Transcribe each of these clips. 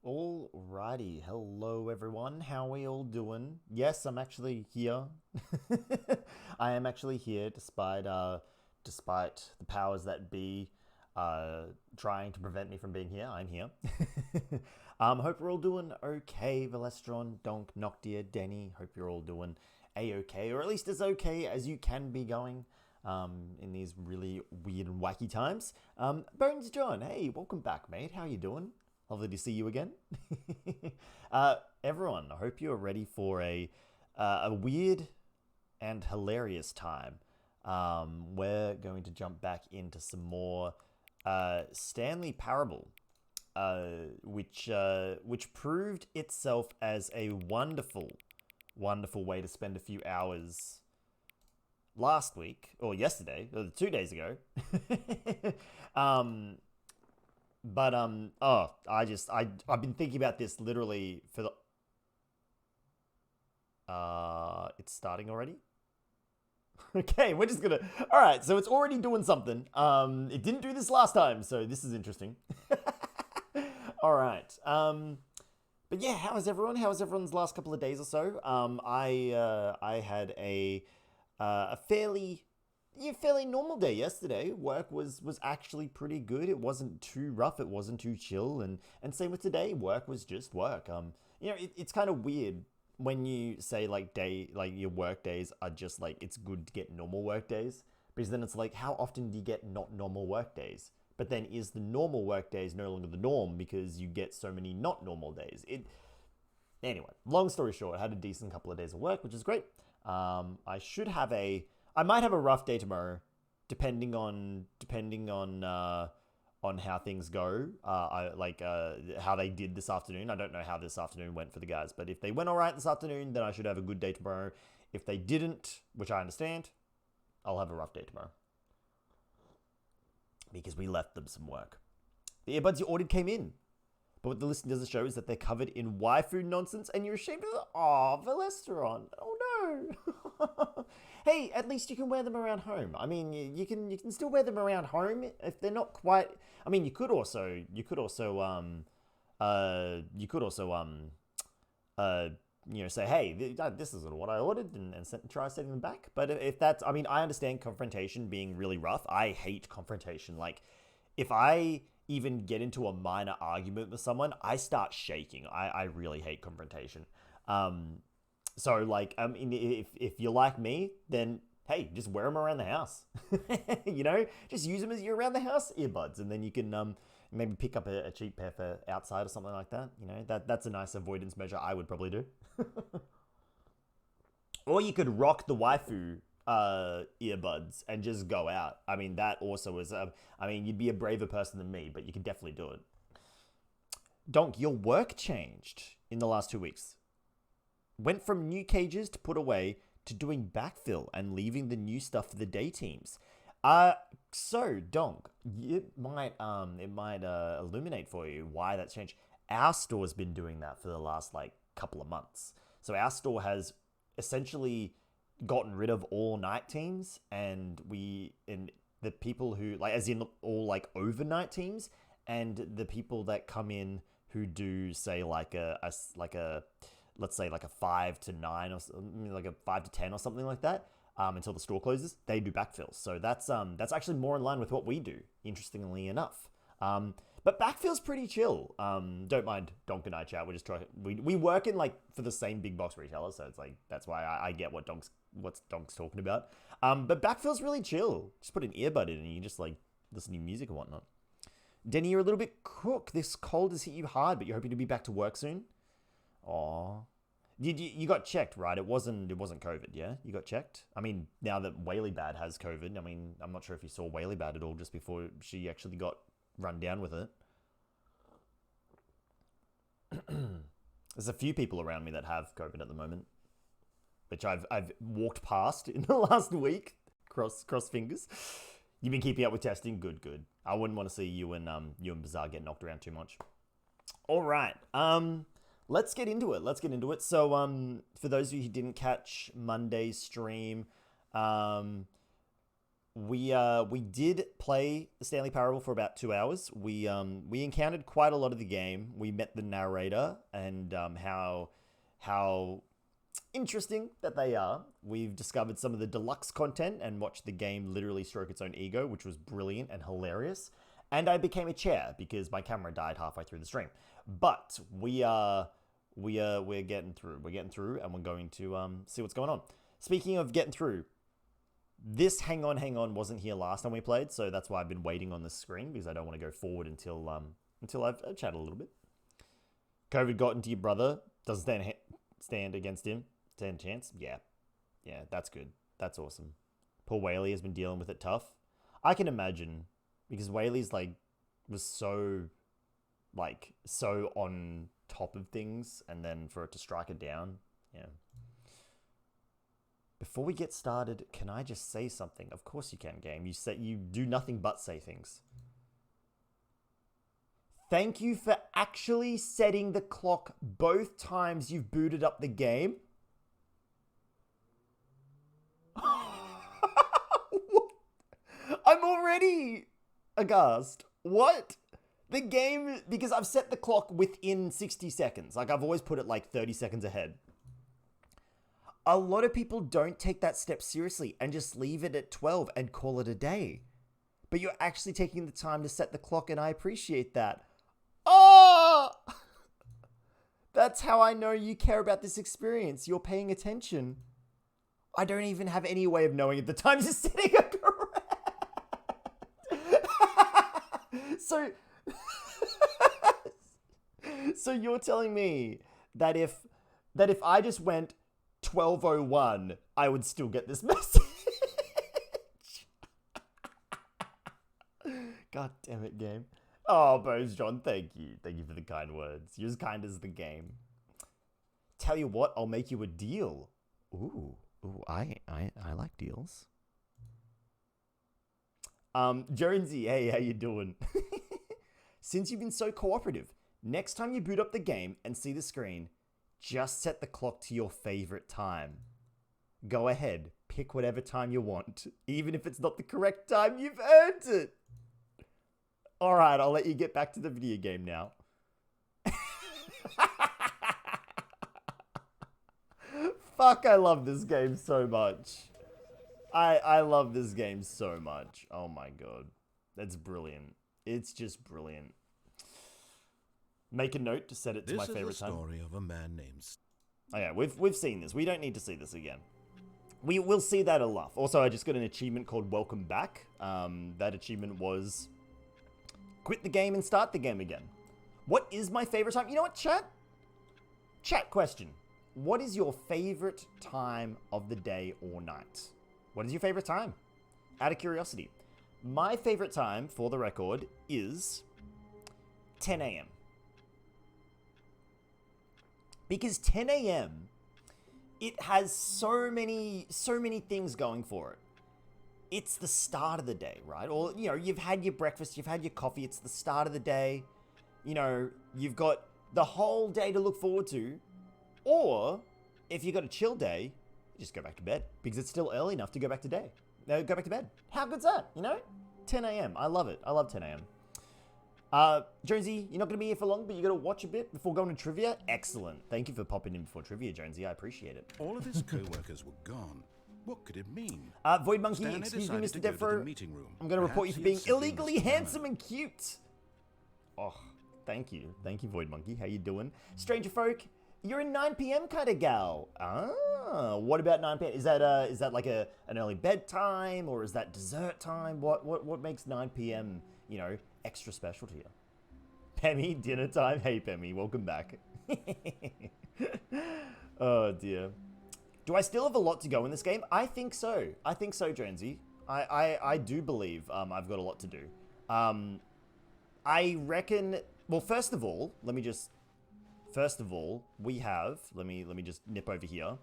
Alrighty, hello everyone. How are we all doing? Yes, I'm actually here. I am actually here, despite the powers that be trying to prevent me from being here. I'm here. Hope we're all doing okay. Velestron, Donk, Noctia, Denny. Hope you're all doing a-okay, or at least as okay as you can be going. In these really weird and wacky times. Bones John, hey, welcome back, mate. How you doing? Lovely to see you again. Everyone, I hope you're ready for a weird and hilarious time. We're going to jump back into some more Stanley Parable, which proved itself as a wonderful, wonderful way to spend a few hours last week or yesterday or 2 days ago. But I've been thinking about this literally for the it's starting already. Okay, we're just gonna. All right, so it's already doing something. It didn't do this last time, so this is interesting. All right. But yeah, how is everyone? How was everyone's last couple of days or so? I had a fairly normal day yesterday. Work was actually pretty good. It wasn't too rough. It wasn't too chill. And same with today. Work was just work. It's kind of weird when you say like your work days are just like it's good to get normal work days, because then it's like, how often do you get not normal work days? But then is the normal work days no longer the norm because you get so many not normal days? Anyway, long story short, I had a decent couple of days of work, which is great. I might have a rough day tomorrow, depending on how things go. How they did this afternoon. I don't know how this afternoon went for the guys, but if they went all right this afternoon, then I should have a good day tomorrow. If they didn't, which I understand, I'll have a rough day tomorrow because we left them some work. The earbuds you ordered came in, but what the listing doesn't show is that they're covered in waifu nonsense, and you're ashamed of it. Oh, Velestron. Oh no. Hey, at least you can wear them around home. I mean, you can still wear them around home if they're not quite. I mean, you could also say, hey, this isn't what I ordered, and try sending them back. But if that's, I mean, I understand confrontation being really rough. I hate confrontation. Like, if I even get into a minor argument with someone, I start shaking. I really hate confrontation. So like, if you're like me, then hey, just wear them around the house. Just use them as you're around the house earbuds, and then you can maybe pick up a cheap pair for outside or something like that. That's a nice avoidance measure I would probably do. Or you could rock the waifu earbuds and just go out. I mean, that also is. You'd be a braver person than me, but you could definitely do it. Donk, your work changed in the last 2 weeks. Went from new cages to put away to doing backfill and leaving the new stuff for the day teams. So Donk, it might illuminate for you why that's changed. Our store's been doing that for the last couple of months. So our store has essentially gotten rid of all night teams, and the people who as in all overnight teams, and the people that come in who do say let's say a 5 to 9 or like a 5 to 10 or something like that, until the store closes, they do backfills. So that's actually more in line with what we do, interestingly enough. But backfill's pretty chill. Don't mind Donk and I chat. We just try. We work in for the same big box retailer, so it's that's why I get what Donk's talking about. But backfill's really chill. Just put an earbud in and you just listen to music and whatnot. Denny, you're a little bit cook. This cold has hit you hard, but you're hoping to be back to work soon. Aw. You got checked, right? It wasn't COVID, yeah? You got checked? I mean, now that Whaley Bad has COVID, I mean, I'm not sure if you saw Whaley Bad at all just before she actually got run down with it. There's a few people around me that have COVID at the moment, which I've walked past in the last week. Cross fingers. You've been keeping up with testing? Good. I wouldn't want to see you and Bazaar get knocked around too much. All right. Let's get into it. So, for those of you who didn't catch Monday's stream, we did play the Stanley Parable for about 2 hours. We encountered quite a lot of the game. We met the narrator and how interesting that they are. We've discovered some of the deluxe content and watched the game literally stroke its own ego, which was brilliant and hilarious. And I became a chair because my camera died halfway through the stream. But we're getting through. We're getting through, and we're going to see what's going on. Speaking of getting through, this Hang On wasn't here last time we played, so that's why I've been waiting on the screen because I don't want to go forward until I've chatted a little bit. COVID got into your brother. Doesn't stand against him. Stand a chance? Yeah, that's good. That's awesome. Poor Whaley has been dealing with it tough. I can imagine because Whaley's was so on top of things, and then for it to strike her down, yeah. Before we get started, can I just say something? Of course you can, game. You do nothing but say things. Thank you for actually setting the clock both times you've booted up the game. I'm already aghast. What? The game, because I've set the clock within 60 seconds. I've always put it 30 seconds ahead. A lot of people don't take that step seriously and just leave it at 12 and call it a day. But you're actually taking the time to set the clock, and I appreciate that. Oh! That's how I know you care about this experience. You're paying attention. I don't even have any way of knowing if the times are setting are correct. So you're telling me that if I just went 12:01, I would still get this message. God damn it, game. Oh, Bose John, thank you. Thank you for the kind words. You're as kind as the game. Tell you what, I'll make you a deal. Ooh, I like deals. Jonesy, hey, how you doing? Since you've been so cooperative, next time you boot up the game and see the screen, just set the clock to your favorite time. Go ahead, pick whatever time you want. Even if it's not the correct time, you've earned it. Alright, I'll let you get back to the video game now. Fuck, I love this game so much. I love this game so much. Oh my god. That's brilliant. It's just brilliant. Make a note to set it to my favorite time. This is the story of a man named... Oh yeah, we've seen this. We don't need to see this again. We'll see that enough. Also, I just got an achievement called Welcome Back. That achievement was quit the game and start the game again. What is my favorite time? You know what, chat? Chat question. What is your favorite time of the day or night? What is your favorite time? Out of curiosity. My favorite time, for the record, is 10 a.m. Because 10 a.m., it has so many things going for it. It's the start of the day, right? Or, you've had your breakfast, you've had your coffee, it's the start of the day. You've got the whole day to look forward to. Or, if you've got a chill day, you just go back to bed. Because it's still early enough to go back to bed. 10 a.m. I love it. I love 10 a.m. Jonesy, you're not going to be here for long, but you're going to watch a bit before going to trivia? Excellent. Thank you for popping in before trivia, Jonesy. I appreciate it. All of his co-workers were gone. What could it mean? Void Monkey, Stanley excuse me, Mr. decided to go to the Devfro. meeting room. I'm going to report you for being Perhaps he had illegally something handsome and cute. Oh, thank you. Thank you, Void Monkey. How you doing? Stranger Folk, you're a 9 p.m. kind of gal. Ah, what about 9 p.m.? Is that like an early bedtime, or is that dessert time? What makes 9 p.m., extra special to you? Pemmy, dinner time. Hey, Pemmy, welcome back. Oh, dear. Do I still have a lot to go in this game? I think so. I think so, Jonesy. I do believe I've got a lot to do. I reckon... Well, first of all, we have... Let me just nip over here.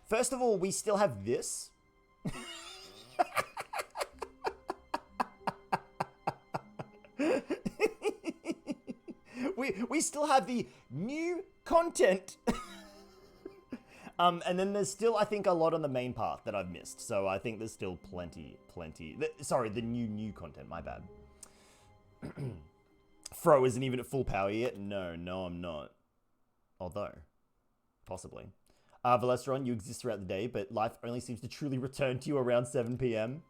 First of all, we still have this. we still have the new content. And then there's still, I think, a lot on the main path that I've missed. So I think there's still plenty. Sorry, the new content, my bad. Fro isn't even at full power yet. No, I'm not. Although, possibly. Valestron, you exist throughout the day, but life only seems to truly return to you around 7 p.m.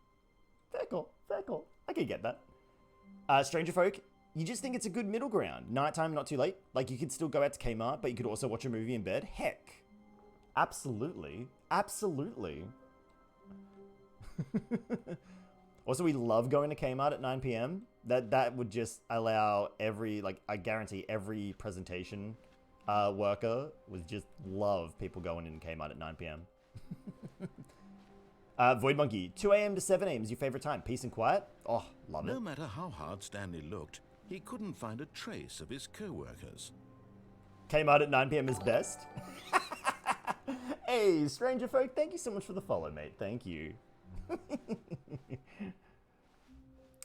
Fair call. I can get that. Stranger Folk, you just think it's a good middle ground. Nighttime, not too late. Like, you could still go out to Kmart, but you could also watch a movie in bed. Heck. Absolutely. Also, we love going to Kmart at 9 p.m. That would just allow every, like, I guarantee every presentation worker would just love people going in Kmart at 9 p.m. Void Monkey, 2 a.m. to 7 a.m. is your favorite time. Peace and quiet? Oh, love it. No matter how hard Stanley looked, he couldn't find a trace of his co-workers. Kmart at 9 p.m. is best. Hey, Stranger Folk, thank you so much for the follow, mate. Thank you.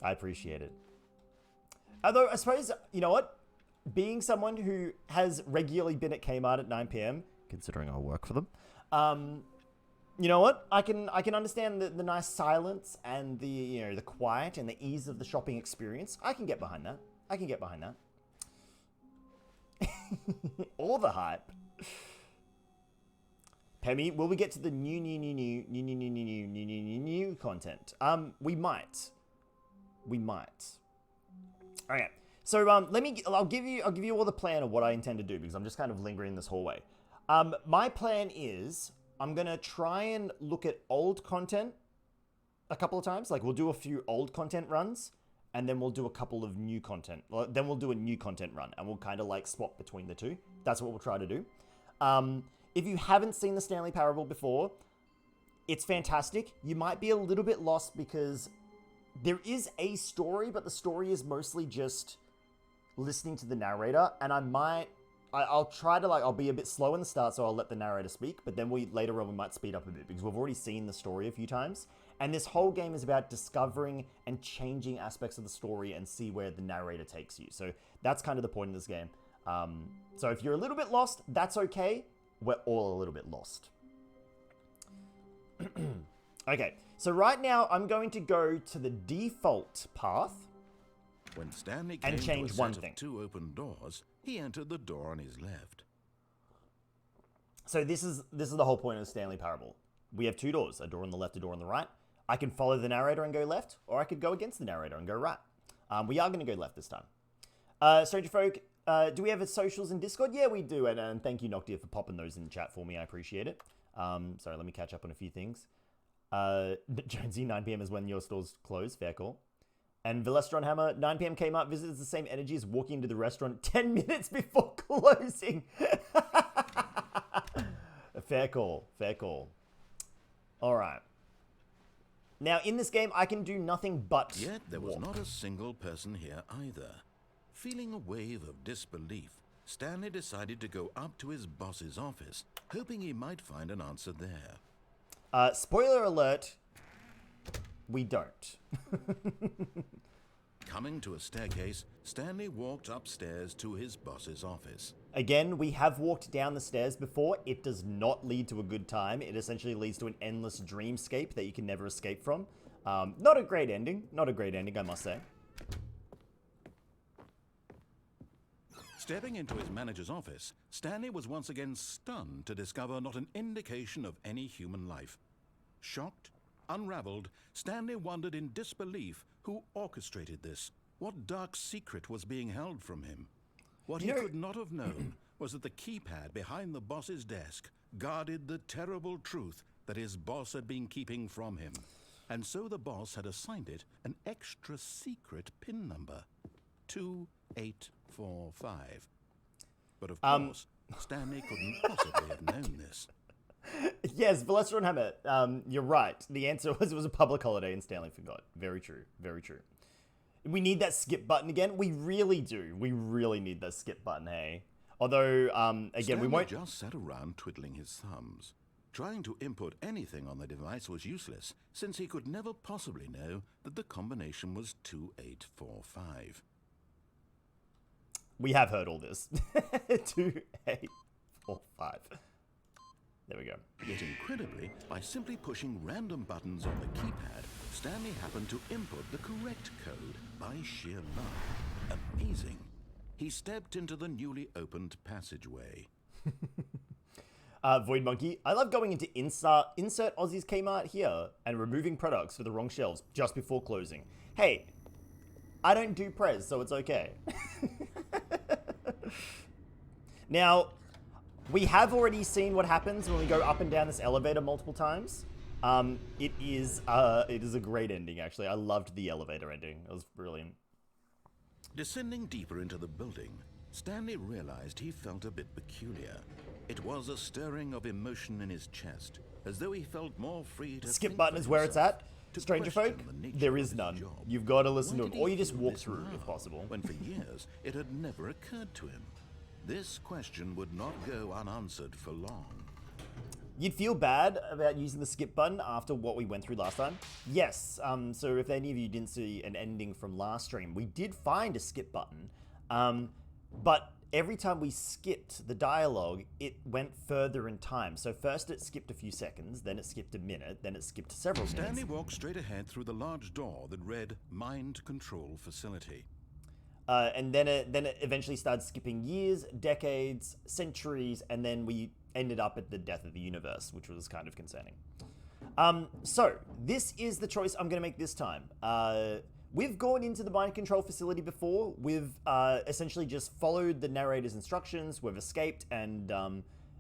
I appreciate it. Although, I suppose, you know what? Being someone who has regularly been at Kmart at 9 p.m., considering I work for them, you know what? I can understand the nice silence and the quiet and the ease of the shopping experience. I can get behind that. All the hype. Pemmy, will we get to the new content? We might. Okay. So I'll give you all the plan of what I intend to do because I'm just kind of lingering in this hallway. My plan is I'm gonna try and look at old content a couple of times. Like we'll do a few old content runs, and then we'll do a couple of new content. Then we'll do a new content run, and we'll kind of like swap between the two. That's what we'll try to do. If you haven't seen the Stanley Parable before, it's fantastic. You might be a little bit lost because there is a story, but the story is mostly just listening to the narrator, and I'll try to I'll be a bit slow in the start, so I'll let the narrator speak, but then later on we might speed up a bit because we've already seen the story a few times, and this whole game is about discovering and changing aspects of the story and see where the narrator takes you. So that's kind of the point of this game. So if you're a little bit lost, that's okay. We're all a little bit lost. Okay, so right now I'm going to go to the default path. When Stanley came and change to a one set thing. of 2 open doors, he entered the door on his left. So this is the whole point of the Stanley Parable. We have 2 doors, a door on the left, a door on the right. I can follow the narrator and go left, or I could go against the narrator and go right. We are going to go left this time. Stranger Folk, do we have a socials in Discord? Yeah, we do, and thank you, Noctia, for popping those in the chat for me. I appreciate it. Sorry, let me catch up on a few things. Jonesy, 9 p.m. is when your stores close. Fair call. And Velestron Hammer, 9 p.m. Kmart visits the same energy as walking into the restaurant 10 minutes before closing. Fair call. All right. Now, in this game, I can do nothing but Yet there was walk. not a single person here either. Feeling a wave of disbelief, Stanley decided to go up to his boss's office, hoping he might find an answer there. Spoiler alert, we don't. Coming to a staircase, Stanley walked upstairs to his boss's office. Again, we have walked down the stairs before. It does not lead to a good time. It essentially leads to an endless dreamscape that you can never escape from. Not a great ending. I must say. Stepping into his manager's office, Stanley was once again stunned to discover not an indication of any human life. Shocked, unraveled, Stanley wondered in disbelief who orchestrated this. What dark secret was being held from him? What he could not have known was that the keypad behind the boss's desk guarded the terrible truth that his boss had been keeping from him. And so the boss had assigned it an extra secret PIN number, 2845. But of course, Stanley couldn't possibly have known this. Yes, Velestron Hammer, you're right. The answer was it was a public holiday and Stanley forgot. Very true. We need that skip button again. We really do. We really need that skip button, hey? Although, again, Stanley we won't... just sat around twiddling his thumbs. Trying to input anything on the device was useless, since he could never possibly know that the combination was 2845. We have heard all this. 2845. There we go. Yet incredibly, by simply pushing random buttons on the keypad, Stanley happened to input the correct code by sheer luck. Amazing. He stepped into the newly opened passageway. Void Monkey, I love going into insert Aussie's Kmart here and removing products for the wrong shelves just before closing. Hey, I don't do prez, so it's okay. Now, we have already seen what happens when we go up and down this elevator multiple times. It is a great ending, actually. I loved the elevator ending. It was brilliant. Descending deeper into the building, Stanley realized he felt a bit peculiar. It was a stirring of emotion in his chest, as though he felt more free to Skip think button for is where it's himself, at. to Stranger question folk, the nature there of is his none. job. You've got to listen Why to did it, or he you just feel walk this through now, if possible. when for years it had never occurred to him? This question would not go unanswered for long. You'd feel bad about using the skip button after what we went through last time. Yes, so if any of you didn't see an ending from last stream, we did find a skip button, but every time we skipped the dialogue, it went further in time. So first it skipped a few seconds, then it skipped a minute, then it skipped several minutes. Stanley walked straight ahead through the large door that read Mind Control Facility. And then it eventually started skipping years, decades, centuries, and then we ended up at the death of the universe, which was kind of concerning. So this is the choice I'm going to make this time. We've gone into the mind control facility before. We've essentially just followed the narrator's instructions. We've escaped, and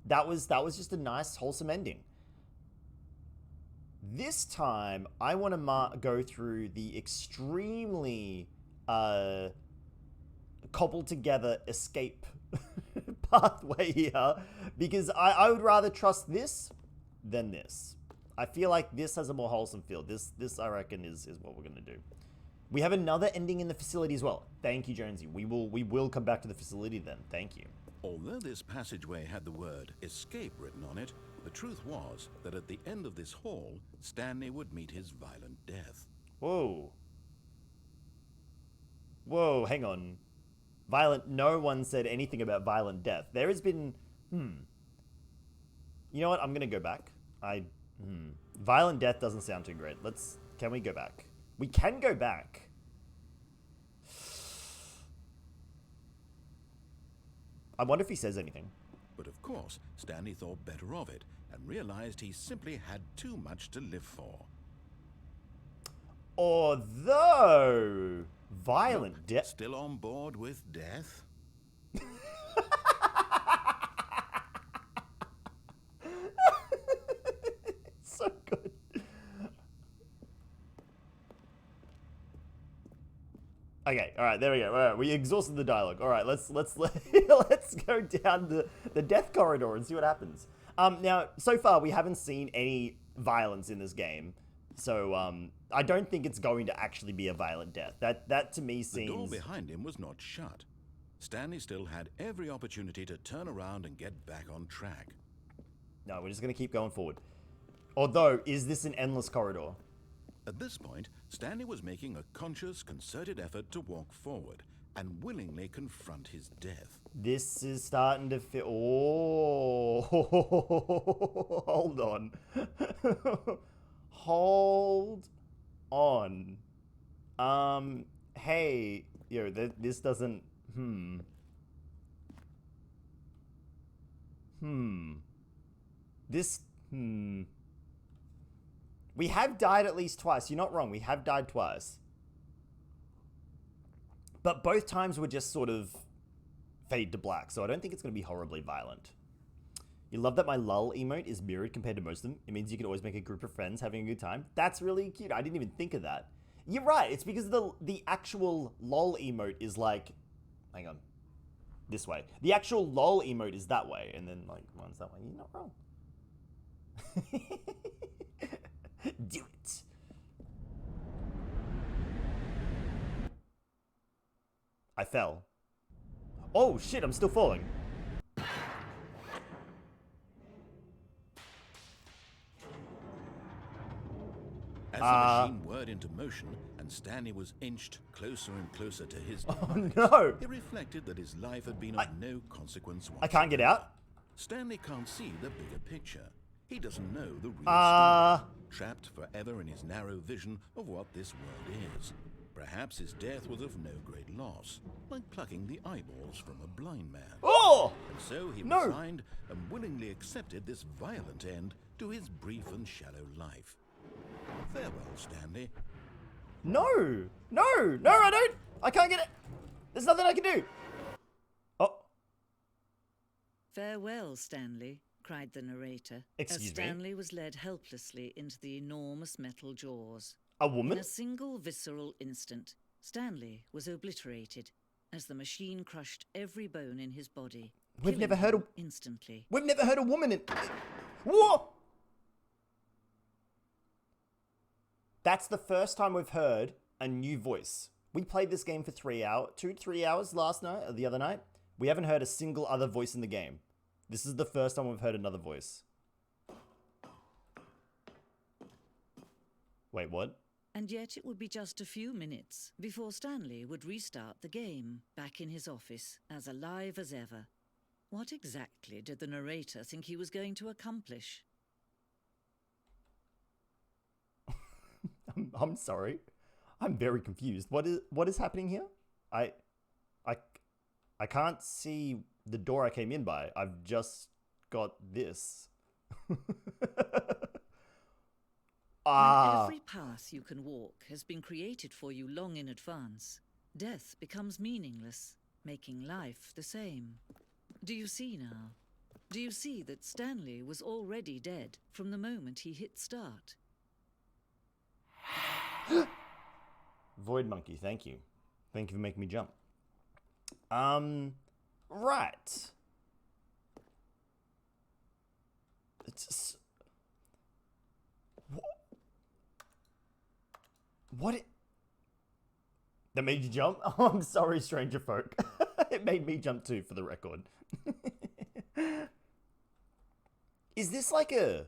that was just a nice, wholesome ending. This time, I want to go through the extremely cobbled together escape pathway here, because I would rather trust this than this. I feel like this has a more wholesome feel. This I reckon is what we're gonna do. We have another ending in the facility as well. Thank you, Jonesy. We will come back to the facility then. Thank you. Although this passageway had the word escape written on it, the truth was that at the end of this hall, Stanley would meet his violent death. Whoa. Whoa, hang on. Violent, no one said anything about violent death. There has been, You know what, I'm gonna go back. Violent death doesn't sound too great. Can we go back? We can go back. I wonder if he says anything. But of course, Stanley thought better of it and realized he simply had too much to live for. Although, violent death... Still on board with death? So good. Okay, all right, there we go. All right, we exhausted the dialogue. All right, let's go down the death corridor and see what happens. Now, so far we haven't seen any violence in this game, so I don't think it's going to actually be a violent death. That to me seems... The door behind him was not shut. Stanley still had every opportunity to turn around and get back on track. No, we're just gonna keep going forward. Although, is this an endless corridor? At this point, Stanley was making a conscious, concerted effort to walk forward and willingly confront his death. This is starting to feel... Oh, hold on. Hold on. Hey, this doesn't... We have died at least twice. You're not wrong. We have died twice. But both times were just sort of fade to black, so I don't think it's going to be horribly violent. You love that my lull emote is mirrored compared to most of them. It means you can always make a group of friends having a good time. That's really cute. I didn't even think of that. You're right. It's because the actual lol emote is like... Hang on. This way. The actual lol emote is that way, and then like one's that way. You're not wrong. Do it. I fell. Oh shit, I'm still falling. As the machine whirred into motion and Stanley was inched closer and closer to his demise, no! he reflected that his life had been of no consequence whatsoever. I can't get out? Stanley can't see the bigger picture. He doesn't know the real story, trapped forever in his narrow vision of what this world is. Perhaps his death was of no great loss, like plucking the eyeballs from a blind man. Oh! And so he No. resigned and willingly accepted this violent end to his brief and shallow life. Farewell, Stanley. No! No! No, I don't! I can't get it! There's nothing I can do! Oh. Farewell, Stanley, cried the narrator, Excuse me? as Stanley was led helplessly into the enormous metal jaws. A In woman? a single visceral instant, Stanley was obliterated as the machine crushed every bone in his body. We've never heard killing of... him instantly. We've never heard a woman in... What? That's the first time we've heard a new voice. We played this game for 3 hours, 2 to 3 hours last night, or the other night. We haven't heard a single other voice in the game. This is the first time we've heard another voice. Wait, what? And yet it would be just a few minutes before Stanley would restart the game, back in his office, as alive as ever. What exactly did the narrator think he was going to accomplish? I'm sorry. I'm very confused. What is happening here? I can't see the door I came in by. I've just got this. When Ah. every path you can walk has been created for you long in advance, death becomes meaningless, making life the same. Do you see now? Do you see that Stanley was already dead from the moment he hit start? Void monkey, thank you. Thank you for making me jump. Right. It's... What? That made you jump? Oh, I'm sorry, stranger folk. It made me jump too, for the record. Is this like a...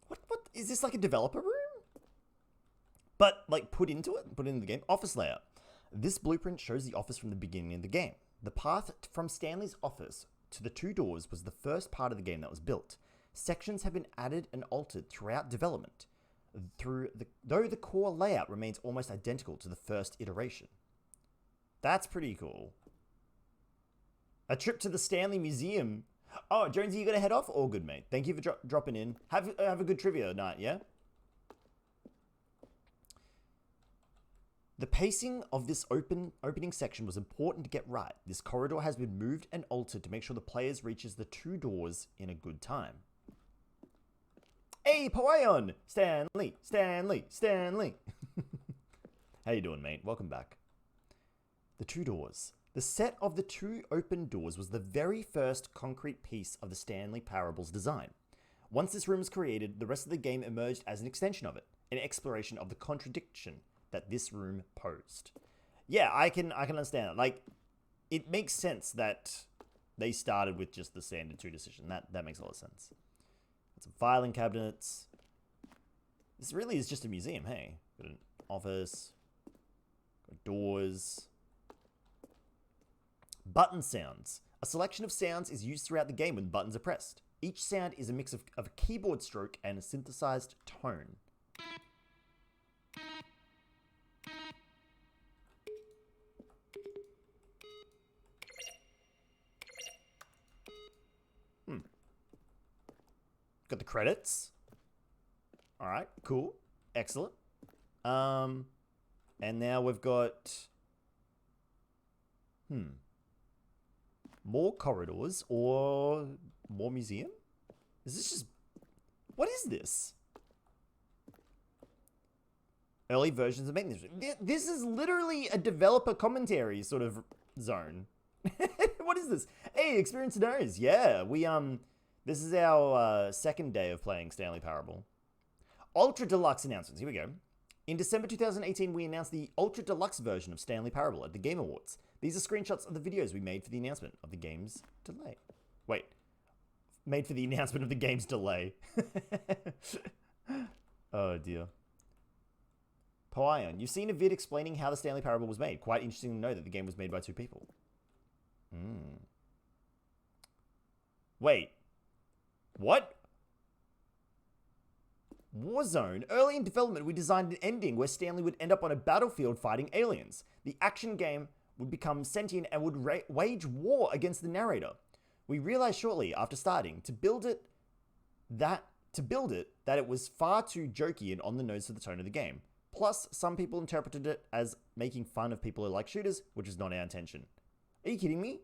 What? Is this like a developer room? But, like, put into the game. Office layout. This blueprint shows the office from the beginning of the game. The path from Stanley's office to the 2 doors was the first part of the game that was built. Sections have been added and altered throughout development, though the core layout remains almost identical to the first iteration. That's pretty cool. A trip to the Stanley Museum. Oh, Jonesy, you gonna head off? All good, mate. Thank you for dropping in. Have a good trivia night, yeah? The pacing of this opening section was important to get right. This corridor has been moved and altered to make sure the players reaches the 2 doors in a good time. Hey, Poion! Stanley! How you doing, mate? Welcome back. The 2 doors. The set of the 2 open doors was the very first concrete piece of the Stanley Parable's design. Once this room was created, the rest of the game emerged as an extension of it, an exploration of the contradiction that this room posed. Yeah, I can understand it. Like, it makes sense that they started with just the standard 2 decision. That makes a lot of sense. Got some filing cabinets. This really is just a museum, hey? Got an office. Got doors. Button sounds. A selection of sounds is used throughout the game when buttons are pressed. Each sound is a mix of a keyboard stroke and a synthesized tone. Got the credits. All right, cool. Excellent. And now we've got... More corridors or more museum? Is this just... What is this? Early versions of maintenance. This is literally a developer commentary sort of zone. What is this? Hey, experience scenarios. Yeah, this is our second day of playing Stanley Parable. Ultra Deluxe announcements. Here we go. In December 2018, we announced the Ultra Deluxe version of Stanley Parable at the Game Awards. These are screenshots of the videos we made for the announcement of the game's delay. Wait. Made for the announcement of the game's delay. Oh, dear. Poion, you've seen a vid explaining how the Stanley Parable was made. Quite interesting to know that the game was made by 2 people. Wait. What? Warzone. Early in development, we designed an ending where Stanley would end up on a battlefield fighting aliens. The action game would become sentient and would wage war against the narrator. We realized shortly after starting to build it that it was far too jokey and on the nose for the tone of the game. Plus, some people interpreted it as making fun of people who like shooters, which is not our intention. Are you kidding me?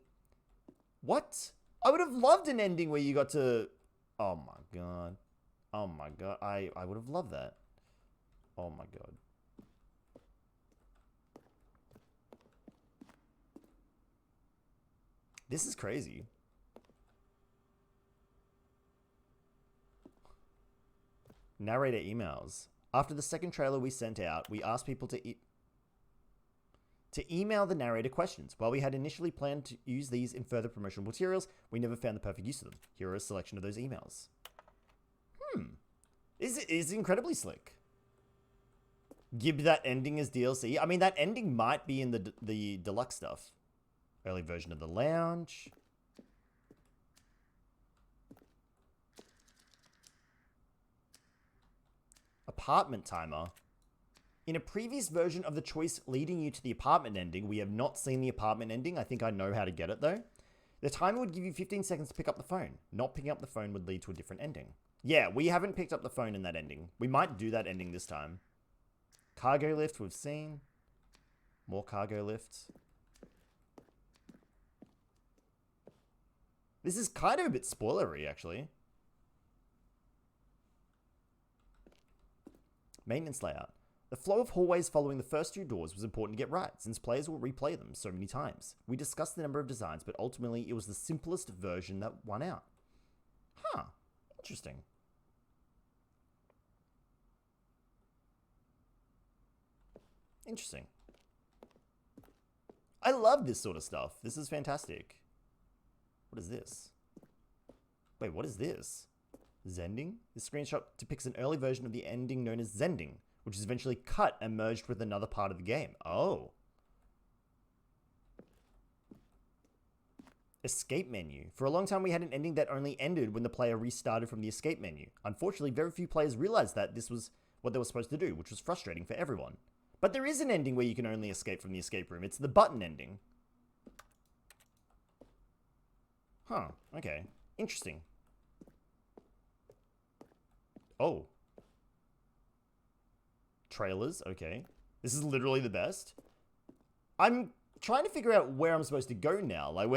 What? I would have loved an ending where you got to... Oh my god. Oh my god. I would have loved that. Oh my god. This is crazy. Narrator emails. After the second trailer we sent out, we asked people to email the narrator questions. While we had initially planned to use these in further promotional materials, we never found the perfect use of them. Here are a selection of those emails. Is incredibly slick. Give that ending as DLC. I mean, that ending might be in the deluxe stuff. Early version of the lounge. Apartment timer. In a previous version of the choice leading you to the apartment ending, we have not seen the apartment ending. I think I know how to get it though. The timer would give you 15 seconds to pick up the phone. Not picking up the phone would lead to a different ending. Yeah, we haven't picked up the phone in that ending. We might do that ending this time. Cargo lift we've seen. More cargo lifts. This is kind of a bit spoilery, actually. Maintenance layout. The flow of hallways following the first two doors was important to get right, since players will replay them so many times. We discussed the number of designs, but ultimately it was the simplest version that won out. Huh. Interesting. Interesting. I love this sort of stuff. This is fantastic. What is this? Wait, what is this? Zending? This screenshot depicts an early version of the ending known as Zending, which is eventually cut and merged with another part of the game. Oh. Escape menu. For a long time, we had an ending that only ended when the player restarted from the escape menu. Unfortunately, very few players realized that this was what they were supposed to do, which was frustrating for everyone. But there is an ending where you can only escape from the escape room. It's the button ending. Huh, okay. Interesting. Oh. Trailers, okay. This is literally the best. I'm trying to figure out where I'm supposed to go now. Like,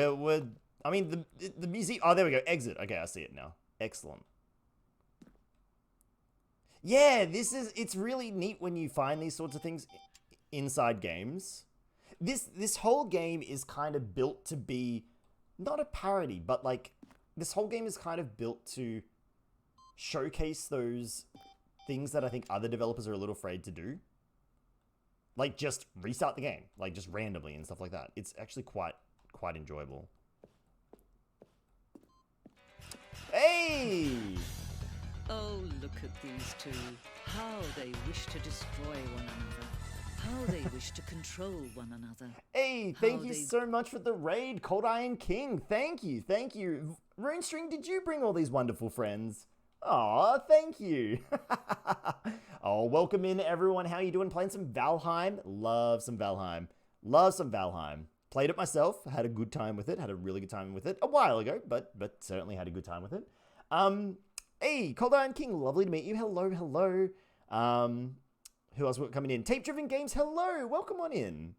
I mean, the music... Oh, there we go. Exit. Okay, I see it now. Excellent. Yeah, it's really neat when you find these sorts of things inside games. This whole game is kind of built to be not a parody, but like this whole game is kind of built to showcase those things that I think other developers are a little afraid to do. Like just restart the game, like just randomly and stuff like that. It's actually quite enjoyable. Hey! Oh, look at these two. How they wish to destroy one another. How they wish to control one another. Hey, thank you so much for the raid, Cold Iron King. Thank you, thank you. Runestring, did you bring all these wonderful friends? Aw, thank you. Oh, welcome in, everyone. How you doing? Playing some Valheim? Love some Valheim. Love some Valheim. Played it myself. Had a good time with it. Had a really good time with it a while ago, but certainly had a good time with it. Hey, Cold Iron King, lovely to meet you. Hello, hello. Who else coming in? Tape Driven Games, hello. Welcome on in.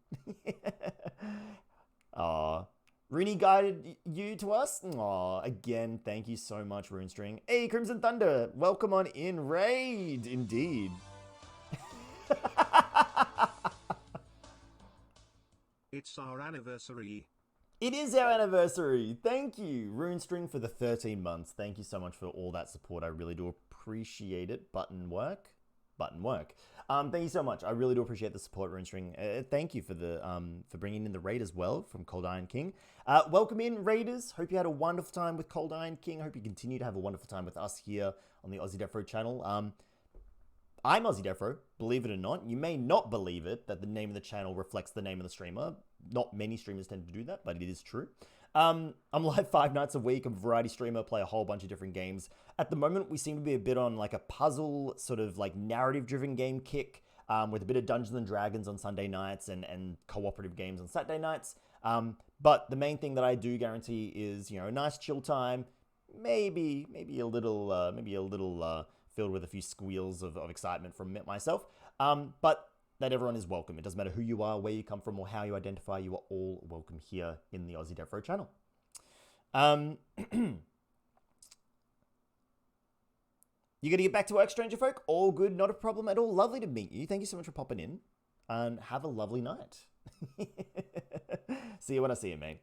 Aw. Rooney guided you to us? Aw, again, thank you so much, Runestring. Hey, Crimson Thunder, welcome on in. Raid, indeed. It's our anniversary. It is our anniversary. Thank you, Runestring, for the 13 months. Thank you so much for all that support. I really do appreciate it. Button work. Thank you so much. I really do appreciate the support, Runestring. Thank you for the for bringing in the raid as well from Cold Iron King. Welcome in, raiders. Hope you had a wonderful time with Cold Iron King. Hope you continue to have a wonderful time with us here on the Aussiedevfro channel. I'm Aussiedevfro, believe it or not. You may not believe it, that the name of the channel reflects the name of the streamer. Not many streamers tend to do that, but it is true. I'm live 5 nights a week. I'm a variety streamer, play a whole bunch of different games. At the moment, we seem to be a bit on like a puzzle, sort of like narrative-driven game kick, with a bit of Dungeons and Dragons on Sunday nights and cooperative games on Saturday nights. But the main thing that I do guarantee is, a nice chill time, maybe a little filled with a few squeals of excitement from myself. But that everyone is welcome. It doesn't matter who you are, where you come from, or how you identify. You are all welcome here in the Aussiedevfro channel. You gotta get back to work, stranger folk? All good, not a problem at all. Lovely to meet you. Thank you so much for popping in. And have a lovely night. See you when I see you, mate.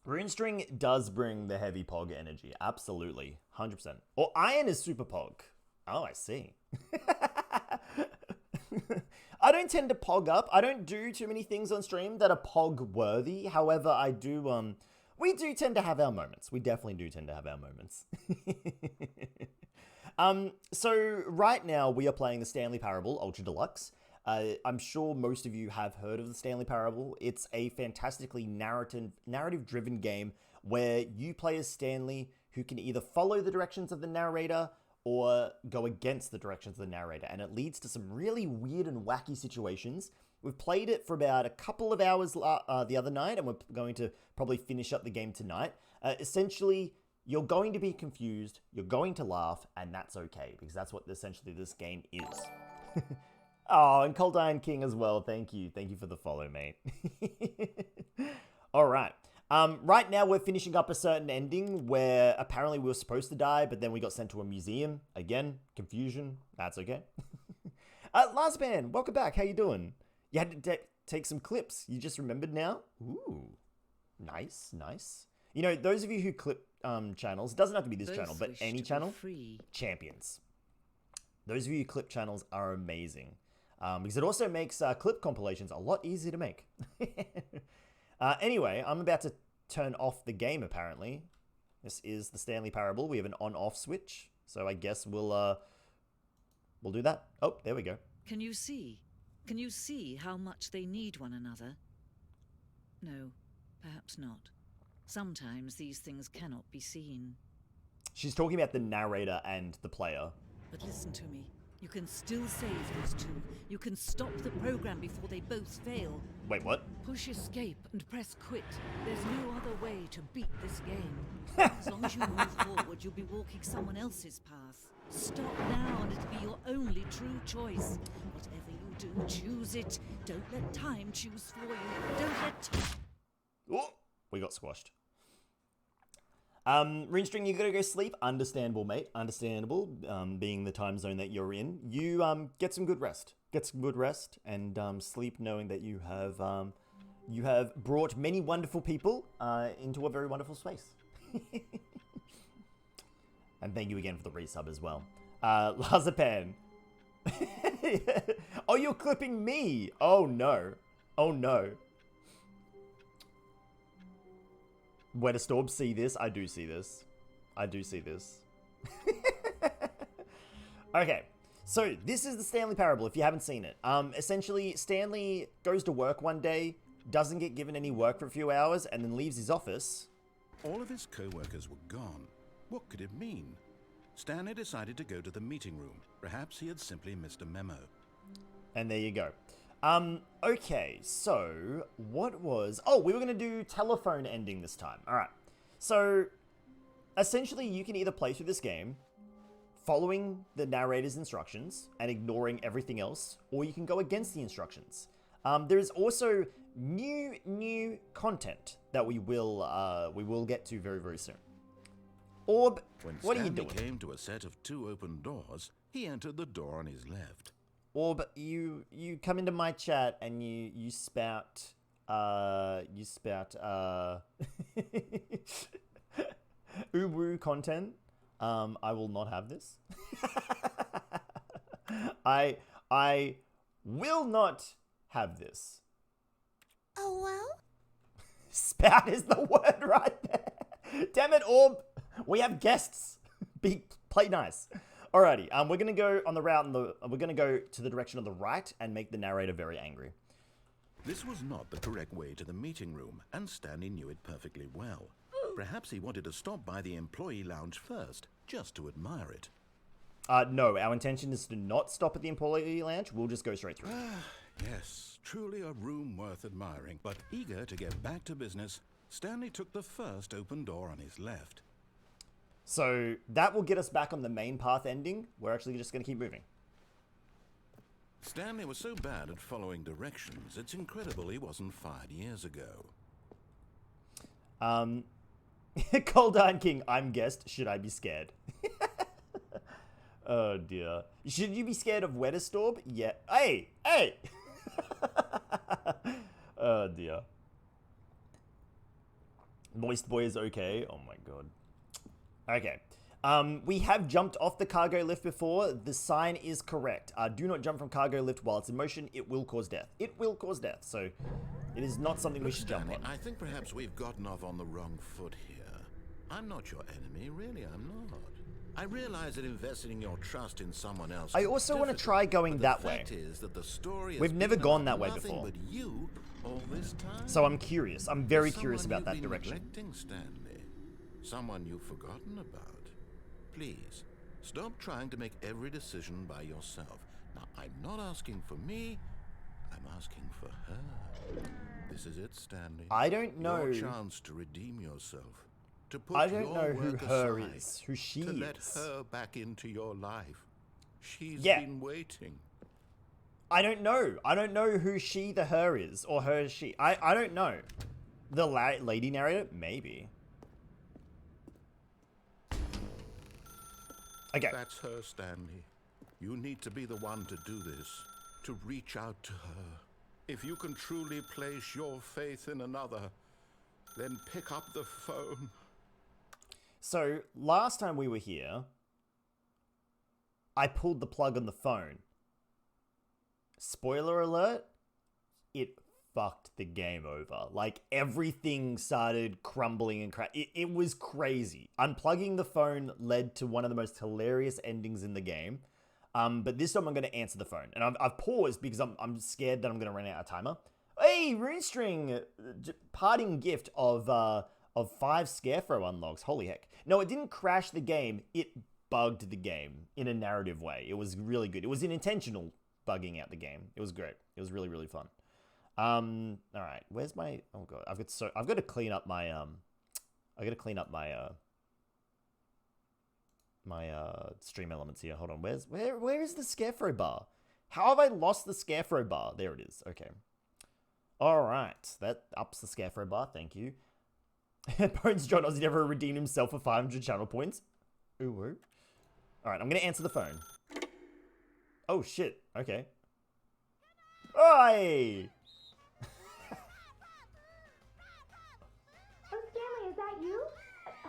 Runestring does bring the heavy pog energy. Absolutely. 100%. Or iron is super pog. Oh, I see. I don't tend to pog up. I don't do too many things on stream that are pog worthy. However, I do, we do tend to have our moments. We definitely do tend to have our moments. So right now we are playing the Stanley Parable Ultra Deluxe. I'm sure most of you have heard of the Stanley Parable. It's a fantastically narrative-driven game where you play as Stanley, who can either follow the directions of the narrator or go against the directions of the narrator, and it leads to some really weird and wacky situations. We've played it for about a couple of hours the other night, and we're going to probably finish up the game tonight. Essentially, you're going to be confused, you're going to laugh, and that's okay, because that's what essentially this game is. Oh, and Cold Iron King as well. Thank you. Thank you for the follow, mate. All right. Right now, we're finishing up a certain ending where apparently we were supposed to die, but then we got sent to a museum. Again, confusion. That's okay. Last man, welcome back. How you doing? You had to take some clips. You just remembered now? Ooh, nice, nice. Those of you who clip channels, it doesn't have to be this channel, but any channel, champions. Those of you who clip channels are amazing. Because it also makes clip compilations a lot easier to make. Anyway, I'm about to turn off the game, apparently. This is the Stanley Parable. We have an on-off switch. So I guess we'll do that. Oh, there we go. Can you see? Can you see how much they need one another? No, perhaps not. Sometimes these things cannot be seen. She's talking about the narrator and the player. But listen to me. You can still save those two. You can stop the program before they both fail. Wait, what? Push escape and press quit. There's no other way to beat this game. As long as you move forward, you'll be walking someone else's path. Stop now and it'll be your only true choice. Whatever you do, choose it. Don't let time choose for you. Don't let time... Oh, we got squashed. Runestring, you gotta go sleep. Understandable, mate. Understandable. Being the time zone that you're in, you get some good rest. Get some good rest and sleep, knowing that you have brought many wonderful people into a very wonderful space. And thank you again for the resub as well, Lazapan. Oh, you're clipping me. Oh no. Oh no. Where does Storm see this? I do see this. I do see this. Okay, so this is the Stanley Parable, if you haven't seen it. Essentially, Stanley goes to work one day, doesn't get given any work for a few hours, and then leaves his office. All of his co-workers were gone. What could it mean? Stanley decided to go to the meeting room. Perhaps he had simply missed a memo. And there you go. Okay, so what was... Oh, we were going to do telephone ending this time. All right. So, essentially, you can either play through this game following the narrator's instructions and ignoring everything else, or you can go against the instructions. There is also new content that we will get to very, very soon. Orb, what are you doing? When Stanley came to a set of 2 open doors, he entered the door on his left. Orb, you come into my chat and you spout uwu content. I will not have this. I will not have this. Oh well? Spout is the word right there. Damn it, Orb. We have guests. Play nice. Alrighty, we're gonna go on the route, we're gonna go to the direction of the right and make the narrator very angry. This was not the correct way to the meeting room, and Stanley knew it perfectly well. Perhaps he wanted to stop by the employee lounge first, just to admire it. No, our intention is to not stop at the employee lounge. We'll just go straight through. Yes, truly a room worth admiring. But eager to get back to business, Stanley took the first open door on his left. So that will get us back on the main path ending. We're actually just going to keep moving. Stanley was so bad at following directions, it's incredible he wasn't fired years ago. Cold Iron King, I'm guessed. Should I be scared? Oh dear. Should you be scared of Wetterstorm? Yeah. Hey! Hey! Oh dear. Moist Boy is okay. Oh my god. Okay. We have jumped off the cargo lift before. The sign is correct. Do not jump from cargo lift while it's in motion. It will cause death. It will cause death. So it is not something we should jump on. I think perhaps we've gotten off on the wrong foot here. I'm not your enemy. Really, I'm not. I realize that investing your trust in someone else. I also want to try going that way. We've never gone that way before. But you all this time. So I'm curious. I'm very curious about that direction. Neglecting Stanley. Someone you've forgotten about. Please, stop trying to make every decision by yourself. Now, I'm not asking for me. I'm asking for her. This is it, Stanley. I don't know. Your chance to redeem yourself. To put I don't your know who work her aside, is, who she to is. let her back into your life. She's Yeah. been waiting. I don't know. I don't know who she, the her is, or her, she. I don't know. The lady narrator? Maybe. Okay. That's her, Stanley. You need to be the one to do this, to reach out to her. If you can truly place your faith in another, then pick up the phone. So, last time we were here, I pulled the plug on the phone. Spoiler alert, it fucked the game over. Like, everything started crumbling and it was crazy. Unplugging the phone led to one of the most hilarious endings in the game. But this time I'm going to answer the phone. And I've paused because I'm scared that I'm going to run out of timer. Hey, Runestring, parting gift of 5 Scarecrow unlocks. Holy heck. No, it didn't crash the game. It bugged the game in a narrative way. It was really good. It was an intentional bugging out the game. It was great. It was really, really fun. All right. Where's my? Oh god, I've got to clean up my I got to clean up my stream elements here. Hold on. Where is the Scarecrow bar? How have I lost the Scarecrow bar? There it is. Okay. All right. That ups the Scarecrow bar. Thank you. Bones John Aussie never redeemed himself for 500 channel points. Ooh. All right. I'm gonna answer the phone. Oh shit. Okay. Oi! Oh, Stanley, is that you?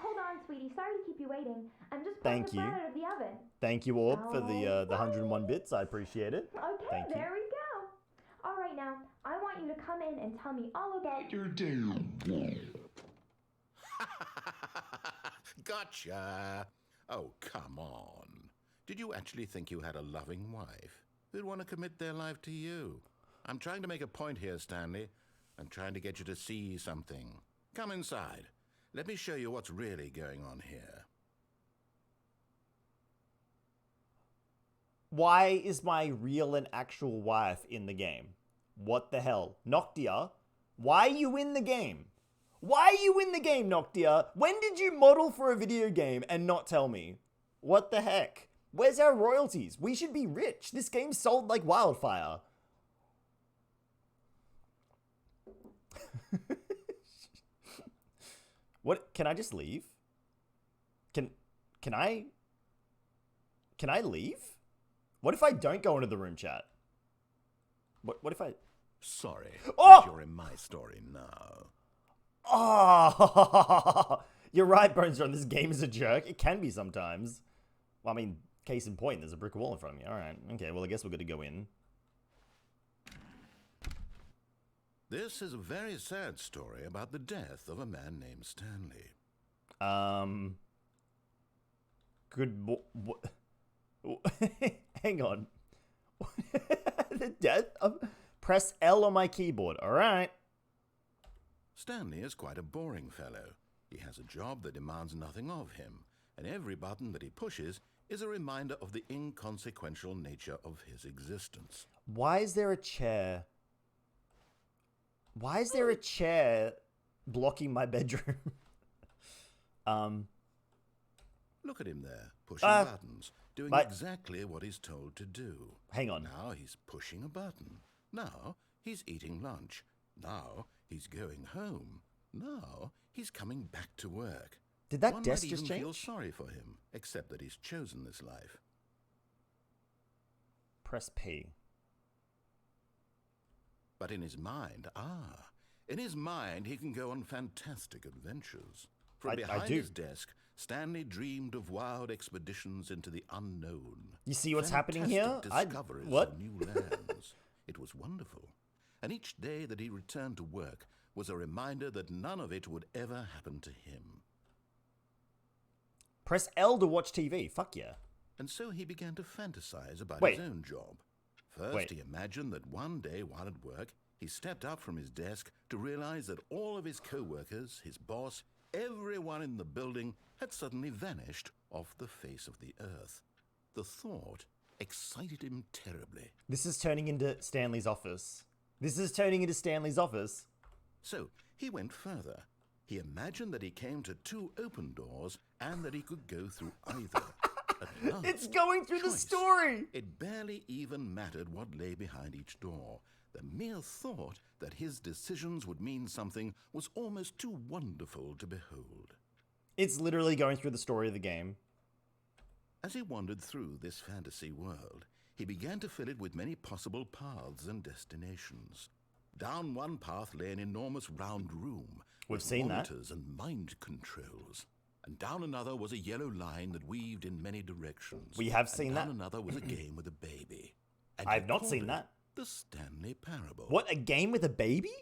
Hold on, sweetie. Sorry to keep you waiting. I'm just pulling Thank the you. bread out of the oven. Thank you, Orb, for the 101 bits. I appreciate it. Okay, Thank you. there we go. All right, now, I want you to come in and tell me all about your Gotcha. Oh, come on. Did you actually think you had a loving wife who'd want to commit their life to you? I'm trying to make a point here, Stanley. I'm trying to get you to see something. Come inside. Let me show you what's really going on here. Why is my real and actual wife in the game? What the hell? Noctia, why are you in the game? Why are you in the game, Noctia? When did you model for a video game and not tell me? What the heck? Where's our royalties? We should be rich. This game sold like wildfire. What? Can I just leave? Can I leave? What if I don't go into the room chat? What if I... Sorry, Oh! but you're in my story now. Oh! You're right, Bones John. This game is a jerk. It can be sometimes. Well, I mean, case in point, there's a brick wall in front of me. All right. Okay, well, I guess we're going to go in. This is a very sad story about the death of a man named Stanley. Hang on. The death of... Press L on my keyboard. All right. Stanley is quite a boring fellow. He has a job that demands nothing of him, and every button that he pushes is a reminder of the inconsequential nature of his existence. Why is there a chair? Why is there a chair blocking my bedroom? Look at him there, pushing buttons, doing exactly what he's told to do. Hang on. Now he's pushing a button. Now he's eating lunch. Now he's going home. Now he's coming back to work. Did that One desk might just even feel change? sorry for him, except that he's chosen this life. Press P. But in his mind, he can go on fantastic adventures. From behind his desk, Stanley dreamed of wild expeditions into the unknown. You see what's happening here? Discoveries of new lands. It was wonderful. And each day that he returned to work was a reminder that none of it would ever happen to him. Press L to watch TV. Fuck yeah. And so he began to fantasize about Wait. his own job. First, he imagined that one day while at work, he stepped up from his desk to realize that all of his co-workers, his boss, everyone in the building had suddenly vanished off the face of the earth. The thought excited him terribly. This is turning into Stanley's office. So he went further. He imagined that he came to two open doors and that he could go through either. At last, It's going through the story! It barely even mattered what lay behind each door. The mere thought that his decisions would mean something was almost too wonderful to behold. It's literally going through the story of the game. As he wandered through this fantasy world, he began to fill it with many possible paths and destinations. Down one path lay an enormous round room. We've with seen that. monitors and mind controls. And down another was a yellow line that weaved in many directions. We have seen that. Down another was a game with a baby. And I've he not called seen it that. The Stanley Parable. What, a game with a baby?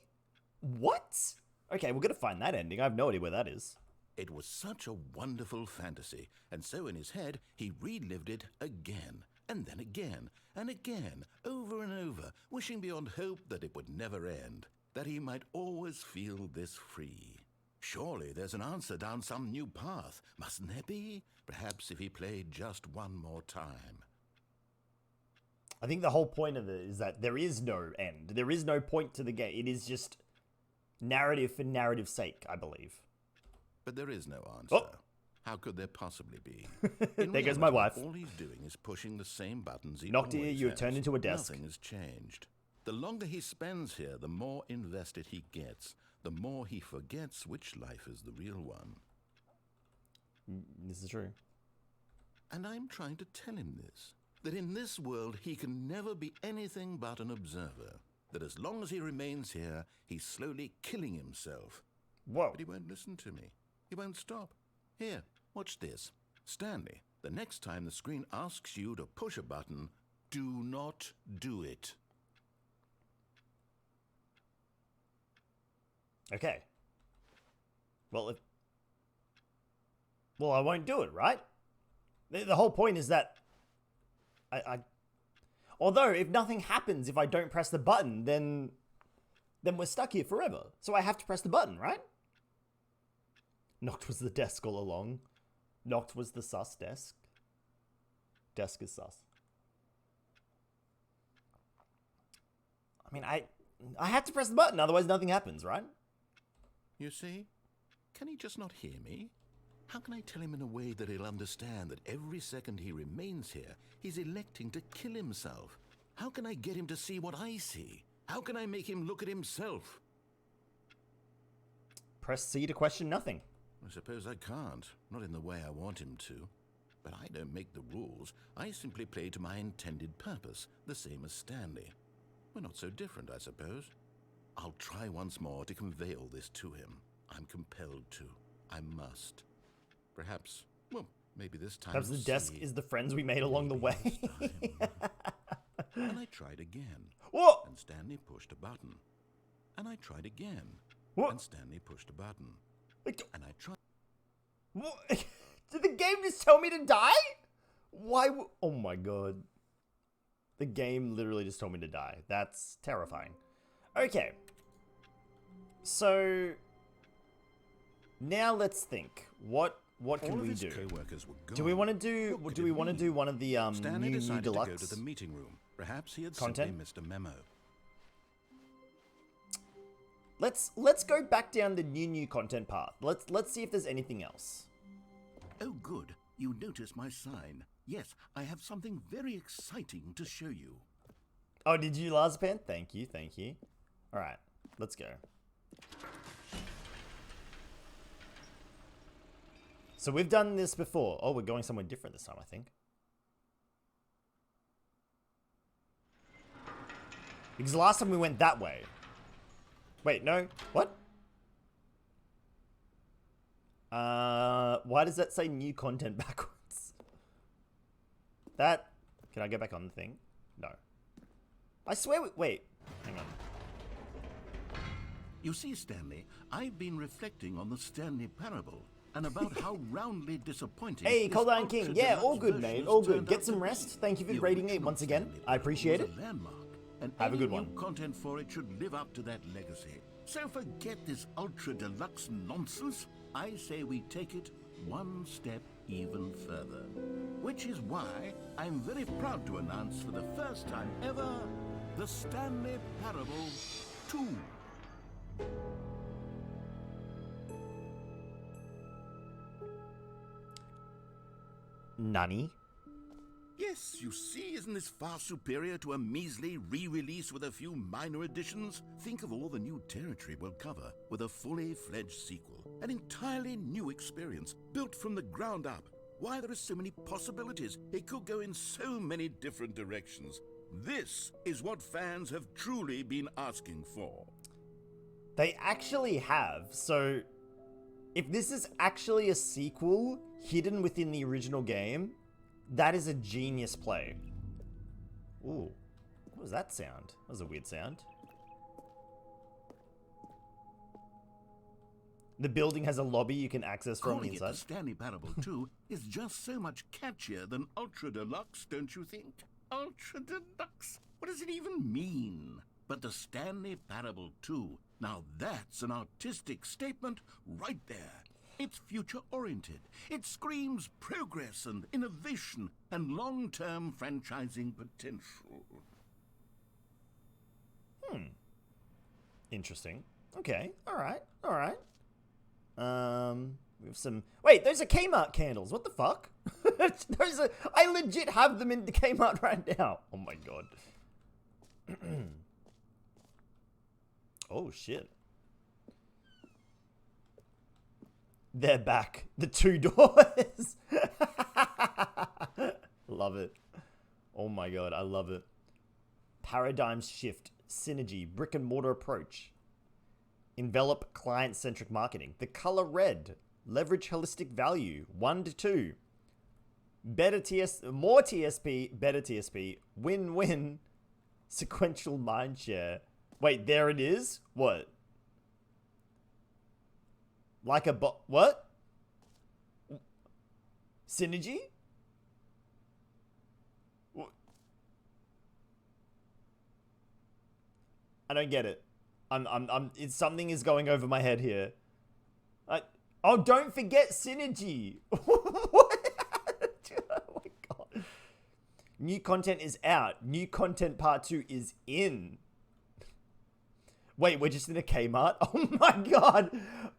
What? Okay, we're gonna find that ending. I have no idea where that is. It was such a wonderful fantasy, and so in his head he relived it again, and then again, and again, over and over, wishing beyond hope that it would never end, that he might always feel this free. Surely there's an answer down some new path, mustn't there be? Perhaps if he played just one more time. I think the whole point of it is that there is no end. There is no point to the game. It is just narrative for narrative's sake, I believe. But there is no answer. Oh. How could there possibly be? There goes my wife. All he's doing is pushing the same buttons he Noctia, always you have has. turned into a desk. Nothing has changed. The longer he spends here, the more invested he gets, the more he forgets which life is the real one. This is true. And I'm trying to tell him this, that in this world he can never be anything but an observer, that as long as he remains here, he's slowly killing himself. Whoa. But he won't listen to me. He won't stop. Here, watch this. Stanley, the next time the screen asks you to push a button, do not do it. Okay. Well, I won't do it, right? The whole point is that although if nothing happens if I don't press the button, then we're stuck here forever. So I have to press the button, right? Noct was the desk all along. Noct was the sus desk. Desk is sus. I mean, I have to press the button, otherwise nothing happens, right? You see? Can he just not hear me? How can I tell him in a way that he'll understand that every second he remains here, he's electing to kill himself? How can I get him to see what I see? How can I make him look at himself? Press C to question nothing. I suppose I can't, not in the way I want him to. But I don't make the rules. I simply play to my intended purpose, the same as Stanley. We're not so different, I suppose. I'll try once more to convey all this to him. I'm compelled to. I must. Perhaps, well, maybe this time. Perhaps the desk is the friends we made along the way. And I tried again. What? And Stanley pushed a button. And I tried again. What? And Stanley pushed a button. And I tried. What? Did the game just tell me to die? Why? Oh my god. The game literally just told me to die. That's terrifying. Okay. So now let's think. What can we do? Do we want to do one of the Stanley new decided Deluxe to go to the meeting room. Perhaps he had content? simply missed a memo. Let's go back down the new content path. Let's see if there's anything else. Oh, good. You noticed my sign. Yes, I have something very exciting to show you. Oh, did you, Lazarpan? Thank you. All right, let's go. So we've done this before. Oh, we're going somewhere different this time, I think. Because last time we went that way. Wait, no. What? Why does that say new content backwards? That... Can I go back on the thing? No. I swear... Wait. Hang on. You see, Stanley, I've been reflecting on the Stanley Parable and about how roundly disappointing... Hey, this Cold Iron King. ultra Yeah, deluxe all good, version mate. has All good. turned Get out some to rest. be. Thank you for The rating me original once again. Stanley I appreciate Parable it. was a landmark, and Have a any good new one. content for it should live up to that legacy. So forget this ultra deluxe nonsense. I say we take it one step even further. Which is why I'm very proud to announce for the first time ever, the Stanley Parable 2. Nani? Yes, you see, isn't this far superior to a measly re-release with a few minor additions? Think of all the new territory we'll cover with a fully fledged sequel. An entirely new experience, built from the ground up. Why, there are so many possibilities. It could go in so many different directions. This is what fans have truly been asking for. They actually have. So, if this is actually a sequel hidden within the original game, that is a genius play. Ooh. What was that sound? That was a weird sound. The building has a lobby you can access from the Calling it inside. the Stanley Parable 2 is just so much catchier than Ultra Deluxe, don't you think? Ultra Deluxe? What does it even mean? But the Stanley Parable 2, now that's an artistic statement right there. It's future-oriented. It screams progress and innovation and long-term franchising potential. Interesting. Okay. All right. We have some... Wait, those are Kmart candles. What the fuck? Those are... I legit have them in the Kmart right now. Oh my god. Oh shit. They're back. The two doors. Love it. Oh my god, I love it. Paradigm shift, synergy, brick and mortar approach. Envelop client-centric marketing. The color red. Leverage holistic value. 1 to 2. More TSP, better TSP. Win-win. Sequential mindshare. Wait, there it is? What? Like a what? Synergy? I don't get it. Something is going over my head here. Oh, don't forget synergy. What? Oh my god. New content is out. New content part 2 is in. Wait, we're just in a Kmart? Oh my god!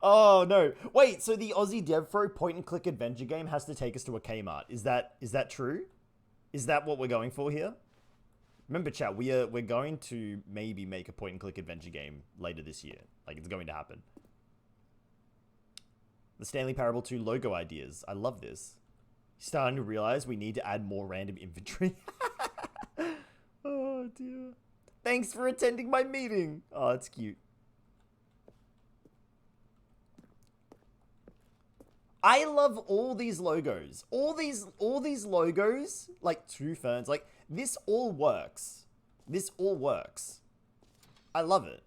Oh no. Wait, so the Aussiedevfro point-and-click adventure game has to take us to a Kmart. Is that true? Is that what we're going for here? Remember, chat, we're going to maybe make a point-and-click adventure game later this year. Like, it's going to happen. The Stanley Parable 2 logo ideas. I love this. Starting to realize we need to add more random inventory. Oh dear. Thanks for attending my meeting. Oh, that's cute. I love all these logos. All these logos, like two ferns, like this all works. This all works. I love it.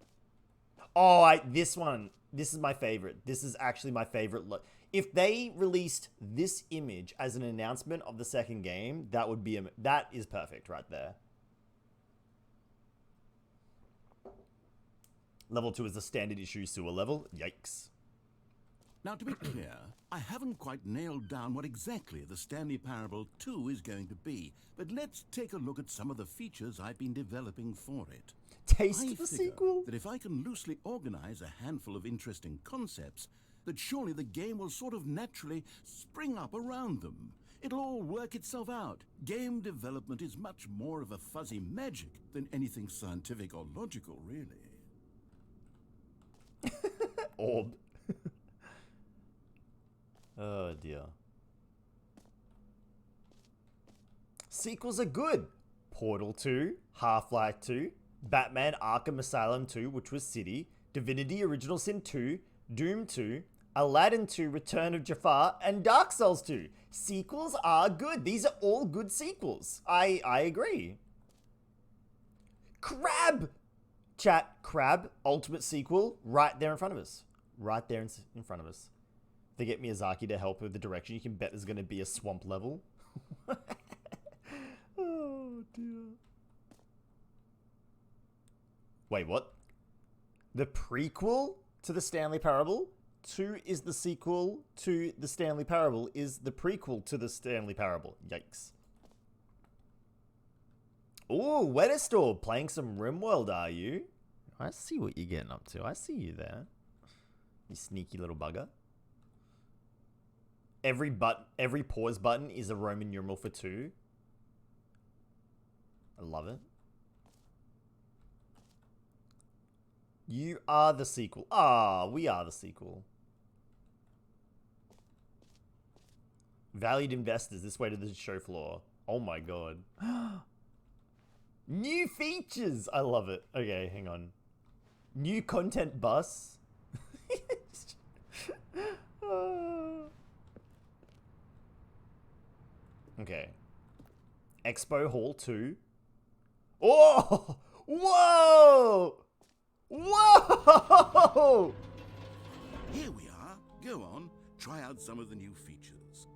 Oh, this one. This is my favorite. This is actually my favorite. If they released this image as an announcement of the second game, that is perfect right there. Level 2 is the standard issue sewer level. Yikes. Now, to be clear, I haven't quite nailed down what exactly the Stanley Parable 2 is going to be, but let's take a look at some of the features I've been developing for it. Taste I the figure sequel. that if I can loosely organize a handful of interesting concepts, that surely the game will sort of naturally spring up around them. It'll all work itself out. Game development is much more of a fuzzy magic than anything scientific or logical, really. Orb. Oh dear. Sequels are good. Portal 2, Half-Life 2, Batman Arkham Asylum 2, which was City, Divinity Original Sin 2, Doom 2, Aladdin 2, Return of Jafar, and Dark Souls 2. Sequels are good. These are all good sequels. I agree. Crab! Chat, Crab, Ultimate Sequel, right there in front of us. Right there in front of us. If they get Miyazaki to help with the direction, you can bet there's going to be a swamp level. Oh, dear. Wait, what? The prequel to the Stanley Parable? 2 is the sequel to the Stanley Parable, is the prequel to the Stanley Parable. Yikes. Ooh, Weatherstore, playing some RimWorld, are you? I see what you're getting up to. I see you there. You sneaky little bugger. Every pause button is a Roman numeral for 2. I love it. You are the sequel. Ah, we are the sequel. Valued investors, this way to the show floor. Oh my god. New features! I love it. Okay, hang on. New content bus. Okay. Expo Hall 2. Oh! Whoa! Whoa! Here we are. Go on, try out some of the new features.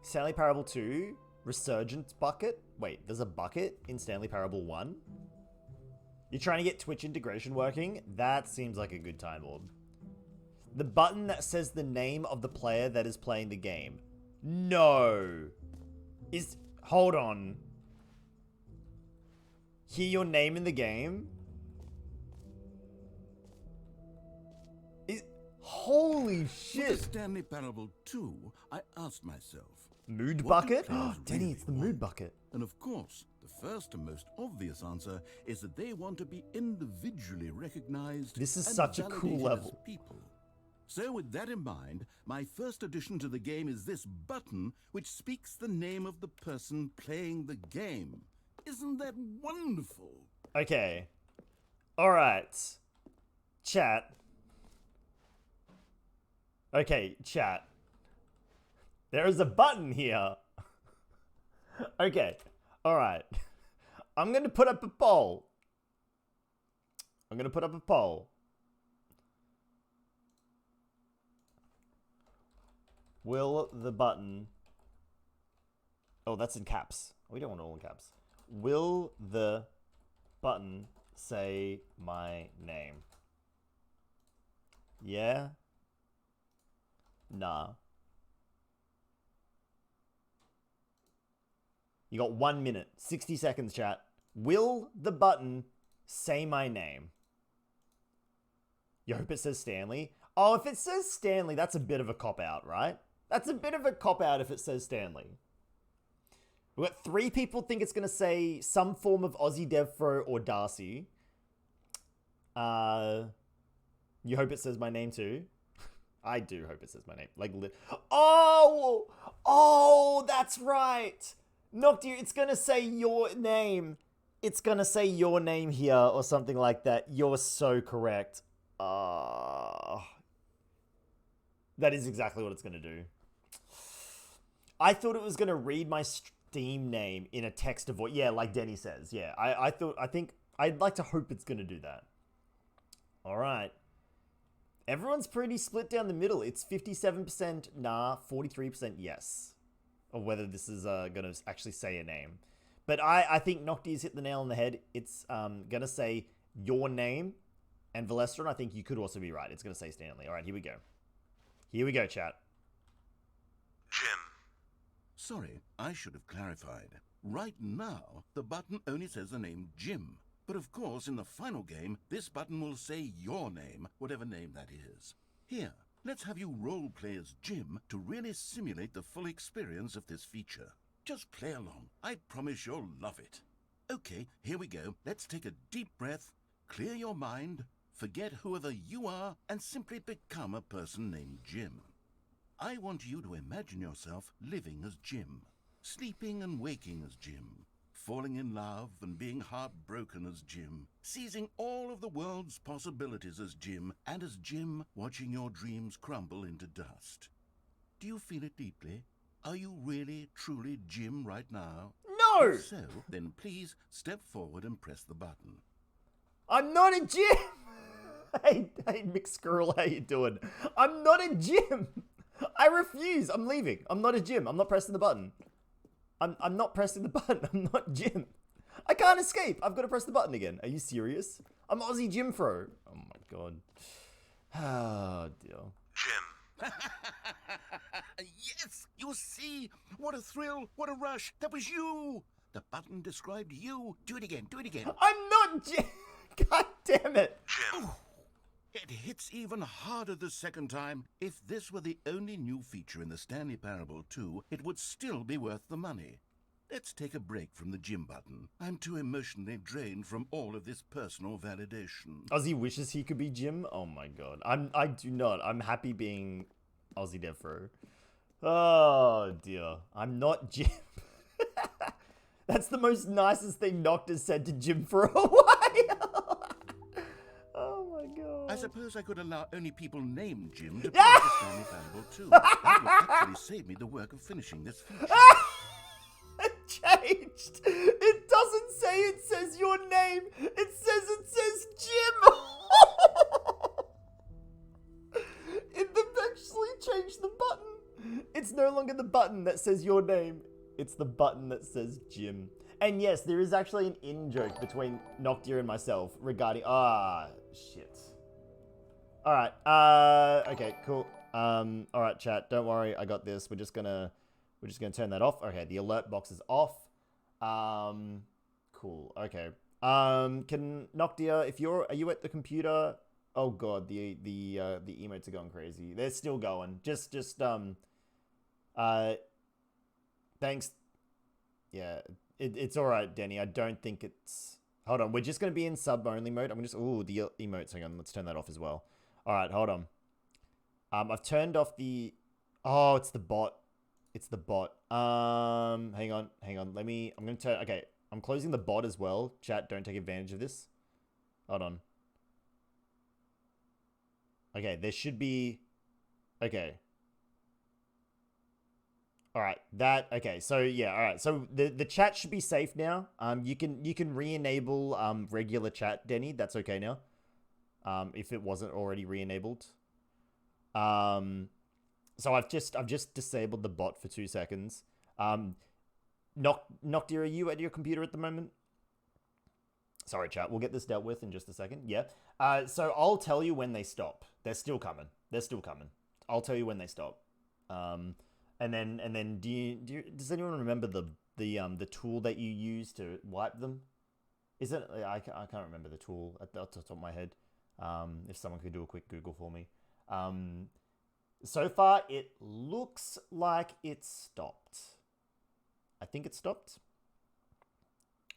Stanley Parable 2, Resurgence Bucket. Wait, there's a bucket in Stanley Parable 1? You're trying to get Twitch integration working? That seems like a good time orb. The button that says the name of the player that is playing the game. No. Hold on. Hear your name in the game? Holy shit. With the Stanley Parable 2, I asked myself, Mood what do bucket? players Denny, really it's the mood want? bucket. And of course, the first and most obvious answer is that they want to be individually recognized. This is and such a cool validated level. as people. So with that in mind, my first addition to the game is this button which speaks the name of the person playing the game. Isn't that wonderful? Okay. Alright. Chat. Okay, chat. There is a button here. Okay. Alright. I'm going to put up a poll. Will the button... Oh, that's in caps. We don't want it all in caps. Will the button say my name? Yeah? Nah. You got 1 minute, 60 seconds, chat. Will the button say my name? You hope it says Stanley? Oh, if it says Stanley, that's a bit of a cop-out, right? That's a bit of a cop-out if it says Stanley. We've got 3 people think it's going to say some form of Aussiedevfro or Darcy. You hope it says my name too? I do hope it says my name. Like, oh, that's right. Noctu, it's going to say your name. It's going to say your name here or something like that. You're so correct. That is exactly what it's going to do. I thought it was going to read my Steam name in a text to voice. Yeah, like Denny says. Yeah, I'd like to hope it's going to do that. All right. Everyone's pretty split down the middle. It's 57% nah, 43% yes. Or whether this is going to actually say a name. But I think Nocti's hit the nail on the head. It's going to say your name. And Valestron, I think you could also be right. It's going to say Stanley. All right, here we go. Here we go, chat. Jim. Sorry, I should have clarified. Right now, the button only says the name Jim. But of course, in the final game, this button will say your name, whatever name that is. Here, let's have you role-play as Jim to really simulate the full experience of this feature. Just play along. I promise you'll love it. Okay, here we go. Let's take a deep breath, clear your mind, forget whoever you are, and simply become a person named Jim. I want you to imagine yourself living as Jim, sleeping and waking as Jim, falling in love and being heartbroken as Jim, seizing all of the world's possibilities as Jim, and as Jim watching your dreams crumble into dust. Do you feel it deeply? Are you really, truly Jim right now? No! If so, then please step forward and press the button. I'm not a Jim! Hey, Mick Squirrel, how you doing? I'm not a Jim! I refuse. I'm leaving. I'm not a Jim. I'm not pressing the button. I'm not pressing the button. I'm not Jim. I can't escape. I've got to press the button again. Are you serious? I'm Aussiedevfro. Oh my god. Oh dear. Jim. Yes! You see? What a thrill! What a rush! That was you! The button described you. Do it again. Do it again. I'm not Jim. God damn it. Jim. It hits even harder the second time. If this were the only new feature in the Stanley Parable 2, it would still be worth the money. Let's take a break from the Jim button. I'm too emotionally drained from all of this personal validation. Ozzy wishes he could be Jim. Oh my god. I do not. I'm happy being Aussiedevfro. Oh dear. I'm not Jim. That's the most nicest thing Noctis said to Jim for a while. Oh my god. I suppose I could allow only people named Jim to play the Stanley Parable 2. That would actually save me the work of finishing this feature. It changed. It doesn't say it says your name. It says Jim. It actually changed the button. It's no longer the button that says your name. It's the button that says Jim. And yes, there is actually an in-joke between Noctia and myself regarding... shit. Alright, okay, cool. Alright, chat, don't worry, I got this. We're just gonna turn that off. Okay, the alert box is off. Cool, okay. Can Noctia, are you at the computer? Oh god, the emotes are going crazy. They're still going. Thanks. Yeah, it's alright, Denny. I don't think it's... Hold on, we're just going to be in sub-only mode. I'm just... Ooh, the emotes. Hang on, let's turn that off as well. Alright, hold on. I've turned off the... Oh, it's the bot. It's the bot. Hang on. I'm going to turn... Okay, I'm closing the bot as well. Chat, don't take advantage of this. Hold on. Okay, there should be... Okay. Alright, okay, so yeah, alright, so the chat should be safe now. You can re-enable regular chat, Denny, that's okay now. If it wasn't already re-enabled. So I've just disabled the bot for 2 seconds. Noctia, are you at your computer at the moment? Sorry, chat, we'll get this dealt with in just a second, yeah. So I'll tell you when they stop. They're still coming. I'll tell you when they stop. And then does anyone remember the tool that you use to wipe them? Is it? I can't remember the tool at the top of my head. If someone could do a quick Google for me. So far it looks like it stopped. I think it stopped.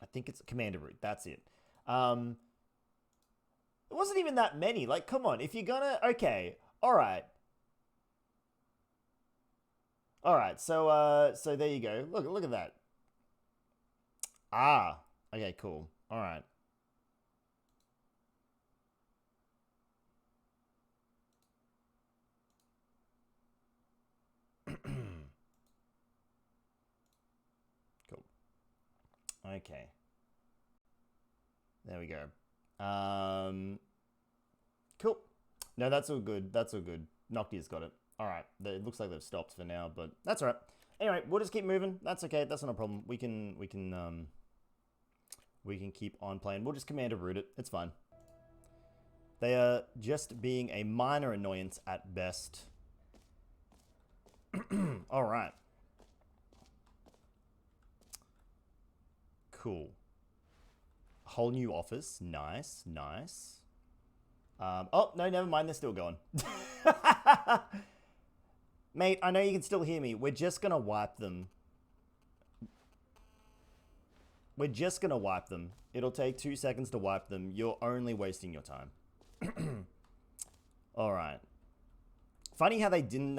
I think it's Commander Root. That's it. It wasn't even that many. Like, come on. If you're gonna... Okay. All right. Alright, so there you go. Look at that. Okay, cool. Alright. Cool. Okay. There we go. Cool. No, that's all good. Noctia's got it. Alright, it looks like they've stopped for now, but that's alright. Anyway, we'll just keep moving. That's okay, that's not a problem. We can keep on playing. We'll just Commander Root it. It's fine. They are just being a minor annoyance at best. All right. Cool. Whole new office. Nice, nice. Oh, no, never mind. They're still going. Mate, I know you can still hear me. We're just going to wipe them. We're just going to wipe them. It'll take 2 seconds to wipe them. You're only wasting your time. All right. Funny how they didn't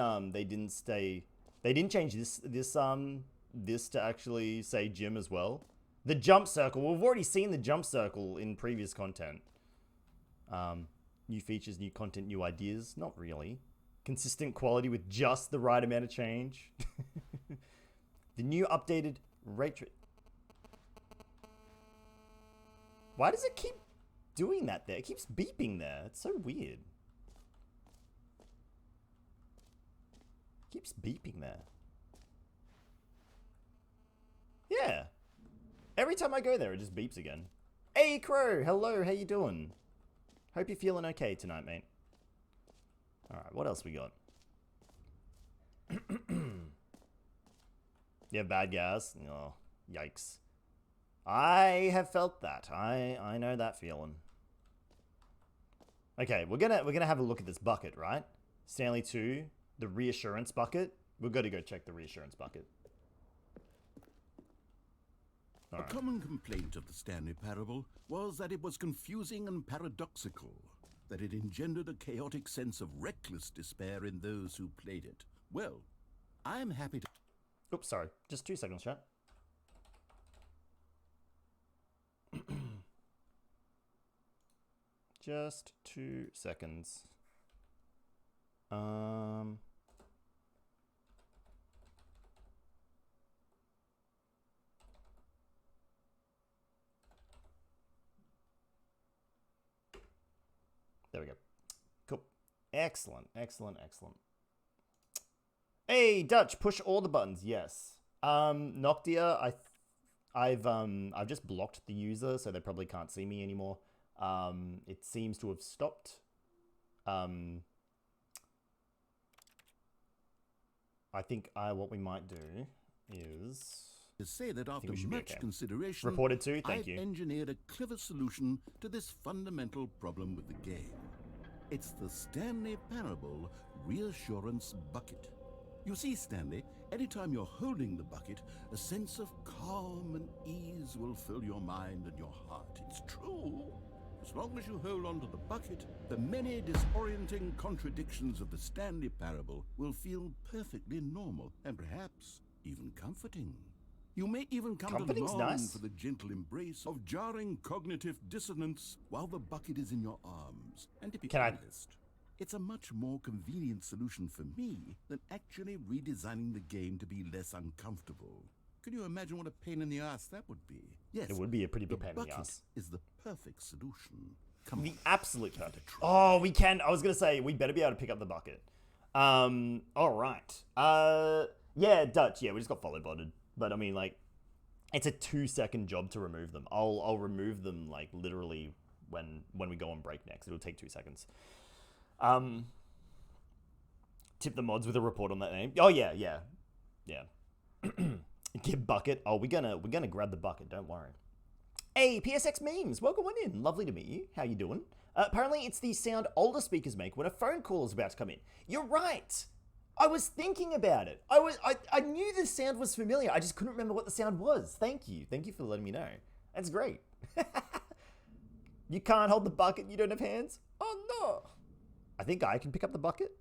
change this to actually say gym as well. The jump circle. We've already seen the jump circle in previous content. New features, new content, new ideas. Not really. Consistent quality with just the right amount of change. The new updated rate. Why does it keep doing that there? It keeps beeping there. It's so weird. It keeps beeping there. Yeah. Every time I go there, it just beeps again. Hey, Crow. Hello. How you doing? Hope you're feeling okay tonight, mate. Alright, what else we got? Yeah, bad guys. Oh, yikes. I have felt that. I know that feeling. Okay, we're gonna have a look at this bucket, right? Stanley 2, the reassurance bucket. We've got to go check the reassurance bucket. A common complaint of the Stanley Parable was that it was confusing and paradoxical, that it engendered a chaotic sense of reckless despair in those who played it. Well, I'm happy to... Oops, sorry. Just 2 seconds, chat. Just 2 seconds. There we go. Cool. Excellent, excellent, excellent. Hey, Dutch, push all the buttons. Yes. Noctia, I've just blocked the user, so they probably can't see me anymore. It seems to have stopped. I think what we might do is to say that after much consideration, reported to. Thank I've you. engineered a clever solution to this fundamental problem with the game. It's the Stanley Parable Reassurance Bucket. You see, Stanley, anytime you're holding the bucket, a sense of calm and ease will fill your mind and your heart. It's true. As long as you hold on to the bucket, the many disorienting contradictions of the Stanley Parable will feel perfectly normal and perhaps even comforting. You may even come to long for the gentle embrace of jarring cognitive dissonance while the bucket is in your arms. And to be honest, it's a much more convenient solution for me than actually redesigning the game to be less uncomfortable. Can you imagine what a pain in the ass that would be? Yes, it would be a pretty big pain in the ass. Is the perfect solution. The absolute perfect. Oh, we can. I was gonna say we better be able to pick up the bucket. All right. Yeah, Dutch. Yeah, we just got follow botted. But I mean, like, it's a 2-second job to remove them. I'll remove them like literally when we go on break next. It'll take 2 seconds. Tip the mods with a report on that name. Oh yeah. Get bucket. Oh, we're gonna grab the bucket. Don't worry. Hey, PSX memes. Welcome on in. Lovely to meet you. How you doing? Apparently, it's the sound older speakers make when a phone call is about to come in. You're right. I was thinking about it. I knew the sound was familiar. I just couldn't remember what the sound was. Thank you. Thank you for letting me know. That's great. You can't hold the bucket. You don't have hands. Oh no. I think I can pick up the bucket.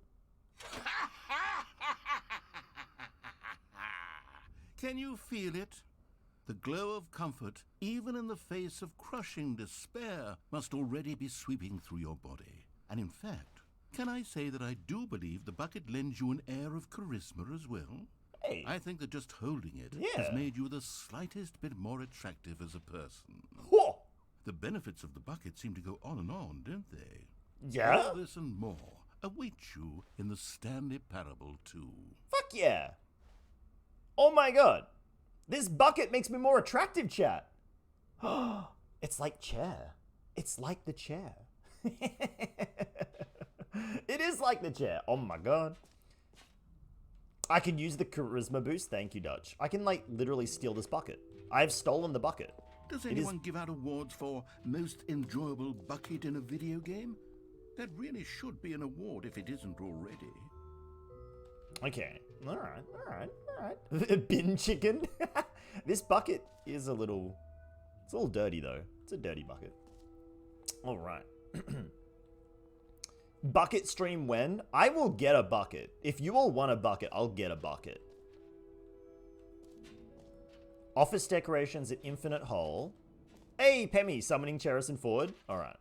Can you feel it? The glow of comfort, even in the face of crushing despair, must already be sweeping through your body. And in fact, can I say that I do believe the bucket lends you an air of charisma as well? Hey. I think that just holding it has made you the slightest bit more attractive as a person. Whoa. The benefits of the bucket seem to go on, don't they? Yeah? All this and more await you in the Stanley Parable 2. Fuck yeah. Oh my god. This bucket makes me more attractive, chat. It's like chair. It's like the chair. It is like the chair. Oh my god. I can use the charisma boost. Thank you, Dutch. I can, like, literally steal this bucket. I've stolen the bucket. Does anyone give out awards for most enjoyable bucket in a video game? That really should be an award if it isn't already. Okay. Alright. Bin chicken. This bucket is a little... It's a little dirty, though. It's a dirty bucket. Alright. Bucket stream when? I will get a bucket. If you all want a bucket, I'll get a bucket. Office decorations at Infinite Hole. Hey, Pemmy, summoning Cherison forward. Alright.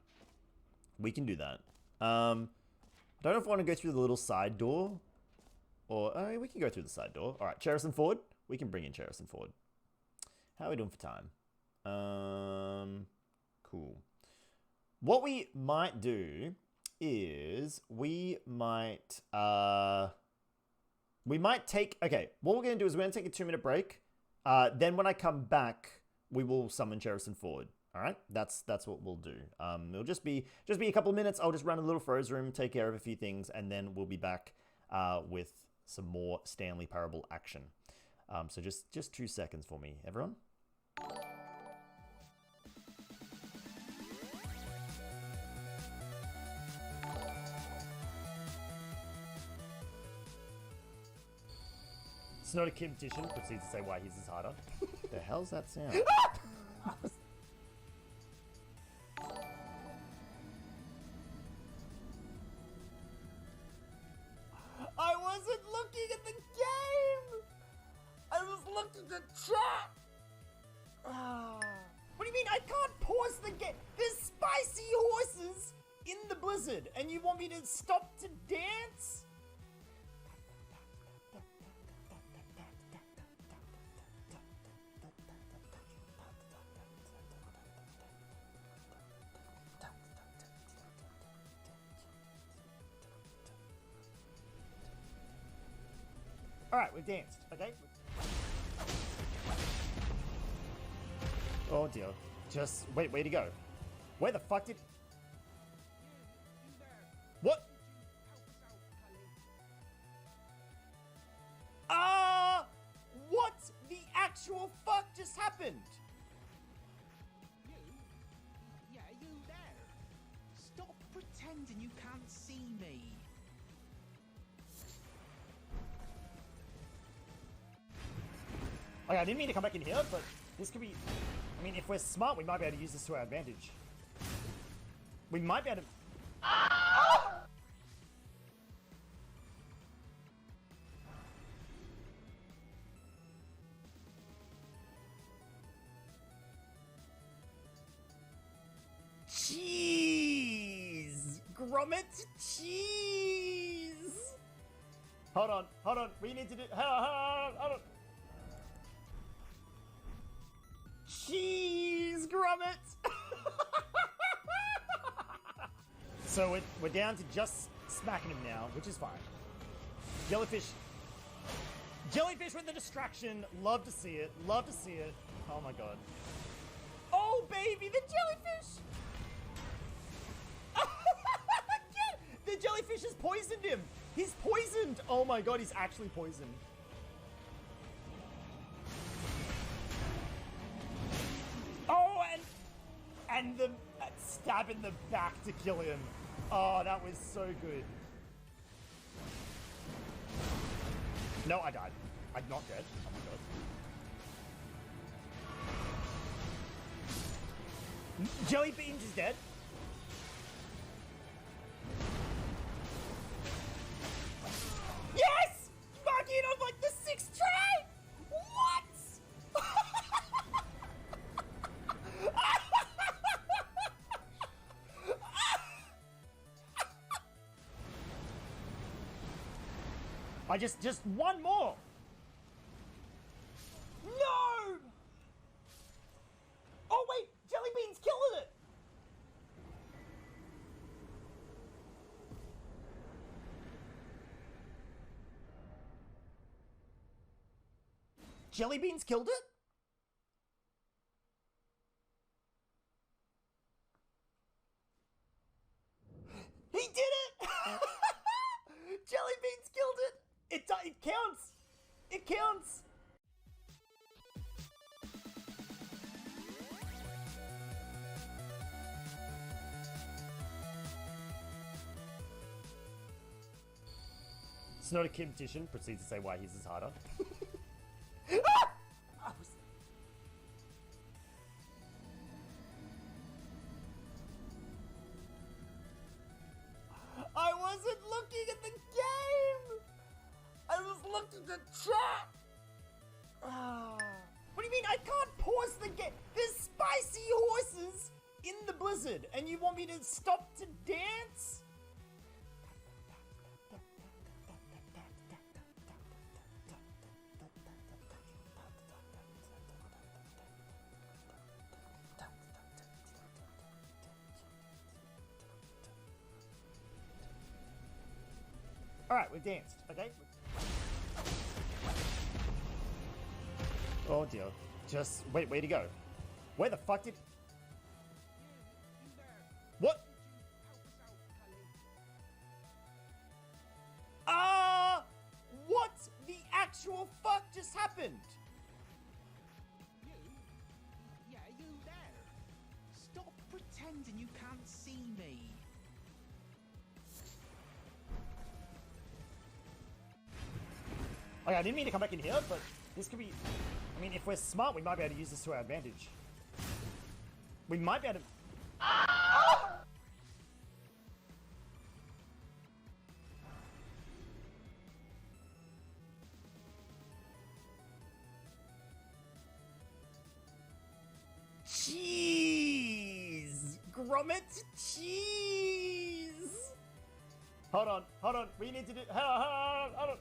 We can do that. I don't know if I want to go through the little side door. Or, we can go through the side door. Alright, Cherison forward. We can bring in Cherison forward. How are we doing for time? Cool. What we might do is we might take, okay, what we're going to do is we're going to take a 2-minute break. Then when I come back, we will summon Cherison forward. All right, that's what we'll do. It'll just be a couple of minutes. I'll just run a little froze room, take care of a few things, and then we'll be back with some more Stanley Parable action. So just 2 seconds for me, everyone. It's not a competition. Proceeds to say why his is harder. The hell's that sound? I wasn't looking at the game! I was looking at chat! What do you mean I can't pause the game? There's spicy horses in the blizzard and you want me to stop to dance? Alright, we've danced, okay? Oh dear. Just, wait, where to go? Where the fuck did... What? What the actual fuck just happened? Yeah, you there? Stop pretending you can't see me. Okay, I didn't mean to come back in here, but this could be... I mean, if we're smart, we might be able to use this to our advantage. We might be able to... Cheese! Grommet cheese! Hold on. We need to do... Hold on. Cheese grommet! So we're down to just smacking him now, which is fine. Jellyfish with the distraction. Love to see it. Oh my god. Oh baby, the jellyfish! The jellyfish has poisoned him! He's poisoned! Oh my god, he's actually poisoned. Oh, and the stab in the back to kill him. Oh, that was so good. No, I died. I'm not dead. Oh my god. Jelly Beans is dead. Yes! Fucking on like the 6th try! What? I just one more. No! Oh wait, Jelly Bean's killing it. Jelly Beans killed it? He did it! Jelly beans killed it! It counts! It counts! It's not a competition. Proceeds to say why his is harder. I wasn't looking at the game! I was looking at chat! What do you mean I can't pause the game? There's spicy horses in the blizzard and you want me to stop to dance? Alright, we've danced, okay? Oh dear. Just, wait, where'd he go? Where the fuck did... What? What the actual fuck just happened? Yeah, you there? Stop pretending you can't see me. Okay, I didn't mean to come back in here, but this could be... I mean, if we're smart, we might be able to use this to our advantage. We might be able to... Cheese! Grommet cheese! Hold on. We need to do... Hold on.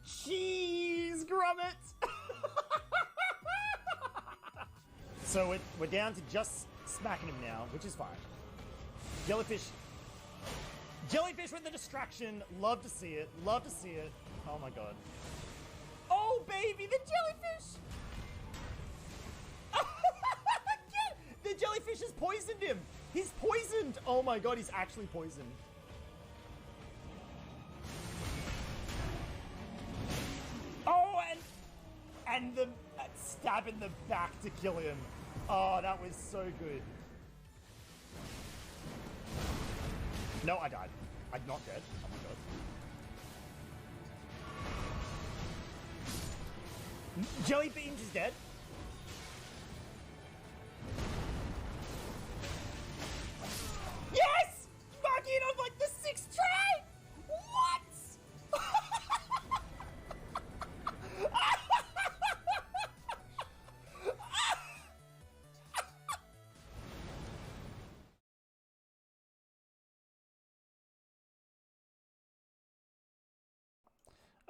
Cheese grommet! So we're down to just smacking him now, which is fine. Jellyfish with the distraction. Love to see it. Oh my god. Oh baby, the jellyfish! The jellyfish has poisoned him! He's poisoned! Oh my god, he's actually poisoned. Oh, and the stab in the back to kill him. Oh, that was so good. No, I died. I'm not dead. Oh my god. Jelly Beans is dead. Yes! Marking it on like the 6th try! What?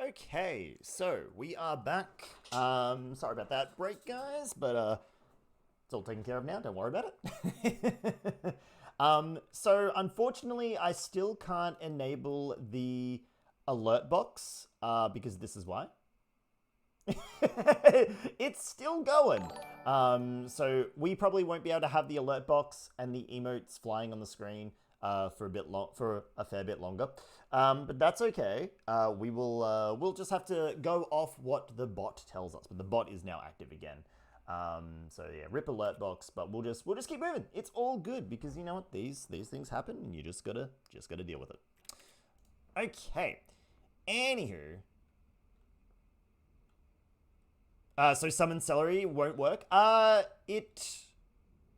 Okay, so we are back. Sorry about that break, guys, but it's all taken care of now. Don't worry about it. So unfortunately, I still can't enable the alert box because this is why. It's still going. So we probably won't be able to have the alert box and the emotes flying on the screen for a fair bit longer. But that's okay. We'll just have to go off what the bot tells us. But the bot is now active again. So yeah, rip alert box, but we'll just keep moving. It's all good because you know what? These things happen and you just gotta deal with it. Okay. Anywho. So summon celery won't work. It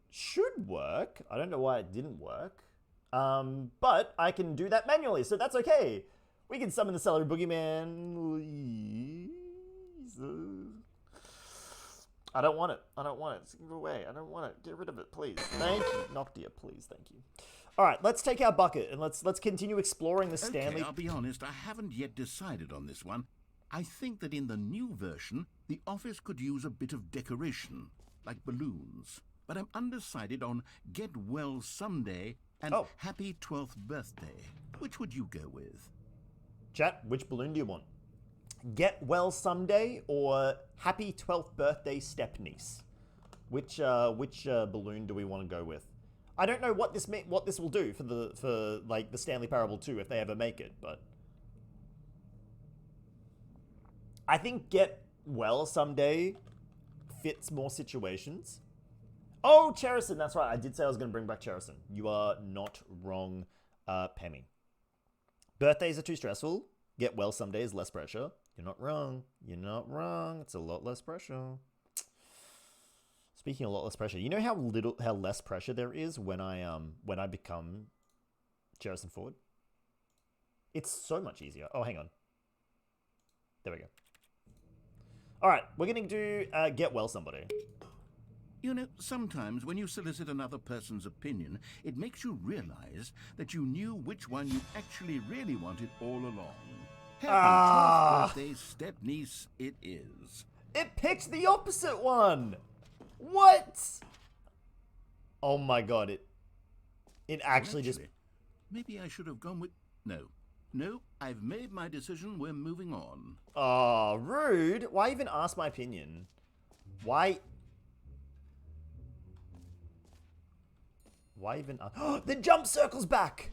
should work. I don't know why it didn't work. But I can do that manually, so that's okay. We can summon the celery boogeyman. I don't want it. Go away. I don't want it. Get rid of it, please. Thank you. Noctia, please. Thank you. All right, let's take our bucket and let's continue exploring the Stanley. Okay, I'll be honest, I haven't yet decided on this one. I think that in the new version, the office could use a bit of decoration, like balloons. But I'm undecided on Get Well Someday and Happy 12th Birthday. Which would you go with? Chat, which balloon do you want? Get Well Someday or Happy 12th Birthday Stepniece? Which balloon do we want to go with? I don't know what this will do for like the Stanley Parable 2 if they ever make it, but I think get well someday fits more situations. Oh, Cherison, that's right. I did say I was going to bring back Cherison. You are not wrong, Pemmy. Birthdays are too stressful. Get well someday is less pressure. You're not wrong. You're not wrong. It's a lot less pressure. Speaking of a lot less pressure, you know how less pressure there is when I become Cherison Ford? It's so much easier. Oh, hang on. There we go. All right, we're going to do get well somebody. You know, sometimes when you solicit another person's opinion, it makes you realize that you knew which one you actually really wanted all along. Happy 12th birthday, step-niece, it is. It picked the opposite one! What? Oh my god, it actually just... Maybe I should have gone with... No, I've made my decision, we're moving on. Oh, rude. Why even ask my opinion? Why even ask? The jump circle's back!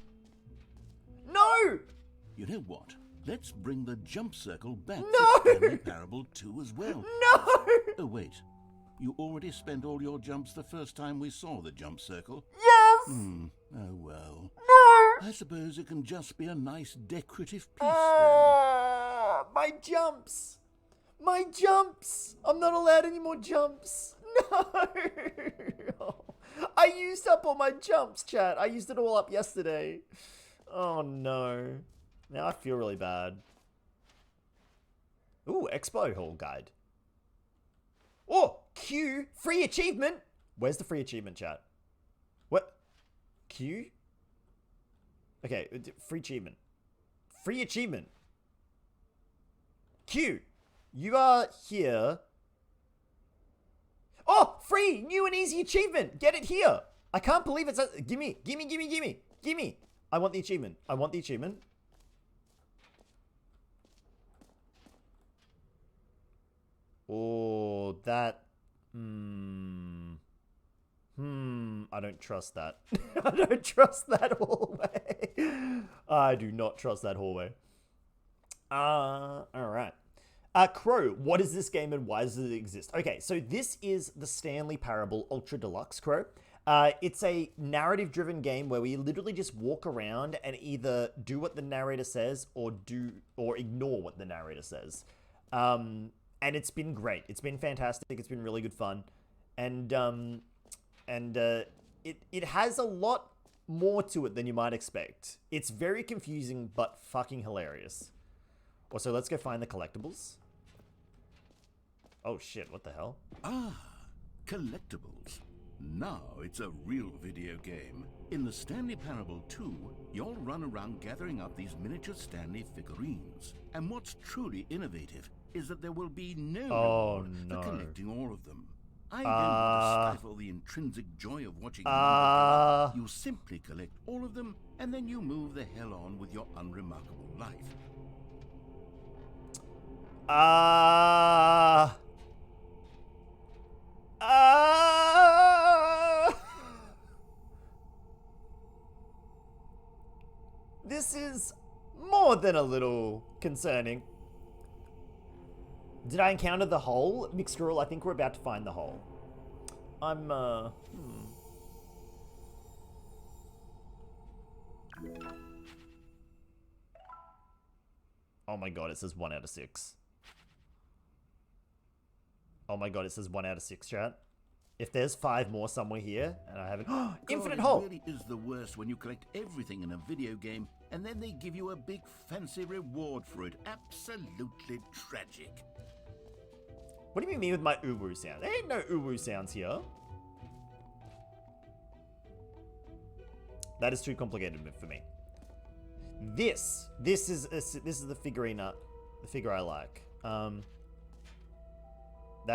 No! You know what? Let's bring the jump circle back No! to Stanley Parable 2 as well. No! Oh, wait. You already spent all your jumps the first time we saw the jump circle? Yes! Oh, well. No! I suppose it can just be a nice decorative piece My jumps! My jumps! I'm not allowed any more jumps. No! I used up all my jumps, chat. I used it all up yesterday. Oh, no. Now I feel really bad. Ooh, Expo Hall Guide. Oh, Q, free achievement. Where's the free achievement, chat? What? Q? Okay, free achievement. Free achievement. Q, you are here. Oh, free, new and easy achievement. Get it here. I can't believe it's... Gimme. I want the achievement. Oh, that... I don't trust that. I don't trust that hallway. I do not trust that hallway. Alright. Crow, what is this game and why does it exist? Okay, so this is the Stanley Parable Ultra Deluxe, Crow. It's a narrative-driven game where we literally just walk around and either do what the narrator says or ignore what the narrator says. And it's been great. It's been fantastic. It's been really good fun. And it has a lot more to it than you might expect. It's very confusing, but fucking hilarious. Also, let's go find the collectibles. Oh shit, what the hell? Collectibles. Now it's a real video game. In the Stanley Parable 2, you'll run around gathering up these miniature Stanley figurines. And what's truly innovative is that there will be no reward for collecting all of them. I don't want to stifle the intrinsic joy of watching them. You simply collect all of them, and then you move the hell on with your unremarkable life. This is more than a little concerning. Did I encounter the hole? Mixcruel, I think we're about to find the hole. Oh my god, it says 1 out of 6. Oh my god, it says 1 out of 6, chat. If there's 5 more somewhere here, and I haven't... Infinite hole! It really is the worst when you collect everything in a video game, and then they give you a big fancy reward for it. Absolutely tragic. What do you mean with my uwu sound? There ain't no uwu sounds here. That is too complicated for me. This is the figurine, the figure I like. That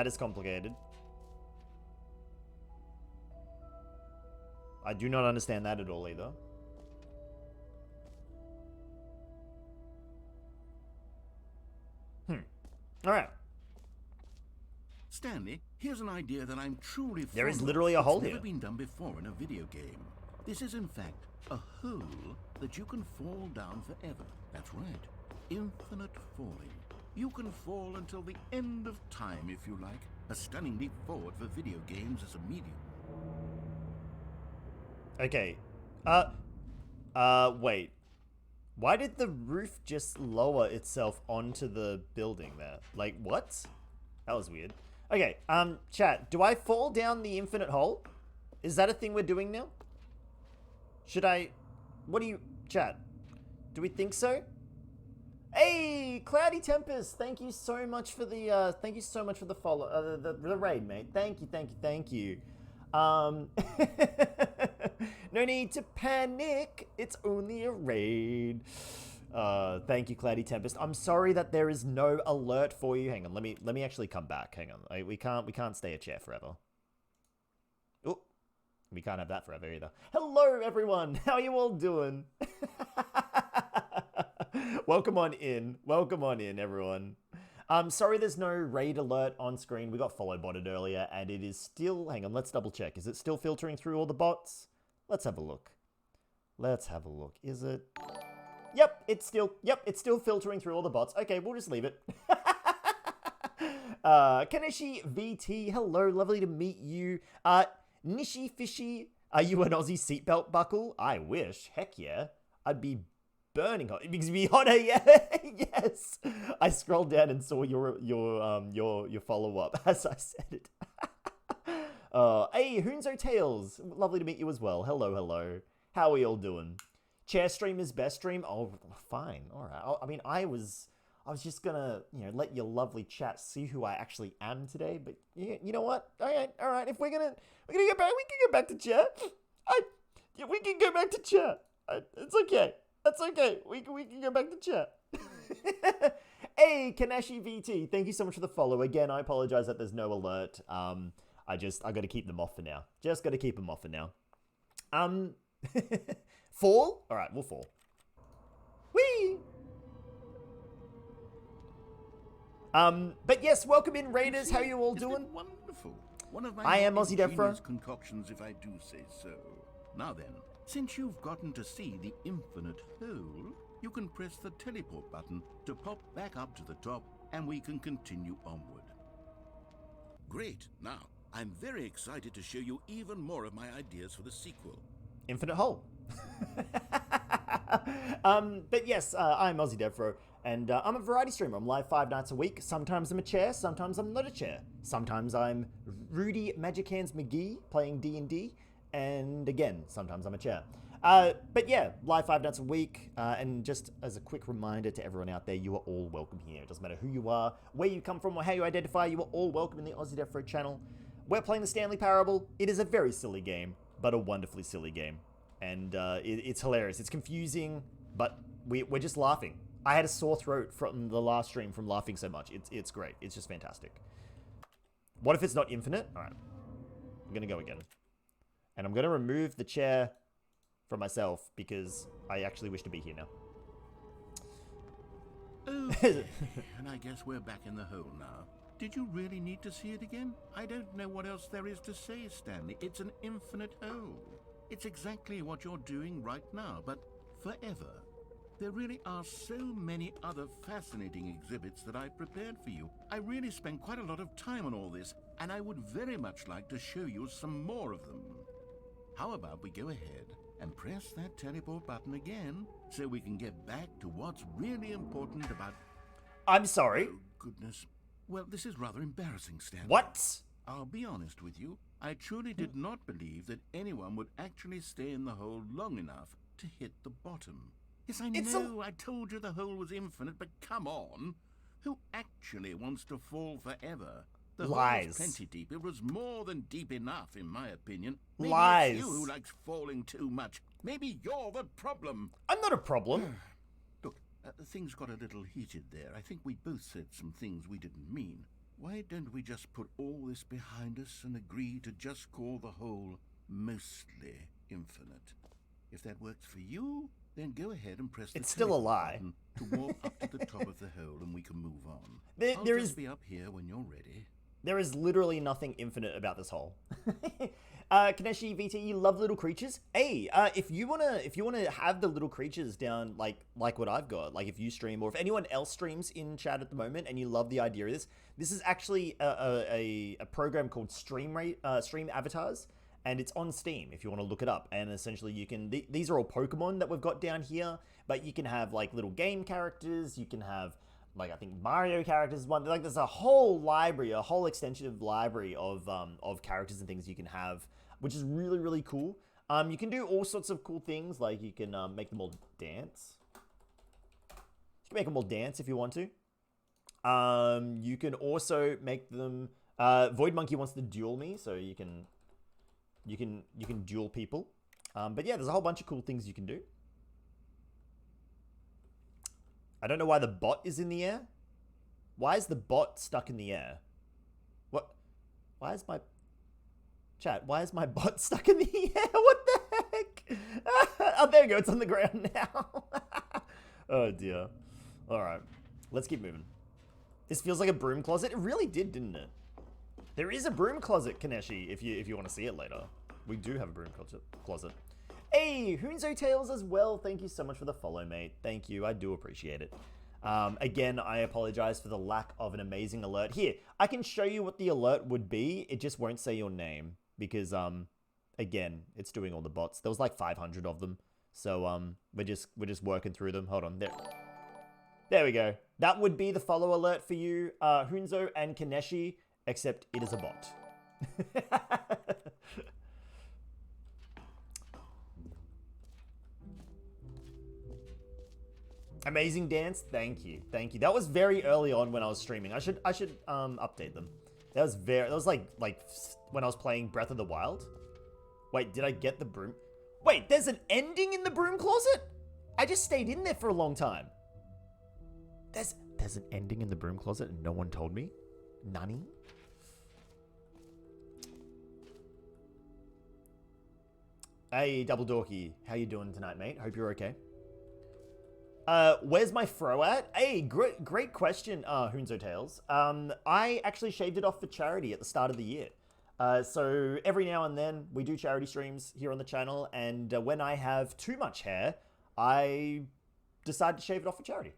is complicated. I do not understand that at all either. Stanley, Here's an idea that I'm truly There is fond of. literally a hole It's here. never been done before in a video game. This is, in fact, a hole that you can fall down forever. That's right. Infinite falling. You can fall until the end of time, if you like. A stunning leap forward for video games as a medium. Okay. Wait. Why did the roof just lower itself onto the building there? Like, what? That was weird. Okay, chat, do I fall down the infinite hole? Is that a thing we're doing now? Should I... What do you... Chat, do we think so? Hey, Cloudy Tempest, thank you so much for the, follow, the raid, mate. Thank you. No need to panic. It's only a raid. Thank you, Cloudy Tempest. I'm sorry that there is no alert for you. Hang on, let me actually come back. Hang on. We can't stay a chair forever. Oh, we can't have that forever either. Hello, everyone. How are you all doing? Welcome on in, everyone. Sorry there's no raid alert on screen. We got follow botted earlier, and it is still... Hang on, let's double check. Is it still filtering through all the bots? Let's have a look. Is it... Yep, it's still filtering through all the bots. Okay, we'll just leave it. Kaneshi VT, hello, lovely to meet you. Nishi Fishy, are you an Aussie seatbelt buckle? I wish. Heck yeah. I'd be burning hot. It makes me hotter, yeah. Yes. I scrolled down and saw your follow-up as I said it. Hey, Hoonzo Tales. Lovely to meet you as well. Hello. How are we all doing? Chair stream is best stream? Oh, fine. All right. I mean, I was just gonna, let your lovely chat see who I actually am today. But you know what? All right. If we're gonna go back, we can go back to chat. We can go back to chat. It's okay. That's okay. We can go back to chat. Hey, Kanashi VT. Thank you so much for the follow. Again, I apologize that there's no alert. I got to keep them off for now. Just got to keep them off for now. Fall? All right, we'll fall. Whee! But yes, welcome in, Raiders. How are you all doing? Wonderful. One of my I am Aussiedevfro. ingenious concoctions, if I do say so. Now then, since you've gotten to see the infinite hole, you can press the teleport button to pop back up to the top, and we can continue onward. Great. Now, I'm very excited to show you even more of my ideas for the sequel. Infinite hole. But yes, I'm Aussiedevfro, and I'm a variety streamer. I'm live 5 nights a week. Sometimes I'm a chair, sometimes I'm not a chair. Sometimes I'm Rudy Magic Hands McGee playing D&D, and again, sometimes I'm a chair. But yeah, live 5 nights a week, and just as a quick reminder to everyone out there, you are all welcome here. It doesn't matter who you are, where you come from, or how you identify, you are all welcome in the Aussiedevfro channel. We're playing the Stanley Parable. It is a very silly game, but a wonderfully silly game. And it's hilarious. It's confusing, but we're just laughing. I had a sore throat from the last stream from laughing so much. It's great. It's just fantastic. What if it's not infinite? All right. I'm going to go again. And I'm going to remove the chair from myself because I actually wish to be here now. Okay, and I guess we're back in the hole now. Did you really need to see it again? I don't know what else there is to say, Stanley. It's an infinite hole. It's exactly what you're doing right now, but forever. There really are so many other fascinating exhibits that I've prepared for you. I really spent quite a lot of time on all this, and I would very much like to show you some more of them. How about we go ahead and press that teleport button again, so we can get back to what's really important about... I'm sorry. Oh, goodness. Well, this is rather embarrassing, Stanley. What? I'll be honest with you. I truly did not believe that anyone would actually stay in the hole long enough to hit the bottom. Yes, I know, I told you the hole was infinite, but come on. Who actually wants to fall forever? The hole was plenty deep. It was more than deep enough, in my opinion. Maybe Lies. It's you who likes falling too much. Maybe you're the problem. I'm not a problem. Look, things got a little heated there. I think we both said some things we didn't mean. Why don't we just put all this behind us and agree to just call the hole mostly infinite? If that works for you, then go ahead and press the It's still a teleport lie. button to warp up to the top of the hole and we can move on. There I'll is- just be up here when you're ready. There is literally nothing infinite about this hole. Kaneshi VT, you love little creatures. Hey, if you wanna have the little creatures down like what I've got, like if you stream or if anyone else streams in chat at the moment and you love the idea of this is actually a program called Stream Avatars, and it's on Steam if you want to look it up. And essentially you can these are all Pokemon that we've got down here, but you can have like little game characters, you can have like I think Mario characters one, like there's a whole library, a whole extensive library of characters and things you can have, which is really, really cool. You can do all sorts of cool things, like you can make them all dance. You can make them all dance if you want to. You can also make them Void Monkey wants to duel me, so you can duel people. But yeah, there's a whole bunch of cool things you can do. I don't know why the bot is in the air. Why is the bot stuck in the air? What? Why is my... Chat, why is my bot stuck in the air? What the heck? Oh, there you go. It's on the ground now. Oh, dear. All right. Let's keep moving. This feels like a broom closet. It really did, didn't it? There is a broom closet, Kaneshi, if you want to see it later. We do have a broom closet. Hey, Hunzo Tales as well. Thank you so much for the follow, mate. Thank you. I do appreciate it. Again, I apologize for the lack of an amazing alert. Here, I can show you what the alert would be. It just won't say your name because, again, it's doing all the bots. There was like 500 of them. So, we're just working through them. Hold on. There we go. That would be the follow alert for you, Hunzo and Kaneshi, except it is a bot. Amazing dance, thank you. That was very early on when I was streaming. I should update them. That was like when I was playing Breath of the Wild. Wait, did I get the broom? Wait, there's an ending in the broom closet? I just stayed in there for a long time. There's an ending in the broom closet and no one told me? Nani? Hey, Double Dorky, how you doing tonight, mate? Hope you're okay. Where's my fro at? Hey, great question, Hunzo Tales. I actually shaved it off for charity at the start of the year. So every now and then we do charity streams here on the channel, and when I have too much hair, I decide to shave it off for charity.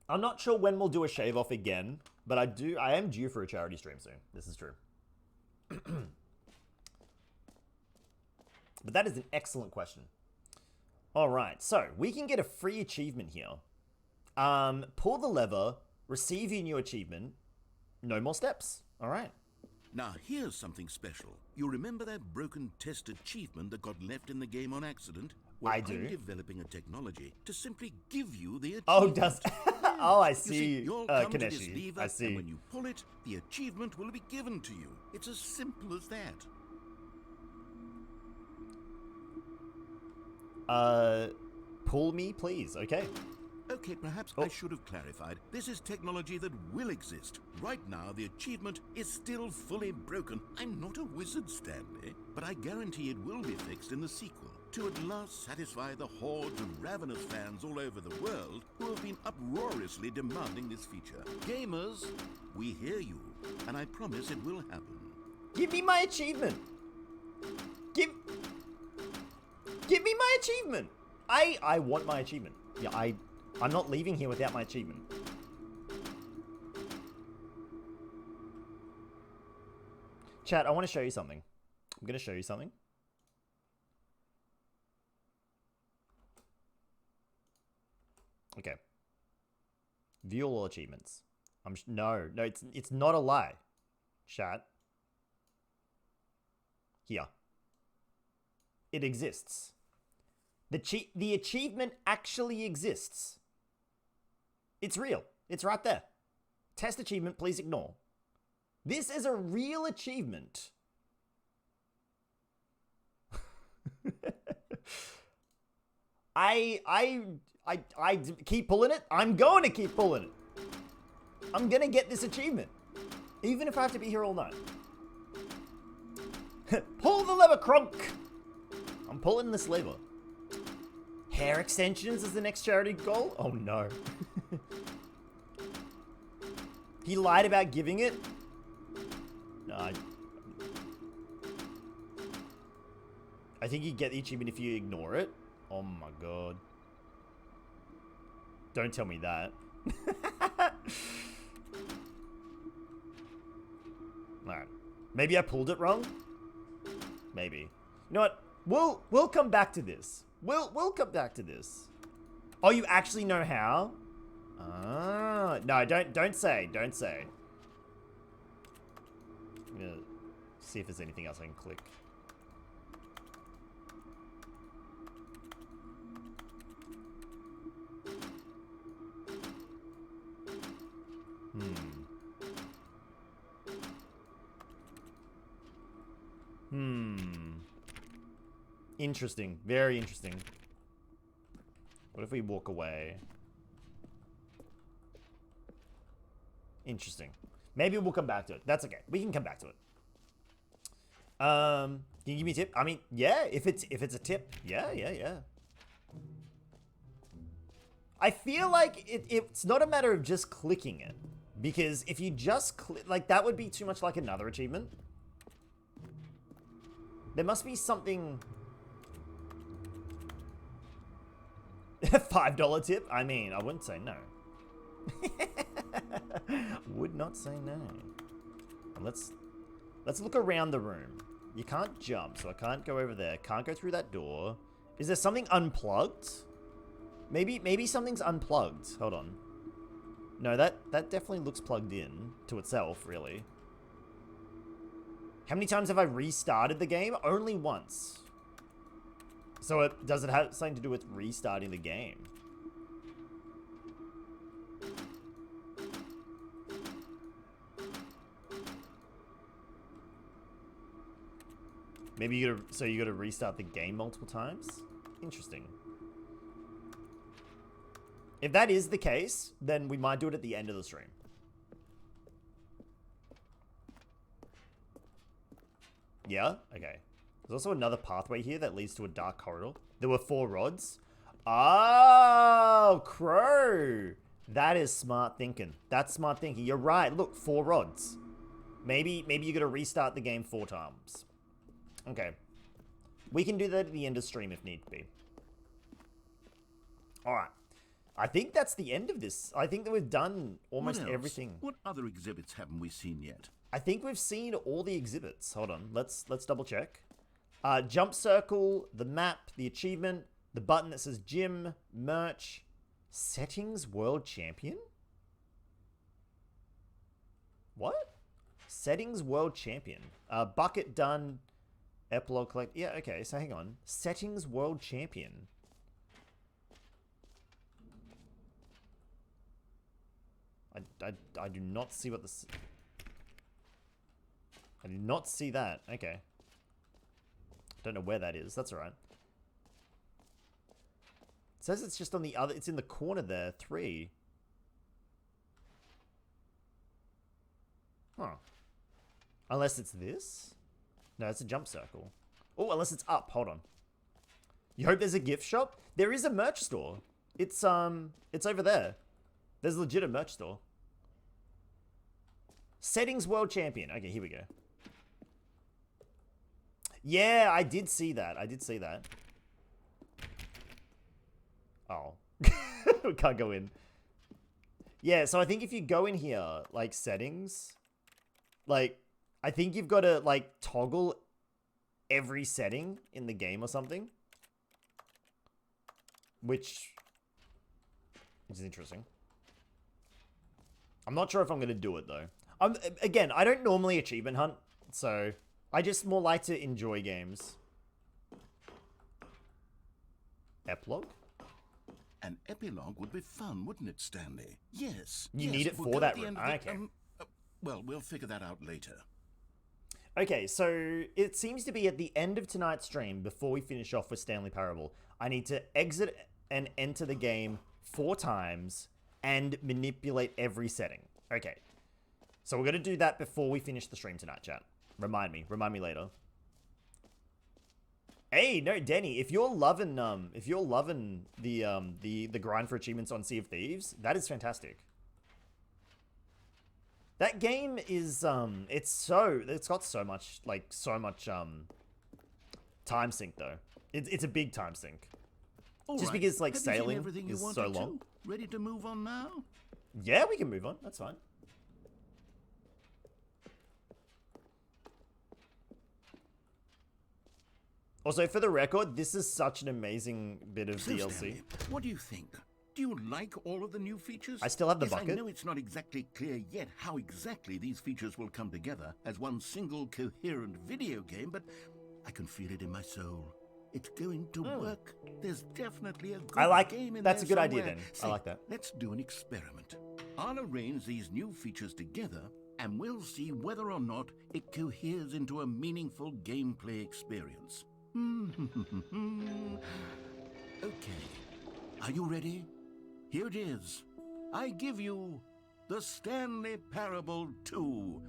I'm not sure when we'll do a shave off again, but I am due for a charity stream soon. This is true. But that is an excellent question. All right, so we can get a free achievement here. Pull the lever, receive your new achievement. No more steps. All right. Now here's something special. You remember that broken test achievement that got left in the game on accident? Well, I do. I'm developing a technology to simply give you the achievement. Oh, does... Oh, I see, You see, you'll come to this Kaneshi. lever, I see. and when you pull it, the achievement will be given to you. It's as simple as that. Pull me, please. Okay. Okay, perhaps I should have clarified. This is technology that will exist. Right now, the achievement is still fully broken. I'm not a wizard, Stanley, but I guarantee it will be fixed in the sequel to at last satisfy the hordes of ravenous fans all over the world who have been uproariously demanding this feature. Gamers, we hear you, and I promise it will happen. Give me my achievement. Give me my achievement. I want my achievement. Yeah, I'm not leaving here without my achievement. Chat, I want to show you something. I'm going to show you something. Okay. View all achievements. No, it's not a lie. Chat. Here. It exists. The achievement actually exists. It's real. It's right there. Test achievement, please ignore. This is a real achievement. I keep pulling it. I'm going to keep pulling it. I'm going to get this achievement. Even if I have to be here all night. Pull the lever, Kronk. I'm pulling this lever. Hair extensions is the next charity goal? Oh no. He lied about giving it? No, I think you get the achievement if you ignore it. Oh my god. Don't tell me that. Alright. Maybe I pulled it wrong? Maybe. You know what? We'll come back to this. We'll come back to this. Oh, you actually know how? Ah, no, don't say. Don't say. I'm gonna see if there's anything else I can click. Interesting. Very interesting. What if we walk away? Interesting. Maybe we'll come back to it. That's okay. We can come back to it. Can you give me a tip? I mean, yeah, if it's a tip, yeah. I feel like it's not a matter of just clicking it. Because if you just click, like, that would be too much like another achievement. There must be something... $5 tip? I mean, I wouldn't say no. Would not say no. Let's look around the room. You can't jump, so I can't go over there. Can't go through that door. Is there something unplugged? Maybe something's unplugged. Hold on. No, that definitely looks plugged in to itself, really. How many times have I restarted the game? Only once. So does it have something to do with restarting the game? Maybe you gotta restart the game multiple times? Interesting. If that is the case, then we might do it at the end of the stream. Yeah? Okay. There's also another pathway here that leads to a dark corridor. There were 4 rods. Oh, Crow. That is smart thinking. That's smart thinking. You're right. Look, 4 rods. Maybe you gotta restart the game 4 times. Okay. We can do that at the end of stream if need be. Alright. I think that's the end of this. I think that we've done almost everything. What other exhibits haven't we seen yet? I think we've seen all the exhibits. Hold on. Let's double check. Jump circle, the map, the achievement, the button that says gym, merch, settings, world champion? What? Settings, world champion. Bucket done, epilogue collect. Yeah, okay, so hang on. Settings, world champion. I do not see what this... I did not see that. Okay. Don't know where that is. That's alright. It says it's just on the other... It's in the corner there. 3. Huh. Unless it's this? No, it's a jump circle. Oh, unless it's up. Hold on. You hope there's a gift shop? There is a merch store. It's over there. There's legit a merch store. Settings world champion. Okay, here we go. Yeah, I did see that. I did see that. Oh. We can't go in. Yeah, so I think if you go in here, like, settings, like, I think you've got to, like, toggle every setting in the game or something. Which is interesting. I'm not sure if I'm going to do it, though. Again, I don't normally achievement hunt, so I just more like to enjoy games. Epilogue? An epilogue would be fun, wouldn't it, Stanley? Yes. You yes, need it we'll for go at that the end room. of it, Okay. Well, we'll figure that out later. Okay, so it seems to be at the end of tonight's stream, before we finish off with Stanley Parable, I need to exit and enter the game 4 times and manipulate every setting. Okay. So we're going to do that before we finish the stream tonight, chat. Remind me later. Hey, no, Denny, if you're loving the grind for achievements on Sea of Thieves, that is fantastic. That game is it's got so much time sink though. It's a big time sink. All Just right. because like Have you seen sailing everything you is so wanted to? long. Ready to move on now? Yeah, we can move on. That's fine. Also, for the record, this is such an amazing bit of So, DLC. Stanley, what do you think? Do you like all of the new features? I still have the Yes, bucket. I know it's not exactly clear yet how exactly these features will come together as one single coherent video game, but I can feel it in my soul. It's going to work. There's definitely a good game in that's there a good idea somewhere. then. I Say, like that. Let's do an experiment. I'll arrange these new features together, and we'll see whether or not it coheres into a meaningful gameplay experience. Okay. Are you ready? Here it is. I give you the Stanley Parable 2.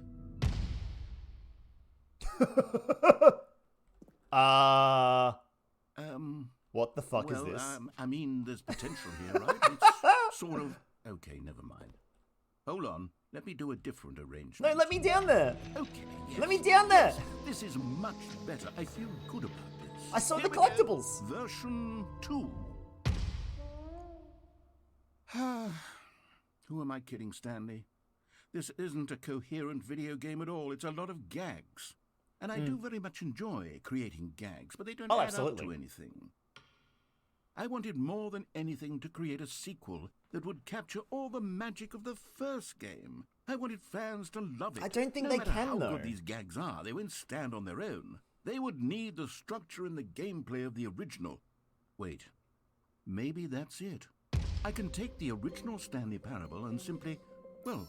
What the fuck is Well, this? I mean, there's potential here, right? It's sort of... Okay, never mind. Hold on. Let me do a different arrangement. No, let me down there. Okay, yes. Let me down there. This is much better. I feel good about this. I saw Here the we go. collectibles. Version 2. Who am I kidding, Stanley? This isn't a coherent video game at all. It's a lot of gags. And I do very much enjoy creating gags, but they don't add up to anything. I wanted more than anything to create a sequel that would capture all the magic of the first game. I wanted fans to love it. I don't think no they matter can, how though. good these gags are, they won't stand on their own. They would need the structure and the gameplay of the original. Wait, maybe that's it. I can take the original Stanley Parable and simply, well,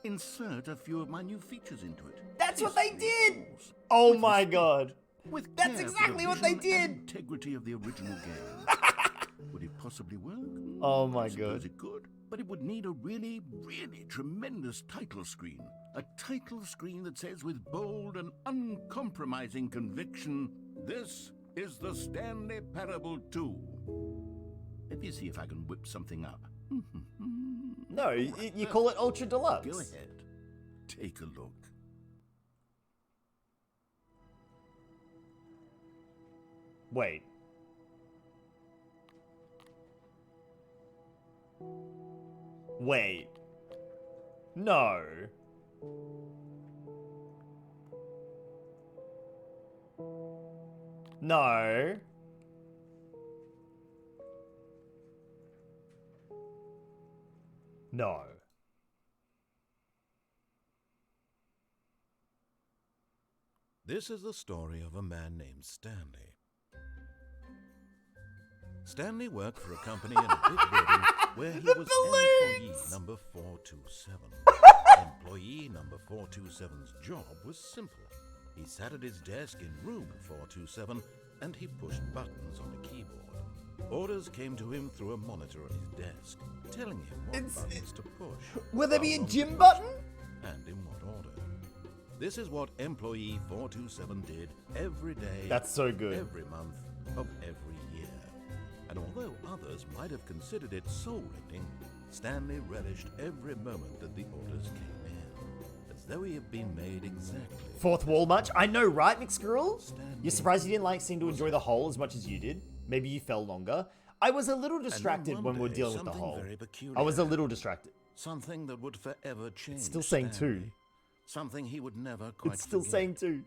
insert a few of my new features into it. That's what they did! Rules. Oh With my respect. god. With That's care for the exactly what they vision and did! integrity of the original game. Would it possibly work? Oh my I suppose god. it could, but it would need a really, really tremendous title screen. A title screen that says with bold and uncompromising conviction, "This is the Stanley Parable 2." Let me see if I can whip something up. No, you call it Ultra Deluxe. Go ahead. Take a look. Wait. Wait. No. No. No. This is the story of a man named Stanley. Stanley worked for a company in a big building where he was employee number 427. Employee number 427's job was simple. He sat at his desk in room 427 and he pushed buttons on a keyboard. Orders came to him through a monitor on his desk, telling him what buttons to push. Will there be how a long gym to button? push, and in what order. This is what employee 427 did every day. That's so good. Every month of every year. And although others might have considered it soul-rending, Stanley relished every moment that the orders came in, as though he had been made exactly. Fourth wall much? I know, right, McSquirrel? Stanley You're surprised you didn't seem to enjoy the hole as much as you did? Maybe you fell longer? I was a little distracted one when we were day, dealing with the something hole. very peculiar I was a little distracted. Something that would forever change. Still saying Stanley. two. Something he would never quite It's still forget. saying two.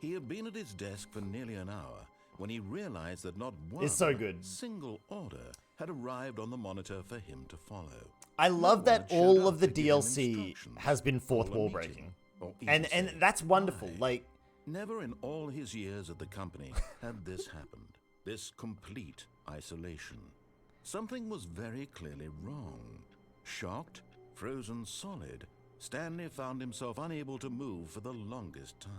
He had been at his desk for nearly an hour when he realized that not one It's so good. single order had arrived on the monitor for him to follow. I love one that had showed all up of the to give him DLC instructions, has been fourth call a wall meeting, breaking. or even And say that's wonderful. why. Like, Never in all his years at the company had this happened. This complete isolation. Something was very clearly wrong. Shocked, frozen solid, Stanley found himself unable to move for the longest time.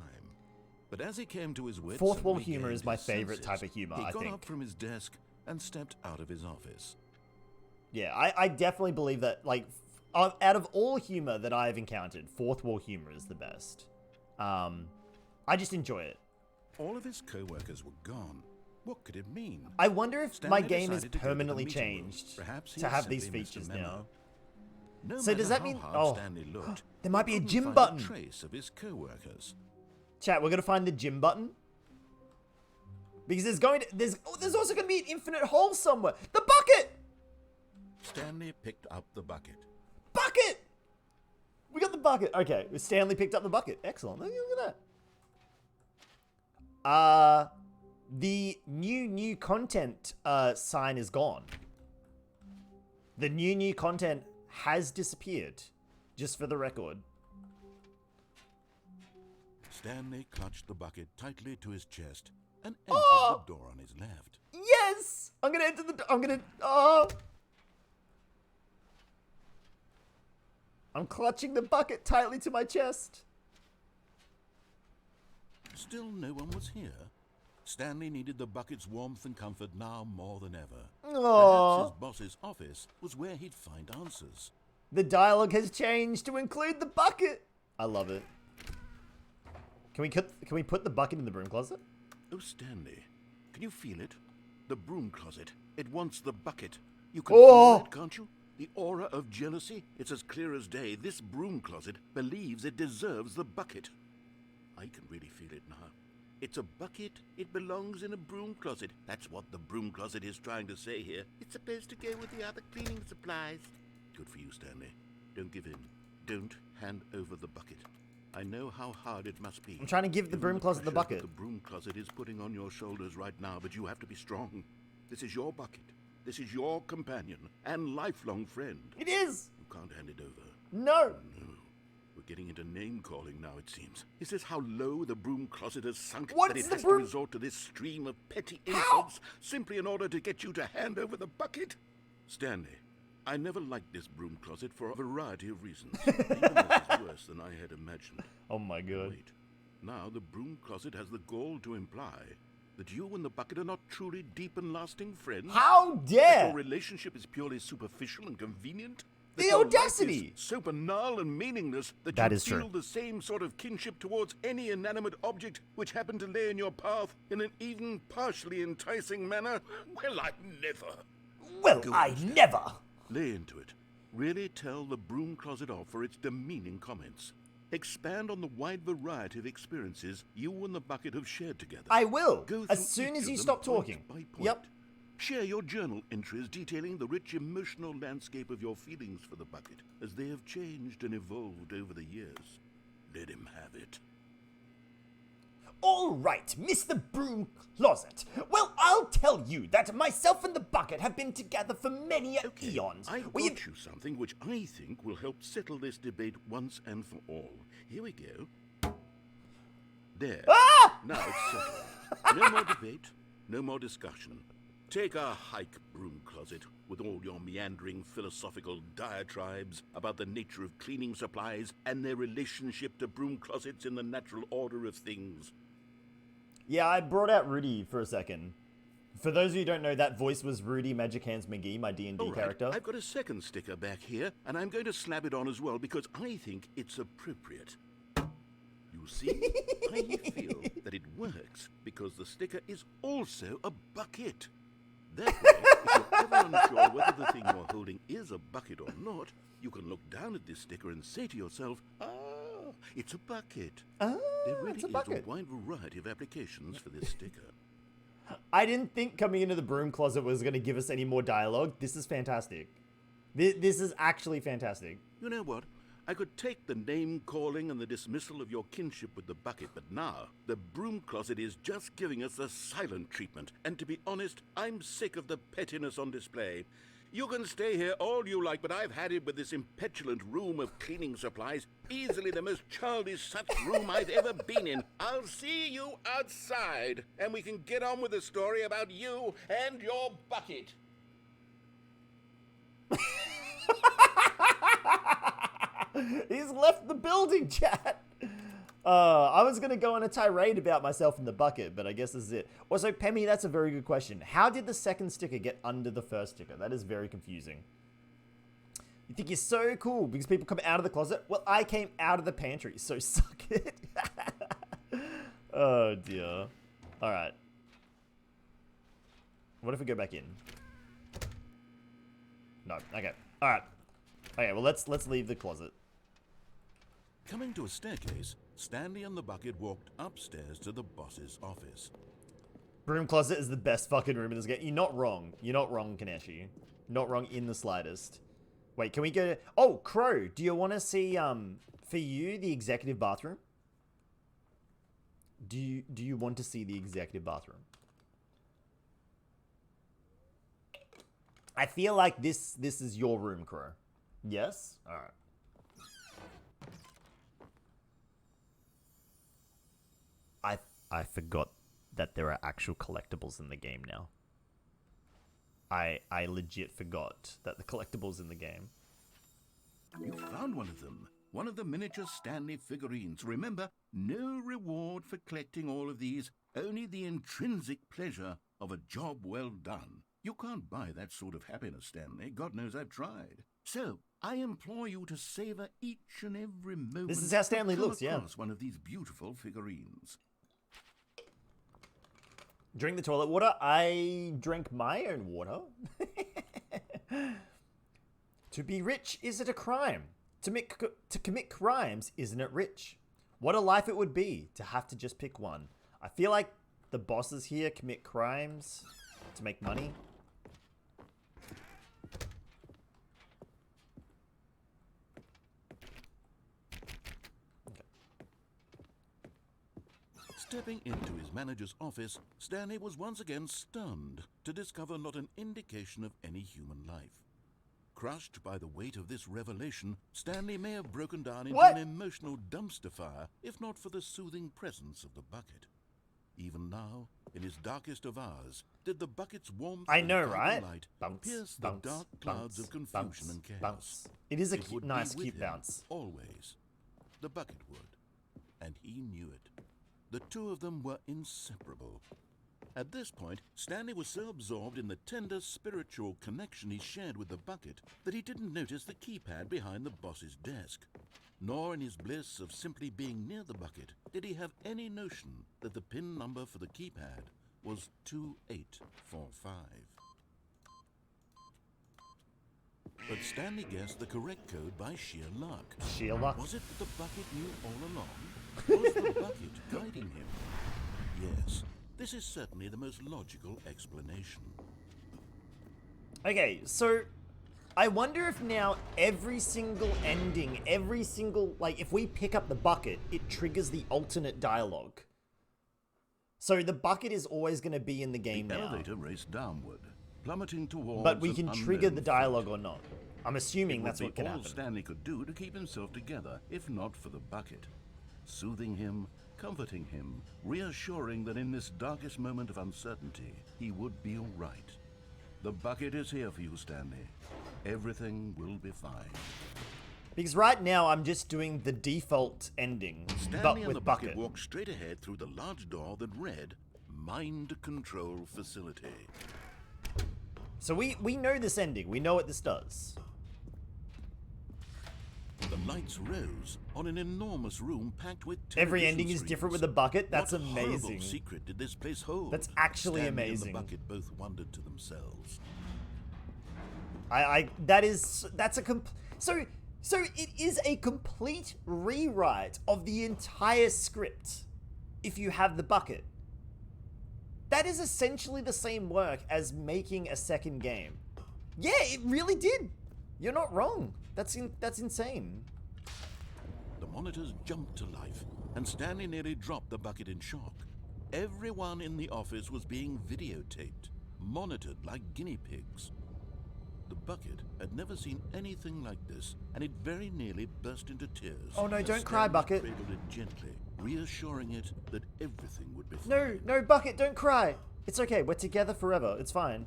But as he came to his wits, Fourth and wall humor regained is my his favorite senses, type of humor, he I got think. up from his desk and stepped out of his office. yeah, I definitely believe that, like, out of all humor that I've encountered, fourth wall humor is the best. I just enjoy it. All of his co-workers were gone. What could it mean? I wonder if Stanley my game is decided to go to the permanently meeting room. changed Perhaps he to had have simply these missed a features memo. now. No So does matter that mean- how oh. hard Stanley looked, There might he be a couldn't gym find button. trace of his co-workers. Chat, we're gonna find the gym button. Because there's also gonna be an infinite hole somewhere. The bucket! Stanley picked up the bucket. Bucket! We got the bucket. Okay, Stanley picked up the bucket. Excellent. Look at that. The new content sign is gone. The new content has disappeared. Just for the record. Stanley clutched the bucket tightly to his chest and entered Oh! the door on his left. Yes! I'm gonna enter the... Oh! I'm clutching the bucket tightly to my chest. Still no one was here. Stanley needed the bucket's warmth and comfort now more than ever. Perhaps Oh! his boss's office was where he'd find answers. The dialogue has changed to include the bucket. I love it. Can we put the bucket in the broom closet? Oh, Stanley, can you feel it? The broom closet. It wants the bucket. You can Oh! feel it, can't you? The aura of jealousy. It's as clear as day. This broom closet believes it deserves the bucket. I can really feel it now. It's a bucket. It belongs in a broom closet. That's what the broom closet is trying to say here. It's supposed to go with the other cleaning supplies. Good for you, Stanley. Don't give in. Don't hand over the bucket. I know how hard it must be. I'm trying to give the Given broom closet the pressure bucket. that The broom closet is putting on your shoulders right now, but you have to be strong. This is your bucket. This is your companion and lifelong friend. It is! You can't hand it over. No! No. We're getting into name-calling now, it seems. Is this how low the broom closet has sunk What's that it the has broom- to resort to this stream of petty How? insults simply in order to get you to hand over the bucket? Stanley, I never liked this broom closet for a variety of reasons. Even this is worse than I had imagined. Oh my god. Wait, now the broom closet has the gall to imply that you and the bucket are not truly deep and lasting friends? How That dare! your relationship is purely superficial and convenient? The That your life audacity! is so banal and meaningless that That you is feel true. the same sort of kinship towards any inanimate object which happened to lay in your path in an even partially enticing manner? Well, I never. Well, Go I on, Stan. never! Lay into it. Really tell the broom closet off for its demeaning comments. Expand on the wide variety of experiences you and the bucket have shared together. I will! Go As through soon each as of you them stop point talking. by point. Yep. Share your journal entries detailing the rich emotional landscape of your feelings for the bucket as they have changed and evolved over the years. Let him have it. Alright, Mr. Broom Closet. Well, I'll tell you that myself and the bucket have been together for many eons. I've We got you something which I think will help settle this debate once and for all. Here we go. There. Ah! Now it's settled. No more debate, no more discussion. Take a hike, Broom Closet, with all your meandering philosophical diatribes about the nature of cleaning supplies and their relationship to broom closets in the natural order of things. Yeah, I brought out Rudy for a second. For those of you who don't know, that voice was Rudy Magic Hands McGee, my D&D All right, character. I've got a second sticker back here, and I'm going to slap it on as well because I think it's appropriate. You see, I feel that it works because the sticker is also a bucket. That way, if you're ever unsure whether the thing you're holding is a bucket or not, you can look down at this sticker and say to yourself, ah, it's a bucket. Ah, There really it's a is bucket. a wide variety of applications for this sticker. I didn't think coming into the broom closet was going to give us any more dialogue. This is fantastic. This is actually fantastic. You know what? I could take the name-calling and the dismissal of your kinship with the bucket, but now the broom closet is just giving us the silent treatment. And to be honest, I'm sick of the pettiness on display. You can stay here all you like, but I've had it with this impetulant room of cleaning supplies. Easily the most childish such room I've ever been in. I'll see you outside, and we can get on with the story about you and your bucket. He's left the building, chat. I was going to go on a tirade about myself in the bucket, but I guess this is it. Also, Pemmy, that's a very good question. How did the second sticker get under the first sticker? That is very confusing. You think you're so cool because people come out of the closet? Well, I came out of the pantry, so suck it. Oh, dear. All right. What if we go back in? No. Okay. All right. Okay, well let's leave the closet. Coming to a staircase, Stanley and the bucket walked upstairs to the boss's office. Broom closet is the best fucking room in this game. You're not wrong. You're not wrong, Kaneshi. Not wrong in the slightest. Wait, can we go to... Oh, Crow, do you want to see, for you, the executive bathroom? Do you want to see the executive bathroom? I feel like this is your room, Crow. Yes? Alright. I forgot that there are actual collectibles in the game now. I legit forgot that the collectibles in the game. You found one of them. One of the miniature Stanley figurines. Remember, no reward for collecting all of these, only the intrinsic pleasure of a job well done. You can't buy that sort of happiness, Stanley. God knows I've tried. So, I implore you to savor each and every moment. This is how Stanley looks, yeah. One of these beautiful figurines. Drink the toilet water. I drank my own water. To be rich, is it a crime? To commit crimes, isn't it rich? What a life it would be to have to just pick one. I feel like the bosses here commit crimes to make money. Stepping into his manager's office, Stanley was once again stunned to discover not an indication of any human life. Crushed by the weight of this revelation, Stanley may have broken down into an emotional dumpster fire if not for the soothing presence of the bucket. Even now, in his darkest of hours, did the bucket's warmth and guiding light pierce the dark clouds of confusion and chaos. It is a It would nice, be with cute him bounce. Always. The bucket would. And he knew it. The two of them were inseparable. At this point, Stanley was so absorbed in the tender spiritual connection he shared with the bucket that he didn't notice the keypad behind the boss's desk. Nor in his bliss of simply being near the bucket did he have any notion that the PIN number for the keypad was 2845. But Stanley guessed the correct code by sheer luck. Sheer luck. Was it that the bucket knew all along? Was the bucket guiding him? Yes, this is certainly the most logical explanation. Okay, so I wonder if now every single ending, every single, like, if we pick up the bucket, it triggers the alternate dialogue. So the bucket is always going to be in the game The now. elevator raced downward, plummeting towards But we an can trigger unknown the dialogue fate. or not. I'm assuming It that's would what be can all happen. Stanley could do to keep himself together, if not for the bucket. Soothing him, comforting him, reassuring that in this darkest moment of uncertainty, he would be all right. The bucket is here for you, Stanley. Everything will be fine. Because right now I'm just doing the default ending, Stanley but and with the bucket. walked straight ahead through the large door that read, Mind Control Facility. So we know this ending. We know what this does. The lights rose on an enormous room packed with Every television ending is different with screens. the bucket. That's What amazing. horrible secret did this place hold? That's actually Stanley amazing. and the bucket both wondered to themselves. So it is a complete rewrite of the entire script if you have the bucket. That is essentially the same work as making a second game. Yeah, it really did. You're not wrong. That's insane. The monitors jumped to life, and Stanley nearly dropped the bucket in shock. Everyone in the office was being videotaped, monitored like guinea pigs. The bucket had never seen anything like this, and it very nearly burst into tears. Oh no, as don't cry, Stanley Bucket. cradled it gently, reassuring it that everything would be fine. No, Bucket, don't cry. It's okay. We're together forever. It's fine.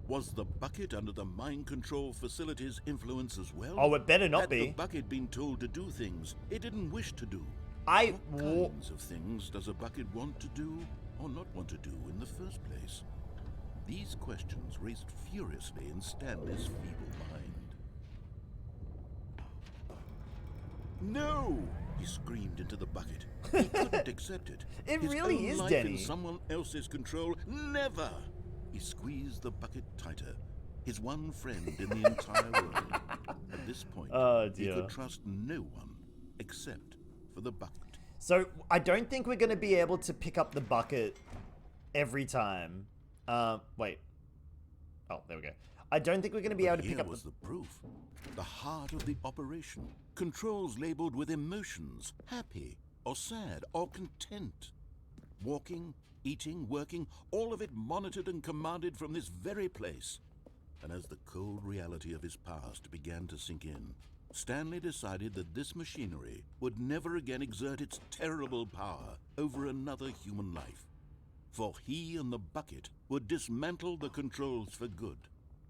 Was the bucket under the mind control facility's influence as well? Oh, it better not Had be. the bucket been told to do things it didn't wish to do? I What kinds of things does a bucket want to do or not want to do in the first place? These questions raced furiously in Stanley's feeble mind. No! He screamed into the bucket. He couldn't accept it. It His really own is, life Denny. in someone else's control. Never! He squeezed the bucket tighter. his one friend in the entire world. At this point, he could trust no one except for the bucket. So I don't think we're going to be able to pick up the bucket every time. Wait. Oh, there we go. I don't think we're going to be able to pick up was the proof. The heart of the operation. Controls labeled with emotions, happy or sad or content. Walking, eating, working, all of it monitored and commanded from this very place. And as the cold reality of his past began to sink in, Stanley decided that this machinery would never again exert its terrible power over another human life. For he and the bucket would dismantle the controls for good.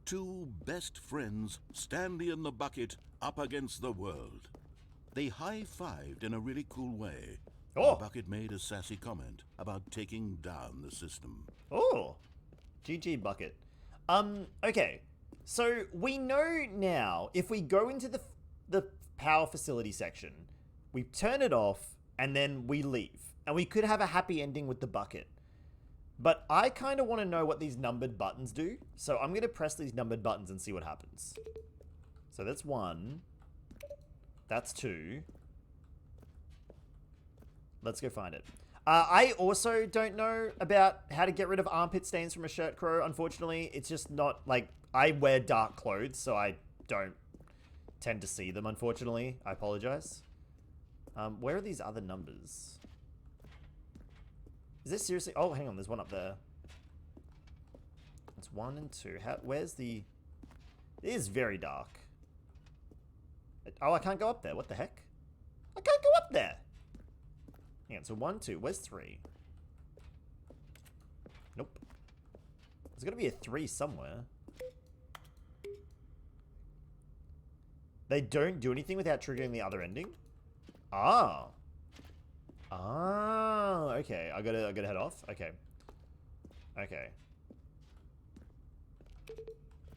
Two best friends, Stanley and the bucket, up against the world. They high-fived in a really cool way. Oh. The bucket made a sassy comment about taking down the system. Oh, GG bucket. Okay. So we know now if we go into the power facility section, we turn it off and then we leave. And we could have a happy ending with the bucket. But I kind of want to know what these numbered buttons do. So I'm going to press these numbered buttons and see what happens. So that's 1. That's 2. Let's go find it. I also don't know about how to get rid of armpit stains from a shirt crow. Unfortunately, it's just not like I wear dark clothes, so I don't tend to see them. Unfortunately, I apologize. Where are these other numbers? Is this seriously? Oh, hang on. There's one up there. It's 1 and 2. Where's the? It is very dark. Oh, I can't go up there. What the heck? I can't go up there. Hang on. So 1, 2. Where's 3? Nope. There's got to be a 3 somewhere. They don't do anything without triggering the other ending? Ah. Ah, okay. I gotta head off. Okay. Okay.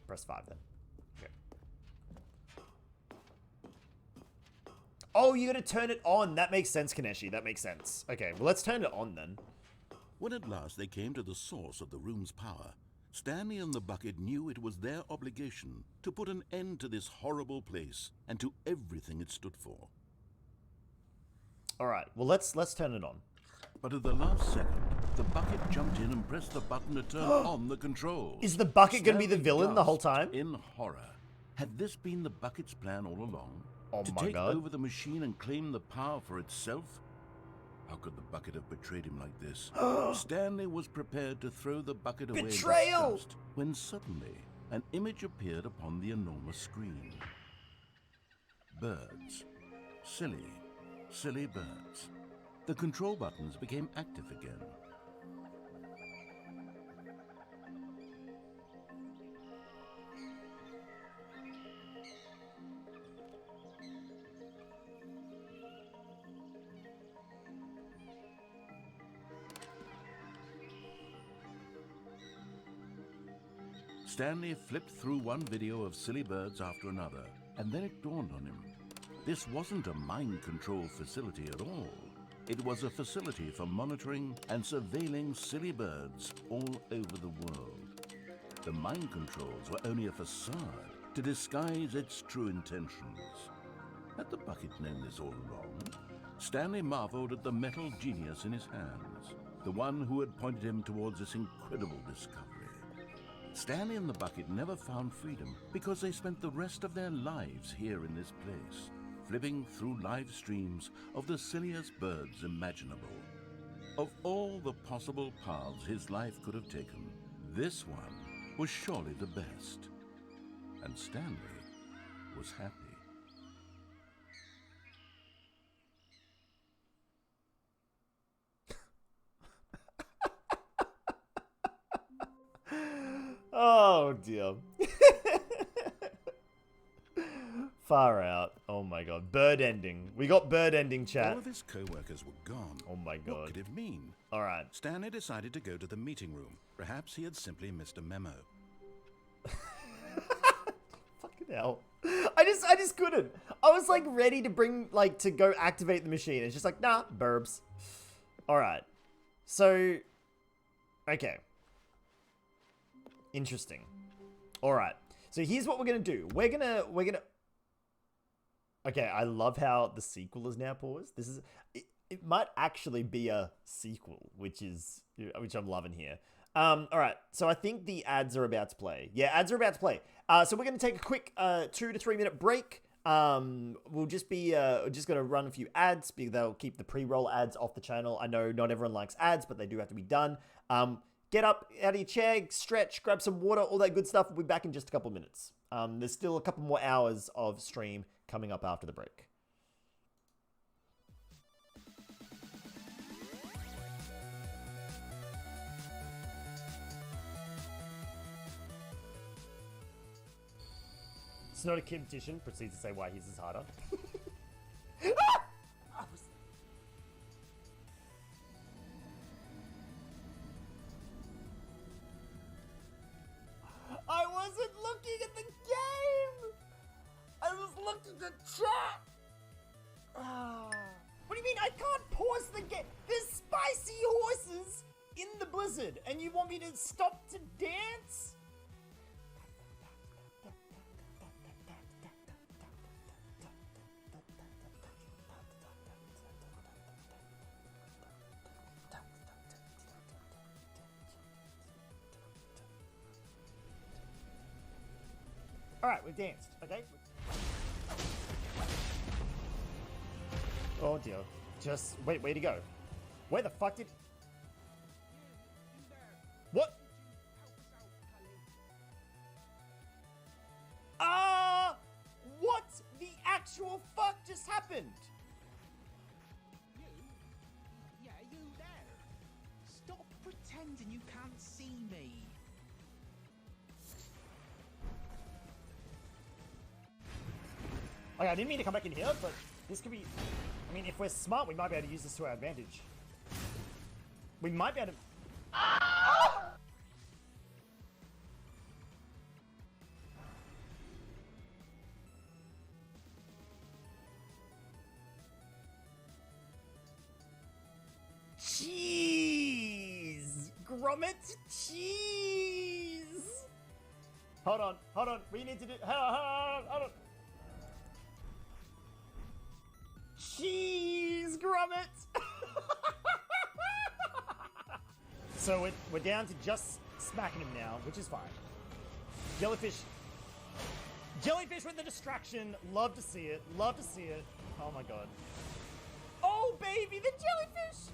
Press 5 then. Okay. Oh, you gotta turn it on. That makes sense, Kaneshi. That makes sense. Okay, well, let's turn it on then. When at last they came to the source of the room's power, Stanley and the bucket knew it was their obligation to put an end to this horrible place and to everything it stood for. All right, well, let's turn it on. But at the last second, the bucket jumped in and pressed the button to turn on the controls. Is the bucket going to be the Stanley villain the whole gasped time? in horror. Had this been the bucket's plan all along? Oh to my take God. over the machine and claim the power for itself? How could the bucket have betrayed him like this? Stanley was prepared to throw the bucket away Betrayal! in disgust when suddenly an image appeared upon the enormous screen. Birds. Silly birds. The control buttons became active again. Stanley flipped through one video of silly birds after another, and then it dawned on him. This wasn't a mind control facility at all. It was a facility for monitoring and surveilling silly birds all over the world. The mind controls were only a facade to disguise its true intentions. Had the bucket known this all along? Stanley marveled at the metal genius in his hands, the one who had pointed him towards this incredible discovery. Stanley and the bucket never found freedom because they spent the rest of their lives here in this place, flipping through live streams of the silliest birds imaginable. Of all the possible paths his life could have taken, this one was surely the best. And Stanley was happy. Oh, dear. Far out. Oh, my God. Bird ending. We got bird ending, chat. All of his co-workers were gone. Oh, my God. What could it mean? All right. Stanley decided to go to the meeting room. Perhaps he had simply missed a memo. Fucking hell. I just couldn't. I was like ready to to go activate the machine. It's just like, nah, burbs. All right. So, okay. Interesting. All right. So here's what we're gonna do. We're gonna. Okay, I love how the sequel is now paused. This is it might actually be a sequel, which I'm loving here. All right, so I think the ads are about to play. Yeah, ads are about to play. So we're gonna take a quick 2 to 3 minute break. We'll just be just gonna run a few ads because they'll keep the pre-roll ads off the channel. I know not everyone likes ads, but they do have to be done. Get up out of your chair, stretch, grab some water, all that good stuff. We'll be back in just a couple minutes. There's still a couple more hours of stream coming up after the break. It's not a competition. Proceeds to say why his is harder. I wasn't looking at the game! I was looking at chat! What do you mean I can't pause the game? There's spicy horses in the blizzard and you want me to stop to dance? Alright, we've danced, okay? Oh dear. Just, wait, where'd he go? Where the fuck did... What? What the actual fuck just happened? Yeah, you there? Stop pretending you can't see me. Okay, I didn't mean to come back in here, but this could be... I mean, if we're smart, we might be able to use this to our advantage. We might be able to... Cheese! Grommet cheese! Hold on. We need to do... Hold on. Cheese, Grommet! So we're down to just smacking him now, which is fine. Jellyfish with the distraction. Love to see it. Oh my god. Oh baby, the jellyfish!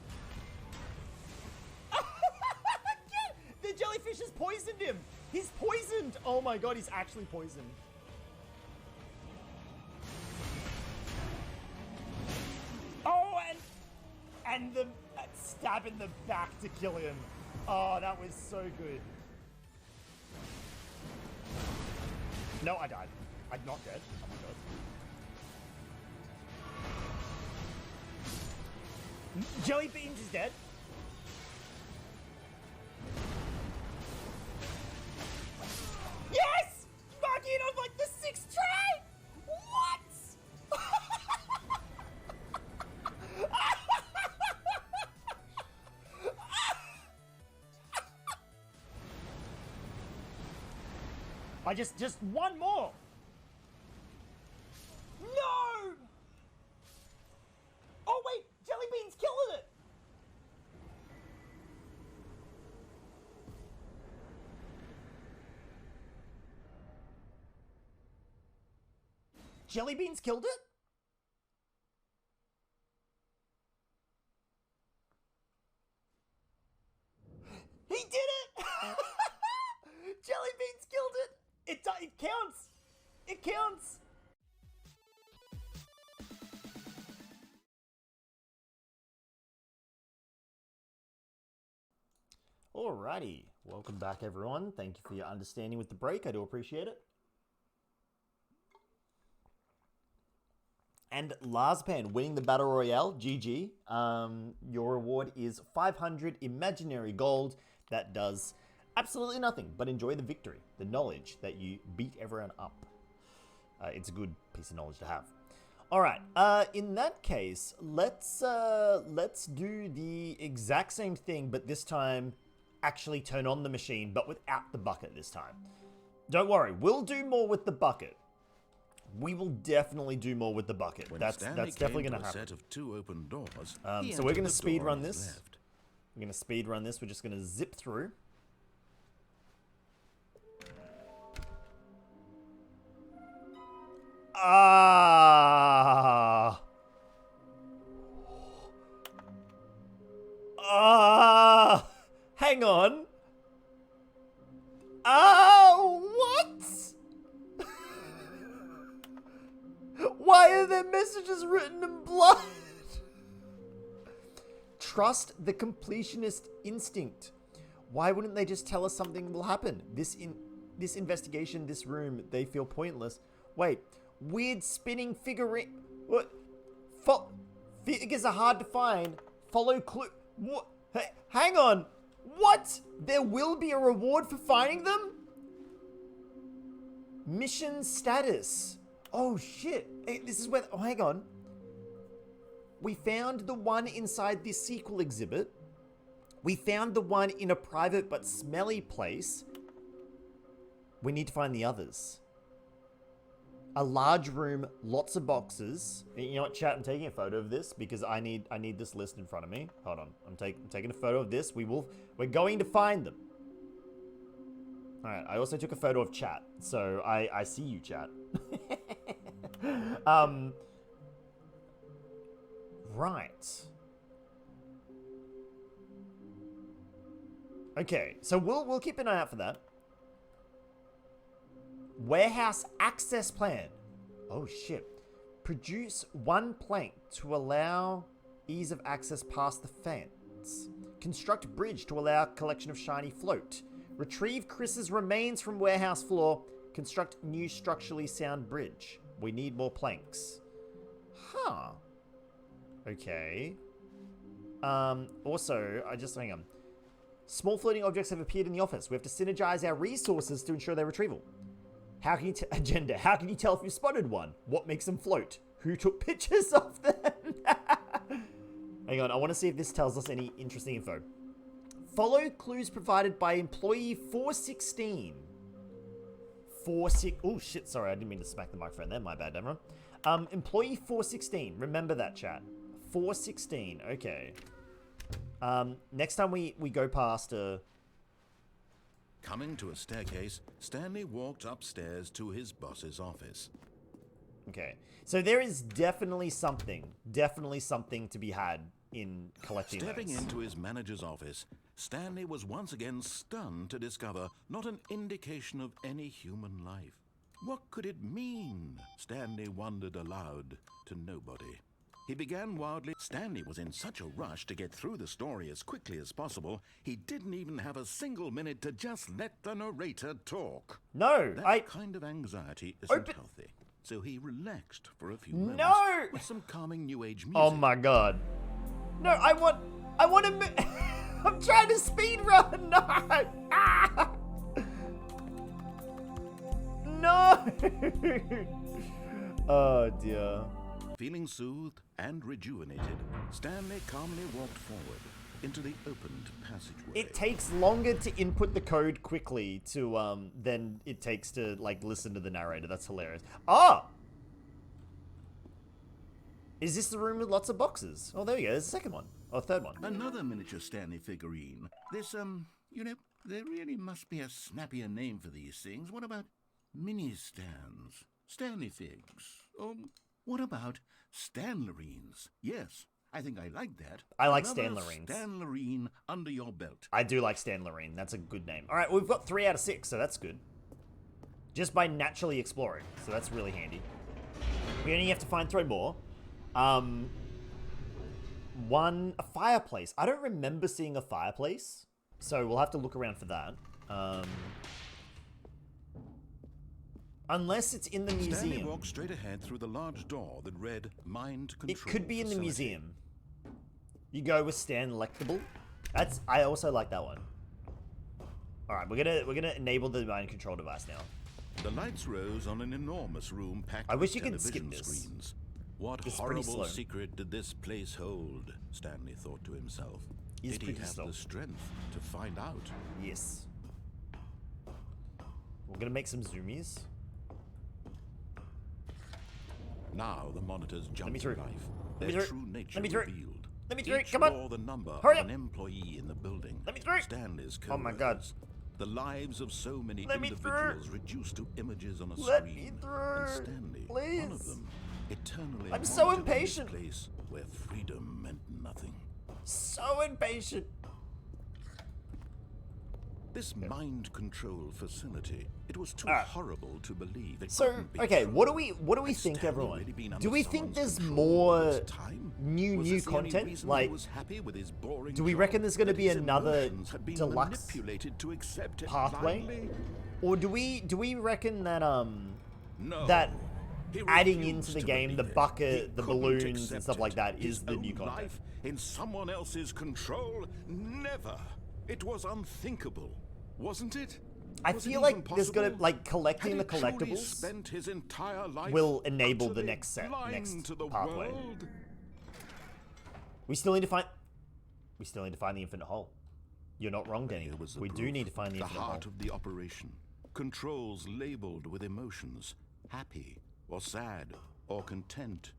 The jellyfish has poisoned him! He's poisoned! Oh my god, he's actually poisoned. Oh, and the stab in the back to kill him. Oh, that was so good. No, I died. I'm not dead. Oh my god. Jelly Beans is dead. Yes! Marking it on like the 6th try! What? I just one more. No! Oh wait, Jelly Bean's killing it. Jelly Beans killed it? He did it! Jelly Beans killed it! It counts! It counts! Alrighty, welcome back everyone. Thank you for your understanding with the break. I do appreciate it. And Larspan winning the Battle Royale, GG. Your reward is 500 imaginary gold. That does absolutely nothing but enjoy the victory, the knowledge that you beat everyone up. It's a good piece of knowledge to have. All right, in that case, let's do the exact same thing, but this time actually turn on the machine, but without the bucket this time. Don't worry, we'll do more with the bucket. We will definitely do more with the bucket. When That's Stanley definitely came going to to a happen. set of 2 open doors. He So we're entered going to the speed door run on his this. left. We're going to speed run this. We're just going to zip through. Ah. Ah. Hang on. What? Why are there messages written in blood? Trust the completionist instinct. Why wouldn't they just tell us something will happen? This investigation, this room, they feel pointless. Wait, weird spinning figurine. What? Figures are hard to find. Follow clue. What? Hey, hang on. What? There will be a reward for finding them? Mission status. Oh shit. Hey, this is where. Oh, hang on. We found the one inside this sequel exhibit. We found the one in a private but smelly place. We need to find the others. A large room, lots of boxes. You know what, chat? I'm taking a photo of this because I need this list in front of me. Hold on. I'm taking a photo of this. We're going to find them. All right. I also took a photo of chat, so I see you, chat. Right. Okay, so we'll keep an eye out for that. Warehouse access plan. Oh shit. Produce 1 plank to allow ease of access past the fence. Construct bridge to allow collection of shiny float. Retrieve Chris's remains from warehouse floor. Construct new structurally sound bridge. We need more planks. Huh. Okay. Also, hang on. Small floating objects have appeared in the office. We have to synergize our resources to ensure their retrieval. How can you agenda? How can you tell if you spotted one? What makes them float? Who took pictures of them? Hang on, I want to see if this tells us any interesting info. Follow clues provided by employee 416. Oh shit, sorry, I didn't mean to smack the microphone there. My bad, everyone. Employee 416. Remember that, chat. 416. Okay. Next time we go past Coming to a staircase, Stanley walked upstairs to his boss's office. Okay. So there is definitely something to be had in collecting Stepping those. into his manager's office, Stanley was once again stunned to discover not an indication of any human life. What could it mean? Stanley wondered aloud to nobody. He began wildly. Stanley was in such a rush to get through the story as quickly as possible, he didn't even have a single minute to just let the narrator talk. No, That kind of anxiety isn't healthy. So he relaxed for a few moments with some calming new age music. Oh my god. No, I want to I'm trying to speed run. No. Ah! No. Oh dear. Feeling soothed and rejuvenated, Stanley calmly walked forward into the opened passageway. It takes longer to input the code quickly to than it takes to like listen to the narrator. That's hilarious. Ah! Is this the room with lots of boxes? Oh, there we go. There's a second one. Or third one. Another miniature Stanley figurine. This, you know, there really must be a snappier name for these things. What about mini stands? Stanley figs? What about Stanlerines? Yes, I think I like that. I like Another Stanlerines. Stanlerine under your belt. I do like Stanlerine. That's a good name. All right, we've got 3 out of 6, so that's good. Just by naturally exploring, so that's really handy. We only have to find 3 more. A fireplace. I don't remember seeing a fireplace, so we'll have to look around for that. Unless it's in the museum. Stanley walked straight ahead through the large door that read Mind Control. It could be in the Facility. museum. You go with Collectible. I also like that one. All right, we're gonna enable the mind control device now. The lights rose on an enormous room packed I wish with you could skip television this. screens. What It's pretty horrible slow. secret did this place hold? Stanley thought to himself. It's Did he pretty have slow. the strength to find out? Yes. We're gonna make some zoomies. Now the monitors jump me to through. life. Let me Their through. true nature Let me through. revealed. Let me through. Each Come on. bore the number Hurry of up. an employee in the building. Let me through. Stanley's Oh my God. co-workers. The lives of so many Let me through. individuals reduced to images on a Let screen. me And through. Stanley, Please. one of them, eternally I'm so monitored in this impatient. place where freedom meant nothing. So impatient. This mind control facility, it was too Alright. horrible to believe it So, couldn't be okay, true. what do we Had think, Stanley everyone? really been Do under we think someone's there's control all more this time? new Was this the only content? reason Like, he was happy with his boring do we job? reckon there's gonna That be his another emotions had been Deluxe manipulated to accept it pathway? blindly? or do we reckon that No. that He adding refused into the to game the believe it. bucket, He the couldn't balloons and accept stuff like it. that His is the new own content? life in someone else's control? Never. It was unthinkable, wasn't it? I Was it feel even like there's gonna possible? like collecting the Had he truly collectibles spent his entire life will enable the utterly next set, blind next to the pathway. world? We still need to find the infinite hole. You're not wrong, Danny. Here was the We do proof, need to find the the infinite hole. heart of the operation. Controls labeled with emotions, happy or sad or content,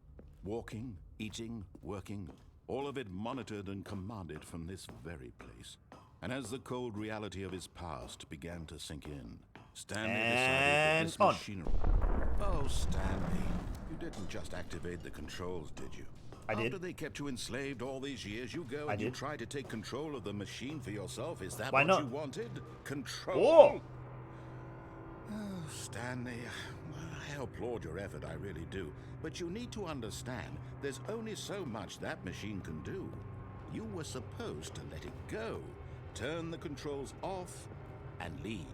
walking, eating, working, all of it monitored and commanded from this very place. And as the cold reality of his past began to sink in, Stanley decided that And this on. machinery... Oh, Stanley, you didn't just activate the controls, did you? I did. After they kept you enslaved all these years, you go I and you did. try to take control of the machine for yourself. Is that Why what not? you wanted? Control? Whoa! Oh, Stanley, I applaud your effort, I really do. But you need to understand, there's only so much that machine can do. You were supposed to let it go, turn the controls off, and leave.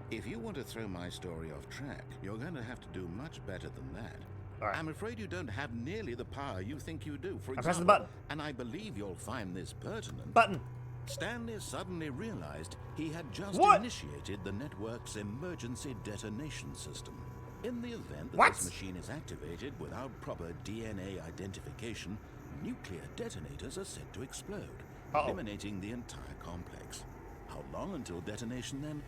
If you want to throw my story off track, you're going to have to do much better than that. All right. I'm afraid you don't have nearly the power you think you do. For I example, pressed the button. and I believe you'll find this pertinent. Button. Stanley suddenly realized he had just What? initiated the network's emergency detonation system. In the event that What? this machine is activated without proper DNA identification, nuclear detonators are set to explode, Uh-oh. eliminating the entire complex. How long until detonation then?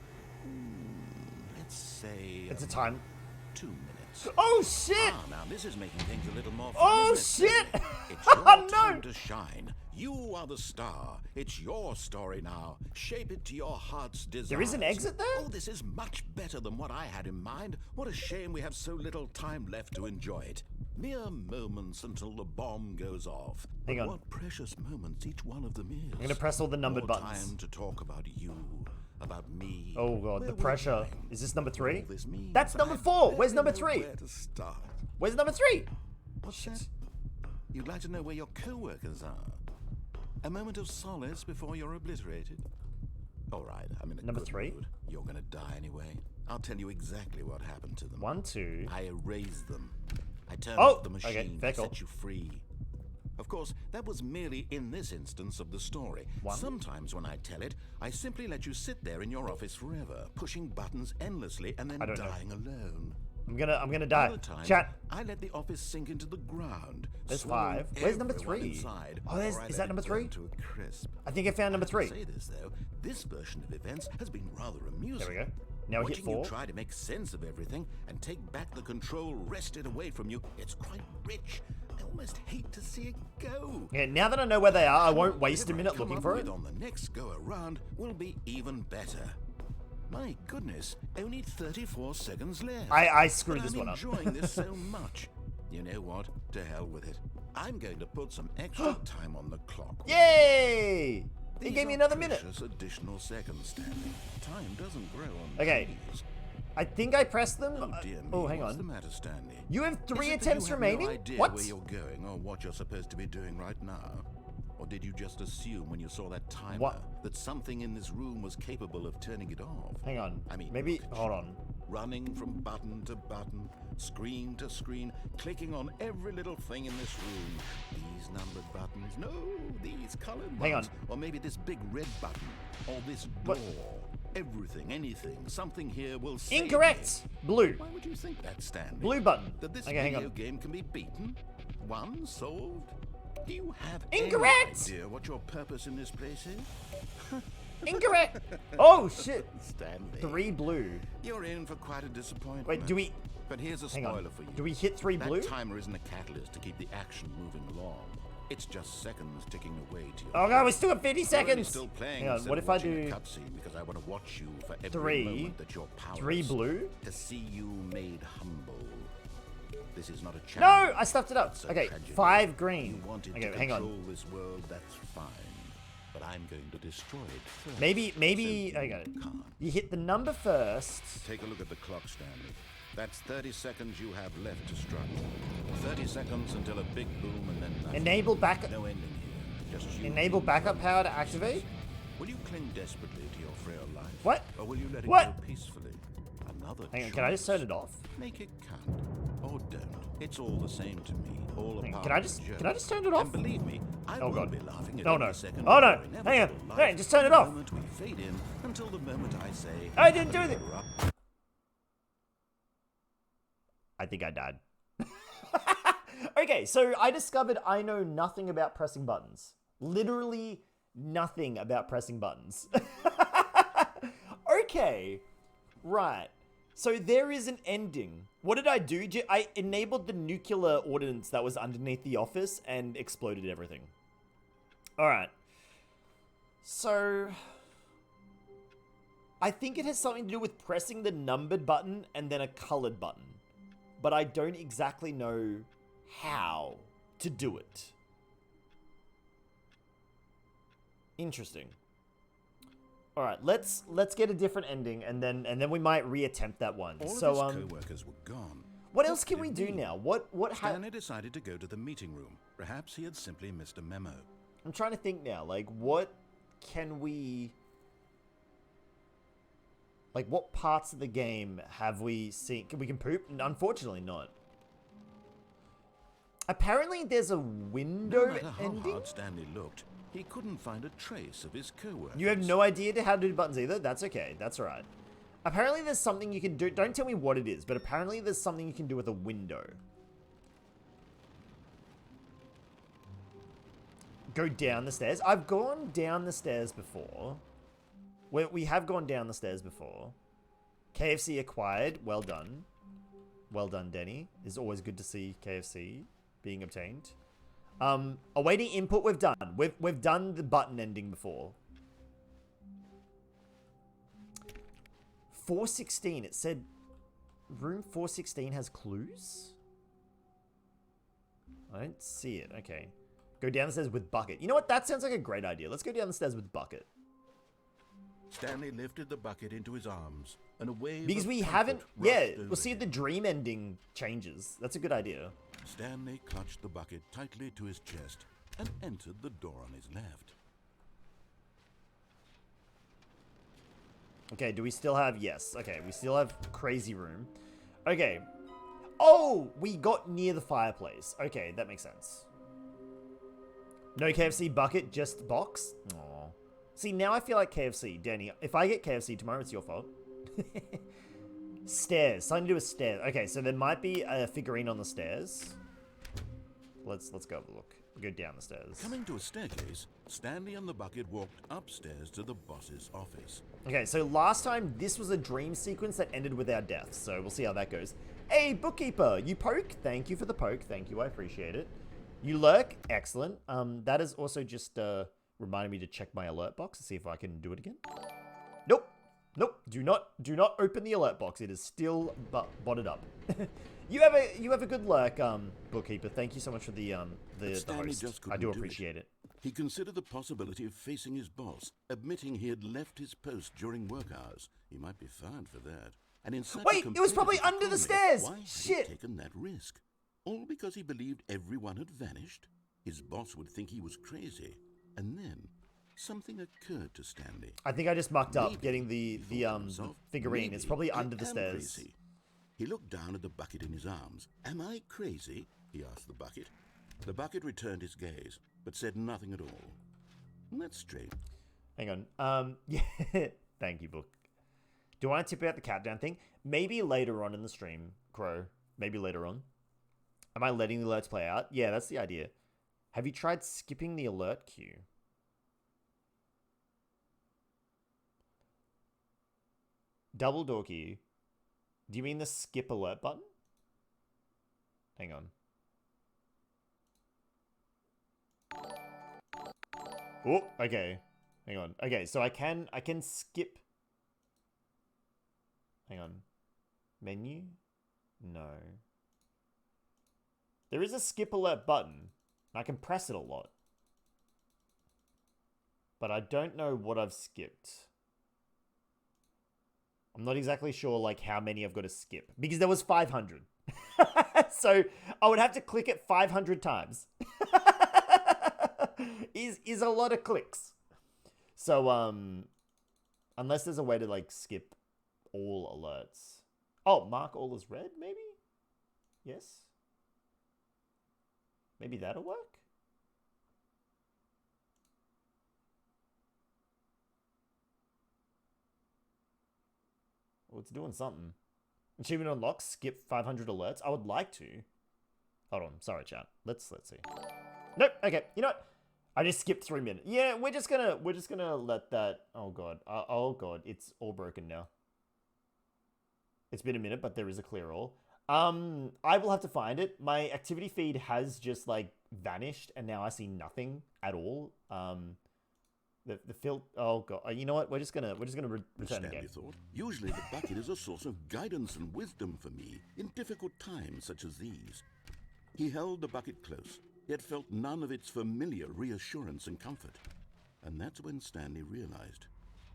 Let's say... It's a time. 2 minutes. Oh shit! Ah, now this is making things a little more fun, Oh, isn't it, shit! Stanley? It's your Oh, no! time to shine. You are the star. It's your story now. Shape it to your heart's desires. There is an exit there? Oh, this is much better than what I had in mind. What a shame we have so little time left to enjoy it. Mere moments until the bomb goes off. Hang But on. what precious moments each one of them is. I'm gonna press all the numbered More buttons. time to talk about you, about me. Oh god, where the we're pressure. going, Is this number 3? all this means. That's number I 4. Where's barely number know 3? Where to start? Where's number 3? What's that? You'd like to know where your co-workers are? A moment of solace before you're obliterated? All right, I'm in a Number good 3? mood. You're gonna die anyway. I'll tell you exactly what happened to them. 1, 2. I erased them. I turned Oh, off the okay, machine fair to call. set you free. Of course, that was merely in this instance of the story. 1. Sometimes when I tell it, I simply let you sit there in your office forever, pushing buttons endlessly and then I don't know. dying alone. I'm gonna die. Other times, Chat. I let the office sink into the ground. There's swallowing 5. Where's number everyone 3? inside, Oh, there's, or I is let that it number burn 3? to a crisp. I think I found number 3. Say this though, this version of events has been rather amusing. There we go. Now we hit Watching you 4. try to make sense of everything and take back the control wrested away from you, it's quite rich. I almost hate to see it go. Yeah, now that I know where they are, I won't waste a Whatever I minute come looking up for it. with on the next go around will be even better. My goodness, only 34 seconds left. I screwed But this one I'm up. enjoying this so much. You know what? To hell with it. I'm going to put some extra time on the clock. Yay! He These gave me are another minute. precious additional seconds, Stanley. Time doesn't grow on Okay. trees. I think I pressed them. Oh dear me. Oh, hang What's the on. matter, Stanley? You have 3 Is it that attempts you have remaining? No idea What? where you're going or what you're supposed to be doing right now? Or did you just assume when you saw that timer What? that something in this room was capable of turning it off? Hang on. I mean, Maybe. look at Hold you. on. Running from button to button, screen to screen, clicking on every little thing in this room. These numbered buttons, no, these colored Hang ones. on. Or maybe this big red button, or this door. What? Everything, anything, something here will save Incorrect! me. Blue. Why would you think that, Stanley? Blue button. That this Okay, hang video on. game can be beaten? Won? Solved? Do you have Incorrect! any idea what your purpose in this place is? Incorrect. Oh shit. Stanley. 3 blue. You're in for quite a disappointment. Wait, do we? But here's a Hang spoiler on. for you. Do we hit 3 blue? That timer isn't a catalyst to keep the action moving along. It's just seconds ticking away to your. Oh god, we still got 50 You're only seconds. still playing Hang on, instead what of if I watching a do cutscene because I want to watch you for every 3? moment that you're powerless. 3 blue? To see you made humble. This is not a No, challenge. I stuffed it up. It's a Okay, tragedy. 5 green. You wanted Okay, to hang control on. this world, that's fine. But I'm going to destroy it first. Maybe. So Okay. you can't. You hit the number first. Take a look at the clock, Stanley. That's 30 seconds you have left to strike. 30 seconds until a big boom and then nothing. Enable backup. No ending here. Just you. Enable being backup thrown power to into activate. space. Will you cling desperately to your frail life? What? Or will you let it What? go peacefully? Another Hang on, can I just turn it off? Make it count. Or don't. It's all the same to me. All Hang on, apart can I from just- joke. can I just turn it off? And believe me, I Oh, will God. be laughing at Oh, every no. second Oh, of no. your Hang on. inevitable Hang on, life just turn it from off. the moment we fade in until the moment I say I didn't do it. you're up. I think I died. Okay, so I discovered I know nothing about pressing buttons. Literally nothing about pressing buttons. Okay, right. So there is an ending. What did I do? I enabled the nuclear ordnance that was underneath the office and exploded everything. All right. So I think it has something to do with pressing the numbered button and then a colored button. But I don't exactly know how to do it. Interesting. All right, let's get a different ending, and then we might reattempt that one. All So of his co-workers were gone. what else could can we it do be? now? What Stanley decided to go to the meeting room. Perhaps he had simply missed a memo. I'm trying to think now. Like, what can we? Like, what parts of the game have we seen? We can poop? Unfortunately, not. Apparently, there's a window No matter how ending. hard Stanley looked, he couldn't find a trace of his co-workers. You have no idea how to do buttons either? That's okay. That's all right. Apparently, there's something you can do. Don't tell me what it is, but apparently, there's something you can do with a window. Go down the stairs. I've gone down the stairs before. We have gone down the stairs before. KFC acquired. Well done. Well done, Denny. It's always good to see KFC being obtained. Awaiting input. We've done. We've done the button ending before. 416. It said room 416 has clues. I don't see it. Okay. Go down the stairs with bucket. You know what? That sounds like a great idea. Let's go down the stairs with bucket. Stanley lifted the bucket into his arms, and a wave Because of we comfort haven't... rushed Yeah, over we'll see if the him. dream ending changes. That's a good idea. Stanley clutched the bucket tightly to his chest and entered the door on his left. Okay, do we still have... Yes. Okay, we still have crazy room. Okay. Oh! We got near the fireplace. Okay, that makes sense. No KFC bucket, just box? Aww. See, now I feel like KFC. Danny, if I get KFC tomorrow, it's your fault. Stairs. Something to do with stairs. Okay, so there might be a figurine on the stairs. Let's go have a look. Go down the stairs. Coming to a staircase, Stanley and the bucket walked upstairs to the boss's office. Okay, so last time this was a dream sequence that ended with our deaths, so we'll see how that goes. Hey, bookkeeper, you poke? Thank you for the poke. Thank you, I appreciate it. You lurk? Excellent. That is also just reminded me to check my alert box to see if I can do it again. Nope. Nope. Do not open the alert box. It is still botted up. You have a good lurk, bookkeeper. Thank you so much for the Stanley host. just I do couldn't do appreciate it. He considered the possibility of facing his boss, admitting he had left his post during work hours. He might be fined for that. And in such a Wait, it was probably competitive under the economy, stairs! Why had Shit. he taken that risk? All because he believed everyone had vanished? His boss would think he was crazy. And then something occurred to Stanley. I think I just mucked up Maybe, getting the he thought to himself, figurine. It's maybe probably I under the am stairs. crazy. He looked down at the bucket in his arms. Am I crazy? He asked the bucket. The bucket returned his gaze, but said nothing at all. That's strange. Hang on. Yeah. Thank you, book. Do I want to tip out the countdown thing? Maybe later on in the stream, Crow. Maybe later on. Am I letting the alerts play out? Yeah, that's the idea. Have you tried skipping the alert queue? double door key. Do you mean the skip alert button? Hang on. Oh, okay. Hang on. Okay, so I can skip. Hang on. Menu? No. There is a skip alert button. I can press it a lot. But I don't know what I've skipped. I'm not exactly sure like how many I've got to skip. Because there was 500. So I would have to click it 500 times. is a lot of clicks. So unless there's a way to like skip all alerts. Oh, mark all as red maybe? Yes. Maybe that'll work? Well, it's doing something. Achievement unlocked, skip 500 alerts. I would like to. Hold on, sorry chat. Let's see. Nope, okay. You know what? I just skipped 3 minutes. Yeah, we're just gonna let that. Oh god. Oh god, it's all broken now. It's been a minute, but there is a clear all. I will have to find it. My activity feed has just like vanished, and now I see nothing at all. The oh god. You know what? We're just gonna return Stanley again. thought, usually the bucket is a source of guidance and wisdom for me in difficult times such as these. He held the bucket close, yet felt none of its familiar reassurance and comfort. And that's when Stanley realized,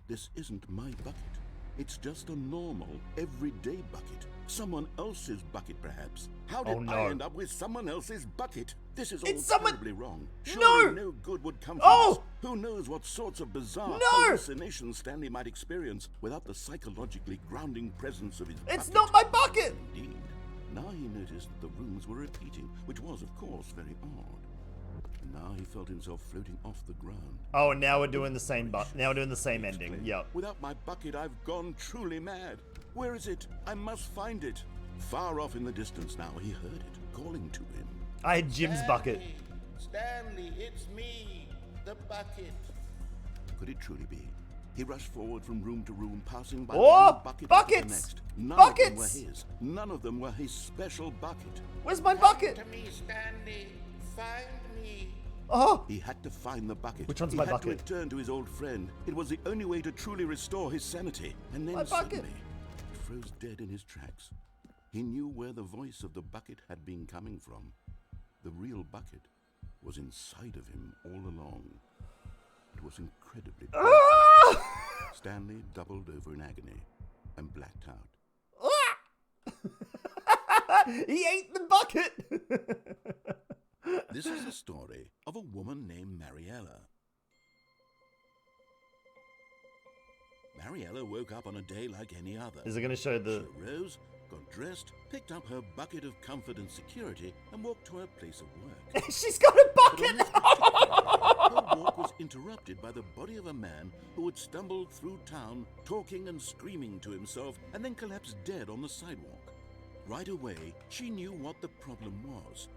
this isn't my bucket. It's just a normal, everyday bucket. Someone else's bucket, perhaps. How did I end up with someone else's bucket? This is all terribly wrong. Surely no good would come from this. Who knows what sorts of bizarre hallucinations Stanley might experience without the psychologically grounding presence of his bucket. It's not my bucket! Indeed. Now he noticed that the rooms were repeating, which was, of course, very odd. Now he felt himself floating off the ground. Oh, now we're doing the same now we're doing the same ending. Yep. Without my bucket, I've gone truly mad. Where is it? I must find it. Far off in the distance now, he heard it, calling to him. I had Jim's bucket. Stanley, it's me, the bucket. Could it truly be? He rushed forward from room to room, passing by one bucket after the next. None of them were his. None of them were his special bucket. Where's my bucket? Come to me, Stanley. Find me. Oh! He had to find the bucket. Which one's my bucket? He had to return to his old friend. It was the only way to truly restore his sanity. And then suddenly, he froze dead in his tracks. He knew where the voice of the bucket had been coming from. The real bucket was inside of him all along. It was incredibly painful. Stanley doubled over in agony and blacked out. He ate the bucket! This is the story of a woman named Mariella. Mariella woke up on a day like any other. Is it going to show the... She arose, got dressed, picked up her bucket of comfort and security, and walked to her place of work. She's got a bucket! Her walk was interrupted by the body of a man who had stumbled through town, talking and screaming to himself, and then collapsed dead on the sidewalk. Right away, she knew what the problem was.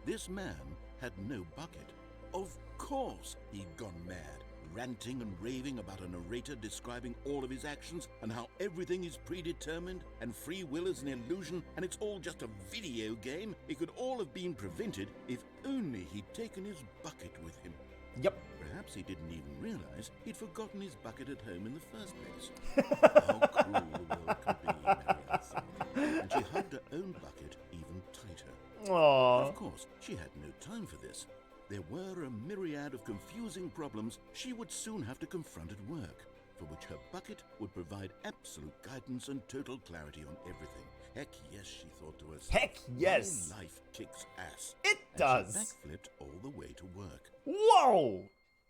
This man had no bucket. Of course he'd gone mad, ranting and raving about a narrator describing all of his actions and how everything is predetermined and free will is an illusion and it's all just a video game. It could all have been prevented if only he'd taken his bucket with him. Yep. Perhaps he didn't even realize he'd forgotten his bucket at home in the first place. How cruel the world could be, Mariella thought, and she hugged her own bucket even tighter. Aww. Of course, she had no time for this. There were a myriad of confusing problems she would soon have to confront at work, for which her bucket would provide absolute guidance and total clarity on everything. Heck yes, she thought to herself. Heck yes! My life kicks ass. It and does. She backflipped all the way to work. Whoa!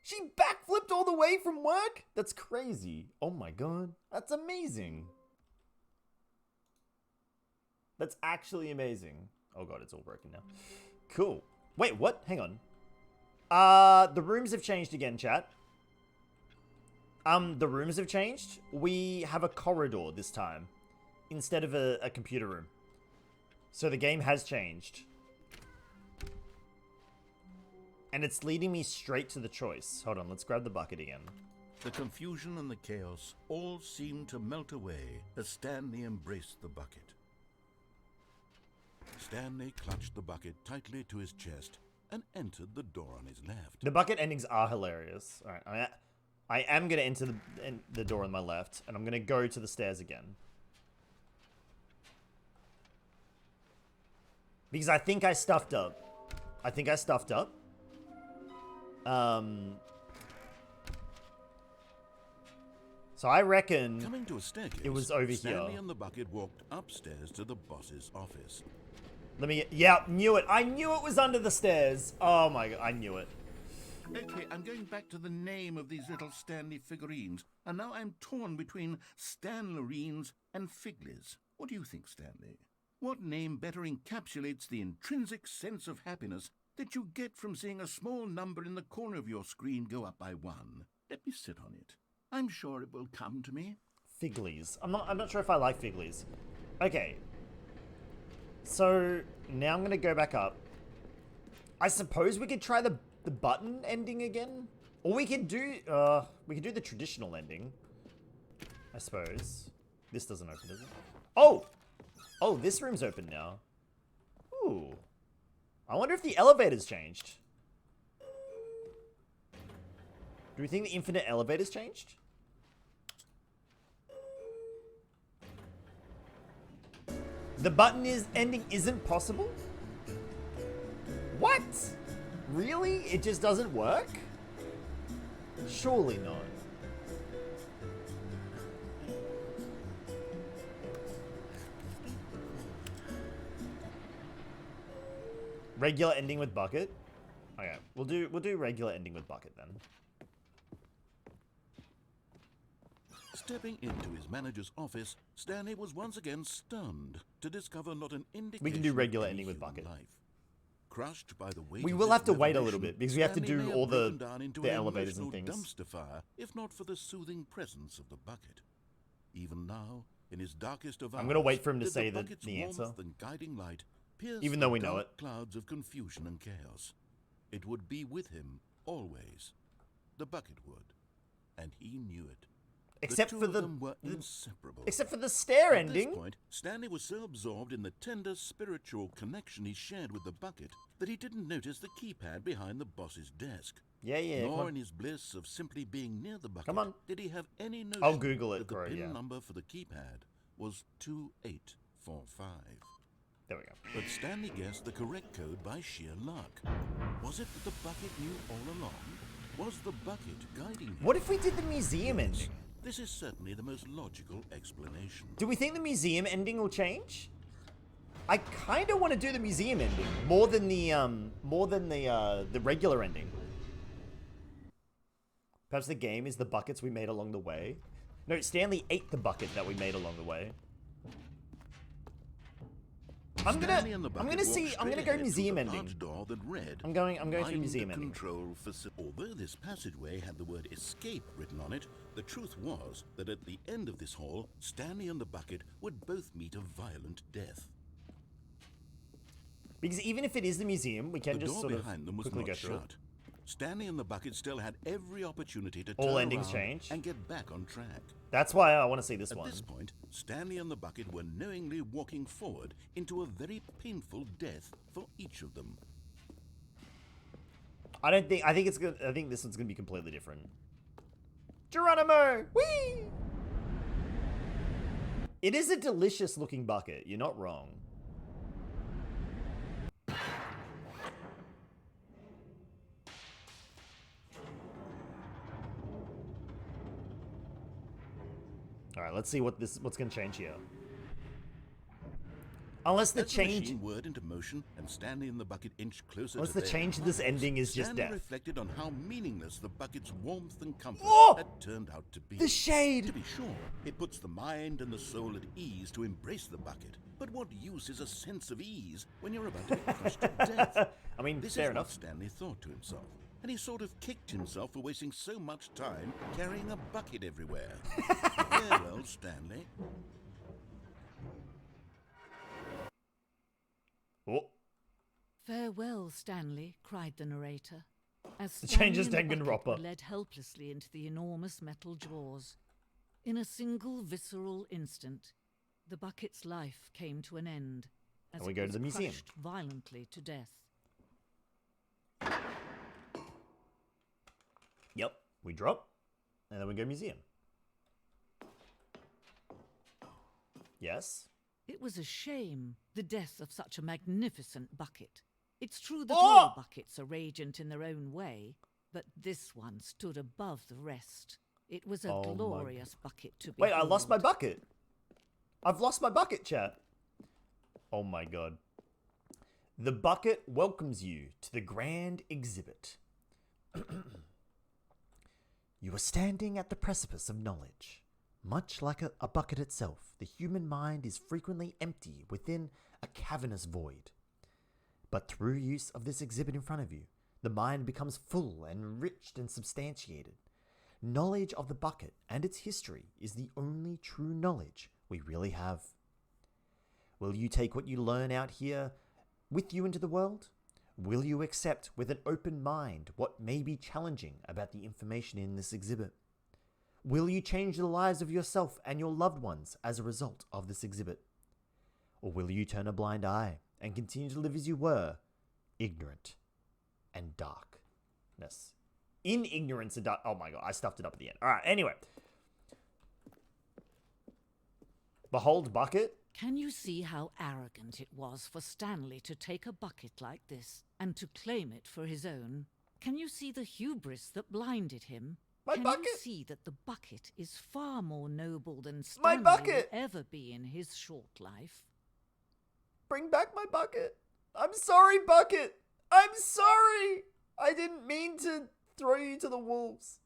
She backflipped all the way from work? That's crazy. Oh my god. That's amazing. That's actually amazing. Oh god, it's all broken now. Cool. Wait, what? Hang on. The rooms have changed again, chat. The rooms have changed. We have a corridor this time instead of a computer room. So the game has changed. And it's leading me straight to the choice. Hold on, let's grab the bucket again. The confusion and the chaos all seemed to melt away as Stanley embraced the bucket. Stanley clutched the bucket tightly to his chest and entered the door on his left. The bucket endings are hilarious. All right, I am going to enter the door on my left, and I'm going to go to the stairs again. Because I think I stuffed up. So I reckon Coming to a staircase, it was over Stanley here. and the bucket walked upstairs to the boss's office. Let me... Yeah, knew it. I knew it was under the stairs. Oh my god, I knew it. Okay, I'm going back to the name of these little Stanley figurines, and now I'm torn between Stanlerines and Figlies. What do you think, Stanley? What name better encapsulates the intrinsic sense of happiness that you get from seeing a small number in the corner of your screen go up by 1? Let me sit on it. I'm sure it will come to me. Figlies. I'm not sure if I like Figlies. Okay. So now I'm going to go back up. I suppose we could try the button ending again, or we could do the traditional ending. I suppose this doesn't open, does it? Oh, this room's open now. Ooh, I wonder if the elevator's changed. Do we think the infinite elevator's changed? The button ending isn't possible? What? Really? It just doesn't work? Surely not. Regular ending with bucket? Okay, we'll do regular ending with bucket then. Stepping into his manager's office, Stanley was once again stunned to discover not an indication We can do regular of any ending with human bucket. life. Crushed by the weight We of will this have to wait a little revelation, bit because we have to Stanley may do have all broken down into the an elevators and emotional things. dumpster fire, if not for the soothing presence of the bucket. Even now, in his darkest of hours, I'm gonna wait for him to did say the bucket's the answer. warmth and guiding light pierce Even though the we know dark it. clouds of confusion and chaos. It would be with him always. The bucket would, and he knew it. Except the two for of the them were inseparable. except for the stair At ending. this point, Stanley was so absorbed in the tender spiritual connection he shared with the bucket that he didn't notice the keypad behind the boss's desk. Yeah, come Nor on. in his bliss of simply being near the bucket Come on. did he have any notion I'll Google it, that the bro, pin yeah. number for the keypad was 2845. There we go. But Stanley guessed the correct code by sheer luck. Was it that the bucket knew all along? Was the bucket guiding him? What if we did the museum ending? This is certainly the most logical explanation. Do we think the museum ending will change? I kind of want to do the museum ending more than the regular ending. Perhaps the game is the buckets we made along the way. No, Stanley ate the bucket that we made along the way. I'm gonna go museum ending. Door that read, I'm going through Mind museum ending. control Although this passageway had the word escape written on it, the truth was that at the end of this hall, Stanley and the bucket would both meet a violent death. Because even if it is the museum, we can The just door sort of behind them was quickly not go through it. shut. Stanley and the bucket still had every opportunity to All turn endings around change? and get back on track. That's why I want to see this At one. this point, Stanley and the bucket were knowingly walking forward into a very painful death for each of them. I think it's good. I think this one's gonna be completely different. Geronimo! Whee! It is a delicious looking bucket. You're not wrong. All right, let's see what's gonna change here. Unless the As change, machine whirred into motion and Stanley and the bucket inched closer unless to the their change to this demise, ending is just Stanley death. reflected on how meaningless the bucket's warmth and comfort Oh! had turned out to be. The shade! To be sure, it puts the mind and the soul at ease to embrace the bucket. But what use is a sense of ease when you're about to be crushed to death? I mean, This fair is enough. what Stanley thought to himself. And he sort of kicked himself for wasting so much time carrying a bucket everywhere. Farewell, Stanley. Oh, Farewell, Stanley, cried the narrator. As The Stanley changes and the Danganronpa. bucket were led helplessly into the enormous metal jaws. In a single visceral instant, the bucket's life came to an end as And we it go to was the museum. crushed violently to death. Yep, we drop, and then we go museum. Yes? It was a shame, the death of such a magnificent bucket. It's true that Oh! all buckets are radiant in their own way, but this one stood above the rest. It was a Oh my glorious bucket to behold. Wait, I lost my bucket. I've lost my bucket, chat. Oh my god. The bucket welcomes you to the grand exhibit. You are standing at the precipice of knowledge. Much like a bucket itself, the human mind is frequently empty within a cavernous void. But through use of this exhibit in front of you, the mind becomes full and enriched and substantiated. Knowledge of the bucket and its history is the only true knowledge we really have. Will you take what you learn out here with you into the world? Will you accept with an open mind what may be challenging about the information in this exhibit? Will you change the lives of yourself and your loved ones as a result of this exhibit? Or will you turn a blind eye and continue to live as you were, ignorant and darkness? In ignorance and dark. Oh my god, I stuffed it up at the end. Alright, anyway. Behold bucket. Can you see how arrogant it was for Stanley to take a bucket like this and to claim it for his own? Can you see the hubris that blinded him? My Can bucket. you see that the bucket is far more noble than My Stanley bucket. will ever be in his short life? Bring back my bucket. I'm sorry, bucket. I'm sorry. I didn't mean to throw you to the wolves.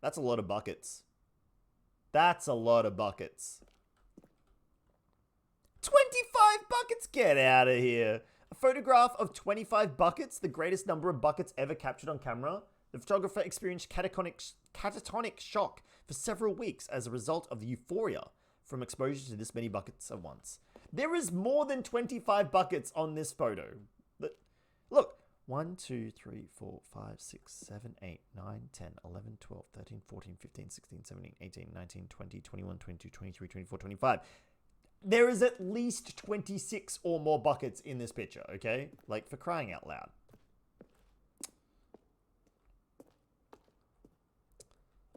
That's a lot of buckets. That's a lot of buckets. 25 buckets? Get out of here. A photograph of 25 buckets, the greatest number of buckets ever captured on camera. The photographer experienced catatonic shock for several weeks as a result of the euphoria from exposure to this many buckets at once. There is more than 25 buckets on this photo. Look. 1, 2, 3, 4, 5, 6, 7, 8, 9, 10, 11, 12, 13, 14, 15, 16, 17, 18, 19, 20, 21, 22, 23, 24, 25. There is at least 26 or more buckets in this picture, okay? Like, for crying out loud.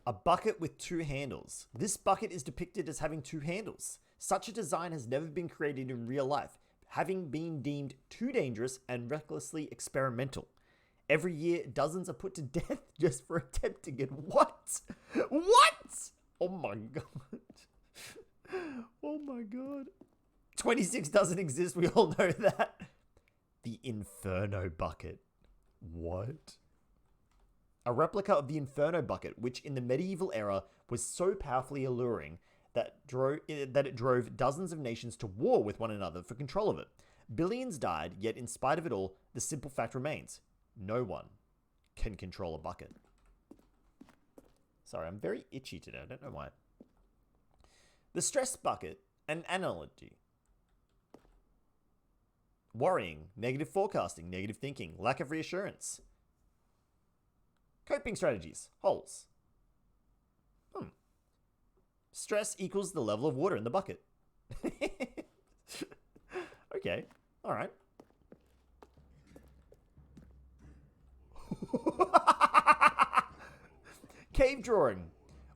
A bucket with 2 handles. This bucket is depicted as having 2 handles. Such a design has never been created in real life, having been deemed too dangerous and recklessly experimental. Every year, dozens are put to death just for attempting it. What? What? Oh my god. Oh my god. 26 doesn't exist, we all know that. The Inferno Bucket. What? A replica of the Inferno Bucket, which in the medieval era was so powerfully alluring that it drove dozens of nations to war with one another for control of it. Billions died, yet in spite of it all, the simple fact remains. No one can control a bucket. Sorry, I'm very itchy today. I don't know why. The stress bucket, an analogy. Worrying, negative forecasting, negative thinking, lack of reassurance. Coping strategies, holes. Stress equals the level of water in the bucket. Okay, alright. Cave drawing.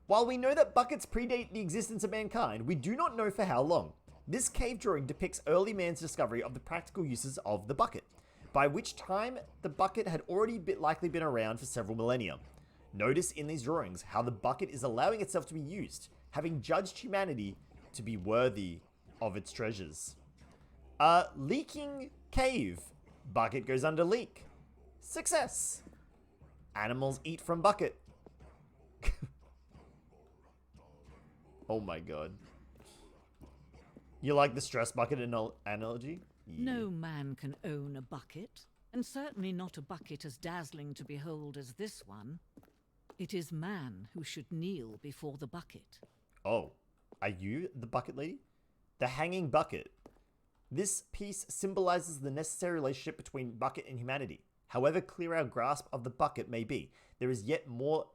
While we know that buckets predate the existence of mankind, we do not know for how long. This cave drawing depicts early man's discovery of the practical uses of the bucket, by which time the bucket had already likely been around for several millennia. Notice in these drawings how the bucket is allowing itself to be used, having judged humanity to be worthy of its treasures. Leaking cave. Bucket goes under leak. Success. Animals eat from bucket. Oh my god. You like the stress bucket analogy? Yeah. No man can own a bucket, and certainly not a bucket as dazzling to behold as this one. It is man who should kneel before the bucket. Oh, are you the bucket lady? The hanging bucket. This piece symbolizes the necessary relationship between bucket and humanity. However clear our grasp of the bucket may be, there is yet more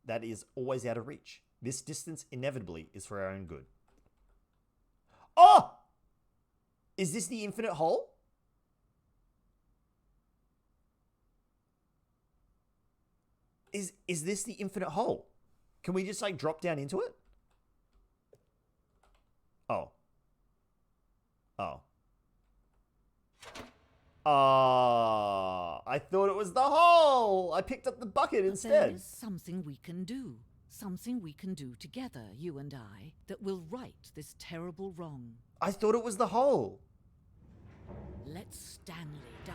that is always out of reach. This distance inevitably is for our own good. Oh! Is this the infinite hole? Is this the infinite hole? Can we just like drop down into it? Oh. Oh. I thought it was the hole. I picked up the bucket There instead. is something we can do. Something we can do together, you and I, that will right this terrible wrong. I thought it was the hole. Let Stanley die.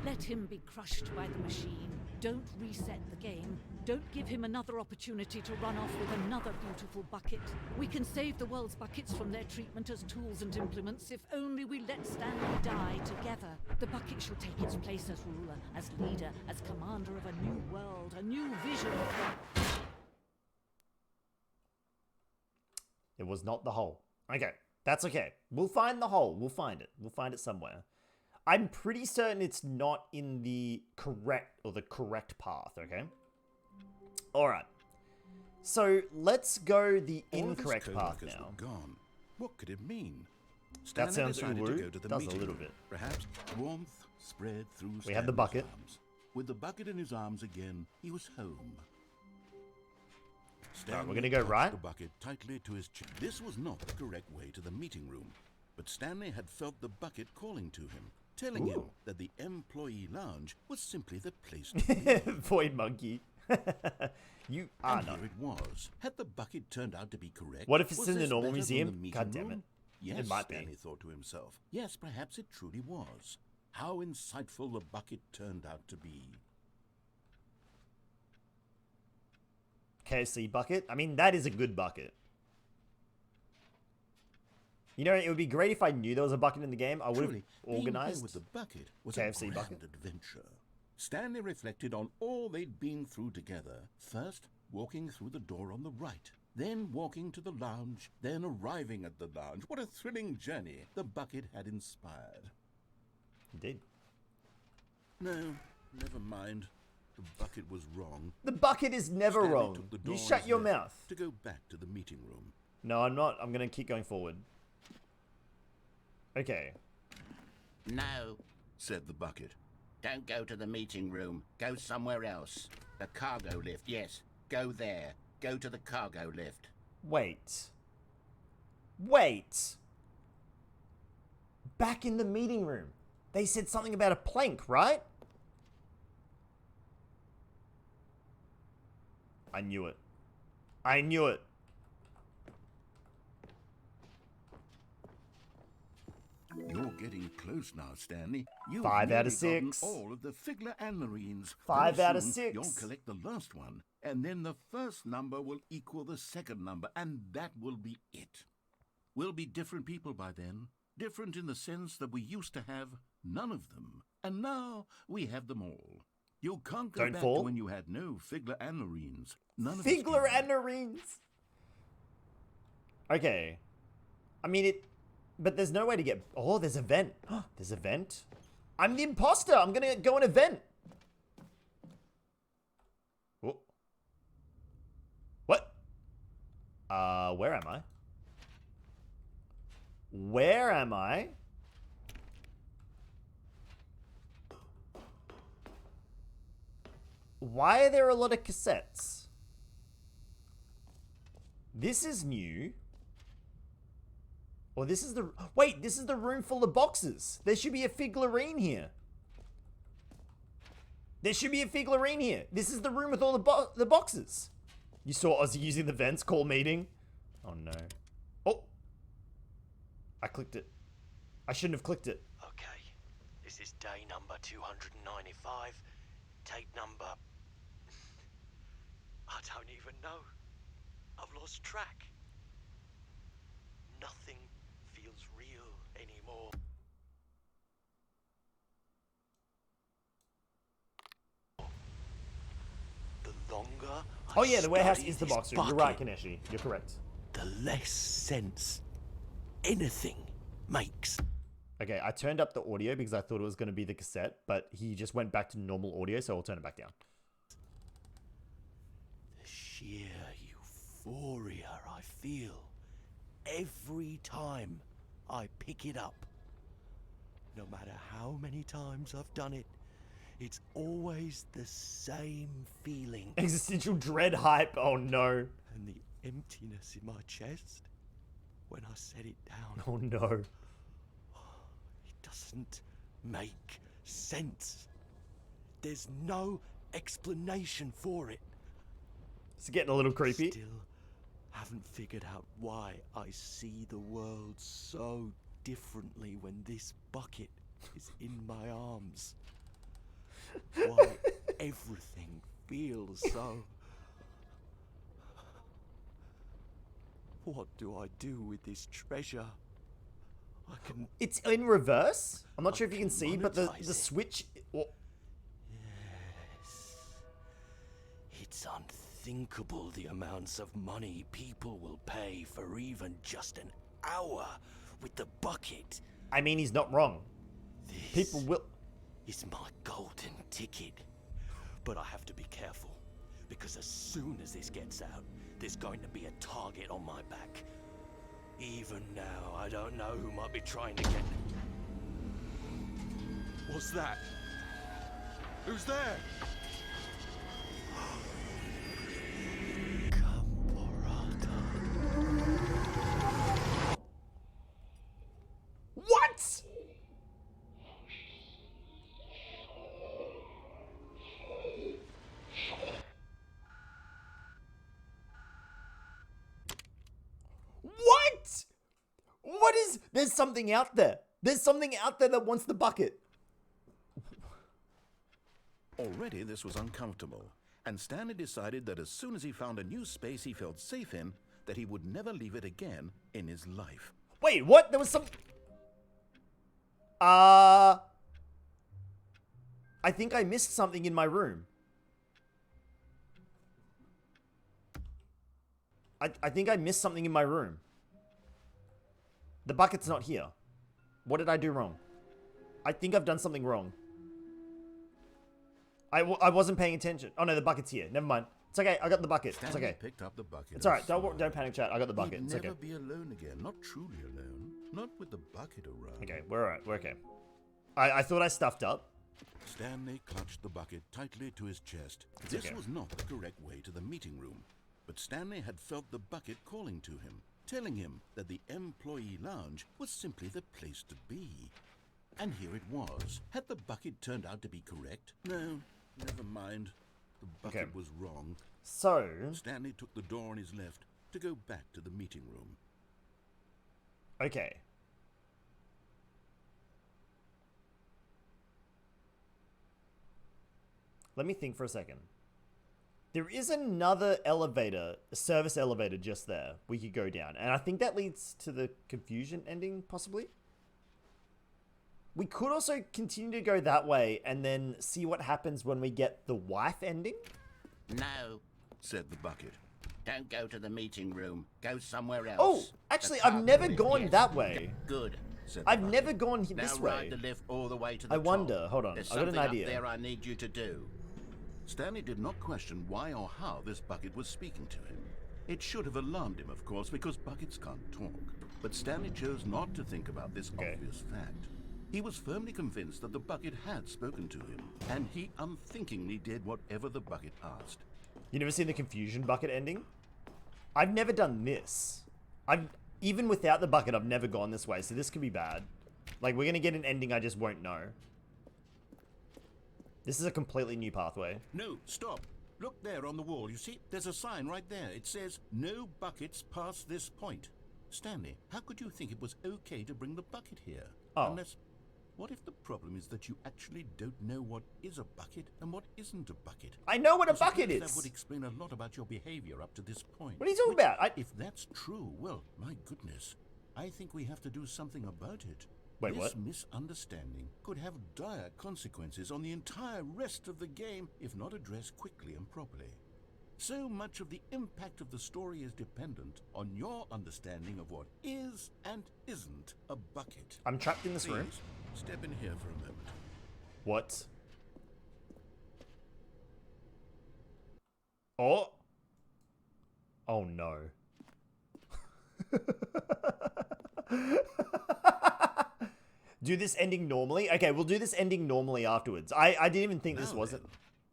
Let him be crushed by the machine. Don't reset the game. Don't give him another opportunity to run off with another beautiful bucket. We can save the world's buckets from their treatment as tools and implements if only we let Stanley die together. The bucket shall take its place as ruler, as leader, as commander of a new world, a new vision of It was not the hole. Okay, that's okay. We'll find the hole. We'll find it. We'll find it somewhere. I'm pretty certain it's not in the correct path, okay? All right. So let's go the All of his incorrect path co-workers now. were gone. What could it mean? That Stanley sounds decided uwu. to go to the Does a meeting little room. bit. Perhaps warmth spread through We have the Stanley's bucket. arms. With the bucket in his arms again, he was home. Stanley we're gonna go clutched right. the bucket tightly to his chest. This was not the correct way to the meeting room, but Stanley had felt the bucket calling to him, telling him that the employee lounge was simply the place to be. Void monkey. You are And not. here it was. Had the bucket turned out to be correct? What if it's Was in the this normal better than museum? the meeting God damn it. room? Yes, It might be. Stanley thought to himself. Yes, perhaps it truly was. How insightful the bucket turned out to be. KFC bucket. I mean, that is a good bucket. You know, it would be great if I knew there was a bucket in the game. I would have Truly, being there organized. with the bucket was KFC a grand bucket. adventure. Stanley reflected on all they'd been through together. First, walking through the door on the right. Then walking to the lounge. Then arriving at the lounge. What a thrilling journey the bucket had inspired. Indeed. No, never mind. The bucket was wrong. The bucket is never Stanley wrong. took the You door on shut his your left mouth. to go back to the meeting room. No, I'm not. I'm going to keep going forward. Okay. No, said the bucket. Don't go to the meeting room. Go somewhere else. The cargo lift, yes. Go there. Go to the cargo lift. Wait. Wait. Back in the meeting room. They said something about a plank, right? I knew it. I knew it. You're getting close now, Stanley. You've 5 out of nearly gotten 6. all of the Figler and Marines. 5 Very out of soon, 6. You'll collect the last one, and then the first number will equal the second number, and that will be it. We'll be different people by then. Different in the sense that we used to have none of them, and now we have them all. You can't go Don't back fall. to when you had no Figler and Marines. None of us Figler can. and Marines. Okay. I mean, it... But there's no way to get... Oh, there's a vent. There's a vent. I'm the imposter. I'm going to go in a vent. Oh. What? Where am I? Where am I? Why are there a lot of cassettes? This is new. Or this is the... Wait, this is the room full of boxes. There should be a figurine here. There should be a figurine here. This is the room with all the boxes. You saw Ozzy using the vents, call meeting. Oh no. Oh. I clicked it. I shouldn't have clicked it. Okay, this is day number 295. Tape number... I don't even know. I've lost track. Nothing feels real anymore. The longer Oh yeah, the warehouse study is the this box room. You're right, Kaneshi. You're correct. the less sense anything makes. Okay, I turned up the audio because I thought it was going to be the cassette, but he just went back to normal audio, so I'll turn it back down. The sheer euphoria I feel every time I pick it up. No matter how many times I've done it, it's always the same feeling. Existential dread hype. Oh no. And the emptiness in my chest when I set it down. Oh no. It doesn't make sense. There's no explanation for it. It's getting a little creepy. Still haven't figured out why I see the world so differently when this bucket is in my arms. Why everything feels so... What do I do with this treasure? I can... It's in reverse. I'm not sure if you can see, but the switch... Yes. It's unthinkable the amounts of money people will pay for even just an hour with the bucket. I mean, he's not wrong. People will... Is my golden ticket. But I have to be careful, because as soon as this gets out, there's going to be a target on my back. Even now, I don't know who might be trying to get... What's that? Who's there? What? What? What is... There's something out there. There's something out there that wants the bucket. Already this was uncomfortable, and Stanley decided that as soon as he found a new space he felt safe in, that he would never leave it again in his life. Wait, what? There was some... I think I missed something in my room. I think I missed something in my room. The bucket's not here. What did I do wrong? I think I've done something wrong. I wasn't paying attention. Oh no, the bucket's here. Never mind. It's okay. I got the bucket. It's Stanley okay. picked up the bucket. It's alright. Don't panic, chat. I got the bucket. He'd It's okay. never be alone again. Not truly alone. Not with the bucket around. Okay, we're alright. We're okay. I thought I stuffed up. Stanley clutched the bucket tightly to his chest. It's This okay. was not the correct way to the meeting room, but Stanley had felt the bucket calling to him, telling him that the employee lounge was simply the place to be. And here it was. Had the bucket turned out to be correct? No, never mind. The bucket was wrong. So... Stanley took the door on his left to go back to the meeting room. Okay. Let me think for a second. There is another elevator, a service elevator just there we could go down. And I think that leads to the confusion ending, possibly. We could also continue to go that way and then see what happens when we get the wife ending. No, said the bucket. Don't go to the meeting room. Go somewhere else. Oh, actually, I've never gone Yes. that way. Good. Said the I've bucket. never gone Now this ride way. the lift all the way to the I top. wonder. Hold on. There's I got an something idea. up there I need you to do. Stanley did not question why or how this bucket was speaking to him. It should have alarmed him, of course, because buckets can't talk. But Stanley chose not to think about this obvious fact. He was firmly convinced that the bucket had spoken to him, and he unthinkingly did whatever the bucket asked. You never seen the confusion bucket ending? I've never done this. Even without the bucket, I've never gone this way, so this could be bad. Like, we're gonna get an ending I just won't know. This is a completely new pathway. No, stop. Look there on the wall. You see, there's a sign right there. It says, "No buckets past this point." Stanley, how could you think it was okay to bring the bucket here? Oh. Unless, what if the problem is that you actually don't know what is a bucket and what isn't a bucket? I know what a I suppose bucket is. That would explain a lot about your behavior up to this point. What are you talking Which, about? If that's true, well, my goodness, I think we have to do something about it. Wait, this what? misunderstanding could have dire consequences on the entire rest of the game if not addressed quickly and properly. So much of the impact of the story is dependent on your understanding of what is and isn't a bucket. I'm trapped in this room. Please, step in here for a moment. What? Oh. Oh no. Do this ending normally? Okay, we'll do this ending normally afterwards. I didn't even think this wasn't...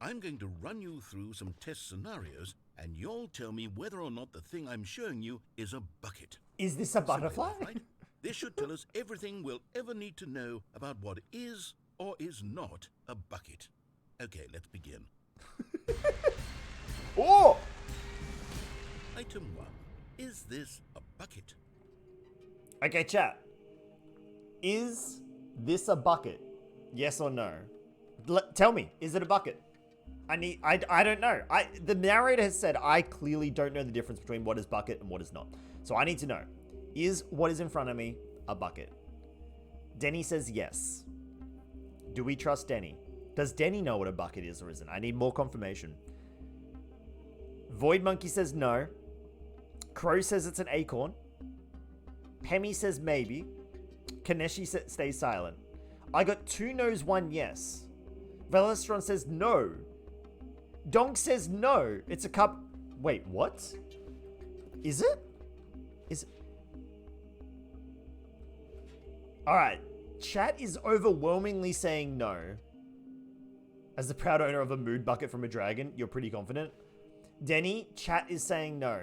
I'm going to run you through some test scenarios, and you'll tell me whether or not the thing I'm showing you is a bucket. Is this a butterfly? Simple, right? This should tell us everything we'll ever need to know about what is or is not a bucket. Okay, let's begin. Oh! Item 1. Is this a bucket? Okay, chat. Is this a bucket? Yes or no? Tell me, is it a bucket? I don't know. The narrator has said I clearly don't know the difference between what is bucket and what is not. So I need to know. Is what is in front of me a bucket? Denny says yes. Do we trust Denny? Does Denny know what a bucket is or isn't? I need more confirmation. Void Monkey says no. Crow says it's an acorn. Pemmy says maybe. Kaneshi stays silent. I got 2 no's, 1 yes. Velestron says no. Donk says no. It's a cup. Wait, what? Is it? Is it? Alright. Chat is overwhelmingly saying no. As the proud owner of a mood bucket from a dragon, you're pretty confident. Denny, chat is saying no.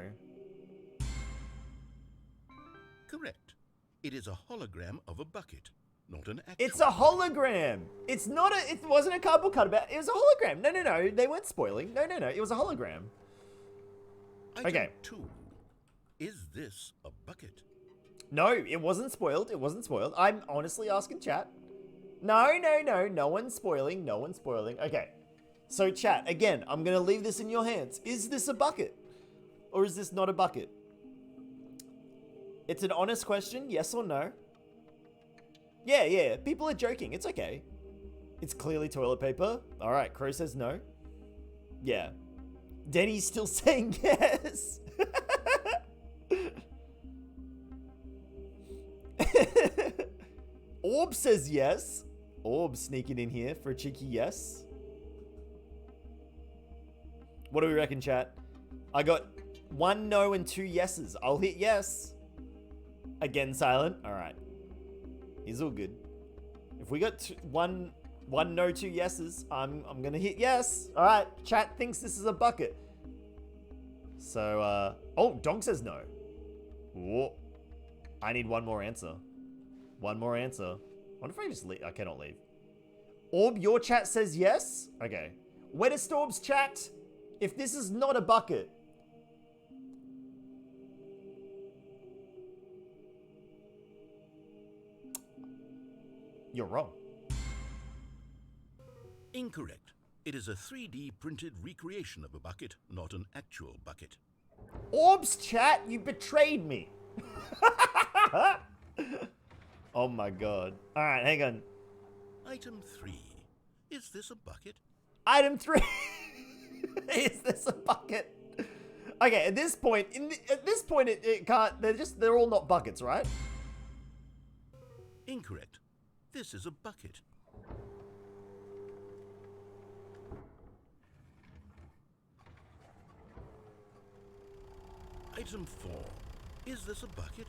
Correct. It is a hologram of a bucket, not an actual. It's a hologram. It's not a. It wasn't a cardboard cutout. It was a hologram. No. They weren't spoiling. No. It was a hologram. Item Okay. 2. Is this a bucket? No, it wasn't spoiled. It wasn't spoiled. I'm honestly asking chat. No. No one's spoiling. No one's spoiling. Okay. So chat, again, I'm going to leave this in your hands. Is this a bucket? Or is this not a bucket? It's an honest question, yes or no? Yeah. People are joking. It's okay. It's clearly toilet paper. All right, Crow says no. Yeah. Denny's still saying yes. Orb says yes. Orb sneaking in here for a cheeky yes. What do we reckon, chat? I got 1 no and 2 yeses. I'll hit yes. Again, silent. All right. He's all good. If we got one no, 2 yeses, I'm gonna hit yes. All right. Chat thinks this is a bucket. So, oh, Donk says no. Whoa. I need 1 more answer. 1 more answer. What if I just leave? I cannot leave. Orb, your chat says yes? Okay. Wettest Orb's chat, if this is not a bucket. You're wrong. Incorrect. It is a 3D printed recreation of a bucket, not an actual bucket. Orb's chat, you betrayed me. Oh my god. Alright, hang on. Item 3. Is this a bucket? Item 3. Is this a bucket? Okay, at this point, it can't. They're all not buckets, right? Incorrect. This is a bucket. Item 4. Is this a bucket?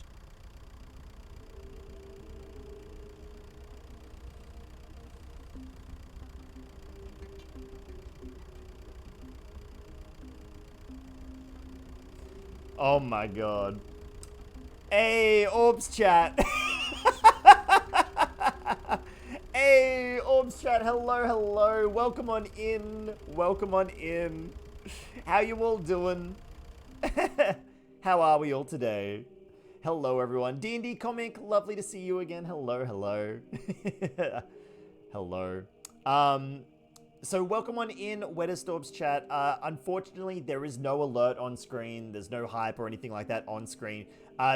Oh my god. Hey, Orbs chat. Hey, Orbs chat. Hello. Welcome on in. How you all doing? How are we all today? Hello, everyone. D&D Comic, lovely to see you again. Hello. Hello. So welcome on in, Wettest Orbs chat. Unfortunately, there is no alert on screen. There's no hype or anything like that on screen.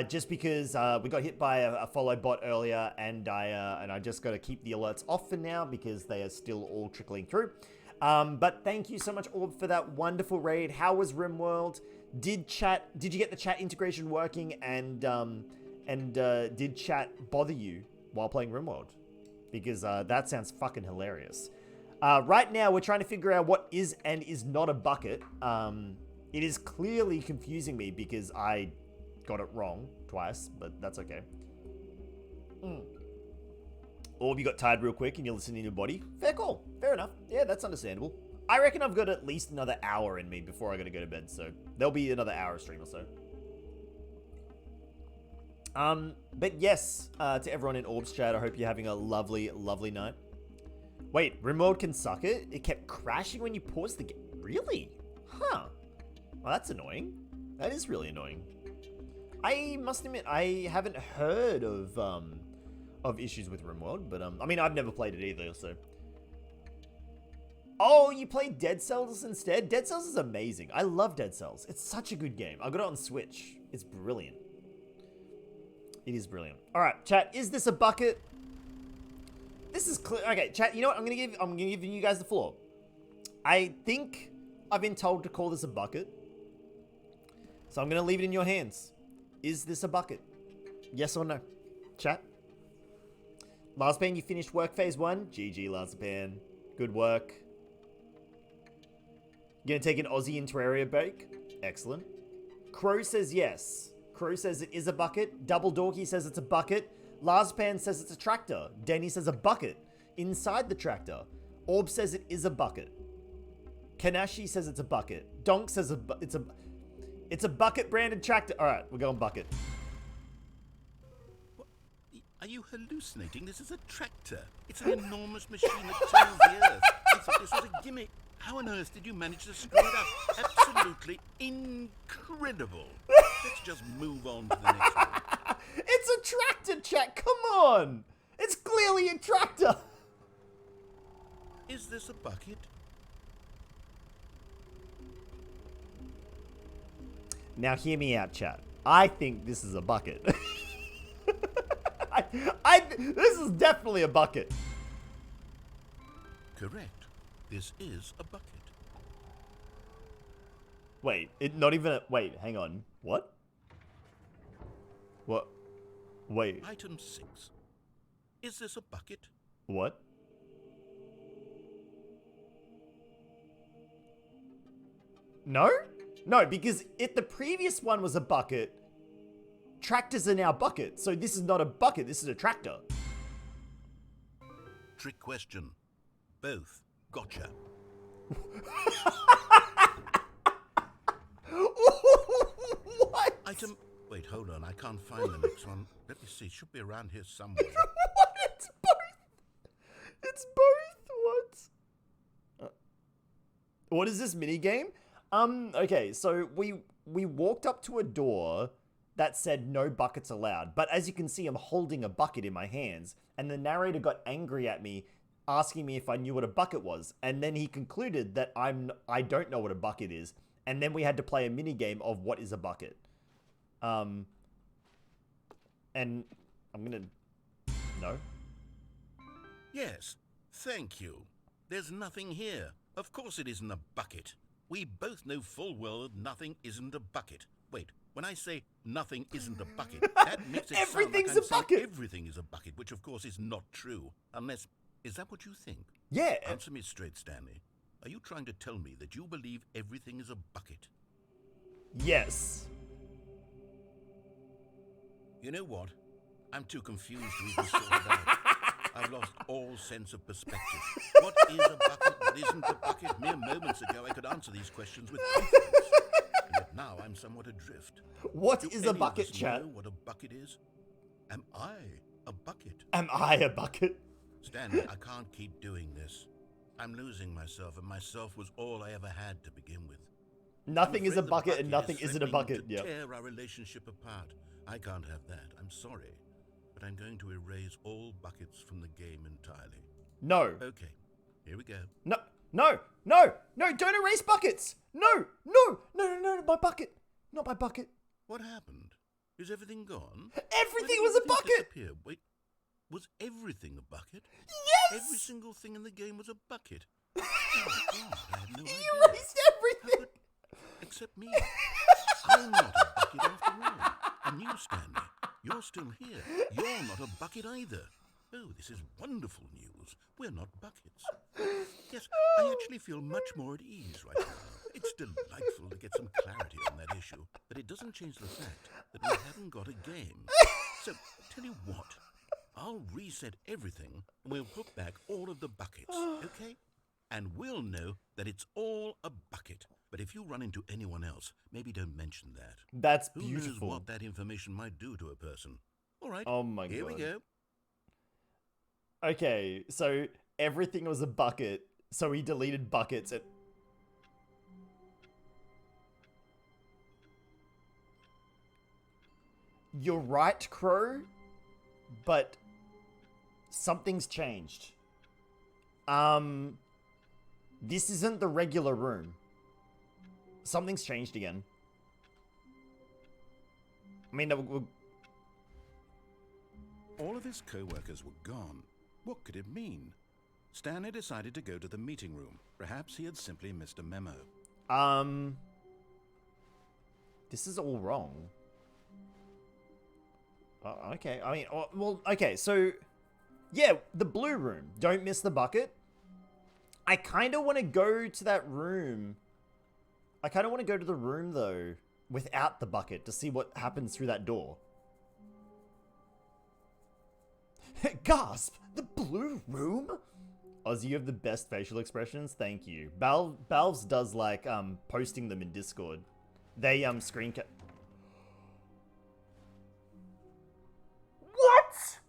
Just because we got hit by a follow bot earlier, and I just got to keep the alerts off for now because they are still all trickling through. But thank you so much, Orb, for that wonderful raid. How was RimWorld? Did you get the chat integration working? And did chat bother you while playing RimWorld? Because that sounds fucking hilarious. Right now, we're trying to figure out what is and is not a bucket. It is clearly confusing me because I got it wrong twice, but that's okay. Or you got tired real quick and you're listening to your body. Fair call. Fair enough. Yeah, that's understandable. I reckon I've got at least another hour in me before I gotta go to bed, so there'll be another hour of stream or so. But yes, to everyone in Orb's chat, I hope you're having a lovely, lovely night. Wait, RimWorld can suck it? It kept crashing when you paused the game. Really? Huh. Well, that's annoying. That is really annoying. I must admit, I haven't heard of issues with RimWorld, but I mean, I've never played it either, so. Oh, you played Dead Cells instead? Dead Cells is amazing. I love Dead Cells. It's such a good game. I got it on Switch. It's brilliant. It is brilliant. All right, chat. Is this a bucket? This is clear. Okay, chat. You know what? I'm gonna give you guys the floor. I think I've been told to call this a bucket, so I'm gonna leave it in your hands. Is this a bucket? Yes or no? Chat. Larspan, you finished work phase 1. GG, Larspan. Good work. You gonna take an Aussie in Terraria break? Excellent. Crow says yes. Crow says it is a bucket. Double Dorky says it's a bucket. Larspan says it's a tractor. Denny says a bucket. Inside the tractor. Orb says it is a bucket. Kanashi says it's a bucket. Donk says it's a bucket branded tractor. All right, we're going bucket. Are you hallucinating? This is a tractor. It's an enormous machine that tills the earth. I thought this was a gimmick. How on earth did you manage to screw it up? Absolutely incredible. Let's just move on to the next one. It's a tractor, chat. Come on. It's clearly a tractor. Is this a bucket? Now hear me out, chat. I think this is a bucket. This is definitely a bucket. Correct. This is a bucket. Wait, wait, hang on. What? What? Wait. Item 6. Is this a bucket? What? No? No, because if the previous one was a bucket, tractors are now buckets. So this is not a bucket, this is a tractor. Trick question. Both. Gotcha. What? Item... Wait, hold on. I can't find the next one. Let me see. It should be around here somewhere. What? It's both. It's both. What? What is this minigame? Okay, so we walked up to a door that said no buckets allowed. But as you can see, I'm holding a bucket in my hands. And the narrator got angry at me, asking me if I knew what a bucket was. And then he concluded that I don't know what a bucket is. And then we had to play a minigame of what is a bucket. And I'm gonna... No? Yes, thank you. There's nothing here. Of course it isn't a bucket. We both know full well that nothing isn't a bucket. Wait, when I say nothing isn't a bucket, that makes it Everything's sound like a bucket. everything is a bucket, which of course is not true. Unless, is that what you think? Yeah. Answer me straight, Stanley. Are you trying to tell me that you believe everything is a bucket? Yes. You know what? I'm too confused to even sort it out. I've lost all sense of perspective. What is a bucket? What isn't a bucket? Mere moments ago I could answer these questions with confidence. And yet now I'm somewhat adrift. What Do is any a of bucket, us chat? know what a bucket is? Am I a bucket? Am I a bucket? Stanley, I can't keep doing this. I'm losing myself, and myself was all I ever had to begin with. Nothing I'm is a afraid the bucket and nothing isn't a threatening bucket. to Yeah. tear our relationship apart. I can't have that. I'm sorry. But I'm going to erase all buckets from the game entirely. No. Okay, here we go. No. No. Don't erase buckets. No. My bucket. Not my bucket. What happened? Is everything gone? Everything Why was did a bucket. disappear? Wait, was everything a bucket? Yes. Every single thing in the game was a bucket. Oh, God, I had no idea. You erased everything! Except me. I'm not a bucket after all. And you, Stanley, you're still here. You're not a bucket either. Oh, this is wonderful news. We're not buckets. Yes, I actually feel much more at ease right now. It's delightful to get some clarity on that issue, but it doesn't change the fact that we haven't got a game. So, tell you what, I'll reset everything and we'll put back all of the buckets, okay? And we'll know that it's all a bucket. But if you run into anyone else, maybe don't mention that. That's Who beautiful. knows what that information might do to a person. All right, Oh my here God. we go. Okay, so everything was a bucket, so he deleted buckets and... You're right, Crow, but something's changed. This isn't the regular room. Something's changed again. I mean, All of his co-workers were gone. What could it mean? Stanley decided to go to the meeting room. Perhaps he had simply missed a memo. This is all wrong. Okay, I mean, well, okay, so, yeah, the blue room. Don't miss the bucket. I kind of want to go to that room. I kind of want to go to the room, though, without the bucket to see what happens through that door. Gasp! The blue room? Ozzy, you have the best facial expressions. Thank you. Balves does like posting them in Discord. They screen cap. What?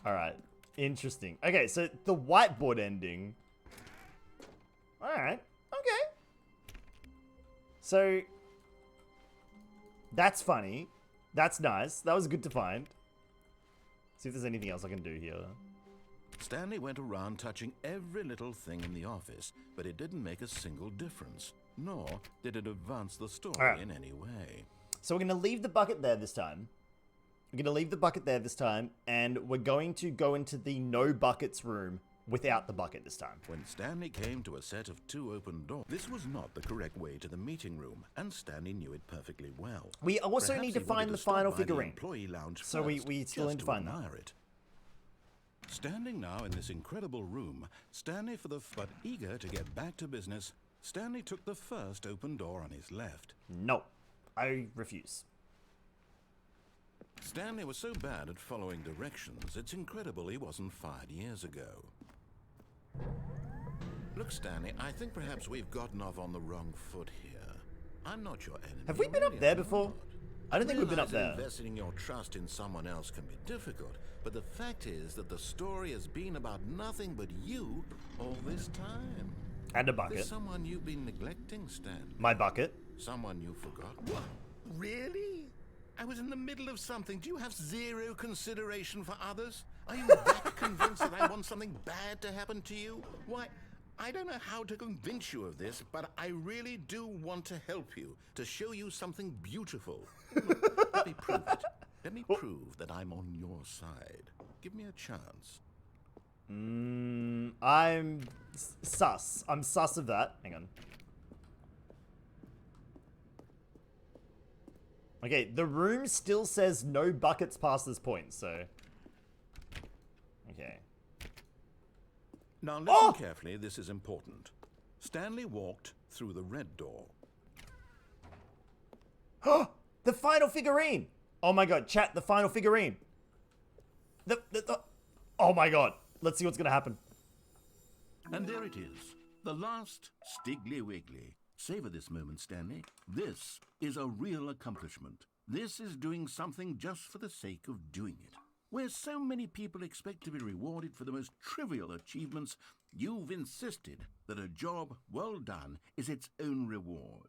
Alright. Interesting. Okay, so the whiteboard ending. Alright. Okay. So, that's funny. That's nice. That was good to find. See if there's anything else I can do here. Stanley went around touching every little thing in the office, but it didn't make a single difference, nor did it advance the story in any way. So we're going to leave the bucket there this time. We're going to leave the bucket there this time, and we're going to go into the no buckets room without the bucket this time. When Stanley came to a set of 2 open doors, this was not the correct way to the meeting room, and Stanley knew it perfectly well. We also Perhaps need to he wanted find the stop final by the figurine. employee lounge So we first, still just need to find that. admire it. Standing now in this incredible room, Stanley but eager to get back to business, Stanley took the first open door on his left. No, I refuse. Stanley was so bad at following directions, it's incredible he wasn't fired years ago. Look, Stanley, I think perhaps we've gotten off on the wrong foot here. I'm not your enemy. Have we been up really, there I'm before? not. I don't think we've been up Realize there. that investing your trust in someone else can be difficult, but the fact is that the story has been about nothing but you all this time. And a bucket. There's someone you've been neglecting, Stanley. My bucket. Someone you forgot. What? Really? I was in the middle of something. Do you have zero consideration for others? Are you that convinced that I want something bad to happen to you? Why, I don't know how to convince you of this, but I really do want to help you, to show you something beautiful. Look, let me prove it. Let me prove that I'm on your side. Give me a chance. I'm sus. I'm sus of that. Hang on. Okay, the room still says no buckets past this point, so... Okay. Now listen carefully, this is important. Stanley walked through the red door. The final figurine! Oh my god, chat, the final figurine! Oh my god, let's see what's gonna happen. And there it is, the last Stiggly Wiggly. Savor this moment, Stanley. This is a real accomplishment. This is doing something just for the sake of doing it. Where so many people expect to be rewarded for the most trivial achievements, you've insisted that a job well done is its own reward.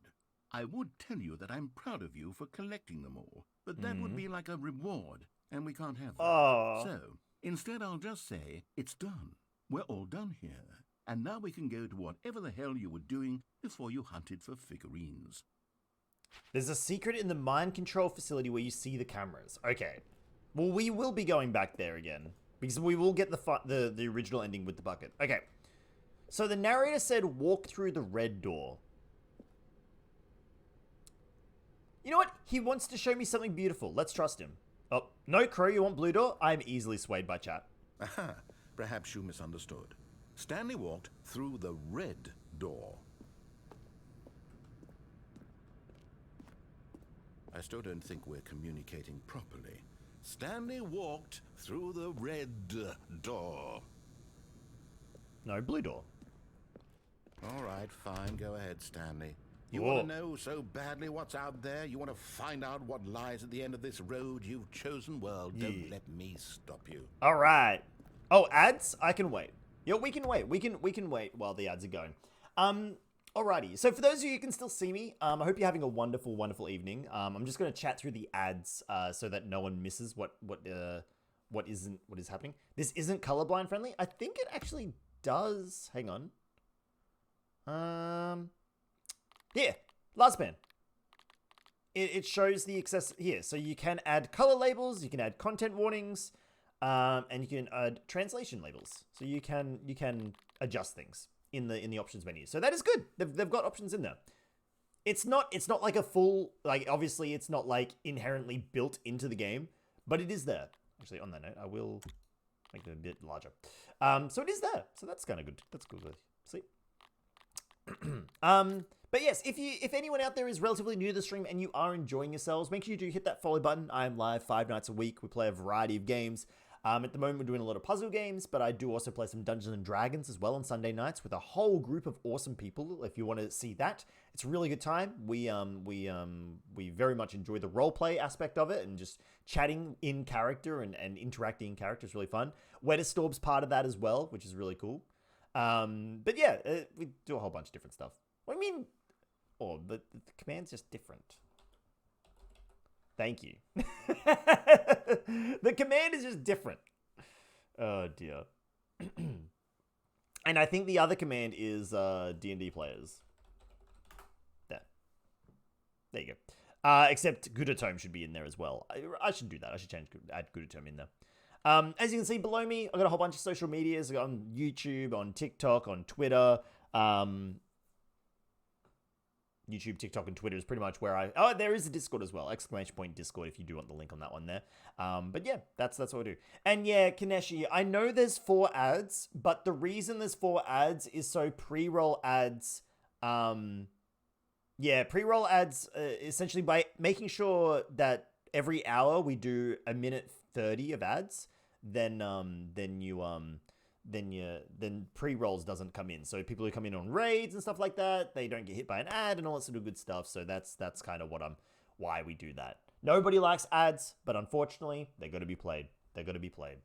I would tell you that I'm proud of you for collecting them all, but that would be like a reward, and we can't have that. Oh. So, instead I'll just say, it's done. We're all done here. And now we can go to whatever the hell you were doing before you hunted for figurines. There's a secret in the mind control facility where you see the cameras. Okay. Well, we will be going back there again, because we will get the original ending with the bucket. Okay. So the narrator said, walk through the red door. You know what? He wants to show me something beautiful. Let's trust him. Oh, no, Crow, you want blue door? I'm easily swayed by chat. Aha, perhaps you misunderstood. Stanley walked through the red door. I still don't think we're communicating properly. Stanley walked through the red door. No, blue door. All right, fine. Go ahead, Stanley. You Whoa. want to know so badly what's out there? You want to find out what lies at the end of this road you've chosen? Well, don't let me stop you. All right. Oh, ads? I can wait. Yeah, we can wait. We can wait while the ads are going. Alrighty. So for those of you who can still see me, I hope you're having a wonderful, wonderful evening. I'm just going to chat through the ads so that no one misses what is happening. This isn't colorblind friendly. I think it actually does. Hang on. Here, last band. It shows the access here. So you can add color labels, you can add content warnings, and you can add translation labels. So you can adjust things in the options menu. So that is good. They've got options in there. It's not like a full, like, obviously it's not like inherently built into the game, but it is there. Actually, on that note, I will make it a bit larger. So it is there. So that's kind of good. That's good to see. But yes, if anyone out there is relatively new to the stream and you are enjoying yourselves, make sure you do hit that follow button. I am live 5 nights a week. We play a variety of games. At the moment, we're doing a lot of puzzle games, but I do also play some Dungeons and Dragons as well on Sunday nights with a whole group of awesome people. If you want to see that, it's a really good time. We very much enjoy the roleplay aspect of it and just chatting in character and interacting in character is really fun. Wetterstorm's part of that as well, which is really cool. But yeah, we do a whole bunch of different stuff. What do you mean? Oh, but the command's just different. Thank you. The command is just different. Oh dear. And I think the other command is D&D players. There you go. Except Gudatome should be in there as well. I should do that. I should add Gudatome in there. As you can see below me, I've got a whole bunch of social medias. I've got on YouTube, on TikTok, on Twitter. YouTube, TikTok, and Twitter is pretty much where oh, there is a Discord as well. ! Discord if you do want the link on that one there. But yeah, that's what I do. And yeah, Kaneshi, I know there's 4 ads, but the reason there's 4 ads is so pre-roll ads, pre-roll ads, essentially by making sure that every hour we do a minute 30 of ads, then pre-rolls doesn't come in. So people who come in on raids and stuff like that, they don't get hit by an ad and all that sort of good stuff. So that's kind of why we do that. Nobody likes ads, but unfortunately, they got to be played. They got to be played.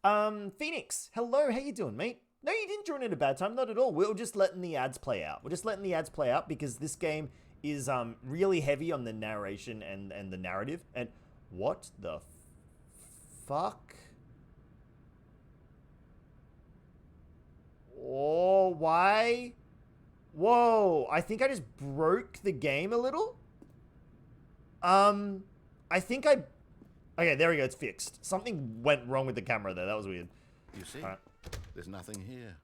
Phoenix, hello, how you doing, mate? No, you didn't join at a bad time, not at all. We're just letting the ads play out. We're just letting the ads play out because this game is really heavy on the narration and the narrative. And what the fuck? Oh, why? Whoa, I think I just broke the game a little. Okay, there we go, it's fixed. Something went wrong with the camera there, that was weird. You see, there's nothing here.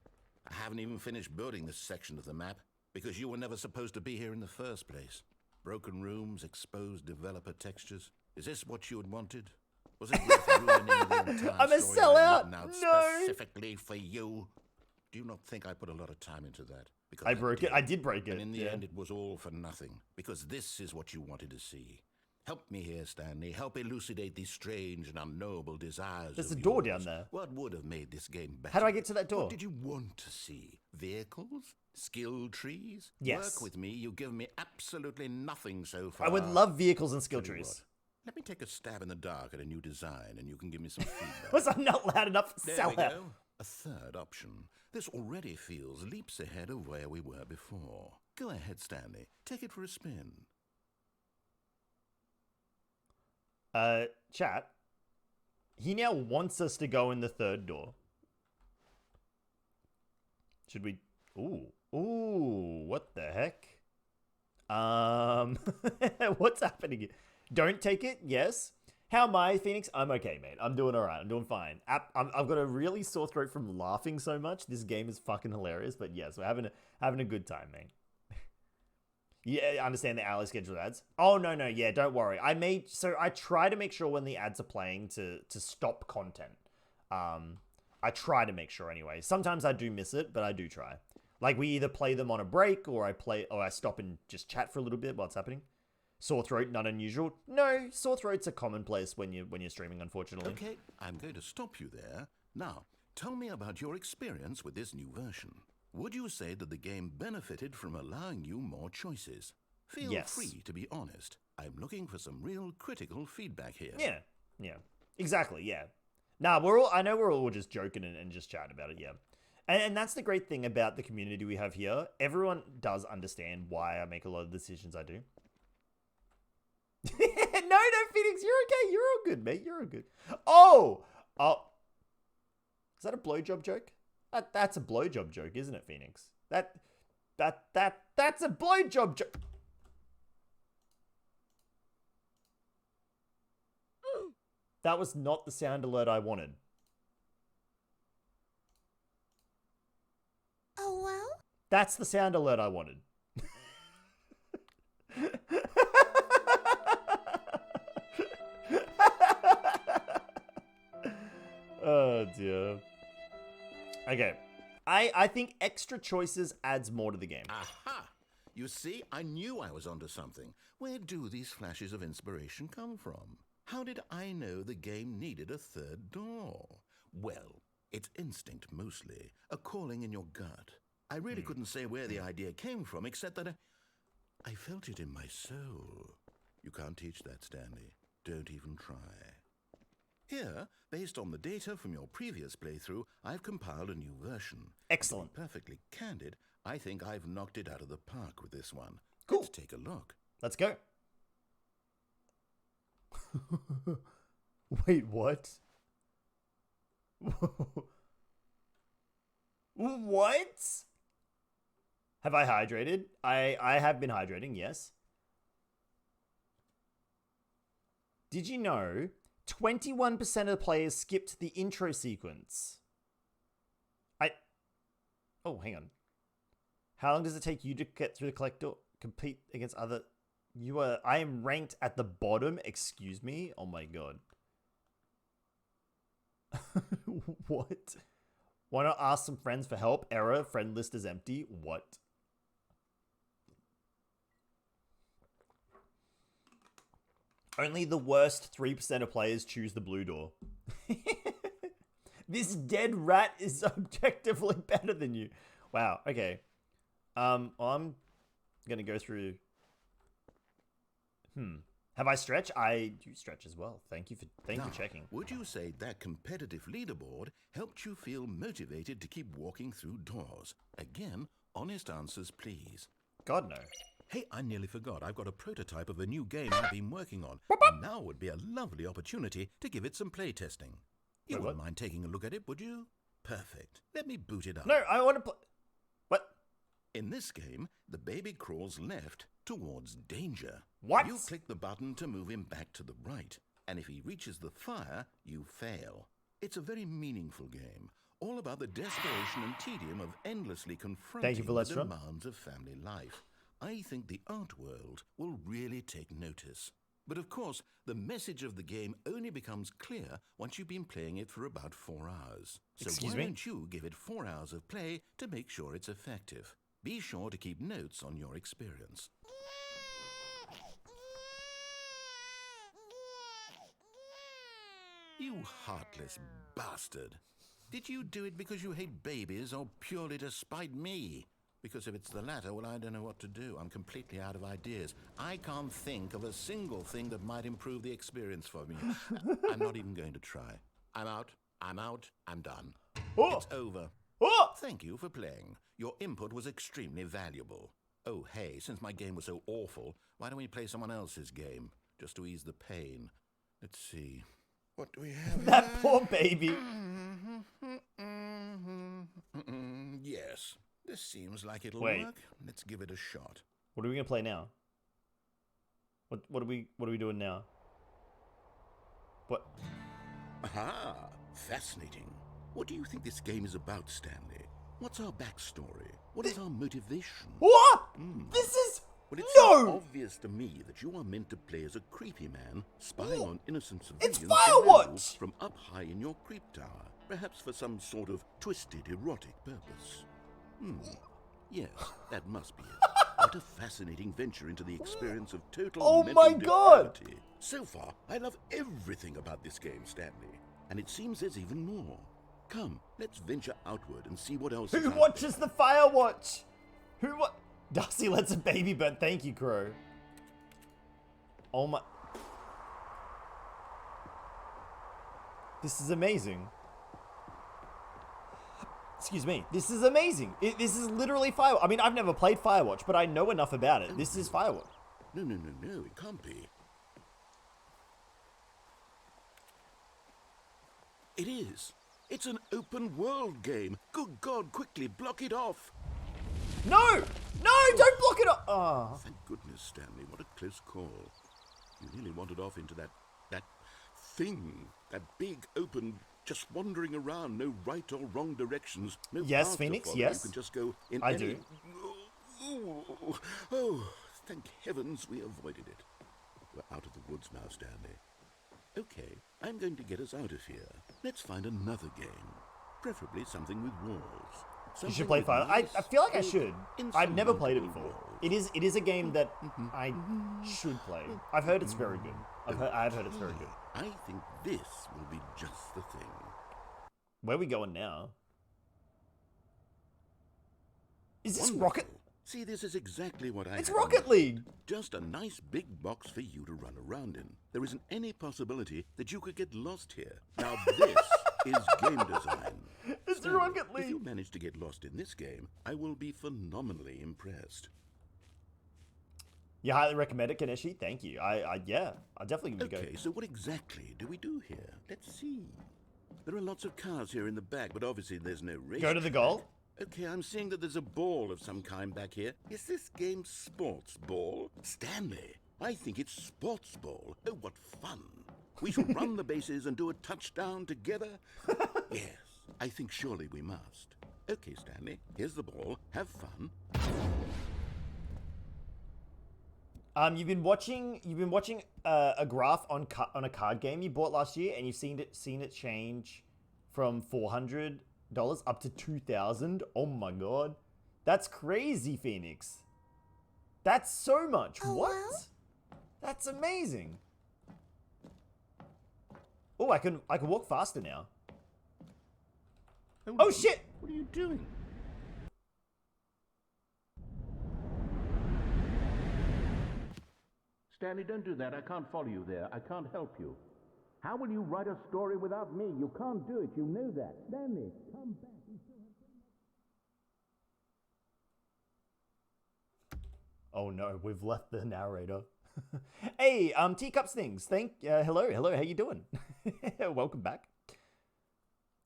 I haven't even finished building this section of the map because you were never supposed to be here in the first place. Broken rooms, exposed developer textures. Is this what you had wanted? Was it worth ruining the entire I'm a story sellout. I'd written out No. specifically for you? Do you not think I put a lot of time into that? Because I broke it. I did break it. And in the end, it was all for nothing. Because this is what you wanted to see. Help me here, Stanley. Help elucidate these strange and unknowable desires. There's of a door yours. down there. What would have made this game better? How do I get to that door? What did you want to see? Vehicles? Skill trees? Yes. Work with me. You've given me absolutely nothing so far. I would love vehicles and skill Tell you trees. Let me take a stab in the dark at a new design and you can give me some feedback. Was I not loud enough? There we go. A third option. This already feels leaps ahead of where we were before. Go ahead, Stanley. Take it for a spin. Chat. He now wants us to go in the third door. Should we? Ooh, what the heck? What's happening here? Don't take it. Yes. How am I, Phoenix? I'm okay, mate. I'm doing all right. I'm doing fine. I've got a really sore throat from laughing so much. This game is fucking hilarious. But yes, we're having a good time, mate. Yeah, I understand the hourly scheduled ads. Oh, no. Yeah, don't worry. I try to make sure when the ads are playing to stop content. I try to make sure anyway. Sometimes I do miss it, but I do try. Like, we either play them on a break or I stop and just chat for a little bit while it's happening. Sore throat, not unusual. No, sore throats are commonplace when you're streaming, unfortunately. Okay, I'm going to stop you there. Now, tell me about your experience with this new version. Would you say that the game benefited from allowing you more choices? Feel free to be honest. I'm looking for some real critical feedback here. Yeah. Exactly, yeah. Nah, I know we're all just joking and just chatting about it, yeah. And that's the great thing about the community we have here. Everyone does understand why I make a lot of the decisions I do. No, Phoenix, you're okay. You're all good, mate. You're all good. Oh! Is that a blowjob joke? That's a blowjob joke, isn't it, Phoenix? That's a blowjob joke. That was not the sound alert I wanted. Oh, well? That's the sound alert I wanted. Oh, dear. Okay. I think extra choices adds more to the game. Aha! You see, I knew I was onto something. Where do these flashes of inspiration come from? How did I know the game needed a third door? Well, it's instinct mostly, a calling in your gut. I really couldn't say where the idea came from, except that I felt it in my soul. You can't teach that, Stanley. Don't even try. Here, based on the data from your previous playthrough, I've compiled a new version. Excellent. To be perfectly candid, I think I've knocked it out of the park with this one. Cool. Let's take a look. Let's go. Wait, what? What? Have I hydrated? I have been hydrating, yes. Did you know 21% of the players skipped the intro sequence? Oh, hang on. How long does it take you to get through the collector? Compete against other... I am ranked at the bottom. Excuse me? Oh my god. What? Why not ask some friends for help? Error. Friend list is empty. What? Only the worst 3% of players choose the blue door. This dead rat is objectively better than you. Wow. Okay. Well, I'm gonna go through. Have I stretched? I do stretch as well. Thank you for checking. Would you say that competitive leaderboard helped you feel motivated to keep walking through doors? Again, honest answers, please. God, no. Hey, I nearly forgot. I've got a prototype of a new game I've been working on. And now would be a lovely opportunity to give it some playtesting. You wouldn't mind taking a look at it, would you? Perfect. Let me boot it up. No, I want to play. What? In this game, the baby crawls left towards danger. What? You click the button to move him back to the right. And if he reaches the fire, you fail. It's a very meaningful game. All about the desperation and tedium of endlessly confronting the demands of family life. I think the art world will really take notice. But of course, the message of the game only becomes clear once you've been playing it for about 4 hours. So why don't you give it 4 hours of play to make sure it's effective? Be sure to keep notes on your experience. You heartless bastard. Did you do it because you hate babies or purely to spite me? Because if it's the latter, well, I don't know what to do. I'm completely out of ideas. I can't think of a single thing that might improve the experience for me. I'm not even going to try. I'm out. I'm out. I'm done. Oh. It's over. Oh! Thank you for playing. Your input was extremely valuable. Oh, hey, since my game was so awful, why don't we play someone else's game? Just to ease the pain. Let's see. What do we have? That poor baby. Yes. This seems like it'll Wait. work. Let's give it a shot. What are we gonna play now? What are we doing now? What? Aha! Fascinating. What do you think this game is about, Stanley? What's our backstory? What is our motivation? What? This is Well, it's no. so obvious to me that you are meant to play as a creepy man spying on innocent It's civilians Firewatch! from up high in your creep tower, perhaps for some sort of twisted erotic purpose. Yes, that must be it. What a fascinating venture into the experience of total Oh mental my God! depravity. So far, I love everything about this game, Stanley. And it seems there's even more. Come, let's venture outward and see what else is Who out watches there. the Firewatch? Who what? Darcy lets a baby burn. Thank you, Crow. Oh my. This is amazing. Excuse me. This is amazing. This is literally Firewatch. I mean, I've never played Firewatch, but I know enough about it. This is Firewatch. No, it can't be. It is. It's an open world game. Good God, quickly block it off. No! No! Don't block it up! Oh. Thank goodness, Stanley. What a close call. You nearly wandered off into that thing. That big, open, just wandering around, no right or wrong directions. No Yes, path to Phoenix, follow. yes. You can just go in I any... do. Oh, thank heavens we avoided it. We're out of the woods now, Stanley. Okay, I'm going to get us out of here. Let's find another game. Preferably something with walls. You should play Fire. I feel like I should. I've never played it before. World. It is a game that I should play. I've heard it's very good. I've heard it's very good. I think this will be just the thing. Where are we going now? Is this Wonderful. Rocket? See, this is exactly what I It's had in Rocket mind. League. Just a nice big box for you to run around in. There isn't any possibility that you could get lost here. Now this is game design. It's Stanley, Rocket If you League. manage to get lost in this game, I will be phenomenally impressed. You highly recommend it, Kaneshi. Thank you. Yeah, I'll definitely give it a Okay, go. so what exactly do we do here? Let's see. There are lots of cars here in the back, but obviously there's no race. Go to the goal. Okay, I'm seeing that there's a ball of some kind back here. Is this game sports ball? Stanley, I think it's sports ball. Oh, what fun. We should run the bases and do a touchdown together? Yes, I think surely we must. Okay, Stanley, here's the ball. Have fun. You've been watching a graph on a card game you bought last year, and you've seen it change from $400 up to $2,000. Oh my god, that's crazy, Phoenix. That's so much. Oh, What? well? That's amazing. Oh, I can walk faster now. Oh shit! What are you doing? Stanley, don't do that. I can't follow you there. I can't help you. How will you write a story without me? You can't do it. You know that. Stanley, come back. Oh no, we've left the narrator. Hey, Teacups Things. Hello, how you doing? Welcome back.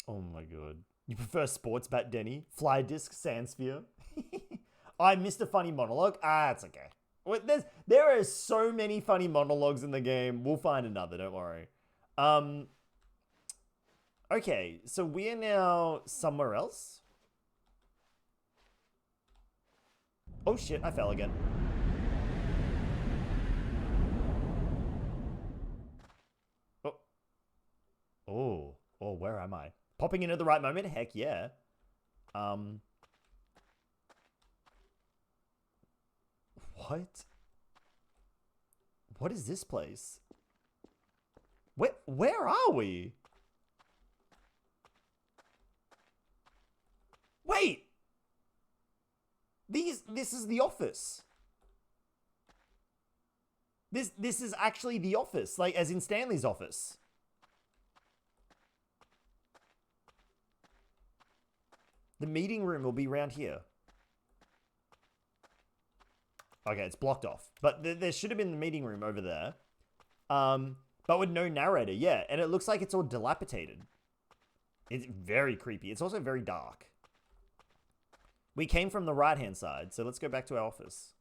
Oh my god. You prefer sports bat, Denny? Fly disc, Sandsphere? I missed a funny monologue. It's okay. Wait, there are so many funny monologues in the game. We'll find another, don't worry. Okay, so we are now somewhere else. Oh shit, I fell again. Oh, where am I? Popping in at the right moment? Heck yeah. What? What is this place? Where are we? Wait! This is the office. This is actually the office, like as in Stanley's office. The meeting room will be around here. Okay, it's blocked off. But there should have been the meeting room over there. But with no narrator, yeah. And it looks like it's all dilapidated. It's very creepy. It's also very dark. We came from the right-hand side, so let's go back to our office.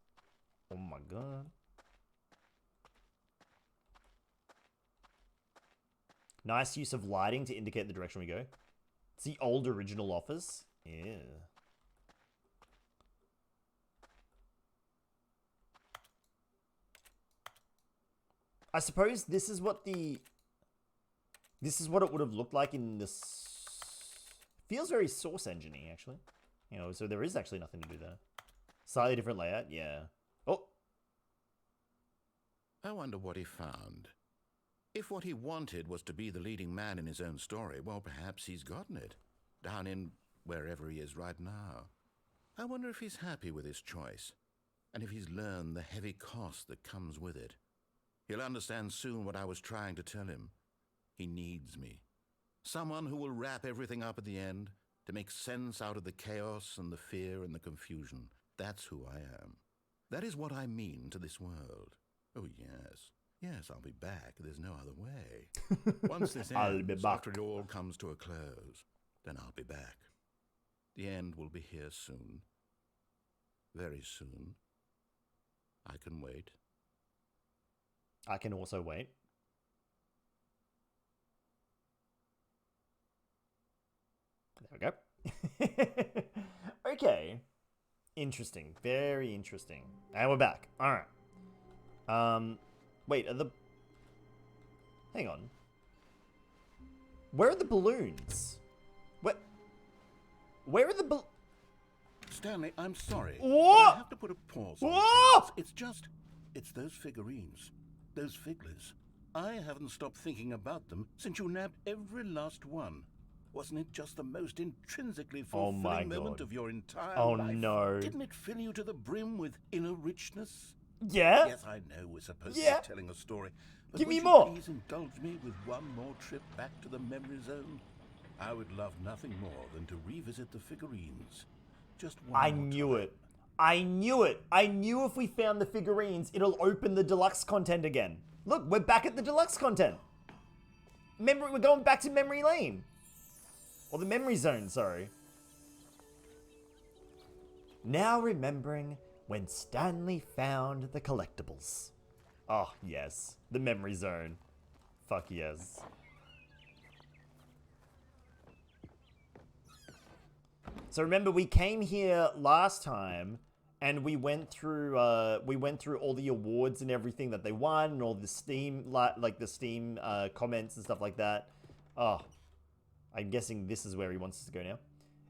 Oh my god. Nice use of lighting to indicate the direction we go. It's the old original office. Yeah. I suppose this is what it would have looked like in this. Feels very Source Engine-y, actually. You know, so there is actually nothing to do there. Slightly different layout, yeah. Oh! I wonder what he found. If what he wanted was to be the leading man in his own story, well, perhaps he's gotten it. Down in wherever he is right now. I wonder if he's happy with his choice, and if he's learned the heavy cost that comes with it. He'll understand soon what I was trying to tell him. He needs me. Someone who will wrap everything up at the end, to make sense out of the chaos and the fear and the confusion. That's who I am. That is what I mean to this world. Oh, yes. Yes, I'll be back. There's no other way. Once this ends, after it all comes to a close, then I'll be back. The end will be here soon. Very soon. I can wait. I can also wait. There we go. Okay. Interesting. Very interesting. And we're back. Alright. Wait, hang on. Where are the balloons? Where are the Stanley, I'm sorry. What? I have to put a pause on things. It's those figurines. Those figglers. I haven't stopped thinking about them since you nabbed every last one. Wasn't it just the most intrinsically fulfilling moment of your entire life? Oh no. Didn't it fill you to the brim with inner richness? Yeah? Yes, I know we're supposed to be telling a story. But give me would more. You please indulge me with one more trip back to the memory zone? I would love nothing more than to revisit the figurines. Just one I more knew time. it. I knew it. I knew if we found the figurines, it'll open the deluxe content again. Look, we're back at the deluxe content. We're going back to memory lane. Or the memory zone, sorry. Now remembering when Stanley found the collectibles. Oh, yes. The memory zone. Fuck yes. So remember, we came here last time, and we went through all the awards and everything that they won, and all the Steam like the Steam comments and stuff like that. Oh, I'm guessing this is where he wants us to go now.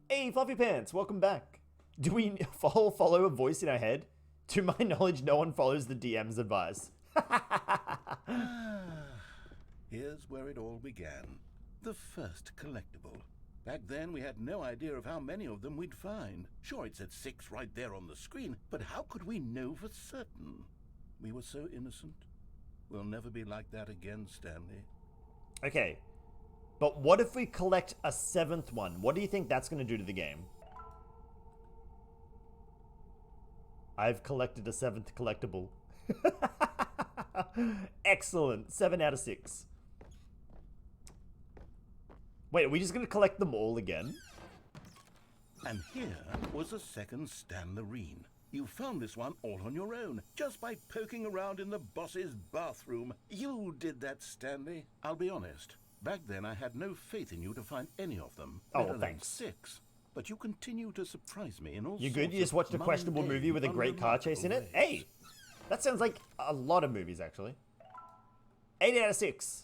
Hey, Fluffy Pants, welcome back. Do we follow a voice in our head? To my knowledge, no one follows the DM's advice. Here's where it all began. The first collectible. Back then, we had no idea of how many of them we'd find. Sure, it said 6 right there on the screen, but how could we know for certain? We were so innocent. We'll never be like that again, Stanley. Okay, but what if we collect a 7th one? What do you think that's going to do to the game? I've collected a 7th collectible. Excellent. 7 out of 6. Wait, are we just going to collect them all again? And here was a second Stanlerine. You found this one all on your own, just by poking around in the boss's bathroom. You did that, Stanley. I'll be honest. Back then, I had no faith in you to find any of them. Oh, thanks. 6. But you continue to surprise me in all You good? sorts You just of watched a questionable mundane, movie with a great car chase in it? ways. Hey! That sounds like a lot of movies, actually. 8 out of 6.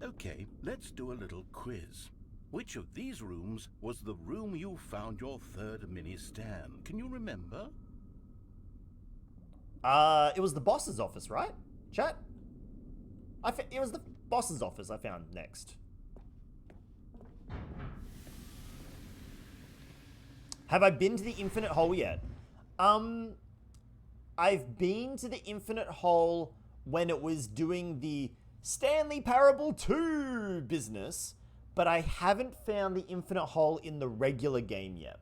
Okay, let's do a little quiz. Which of these rooms was the room you found your third mini stand? Can you remember? It was the boss's office, right? Chat? It was the boss's office I found next. Have I been to the Infinite Hole yet? I've been to the Infinite Hole when it was doing the Stanley Parable 2 business, but I haven't found the Infinite Hole in the regular game yet.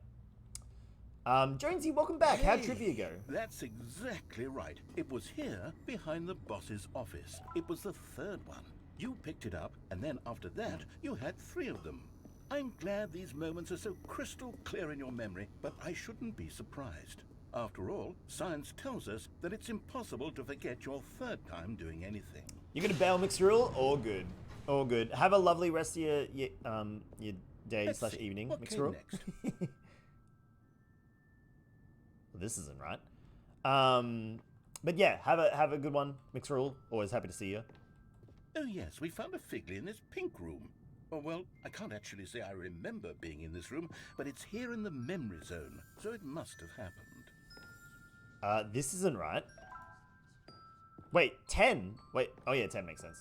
Jonesy, welcome back. How'd trivia go? That's exactly right. It was here, behind the boss's office. It was the third one. You picked it up, and then after that, you had 3 of them. I'm glad these moments are so crystal clear in your memory, but I shouldn't be surprised. After all, science tells us that it's impossible to forget your 3rd time doing anything. You're gonna bail, Mixrule? All good. All good. Have a lovely rest of your day slash evening, What Mixrule. came next? Well, this isn't right. But yeah, have a good one, Mixrule. Always happy to see you. Oh yes, we found a Figley in this pink room. Oh, well, I can't actually say I remember being in this room, but it's here in the memory zone, so it must have happened. This isn't right. Wait, 10? Wait, oh yeah, 10 makes sense.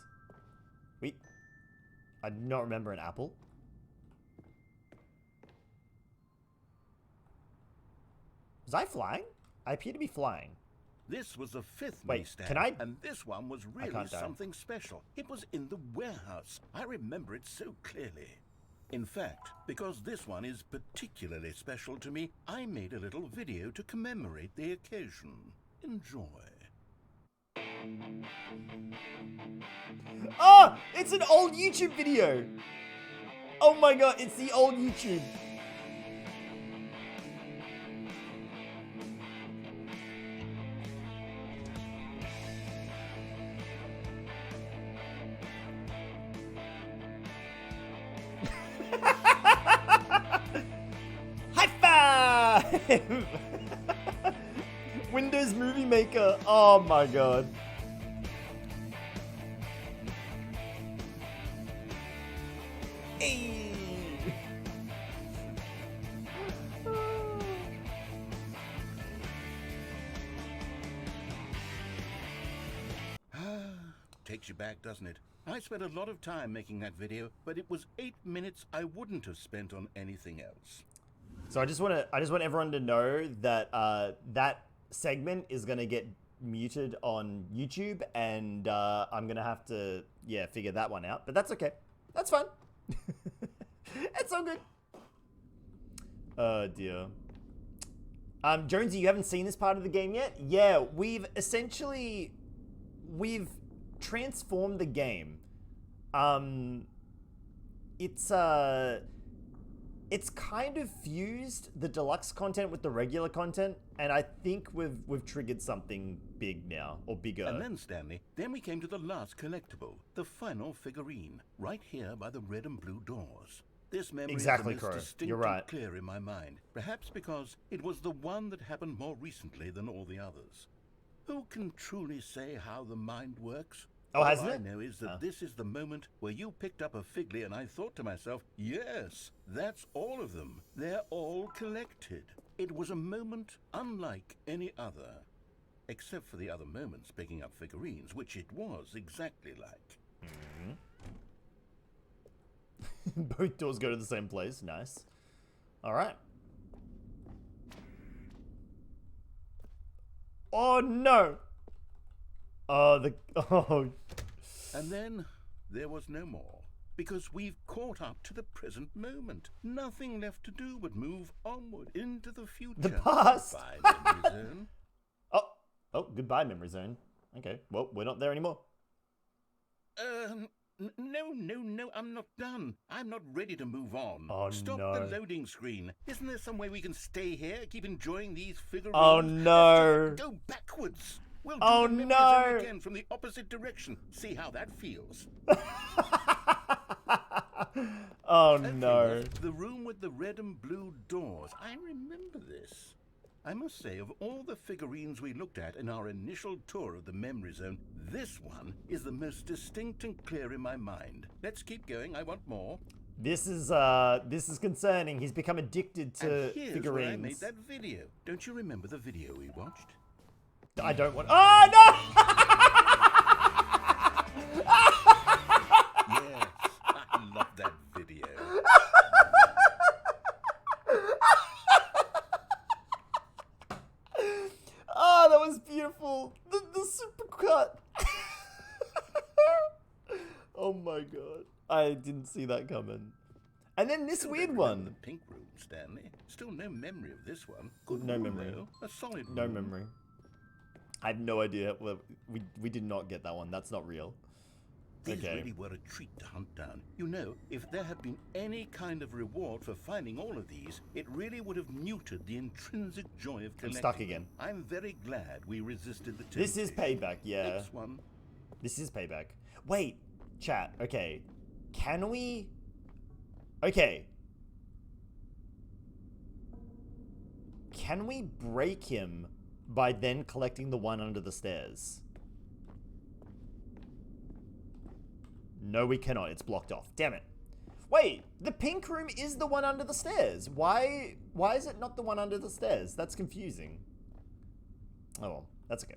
Wait, I do not remember an apple. Was I flying? I appear to be flying. This was the 5th Wait, Maystand, can I- and this one was really can't die. something special. It was in the warehouse. I remember it so clearly. In fact, because this one is particularly special to me, I made a little video to commemorate the occasion. Enjoy. Oh, it's an old YouTube video. Oh my god, it's the old YouTube. High five! Windows Movie Maker. Oh my god. Hey. Takes you back, doesn't it? I spent a lot of time making that video, but it was 8 minutes I wouldn't have spent on anything else. So I just want everyone to know that that segment is gonna get muted on YouTube, and I'm gonna have to figure that one out. But that's okay. That's fine. It's all good. Oh dear. Jonesy, you haven't seen this part of the game yet? Yeah, we've transformed the game. It's kind of fused the deluxe content with the regular content, and I think we've triggered something big now, or bigger. And then, Stanley, then we came to the last collectible, the final figurine, right here by the red and blue doors. This memory Exactly, is the most Crow. distinct You're right. and clear in my mind, perhaps because it was the one that happened more recently than all the others. Who can truly say how the mind works? Oh, hasn't All I it? know is that this is the moment where you picked up a Figley, and I thought to myself, yes, that's all of them. They're all collected. It was a moment unlike any other, except for the other moments picking up figurines, which it was exactly like. Both doors go to the same place. Nice. All right. Oh no. Oh. And then there was no more, because we've caught up to the present moment. Nothing left to do but move onward into the future. The past. Goodbye, memory zone. Oh, goodbye, memory zone. Okay, well, we're not there anymore. No, I'm not done. I'm not ready to move on. Oh, Stop no. the loading screen. Isn't there some way we can stay here, keep enjoying these figurines? Oh, no. Let's just go backwards. We'll do Oh, the memory no. zone again from the opposite direction. See how that feels. Oh, Okay, no. yes, the room with the red and blue doors. I remember this. I must say, of all the figurines we looked at in our initial tour of the memory zone, this one is the most distinct and clear in my mind. Let's keep going. I want more. This is concerning. He's become addicted to And here's figurines. where I made that video. Don't you remember the video we watched? I don't want. Oh no! Yes, I love that video. my god. I didn't see that coming. And then this Still weird don't remember one. the pink room, Stanley. Still no memory of this one. Good No room, memory. though. A solid room. No memory. I have no idea. Well, we did not get that one. That's not real. These Okay. really were a treat to hunt down. You know, if there had been any kind of reward for finding all of these, it really would have muted the intrinsic joy of collecting. I'm stuck again. I'm very glad we resisted the This is temptation. payback, yeah. Next one. This is payback. Wait, chat. Okay. Can we... Okay. Can we break him by then collecting the one under the stairs? No, we cannot. It's blocked off. Damn it. Wait, the pink room is the one under the stairs. Why is it not the one under the stairs? That's confusing. Oh well, that's okay.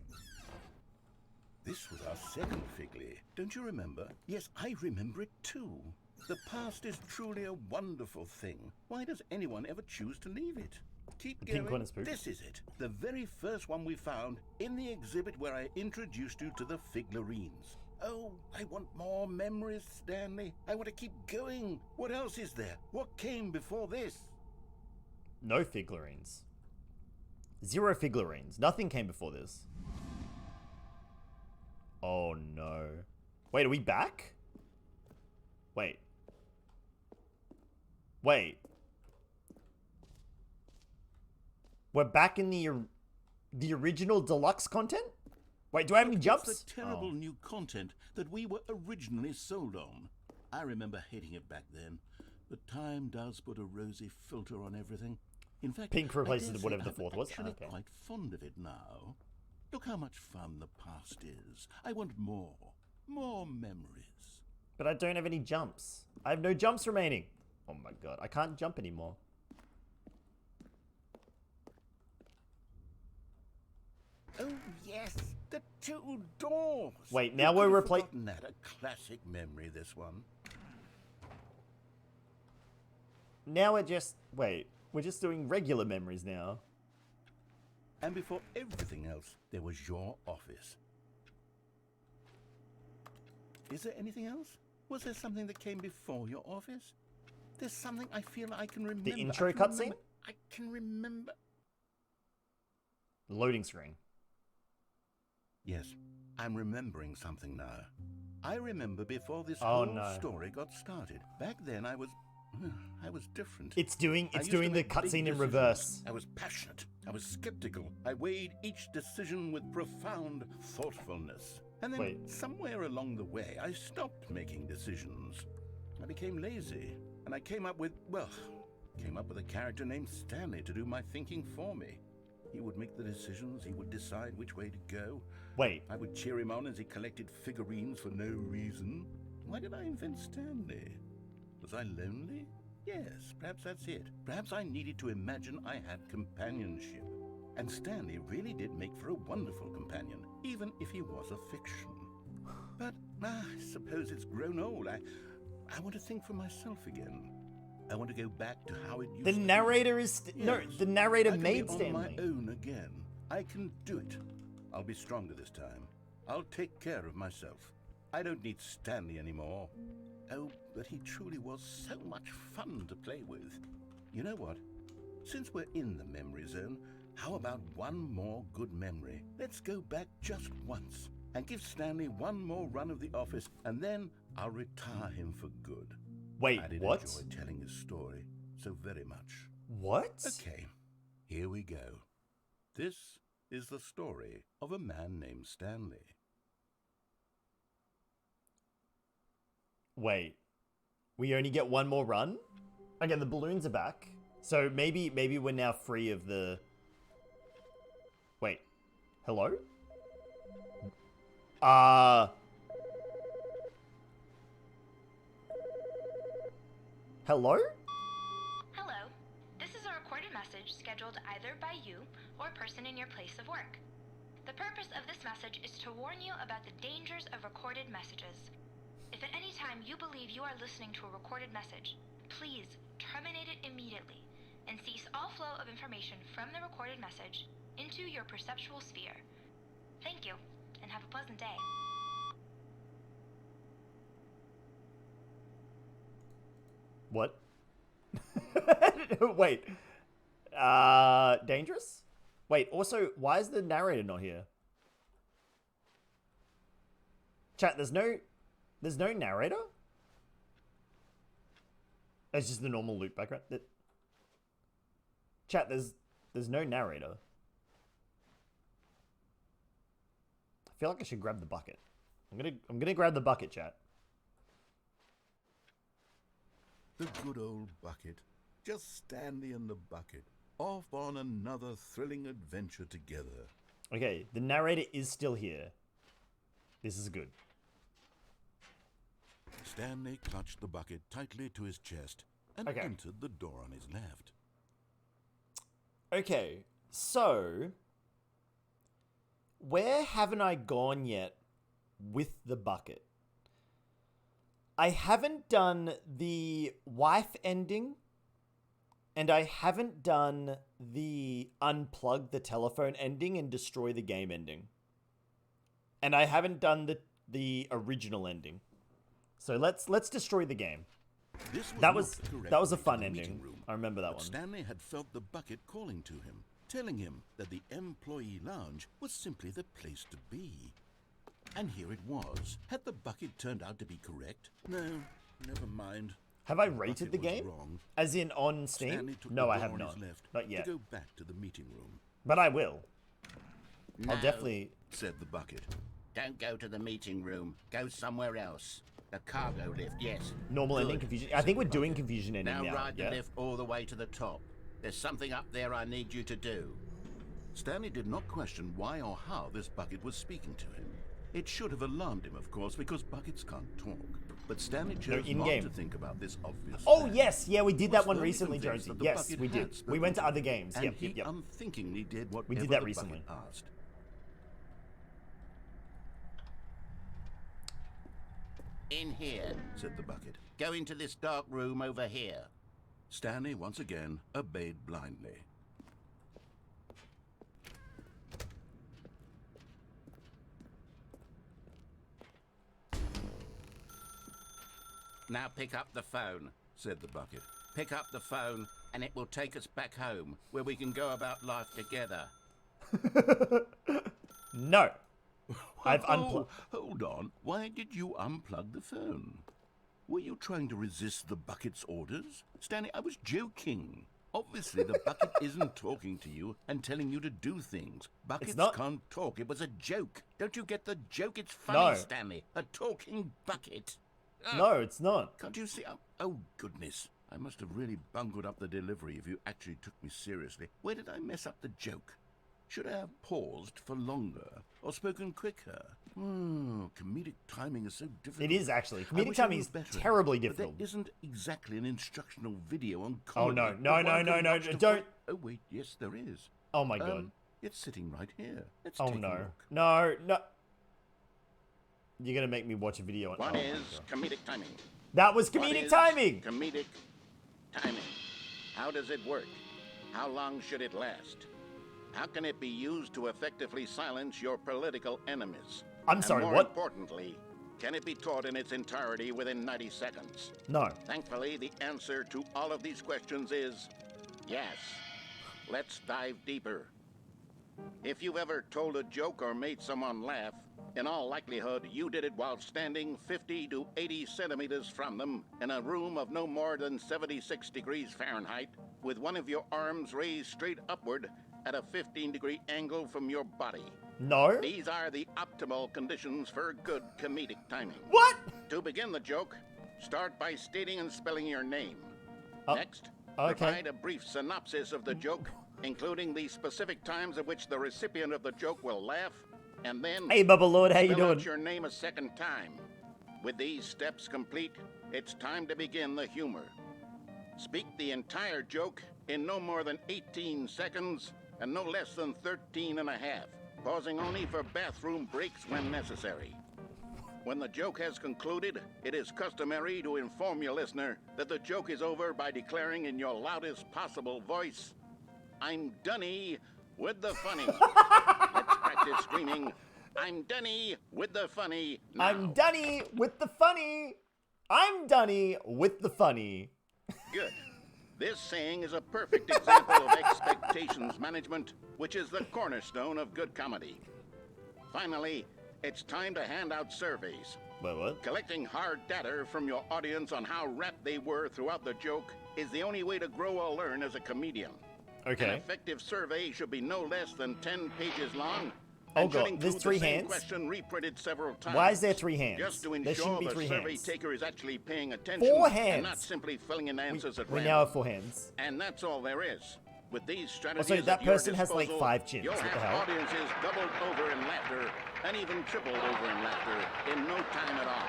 This was our second Figley. Don't you remember? Yes, I remember it too. The past is truly a wonderful thing. Why does anyone ever choose to leave it? Keep The going. pink one is poop. This is it. The very first one we found in the exhibit where I introduced you to the figlarines. Oh, I want more memories, Stanley. I want to keep going. What else is there? What came before this? No figlarines. 0 figlarines. Nothing came before this. Oh no. Wait, are we back? Wait. Wait. We're back in the original deluxe content? Wait, do I have any jumps? It's the terrible new content that we were originally sold on. I remember hating it back then, but time does put a rosy filter on everything. In fact, Pink replaces I dare whatever say the fourth I'm was? actually Okay. quite fond of it now. Look how much fun the past is. I want more memories. But I don't have any jumps. I have no jumps remaining. Oh my god, I can't jump anymore. Oh yes, the 2 doors. Wait, Who now could we're have replacing. forgotten that? A classic memory, this one. Now we're just... Wait, we're just doing regular memories now. And before everything else, there was your office. Is there anything else? Was there something that came before your office? There's something I feel I can remember. The intro I can cutscene? remember- I can remember. Loading screen. Yes, I'm remembering something now. I remember before this Oh, whole no. story got started. Back then, I was different. It's doing I used to the make big cutscene in decisions. reverse. I was passionate. I was skeptical. I weighed each decision with profound thoughtfulness. And then Wait. somewhere along the way, I stopped making decisions. I became lazy. And I came up with a character named Stanley to do my thinking for me. He would make the decisions. He would decide which way to go. Wait, I would cheer him on as he collected figurines for no reason. Why did I invent Stanley? Was I lonely? Yes, perhaps that's it. Perhaps I needed to imagine I had companionship. And Stanley really did make for a wonderful companion, even if he was a fiction. But I suppose it's grown old. I want to think for myself again. I want to go back to how it used the to be. narrator is... No, Yes, the narrator I can made be on Stanley. my own again. I can do it. I'll be stronger this time. I'll take care of myself. I don't need Stanley anymore. Oh, but he truly was so much fun to play with. You know what? Since we're in the memory zone, how about one more good memory? Let's go back just once and give Stanley one more run of the office, and then I'll retire him for good. Wait, I did what? enjoy telling his story so very much. What? Okay, here we go. This is the story of a man named Stanley. Wait. We only get one more run? Okay, the balloons are back. So maybe we're now free of the... Wait. Hello? Hello? Hello. This is a recorded message scheduled either by you or a person in your place of work. The purpose of this message is to warn you about the dangers of recorded messages. If at any time you believe you are listening to a recorded message, please terminate it immediately and cease all flow of information from the recorded message into your perceptual sphere. Thank you, and have a pleasant day. What? Wait. Dangerous? Wait, also, why is the narrator not here? Chat, there's no narrator? It's just the normal loop background. Chat, there's no narrator. I feel like I should grab the bucket. I'm gonna grab the bucket, chat. The good old bucket. Just Stanley and the bucket. Off on another thrilling adventure together. Okay, the narrator is still here. This is good. Stanley clutched the bucket tightly to his chest and entered the door on his left. Okay, so where haven't I gone yet with the bucket? I haven't done the wife ending, and I haven't done the unplug the telephone ending and destroy the game ending. And I haven't done the original ending. So let's destroy the game. That was a fun ending. I remember that one. Stanley had felt the bucket calling to him, telling him that the employee lounge was simply the place to be. And here it was. Had the bucket turned out to be correct? No, never mind. Have I rated the game? Wrong. As in on Steam? Stanley took No, the I door have on not. his left Not yet. To go back to the meeting room. But I will. No, I'll definitely... said the bucket. Don't go to the meeting room. Go somewhere else. The cargo lift, yes. Normal ending, confusion. I think we're doing confusion ending now. Now ride the yeah? lift all the way to the top. There's something up there I need you to do. Stanley did not question why or how this bucket was speaking to him. It should have alarmed him, of course, because buckets can't talk. But Stanley chose not to think about this obvious Oh, fact. yes. Yeah, we did that one Was firmly recently, convinced Jonesy. that the Yes, bucket we had did. We spoken went to to other him, games. and Yep, he yep, yep. unthinkingly did whatever We did that the recently. bucket asked. In here, said the bucket. go into this dark room over here. Stanley once again obeyed blindly. Now pick up the phone, said the bucket. Pick up the phone and it will take us back home where we can go about life together. No. I've unplugged. Hold on. Why did you unplug the phone? Were you trying to resist the bucket's orders? Stanley, I was joking. Obviously, the bucket isn't talking to you and telling you to do things. Buckets can't talk. It was a joke. Don't you get the joke? It's funny, No. Stanley. A talking bucket. No, it's not. Can't you see? Oh, goodness. I must have really bungled up the delivery if you actually took me seriously. Where did I mess up the joke? Should I have paused for longer or spoken quicker? Comedic timing is so difficult. It is actually. I Comedic wish I timing knew is better, terribly but difficult. There isn't exactly an instructional video on Oh, comedy. no. that No, one no, can no, no. watch to Don't. Oh, wait. Yes, there is. Oh, my God. It's sitting right here. Let's Oh, take a no. look. No, no. You're going to make me watch a video on... What oh, is my God. comedic timing? That was What comedic is timing! Comedic timing. How does it work? How long should it last? How can it be used to effectively silence your political enemies? I'm sorry, more what? importantly, can it be taught in its entirety within 90 seconds? No. Thankfully, the answer to all of these questions is yes. Let's dive deeper. If you've ever told a joke or made someone laugh, in all likelihood, you did it while standing 50 to 80 centimeters from them in a room of no more than 76 degrees Fahrenheit, with one of your arms raised straight upward at a 15-degree angle from your body. No. These are the optimal conditions for good comedic timing. What? To begin the joke, start by stating and spelling your name. Oh, Next, okay. provide a brief synopsis of the joke, including the specific times at which the recipient of the joke will laugh, and then Hey, Bubba Lord, how you spell out doing? your name a second time. With these steps complete, it's time to begin the humor. Speak the entire joke in no more than 18 seconds and no less than 13 and a half, pausing only for bathroom breaks when necessary. When the joke has concluded, it is customary to inform your listener that the joke is over by declaring in your loudest possible voice, "I'm Dunny with the funny." Let's practice screaming, "I'm Dunny with the funny." Now. I'm Dunny with the funny. I'm Dunny with the funny. Good. This saying is a perfect example of expectations management, which is the cornerstone of good comedy. Finally, it's time to hand out surveys. Wait, what? Collecting hard data from your audience on how rapt they were throughout the joke is the only way to grow or learn as a comedian. Okay. An effective survey should be no less than 10 pages long. Oh and should god, include there's 3 the same hands? question reprinted several times. Why is there 3 hands? Just to There ensure shouldn't be the 3 survey hands. taker is actually paying attention 4 and hands! not simply filling in answers at We random. now have 4 hands. And that's all there is. With these strategies Also, that at your person has, like, disposal, 5 chins. You'll What the have hell? audiences doubled over in laughter and even tripled over in laughter in no time at all.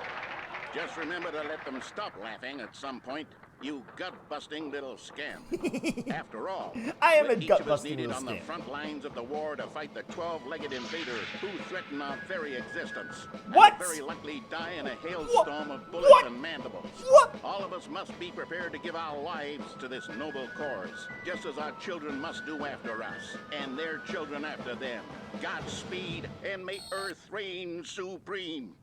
Just remember to let them stop laughing at some point, you gut-busting little scam. After all, I am a each of us gut-busting needed little on the scam. front lines of the war to fight the 12-legged invader who threatened our very existence. What? And very likely die in a hailstorm of bullets What? and mandibles. What? All of us must be prepared to give our lives to this noble cause, just as our children must do after us, and their children after them. Godspeed, and may Earth reign supreme.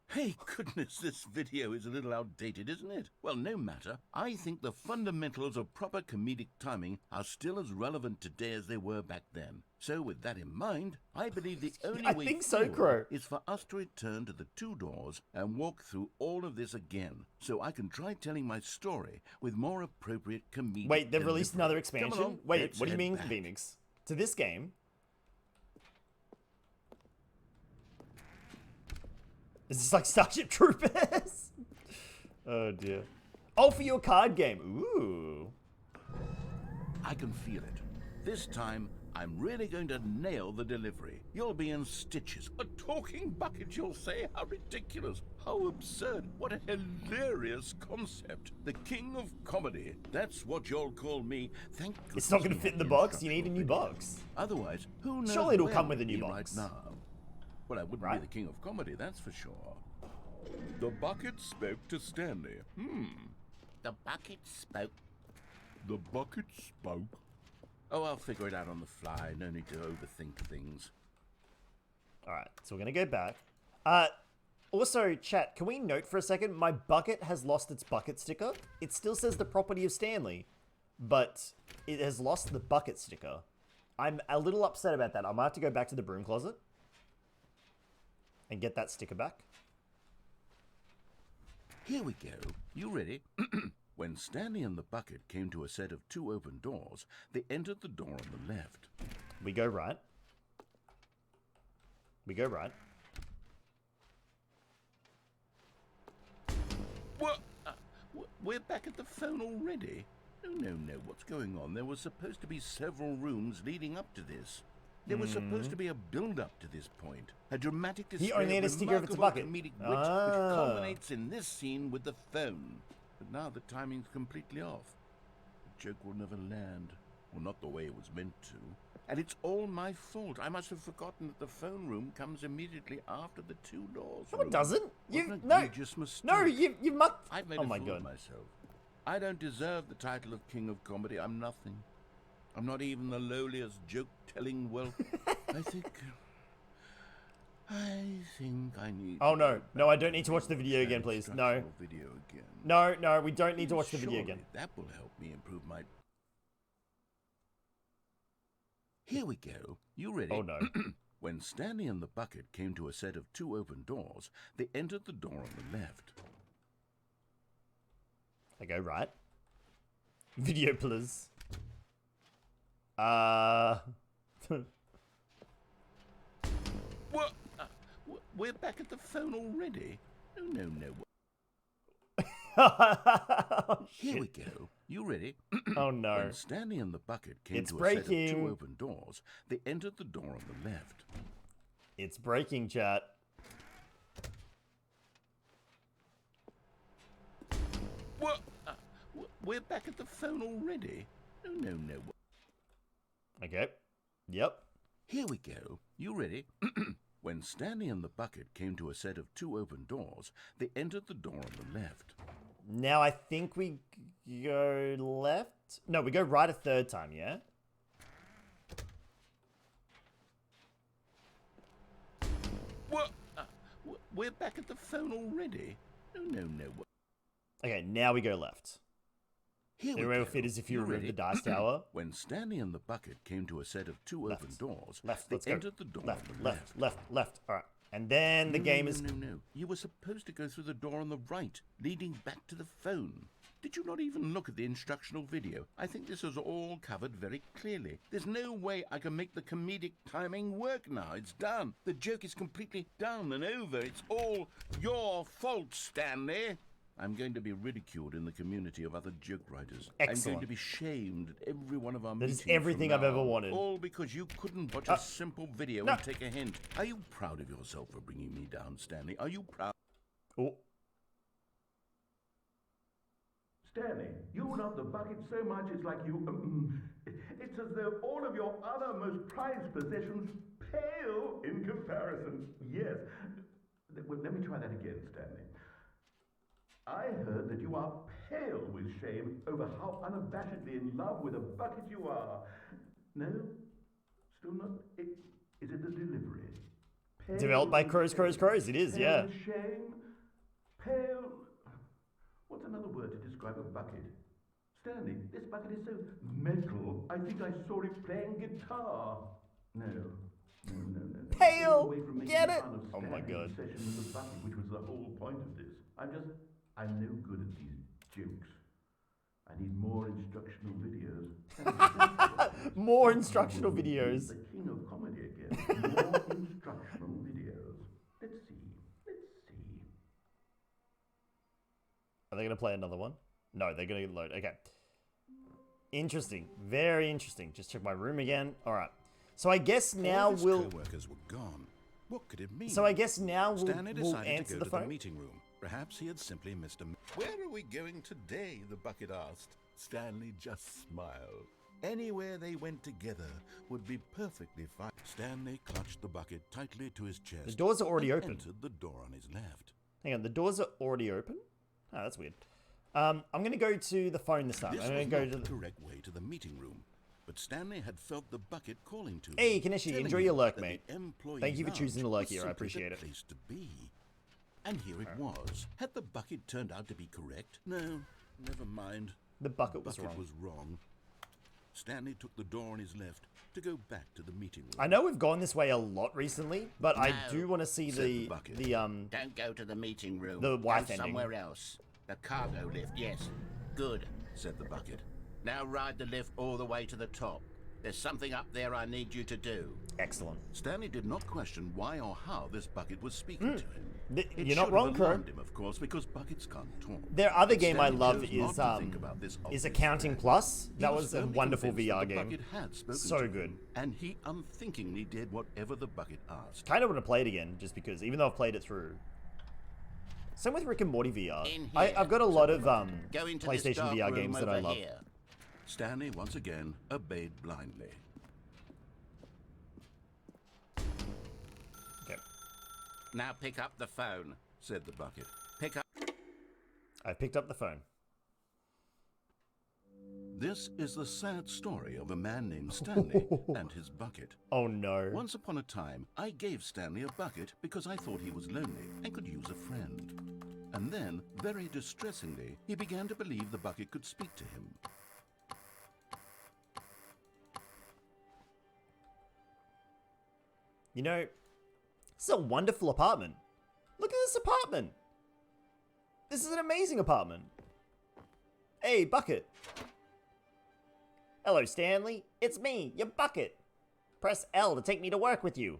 Hey, goodness, this video is a little outdated, isn't it? Well, no matter. I think the fundamentals of proper comedic timing are still as relevant today as they were back then. So with that in mind, I believe the only I way think so, forward Crow. is for us to return to the 2 doors and walk through all of this again, so I can try telling my story with more appropriate comedic Wait, they've released delivery. another Come expansion? along, Wait, let's what do you head mean, back. Phoenix? To this game? Is this like Starship Troopers? Oh dear. Oh, for your card game. Ooh. I can feel it. This time, I'm really going to nail the delivery. You'll be in stitches. A talking bucket, you'll say? How ridiculous. How absurd. What a hilarious concept. The king of comedy. That's what you'll call me. Thank goodness. It's not going to we fit in have the box. You need a instructional new video. box. Otherwise, who knows Surely it'll where come with a we'd new be box. right now. Well, I wouldn't Right? be the king of comedy, that's for sure. The bucket spoke to Stanley. The bucket spoke. The bucket spoke. Oh, I'll figure it out on the fly. No need to overthink things. Alright, so we're going to go back. Also, chat, can we note for a second, my bucket has lost its bucket sticker. It still says the property of Stanley, but it has lost the bucket sticker. I'm a little upset about that. I might have to go back to the broom closet and get that sticker back. Here we go. You ready? When Stanley and the bucket came to a set of 2 open doors, they entered the door on the left. We go right. We go right. What? We're back at the phone already? No. What's going on? There was supposed to be several rooms leading up to this. There was supposed to be a build-up to this point. A dramatic display only had of a sticker if it's a remarkable bucket. comedic wit, which culminates in this scene with the phone. But now the timing's completely off. The joke will never land. Well, not the way it was meant to. And it's all my fault. I must have forgotten that the phone room comes immediately after the 2 doors. No, it doesn't. No, You've mucked. I've made Oh a my fool god. of myself. I don't deserve the title of King of Comedy. I'm nothing. I'm not even the lowliest joke-telling whelp. I think I need. Oh to no, go no, back I don't need to watch the video again, please. No. instructional Video again. No, we don't need to watch the video Surely again. That will help me improve my. Here we go. You ready? Oh no. When Stanley and the bucket came to a set of 2 open doors, they entered the door on the left. I go right. Video, please. What? We're back at the phone already? No. Oh, Here we go. You ready? Oh no. When Stanley and the bucket came It's to a set of breaking. 2 open doors, they entered the door on the left. It's breaking, chat. What? We're back at the phone already? No. Okay. Yep. Here we go. You ready? When Stanley and the bucket came to a set of 2 open doors, they entered the door on the left. Now I think we go left. No, we go right a 3rd time, yeah? What? We're back at the phone already? No. Okay, now we go left. Here we Anywhere go. fit as if you remove ready? the dice tower. When Stanley and the bucket came to a set of two Left. open doors, Left, they let's go. entered the door Left, on the left. All right. And then the game is... No. You were supposed to go through the door on the right, leading back to the phone. Did you not even look at the instructional video? I think this is all covered very clearly. There's no way I can make the comedic timing work now. It's done. The joke is completely done and over. It's all your fault, Stanley. I'm going to be ridiculed in the community of other joke writers. I'm Excellent. going to be shamed at every one of our That meetings. is everything from I've now ever on. wanted. All because you couldn't watch a simple video no. and take a hint. Are you proud of yourself for bringing me down, Stanley? Are you proud? Oh. Stanley, you love the bucket so much it's like you... it's as though all of your other most prized possessions pale in comparison. Yes. Well, let me try that again, Stanley. I heard that you are pale with shame over how unabashedly in love with a bucket you are. No? Still not? Is it the delivery? Pale Developed by with Crows. shame. It is, Pale yeah. with shame? Pale... What's another word to describe a bucket? Stanley, this bucket is so metal. I think I saw it playing guitar. No. Pale! Away from making Get it? fun of Oh my Stanley's God. obsession with the bucket, which was the whole point of this. I'm no good at these jokes. I need more instructional videos. More instructional videos. The king of comedy again. More instructional videos. Let's see. Are they going to play another one? No, they're going to load. Okay. Interesting. Very interesting. Just check my room again. All right. So I guess now All his we'll... co-workers were gone. What could it mean? So I guess now Stanley we'll decided answer to the go to phone. the meeting room. Perhaps he had simply missed a... Where are we going today? The bucket asked. Stanley just smiled. Anywhere they went together would be perfectly fine. Stanley clutched the bucket tightly to his chest. The doors are already and open. entered the door on his left. Hang on, the doors are already open? Oh, that's weird. I'm going to go to the phone this time. This I'm was going to go not to the the... correct way to the meeting room, but Stanley had felt the bucket calling to him. Hey, Kaneshi, telling enjoy him your lurk, that mate. the employee Thank you for lounge choosing the lurk was here, I simply appreciate the it. place to be. And here it was. Had the bucket turned out to be correct? No, never mind. The bucket was bucket wrong. was wrong. Stanley took the door on his left to go back to the meeting room. I know we've gone this way a lot recently, but I No, do want to see said the the bucket. Don't go to the meeting room. The wife go ending. somewhere else. The cargo lift, yes. Good, said the bucket. Now ride the lift all the way to the top. There's something up there I need you to do. Excellent. Stanley did not question why or how this bucket was speaking to him. It You're not should wrong, have Crow. alarmed him, of course, because buckets can't talk. Their other But game I Stanley love chose not to think about this is obvious Accounting fact. Plus. He That was a firmly wonderful convinced that VR the game. bucket had spoken So to him, good. and he unthinkingly did whatever the bucket asked. Kind of want to play it again, just because, even though I've played it through. Same with Rick and Morty VR. In I've here, got a lot of Go into this PlayStation dark VR room games that I over love. here. Stanley once again obeyed blindly. Okay. Now pick up the phone, Said the bucket. Pick up. I picked up the phone. This is the sad story of a man named Stanley and his bucket. Oh no. Once upon a time, I gave Stanley a bucket because I thought he was lonely and could use a friend. And then, very distressingly, he began to believe the bucket could speak to him. You know, this is a wonderful apartment. Look at this apartment. This is an amazing apartment. Hey, Bucket. Hello, Stanley. It's me, your Bucket. Press L to take me to work with you.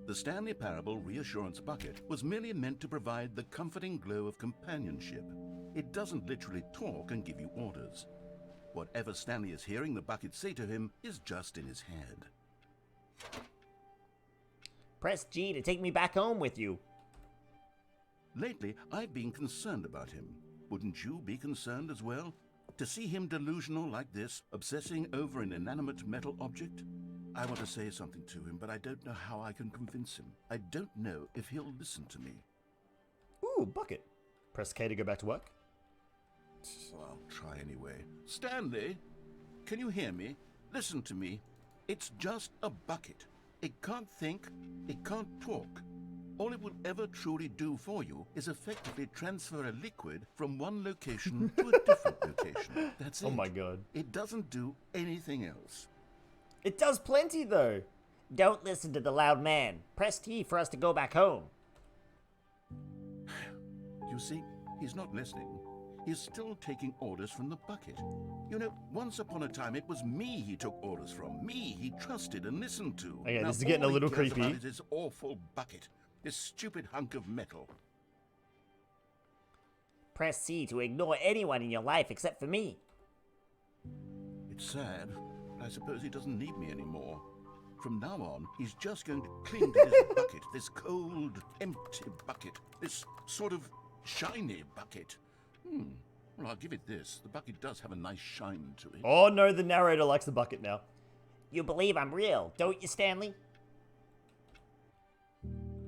The Stanley Parable Reassurance Bucket was merely meant to provide the comforting glow of companionship. It doesn't literally talk and give you orders. Whatever Stanley is hearing the bucket say to him is just in his head. Press G to take me back home with you. Lately, I've been concerned about him. Wouldn't you be concerned as well? To see him delusional like this, obsessing over an inanimate metal object? I want to say something to him, but I don't know how I can convince him. I don't know if he'll listen to me. Ooh, Bucket. Press K to go back to work. I'll try anyway. Stanley, can you hear me? Listen to me. It's just a bucket. It can't think. It can't talk. All it will ever truly do for you is effectively transfer a liquid from one location to a different location. That's it. Oh my god. It doesn't do anything else. It does plenty, though. Don't listen to the loud man. Press T for us to go back home. You see, he's not listening. He's still taking orders from the bucket. You know, once upon a time, it was me he took orders from. Me he trusted and listened to. Okay, Now, this is getting a all he little cares creepy. about is this awful bucket. This stupid hunk of metal. Press C to ignore anyone in your life except for me. It's sad, but I suppose he doesn't need me anymore. From now on, he's just going to cling to this bucket, this cold, empty bucket, this sort of shiny bucket. Well, I'll give it this. The bucket does have a nice shine to it. Oh no, the narrator likes the bucket now. You believe I'm real, don't you, Stanley?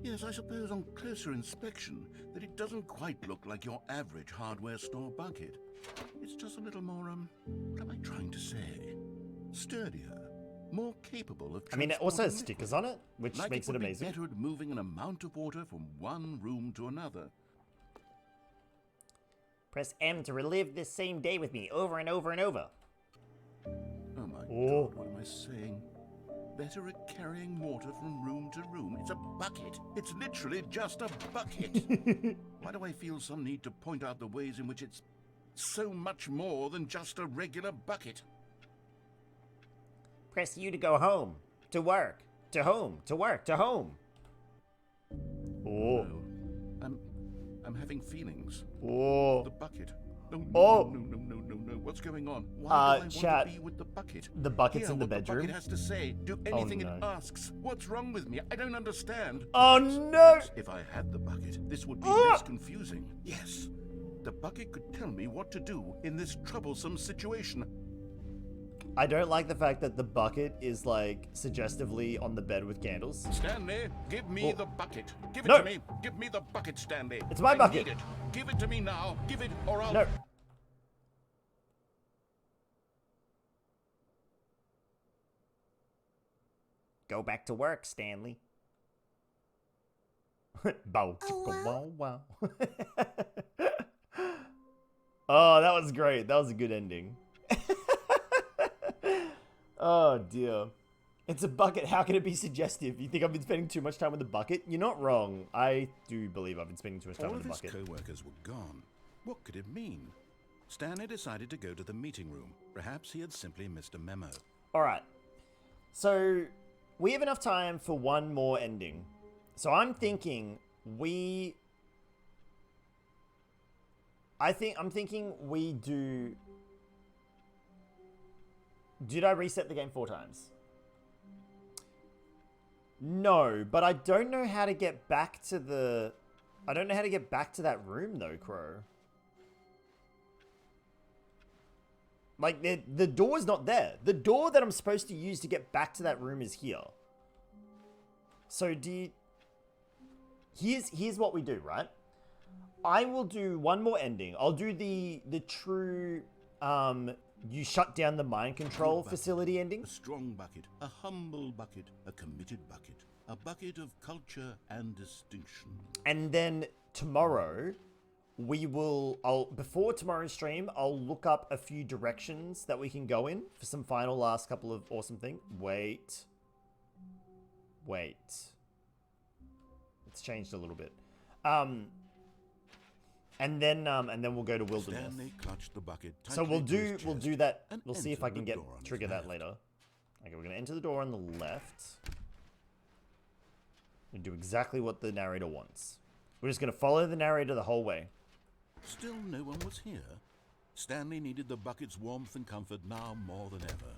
Yes, I suppose on closer inspection that it doesn't quite look like your average hardware store bucket. It's just a little more, what am I trying to say? Sturdier, more capable of I mean, it also has transporting stickers liquid. on it, which Like makes it would be amazing. better at moving an amount of water from one room to another. Press M to relive this same day with me over and over and over. Oh my Oh. god, what am I saying? Better at carrying water from room to room. It's a bucket. It's literally just a bucket. Why do I feel some need to point out the ways in which it's so much more than just a regular bucket? Press U to go home, to work, to home, to work, to home. Oh. No. I'm having feelings. Oh. The bucket. No, Oh. No. What's going on? Why do I chat. want to be with the bucket? The bucket's Hear in the what bedroom. The bucket has to say. Do anything no. it asks. What's wrong with me? I don't understand. Oh no! If I had the bucket, this would be less confusing. Yes. The bucket could tell me what to do in this troublesome situation. I don't like the fact that the bucket is like suggestively on the bed with candles. Stanley, give me Oh. the bucket. Give it No. to me. Give me the bucket, Stanley. It's my I bucket. Need it. Give it to me now. Give it or I'll... No. Go back to work, Stanley. Bow, chicka, wow, wow. Oh, that was great. That was a good ending. Oh, dear. It's a bucket. How can it be suggestive? You think I've been spending too much time with the bucket? You're not wrong. I do believe I've been spending too much time All with of the his bucket. co-workers were gone. What could it mean? Stanley decided to go to the meeting room. Perhaps he had simply missed a memo. All right. So we have enough time for one more ending. So I'm thinking I'm thinking we do. Did I reset the game 4 times? No, but I don't know how to get back to the. I don't know how to get back to that room though, Crow. Like, the door's not there. The door that I'm supposed to use to get back to that room is here. So here's what we do, right? I will do one more ending. I'll do the true, you shut down the mind control facility ending. A strong bucket, a humble bucket, a committed bucket, a bucket of culture and distinction. And then tomorrow, before tomorrow's stream, I'll look up a few directions that we can go in for some final last couple of awesome things. Wait. It's changed a little bit. And then we'll go to Wilderness. Stanley clutched the bucket So we'll tightly to his do chest that. and We'll see if I entered can the get door on his trigger that left. later. Okay, we're gonna enter the door on the left. And do exactly what the narrator wants. We're just gonna follow the narrator the whole way. Still no one was here. Stanley needed the bucket's warmth and comfort now more than ever.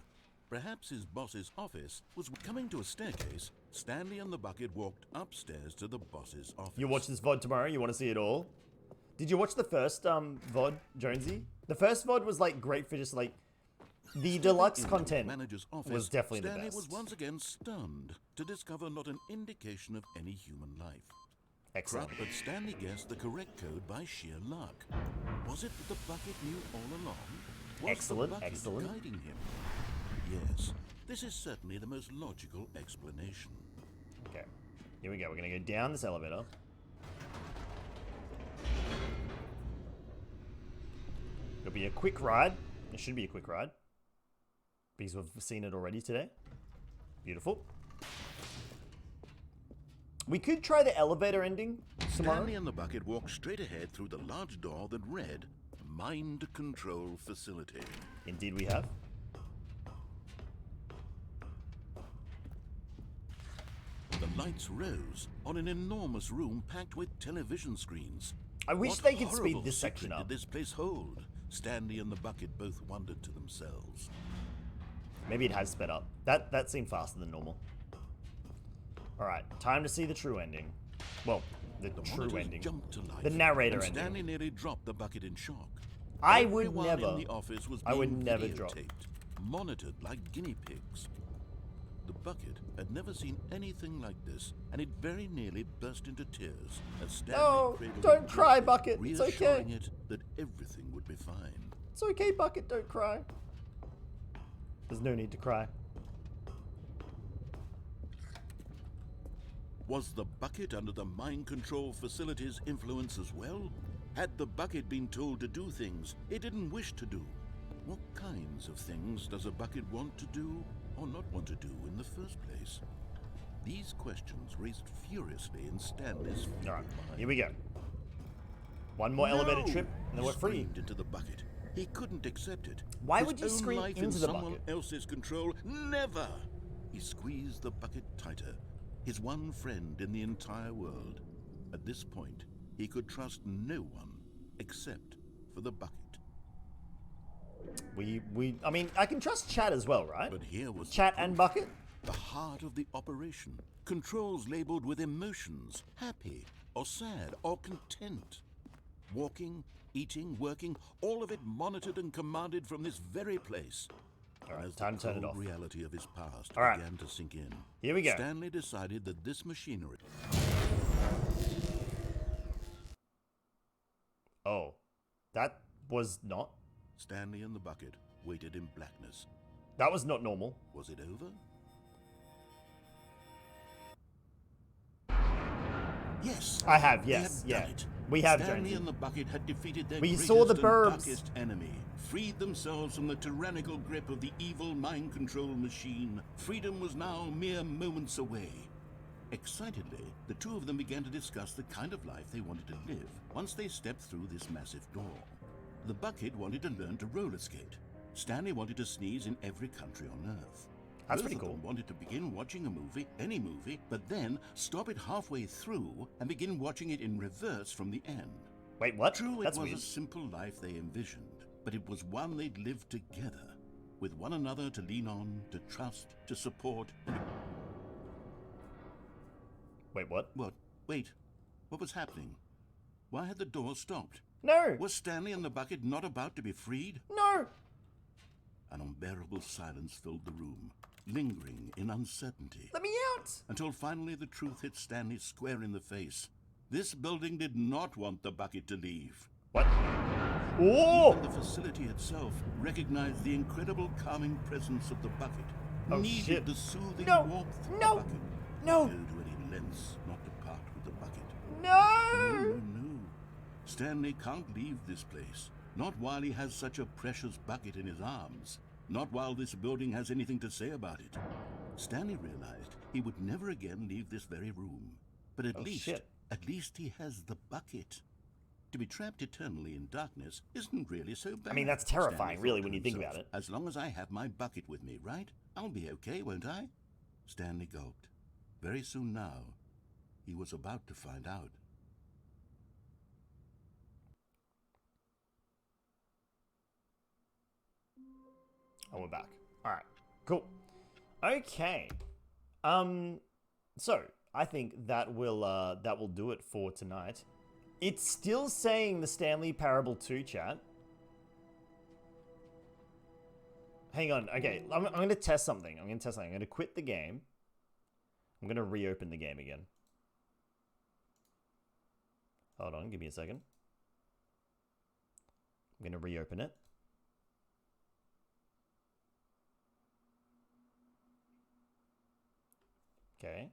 Perhaps his boss's office was coming to a staircase. Stanley and the bucket walked upstairs to the boss's office. You watch this VOD tomorrow? You want to see it all? Did you watch the first VOD, Jonesy? The first VOD was like great for just like the deluxe Into content the manager's office, was definitely the Stanley best. was once again stunned to discover not an indication of any human life. Excellent. But Stanley guessed the correct code by sheer luck. Was it that the bucket knew all along? Was Excellent, the bucket excellent. guiding him? Yes, this is certainly the most logical explanation. Okay. Here we go. We're going to go down this elevator. It'll be a quick ride. It should be a quick ride. Because we've seen it already today. Beautiful. We could try the elevator ending tomorrow. Stanley and the bucket walked straight ahead through the large door that read, Mind Control Facility. Indeed we have. The lights rose on an enormous room packed with television screens. I wish What they could speed horrible this section secret up. did this place hold? Stanley and the bucket both wondered to themselves. Maybe it has sped up. That seemed faster than normal. Alright, time to see the true ending. Well, the true monitors ending. Jumped to life, The narrator and ending. Stanley nearly dropped the bucket in shock. I would Everyone never. in the office was I would being never drop. videotaped, monitored like guinea pigs. The bucket had never seen anything like this, and it very nearly burst into tears as Stanley No, cradled don't it cry, gently, Bucket. It's okay. reassuring it that everything would be fine. It's okay, Bucket, don't cry. There's no need to cry. Was the bucket under the mind control facility's influence as well? Had the bucket been told to do things it didn't wish to do? What kinds of things does a bucket want to do or not want to do in the first place? These questions raced furiously in Stanley's feeble Alright, mind. here we go. One more elevator trip, and then He we're free. screamed into the bucket. He couldn't accept it. Why His would you own scream life into in the someone bucket? else's control? Never! He squeezed the bucket tighter. His one friend in the entire world. At this point, he could trust no one except for the bucket. I mean, I can trust Chat as well, right? But here was Chat the and proof. Bucket? The heart of the operation. Controls labeled with emotions, happy or sad or content. Walking, eating, working, all of it monitored and commanded from this very place. Alright, As time the to turn it cold off. reality of his past Alright. began to sink in, Here we go. Stanley decided that this machinery... Oh. That was not. Stanley and the bucket waited in blackness. That was not normal. Was it over? Yes. I have, they yes, had yeah. done it. We have, Stanley Jonesy. and the bucket had defeated their We greatest saw the and burbs. darkest enemy, freed themselves from the tyrannical grip of the evil mind control machine. Freedom was now mere moments away. Excitedly, the two of them began to discuss the kind of life they wanted to live once they stepped through this massive door. The bucket wanted to learn to roller skate. Stanley wanted to sneeze in every country on Earth. That's Both pretty of cool. them wanted to begin watching a movie, any movie, but then stop it halfway through and begin watching it in reverse from the end. Wait, what? True, That's it was weird. a simple life they envisioned, but it was one they'd lived together, with one another to lean on, to trust, to support. Wait, what? What? Wait. What was happening? Why had the door stopped? No! Was Stanley and the bucket not about to be freed? No! An unbearable silence filled the room, lingering in uncertainty. Let me out! Until finally the truth hit Stanley square in the face. This building did not want the bucket to leave. What? Oh! Even the facility itself recognized the incredible calming presence of the bucket. Oh, needed shit. the soothing No! warmth of No! the bucket. No! Go to any lengths not to part with the bucket. No! No. Stanley can't leave this place. Not while he has such a precious bucket in his arms. Not while this building has anything to say about it. Stanley realized he would never again leave this very room. But at least he has the bucket. To be trapped eternally in darkness isn't really so bad. I mean, that's terrifying, Stanley really, thought when to you think himself. about it. As long as I have my bucket with me, right? I'll be okay, won't I? Stanley gulped. Very soon now, he was about to find out. Oh, we're back. Alright, cool. Okay. So, I think that will do it for tonight. It's still saying the Stanley Parable 2, chat. Hang on, okay, I'm going to test something. I'm going to quit the game. I'm going to reopen the game again. Hold on, give me a second. I'm going to reopen it. Okay.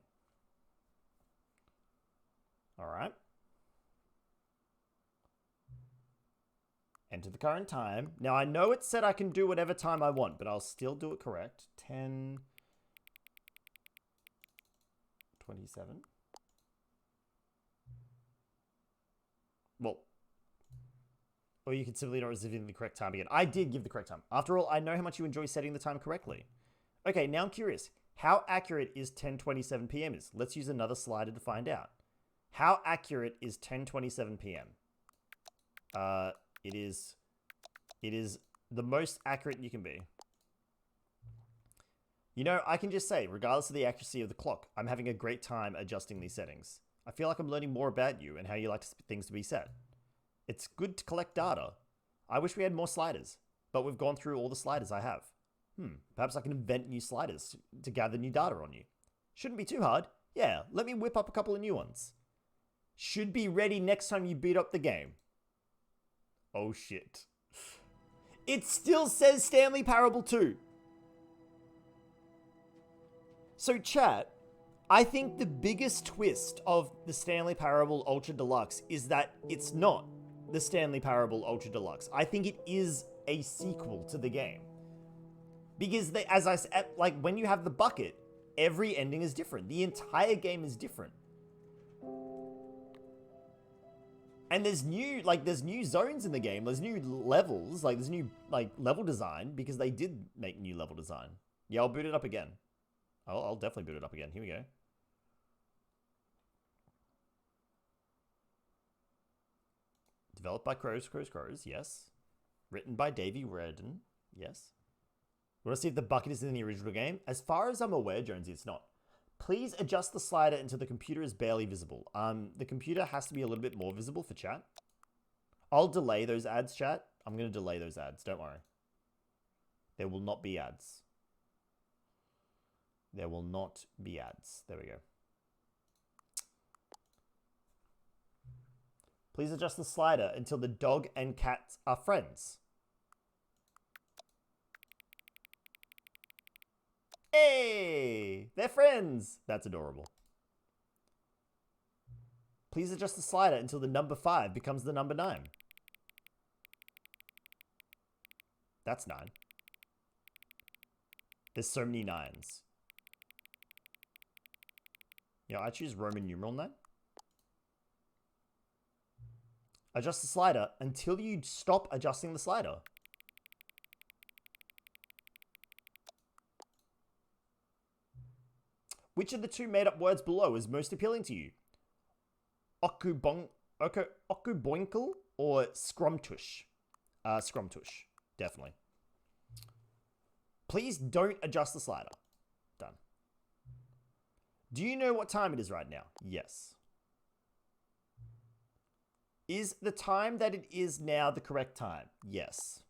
enter the current time. Now, I know it said I can do whatever time I want, but I'll still do it correct. 10:27. Well, or you can simply not receive the correct time again. I did give the correct time. After all, I know how much you enjoy setting the time correctly. Okay, now I'm curious. How accurate is 10:27 p.m. is? Let's use another slider to find out. How accurate is 10:27 p.m.? It is the most accurate you can be. You know, I can just say, regardless of the accuracy of the clock, I'm having a great time adjusting these settings. I feel like I'm learning more about you and how you like things to be set. It's good to collect data. I wish we had more sliders, but we've gone through all the sliders I have. Perhaps I can invent new sliders to gather new data on you. Shouldn't be too hard. Yeah, let me whip up a couple of new ones. Should be ready next time you beat up the game. Oh shit. It still says Stanley Parable 2. So chat, I think the biggest twist of the Stanley Parable Ultra Deluxe is that it's not the Stanley Parable Ultra Deluxe. I think it is a sequel to the game. Because as I said, like when you have the bucket, every ending is different. The entire game is different. And there's new zones in the game. There's new levels, like there's new level design because they did make new level design. Yeah, I'll boot it up again. I'll definitely boot it up again. Here we go. Developed by Crows, yes. Written by Davey Reardon, yes. We want to see if the bucket is in the original game. As far as I'm aware, Jonesy, it's not. Please adjust the slider until the computer is barely visible. The computer has to be a little bit more visible for chat. I'll delay those ads, chat. I'm going to delay those ads. Don't worry. There will not be ads. There will not be ads. There we go. Please adjust the slider until the dog and cat are friends. Hey, they're friends. That's adorable. Please adjust the slider until the number 5 becomes the number 9. That's 9. There's so many 9s. Yeah, I choose Roman numeral 9. Adjust the slider until you stop adjusting the slider. Which of the two made-up words below is most appealing to you? Okuboinkle or scrumtush? Scrumtush, definitely. Please don't adjust the slider. Done. Do you know what time it is right now? Yes. Is the time that it is now the correct time? Yes.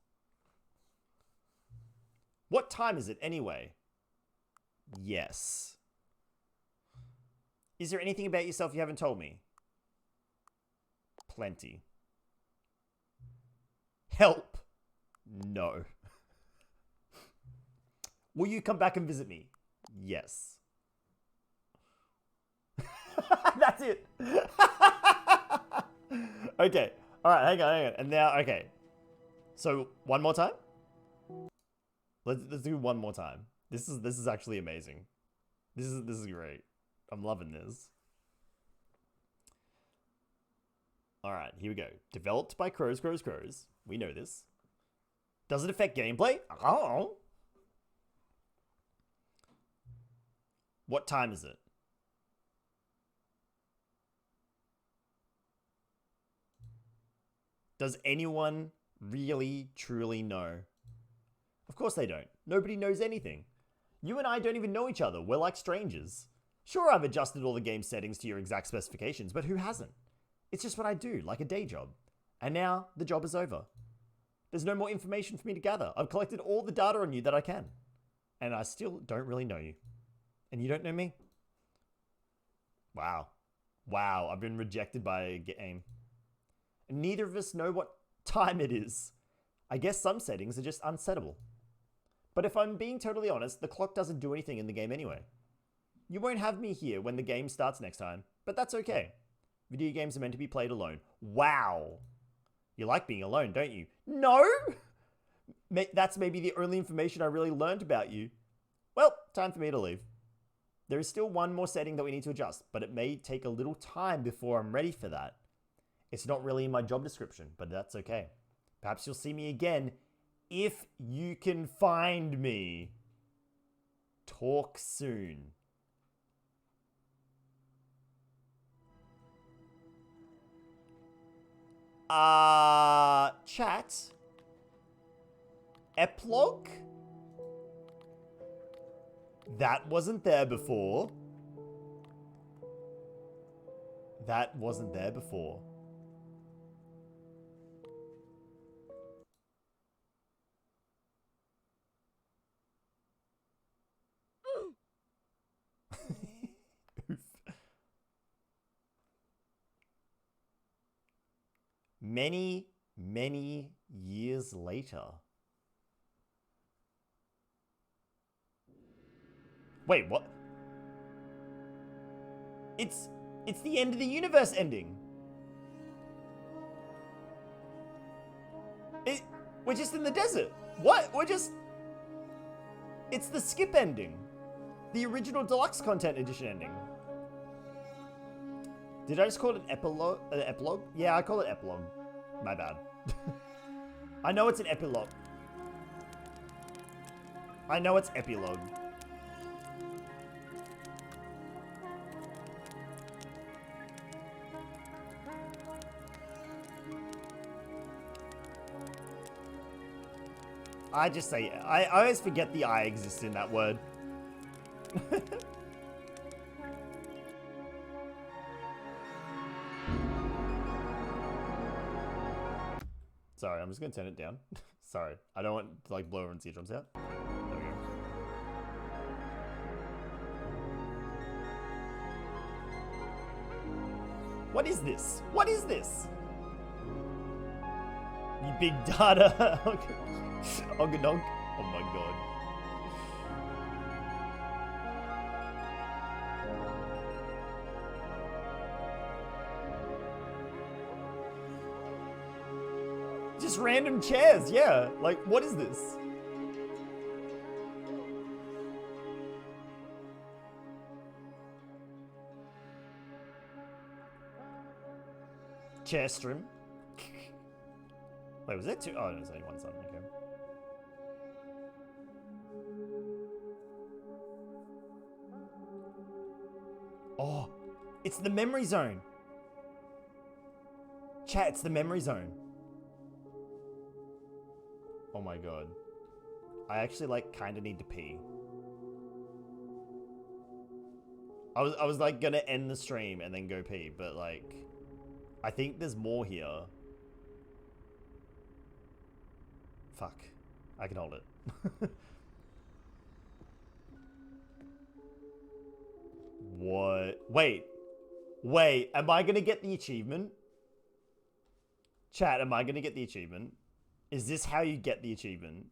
What time is it anyway? Yes. Is there anything about yourself you haven't told me? Plenty. Help. No. Will you come back and visit me? Yes. That's it. Okay. All right. Hang on. And now, okay. So one more time. Let's do one more time. This is actually amazing. This is great. I'm loving this. All right, here we go. Developed by Crows. We know this. Does it affect gameplay? Oh. What time is it? Does anyone really, truly know? Of course they don't. Nobody knows anything. You and I don't even know each other. We're like strangers. Sure, I've adjusted all the game settings to your exact specifications, but who hasn't? It's just what I do, like a day job. And now, the job is over. There's no more information for me to gather. I've collected all the data on you that I can. And I still don't really know you. And you don't know me? Wow. Wow, I've been rejected by a game. And neither of us know what time it is. I guess some settings are just unsettable. But if I'm being totally honest, the clock doesn't do anything in the game anyway. You won't have me here when the game starts next time, but that's okay. Video games are meant to be played alone. Wow. You like being alone, don't you? No? That's maybe the only information I really learned about you. Well, time for me to leave. There is still one more setting that we need to adjust, but it may take a little time before I'm ready for that. It's not really in my job description, but that's okay. Perhaps you'll see me again if you can find me. Talk soon. Chat. Epilogue? That wasn't there before. That wasn't there before. Oof. Many, many years later. Wait, what? It's the end of the universe ending. We're just in the desert. What? It's the skip ending. The original Deluxe content edition ending. Did I just call it an epilogue? Epilogue? Yeah, I call it epilogue. My bad. I know it's an epilogue. I know it's epilogue. I just say, I always forget the I exists in that word. Sorry, I'm just gonna turn it down. Sorry, I don't want to like blow everyone's eardrums out. There we go. What is this? What is this? You big data. Ogadonk. Oh my god. Just random chairs, yeah. Like, what is this? Chair stream. Wait, was there two? Oh, no, there's only one son. Okay. Oh, it's the memory zone. Chat, it's the memory zone. Oh my god. I actually like kind of need to pee. I was like gonna end the stream and then go pee, but like I think there's more here. Fuck. I can hold it. What? Wait. Wait, am I gonna get the achievement? Chat, am I gonna get the achievement? Is this how you get the achievement?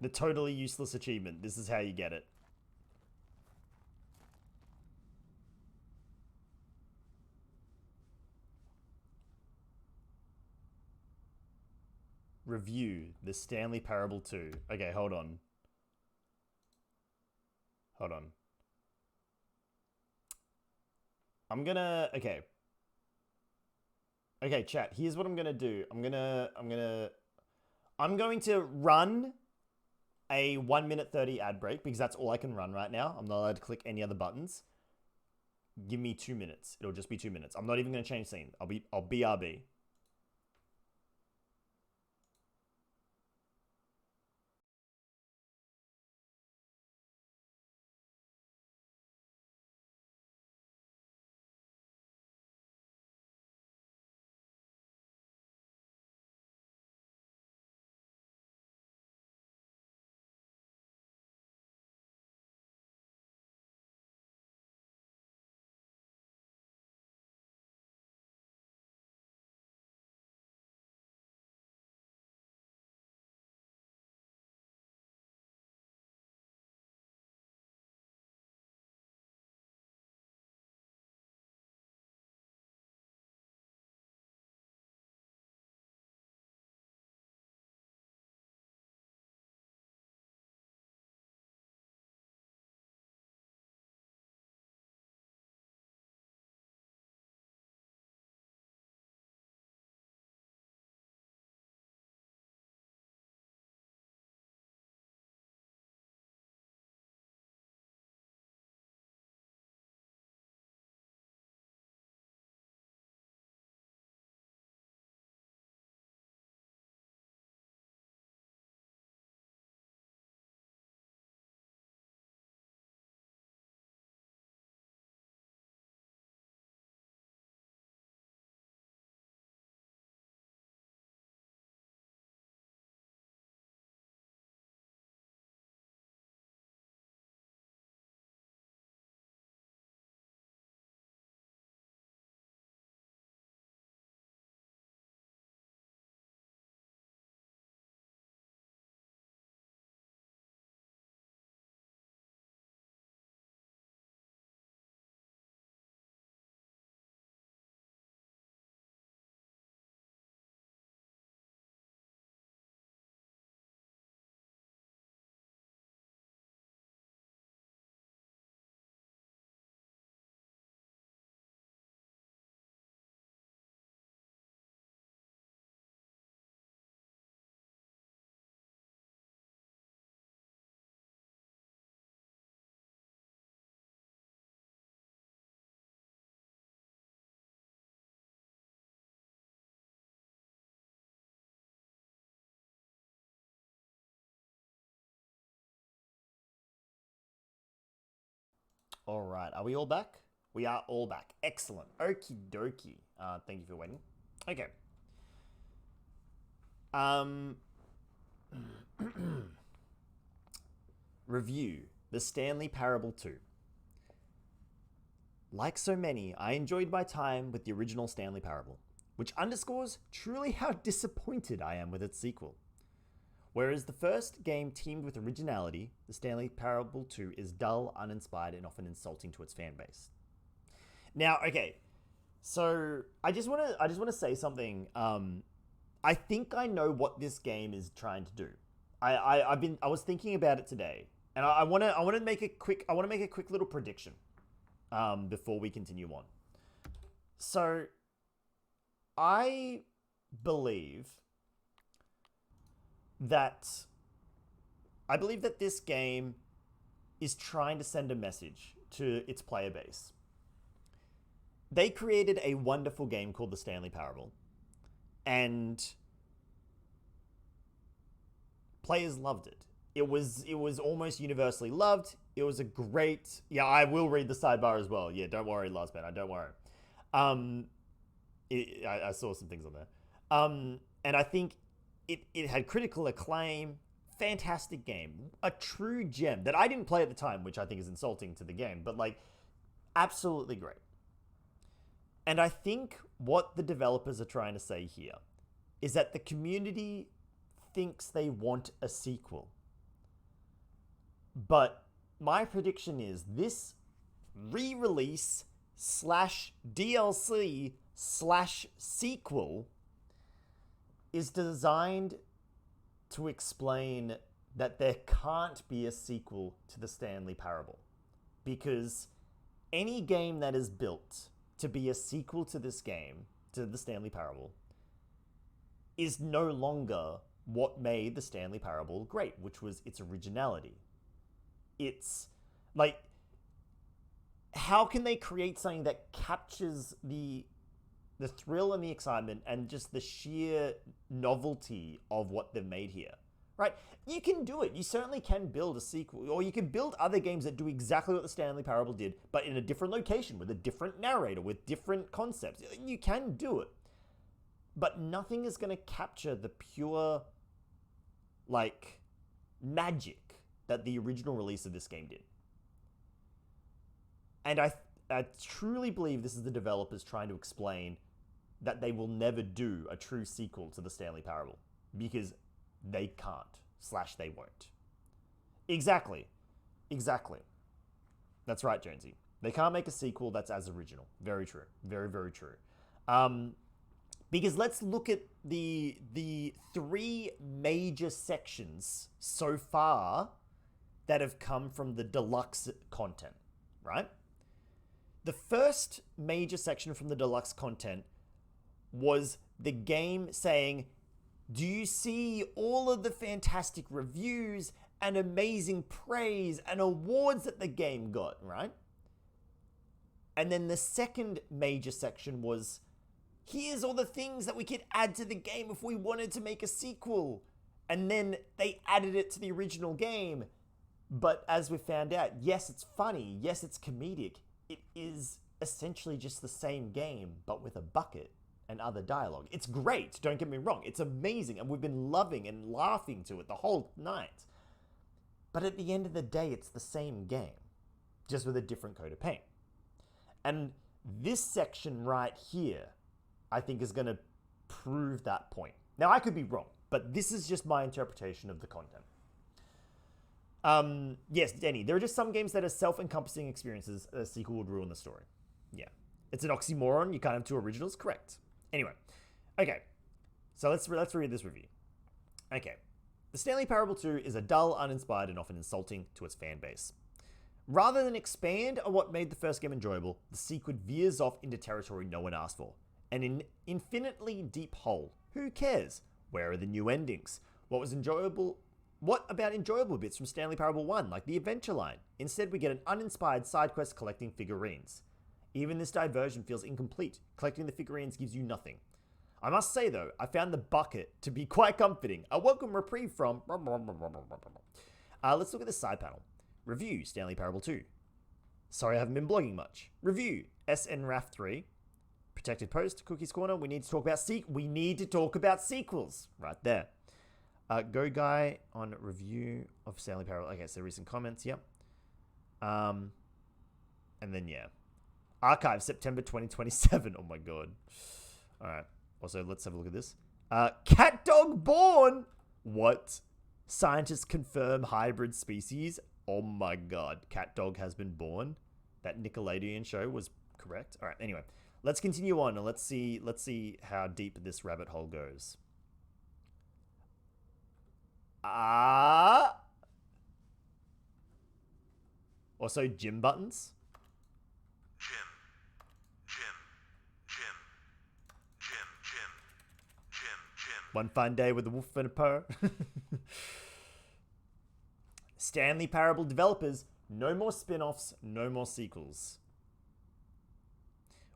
The totally useless achievement. This is how you get it. Review the Stanley Parable 2. Okay, hold on. Hold on. I'm gonna... Okay. Okay, chat. Here's what I'm gonna do. I'm going to run a 1 minute 30 ad break because that's all I can run right now. I'm not allowed to click any other buttons. Give me 2 minutes. It'll just be 2 minutes. I'm not even gonna change scene. I'll BRB. All right, are we all back? We are all back. Excellent. Okie dokie. Thank you for waiting. Okay. Review The Stanley Parable 2. Like so many, I enjoyed my time with the original Stanley Parable, which underscores truly how disappointed I am with its sequel. Whereas the first game teamed with originality, the Stanley Parable 2 is dull, uninspired, and often insulting to its fan base. Now, okay, so I just want to say something. I think I know what this game is trying to do. I was thinking about it today, and I want to make a quick little prediction before we continue on. So I believe that this game is trying to send a message to its player base. They created a wonderful game called The Stanley Parable, and players loved it. It was almost universally loved. It was a great... Yeah, I will read the sidebar as well. Yeah, don't worry, Last Man, don't worry. I saw some things on there. And I think it had critical acclaim, fantastic game, a true gem that I didn't play at the time, which I think is insulting to the game, but like, absolutely great. And I think what the developers are trying to say here is that the community thinks they want a sequel. But my prediction is this re-release / DLC / sequel is designed to explain that there can't be a sequel to the Stanley Parable. Because any game that is built to be a sequel to this game, to the Stanley Parable, is no longer what made the Stanley Parable great, which was its originality. It's like, how can they create something that captures the thrill and the excitement and just the sheer novelty of what they've made here, right? You can do it. You certainly can build a sequel, or you can build other games that do exactly what the Stanley Parable did, but in a different location, with a different narrator, with different concepts. You can do it. But nothing is going to capture the pure, like, magic that the original release of this game did. And I truly believe this is the developers trying to explain that they will never do a true sequel to the Stanley Parable, because they can't / they won't. Exactly. That's right, Jonesy. They can't make a sequel that's as original. Very true. Very, very true. Because let's look at the 3 major sections so far that have come from the Deluxe content, right? The first major section from the Deluxe content was the game saying, do you see all of the fantastic reviews and amazing praise and awards that the game got, right? And then the second major section was, here's all the things that we could add to the game if we wanted to make a sequel. And then they added it to the original game. But as we found out, yes, it's funny. Yes, it's comedic. It is essentially just the same game, but with a bucket and other dialogue. It's great, don't get me wrong. It's amazing, and we've been loving and laughing to it the whole night. But at the end of the day, it's the same game, just with a different coat of paint. And this section right here, I think, is going to prove that point. Now, I could be wrong, but this is just my interpretation of the content. Yes, Denny, there are just some games that are self-encompassing experiences. A sequel would ruin the story. Yeah. It's an oxymoron. You can't have 2 originals. Correct. Anyway. Okay. So let's read this review. Okay. The Stanley Parable 2 is a dull, uninspired, and often insulting to its fan base. Rather than expand on what made the first game enjoyable, the sequel veers off into territory no one asked for. An infinitely deep hole. Who cares? Where are the new endings? What about enjoyable bits from Stanley Parable 1, like the adventure line? Instead, we get an uninspired side quest collecting figurines. Even this diversion feels incomplete. Collecting the figurines gives you nothing. I must say, though, I found the bucket to be quite comforting. A welcome reprieve from... Let's look at the side panel. Review, Stanley Parable 2. Sorry I haven't been blogging much. Review, SNRAF3. Protected post, Cookie's Corner. We need to talk about sequels. Right there. Go Guy on review of Stanley Parable. Okay, so recent comments, yep. And then, yeah. Archive, September 2027. Oh my god. Alright. Also, let's have a look at this. Cat dog born! What? Scientists confirm hybrid species. Oh my god. Cat dog has been born. That Nickelodeon show was correct. Alright, anyway. Let's continue on and let's see how deep this rabbit hole goes. Also, gym buttons. One fine day with a wolf and a purr. Stanley Parable developers, no more spin-offs, no more sequels.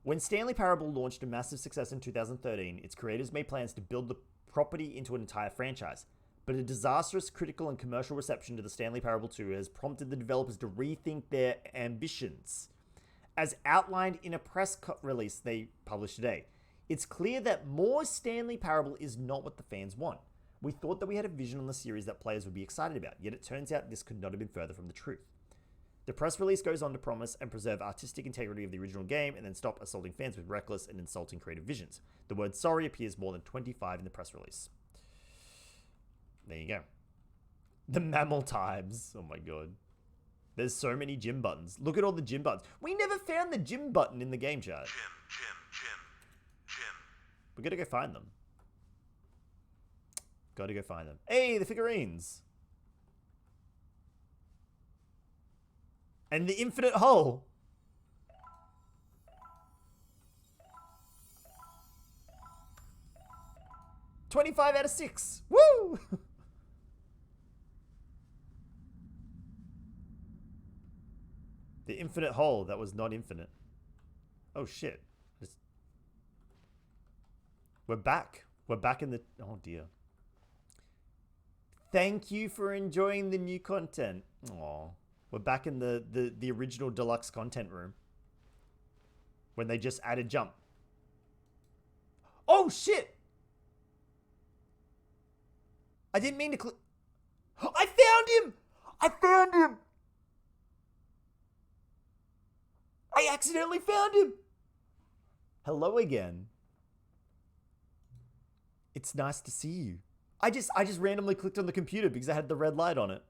When Stanley Parable launched a massive success in 2013, its creators made plans to build the property into an entire franchise. But a disastrous critical and commercial reception to the Stanley Parable 2 has prompted the developers to rethink their ambitions. As outlined in a press release they published today, it's clear that more Stanley Parable is not what the fans want. We thought that we had a vision on the series that players would be excited about, yet it turns out this could not have been further from the truth. The press release goes on to promise and preserve artistic integrity of the original game and then stop assaulting fans with reckless and insulting creative visions. The word sorry appears more than 25 in the press release. There you go. The mammal times. Oh my god. There's so many gym buttons. Look at all the gym buttons. We never found the gym button in the game chat. Gym. We gotta go find them. Gotta go find them. Hey, the figurines. And the infinite hole. $25 out of 6. Woo! The infinite hole that was not infinite. Oh shit. We're back. We're back in the... Oh dear. Thank you for enjoying the new content. Aww. We're back in the original Deluxe content room. When they just added jump. Oh shit! I didn't mean to click... I found him! I found him! I accidentally found him! Hello again. It's nice to see you. I just randomly clicked on the computer because I had the red light on it.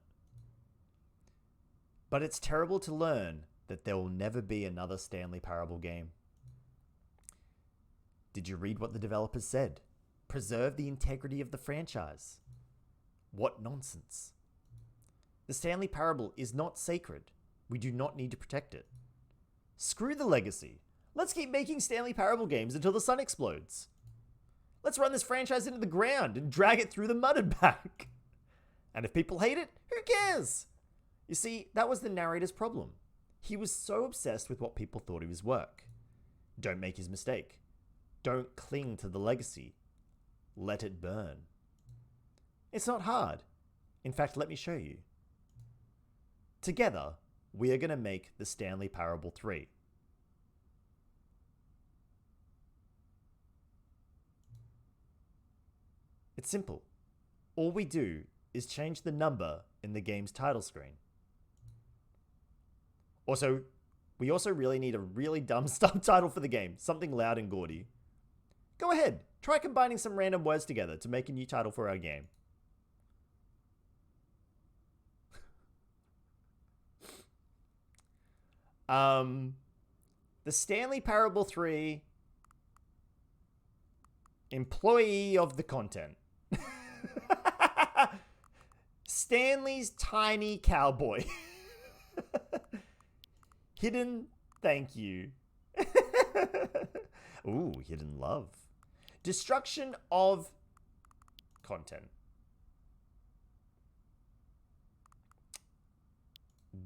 But it's terrible to learn that there will never be another Stanley Parable game. Did you read what the developers said? Preserve the integrity of the franchise. What nonsense. The Stanley Parable is not sacred. We do not need to protect it. Screw the legacy. Let's keep making Stanley Parable games until the sun explodes. Let's run this franchise into the ground and drag it through the mud and back. And if people hate it, who cares? You see, that was the narrator's problem. He was so obsessed with what people thought of his work. Don't make his mistake. Don't cling to the legacy. Let it burn. It's not hard. In fact, let me show you. Together, we are going to make the Stanley Parable 3. It's simple. All we do is change the number in the game's title screen. We also really need a really dumb subtitle for the game, something loud and gaudy. Go ahead, try combining some random words together to make a new title for our game. The Stanley Parable 3 Employee of the Content. Stanley's Tiny Cowboy. Hidden Thank You. Ooh, Hidden Love. Destruction of Content.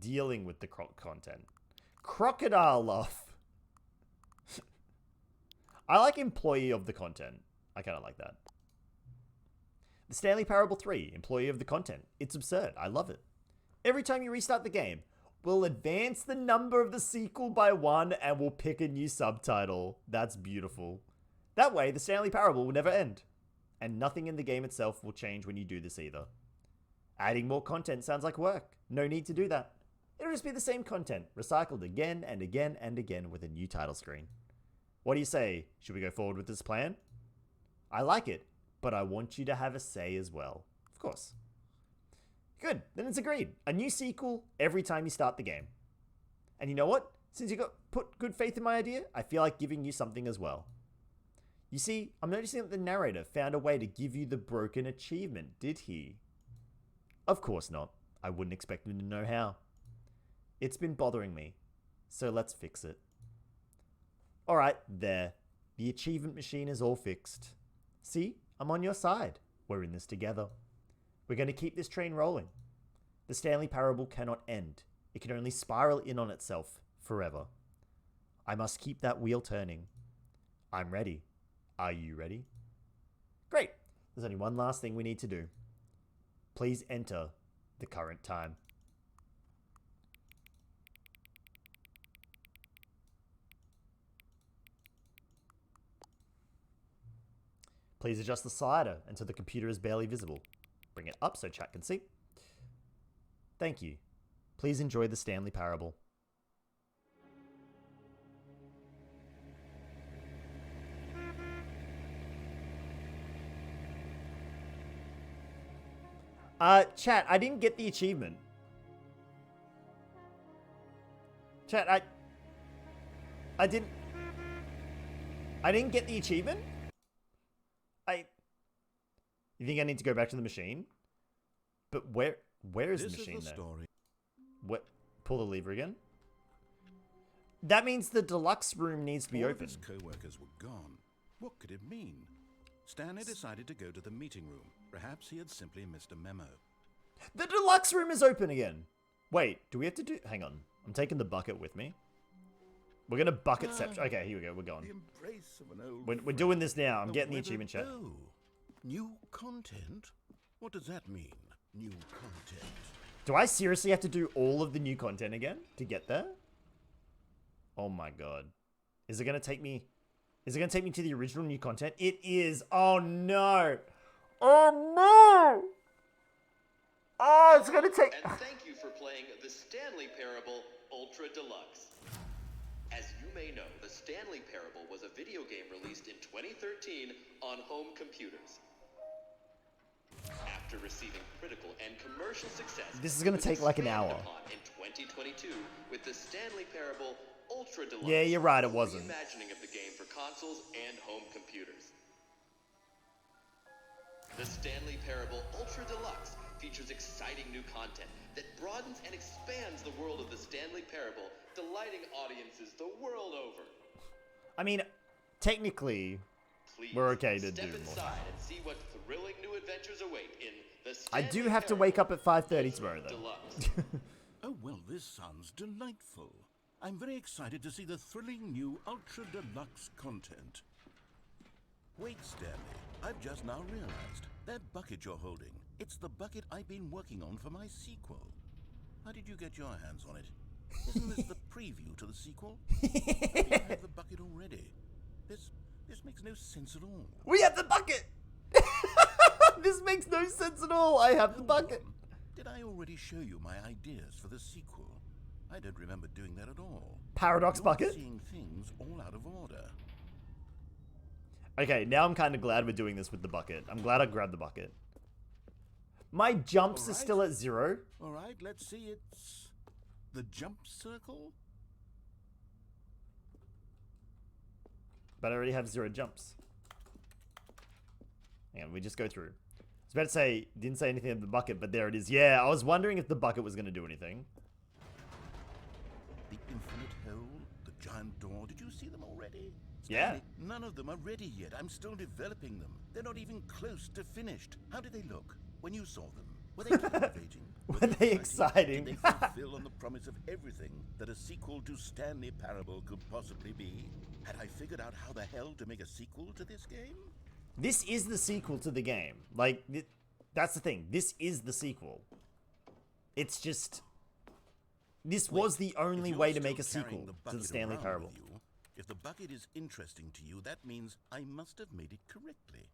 Dealing with the content. Crocodile Love. I like Employee of the Content. I kind of like that. The Stanley Parable 3, Employee of the Content. It's absurd. I love it. Every time you restart the game, We'll advance the number of the sequel by 1 and we'll pick a new subtitle. That's beautiful. That way, the Stanley Parable will never end. And nothing in the game itself will change when you do this either. Adding more content sounds like work. No need to do that. It'll just be the same content, recycled again and again and again with a new title screen. What do you say? Should we go forward with this plan? I like it, but I want you to have a say as well. Of course. Good, then it's agreed. A new sequel every time you start the game. And you know what? Since you put good faith in my idea, I feel like giving you something as well. You see, I'm noticing that the narrator found a way to give you the broken achievement, did he? Of course not. I wouldn't expect him to know how. It's been bothering me, so let's fix it. Alright, there. The achievement machine is all fixed. See, I'm on your side. We're in this together. We're going to keep this train rolling. The Stanley Parable cannot end. It can only spiral in on itself forever. I must keep that wheel turning. I'm ready. Are you ready? Great. There's only one last thing we need to do. Please enter the current time. Please adjust the slider until the computer is barely visible. Bring it up so chat can see. Thank you. Please enjoy the Stanley Parable. Chat, I didn't get the achievement. Chat, I didn't get the achievement? You think I need to go back to the machine? But where is the machine This is the though? story. What? Pull the lever again? That means the deluxe room needs to be All open. his co-workers were gone. What could it mean? Stanley decided to go to the meeting room. Perhaps he had simply missed a memo. The deluxe room is open again. Wait, do we have to do... Hang on. I'm taking the bucket with me. We're going to bucketception. Okay, here we go. We're going. The embrace of an old We're doing this now. I'm friend. getting the Whether- achievement chat. Oh, new content? What does that mean, new content? Do I seriously have to do all of the new content again to get there? Oh my god. Is it going to take me... Is it going to take me to the original new content? It is. Oh no. Oh no. Oh, it's going to take... And thank you for playing the Stanley Parable Ultra Deluxe. As you may know, the Stanley Parable was a video game released in 2013 on home computers. After receiving critical and commercial success, This is gonna it was take like an expanded hour. upon in 2022 with the Stanley Parable Ultra Deluxe. Yeah, you're right, it a wasn't. reimagining of the game for consoles and home computers. The Stanley Parable Ultra Deluxe features exciting new content that broadens and expands the world of the Stanley Parable, delighting audiences the world over. I mean, technically, Please we're okay to step do more. inside and see what thrilling new adventures await in the I Stanley do have to Parable wake up at 5:30 tomorrow, though. Deluxe. Oh, well, this sounds delightful. I'm very excited to see the thrilling new Ultra Deluxe content. Wait, Stanley. I've just now realized. That bucket you're holding, it's the bucket I've been working on for my sequel. How did you get your hands on it? Isn't this the preview to the sequel? I have the bucket already. This makes no sense at all. We have the bucket! This makes no sense at all. I have the bucket. Did I already show you my ideas for the sequel? I don't remember doing that at all. Paradox You're bucket? seeing things all out of order. Okay, now I'm kind of glad we're doing this with the bucket. I'm glad I grabbed the bucket. My jumps are Alright. still at 0. All right, let's see. It's the jump circle. But I already have 0 jumps. Hang on, we just go through. I was about to say, didn't say anything of the bucket, but there it is. Yeah, I was wondering if the bucket was going to do anything. The infinite hole, the giant door. Did you see them already? Yeah. Stanley, none of them are ready yet. I'm still developing them. They're not even close to finished. How did they look when you saw them? Were they captivating? Were they exciting? Did they fulfill on the promise of everything that a sequel to Stanley Parable could possibly be? Had I figured out how the hell to make a sequel to this game? This is the sequel to the game. Like, that's the thing. This is the sequel. It's just... This Wait, was the only if way you're to make a still carrying sequel the to the bucket Stanley around Parable. with you, if the bucket is interesting to you, that means I must have made it correctly.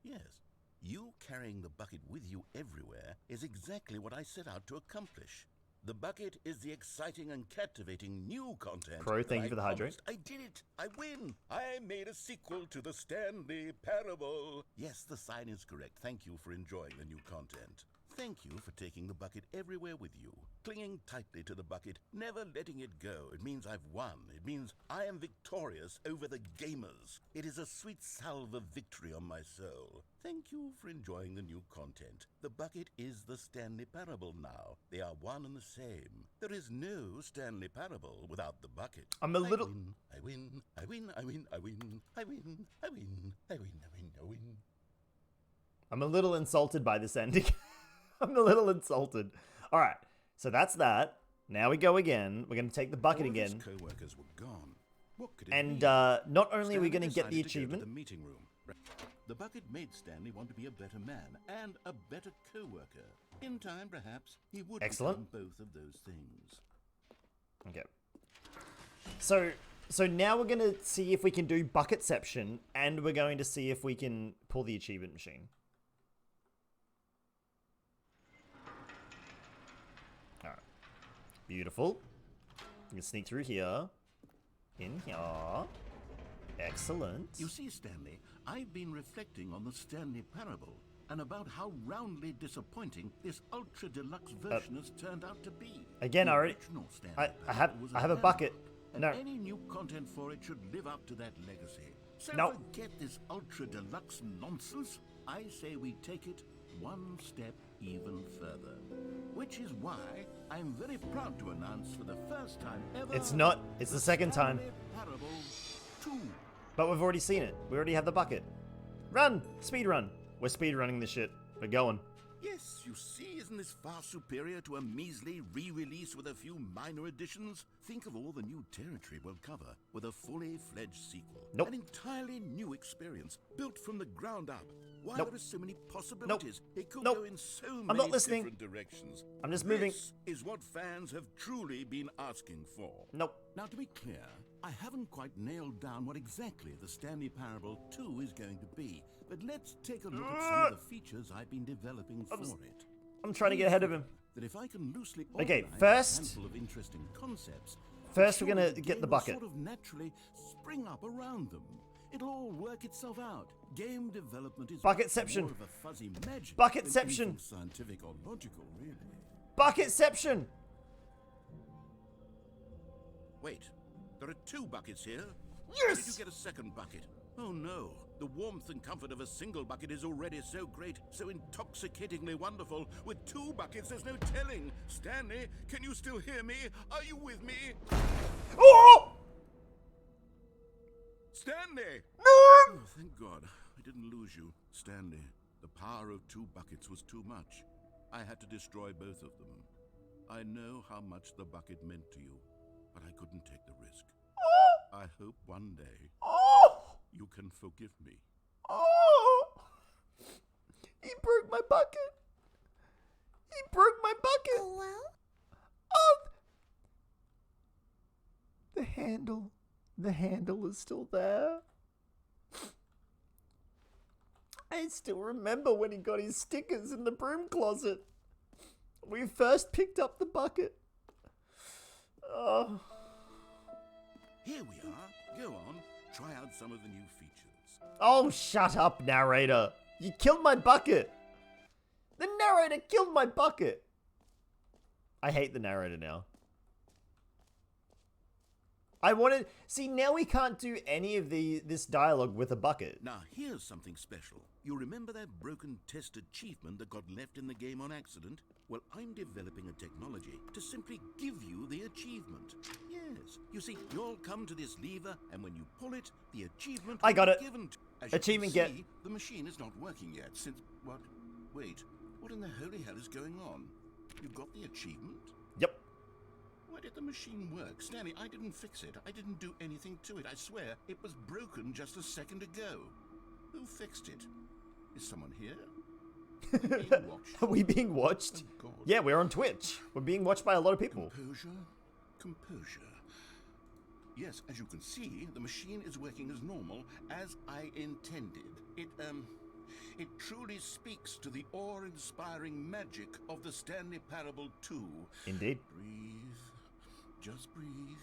Yes, you carrying the bucket with you everywhere is exactly what I set out to accomplish. The bucket is the exciting and captivating new content. Crow, thank that you for the I hydrate. promised. I did it! I win! I made a sequel to the Stanley Parable. Yes, the sign is correct. Thank you for enjoying the new content. Thank you for taking the bucket everywhere with you, clinging tightly to the bucket, never letting it go. It means I've won. It means I am victorious over the gamers. It is a sweet salve of victory on my soul. Thank you for enjoying the new content. The bucket is the Stanley Parable now. They are one and the same. There is no Stanley Parable without the bucket. I'm a little... I win, I win, I win, I win, I win, I win, I win, I win, I win, I win. I'm a little insulted by this ending. I'm a little insulted. All right, so that's that. Now we go again. We're going to take the bucket again. All of his co-workers were gone. What could it And mean? not only are we going to Stanley get the decided to go to achievement... the meeting room. The bucket made Stanley want to be a better man and a better co-worker. In time, perhaps, he would Excellent. become both of those things. Okay. So now we're going to see if we can do Bucketception, and we're going to see if we can pull the achievement machine. Alright. Beautiful. You can sneak through here. In here. Excellent. You see, Stanley, I've been reflecting on the Stanley Parable and about how roundly disappointing this ultra deluxe version has turned out to be. Again, The I already... original Stanley I Parable was have a gem, bucket. and No. any new content for it should live up to that legacy. So No. forget this ultra deluxe nonsense. I say we take it one step even further. Which is why I'm very proud to announce for the first time ever... It's not. It's the second time. Stanley Parable 2. But we've already seen it. We already have the bucket. Run! Speed run. We're speed running this shit. We're going. Yes, you see, isn't this far superior to a measly re-release with a few minor additions? Think of all the new territory we'll cover with a fully fledged sequel. Nope. An entirely new experience, built from the ground up. Why Nope. there are so many possibilities. It could Nope. go in so I'm many not listening. different directions. I'm just moving. This is what fans have truly been asking for. Nope. Now, to be clear, I haven't quite nailed down what exactly the Stanley Parable 2 is going to be, but let's take a look at some of the features I've been developing for it. I'm trying to get ahead of him. That if I can loosely Okay, organize first- a handful of interesting concepts, First we're surely gonna the get the game will bucket. Sort of naturally spring up around them. It'll all work itself out. Game development is Bucketception. more of a fuzzy magic Bucketception. than anything scientific or logical, really. Bucketception! Wait, there are 2 buckets here. Yes! Did you get a second bucket? Oh no, the warmth and comfort of a single bucket is already so great, so intoxicatingly wonderful. With 2 buckets, there's no telling. Stanley, can you still hear me? Are you with me? Oh! Stanley! No! Oh, thank God, I didn't lose you. Stanley, the power of 2 buckets was too much. I had to destroy both of them. I know how much the bucket meant to you, but I couldn't take the risk. I hope one day you can forgive me. Oh! He broke my bucket. He broke my bucket. Oh, well? Oh! The handle is still there. I still remember when he got his stickers in the broom closet. We first picked up the bucket. Oh. Here we are. Go on. Try out some of the new features. Oh, shut up, narrator. You killed my bucket. The narrator killed my bucket. I hate the narrator now. I wanted... See, now we can't do any of this dialogue with a bucket. Now, here's something special. You remember that broken test achievement that got left in the game on accident? Well, I'm developing a technology to simply give you the achievement. Yes. You see, you'll come to this lever, and when you pull it, the achievement I got will it. be given to... As Achievement you can get. see, the machine is not working yet since... What? Wait. What in the holy hell is going on? You got the achievement? Yep. Why did the machine work? Stanley, I didn't fix it. I didn't do anything to it. I swear, it was broken just a second ago. Who fixed it? Is someone here? Are we being watched? Oh, God. Yeah, we're on Twitch. We're being watched by a lot of people. Composure. Yes, as you can see, the machine is working as normal, as I intended. It truly speaks to the awe-inspiring magic of the Stanley Parable 2. Indeed. Breathe. Just breathe.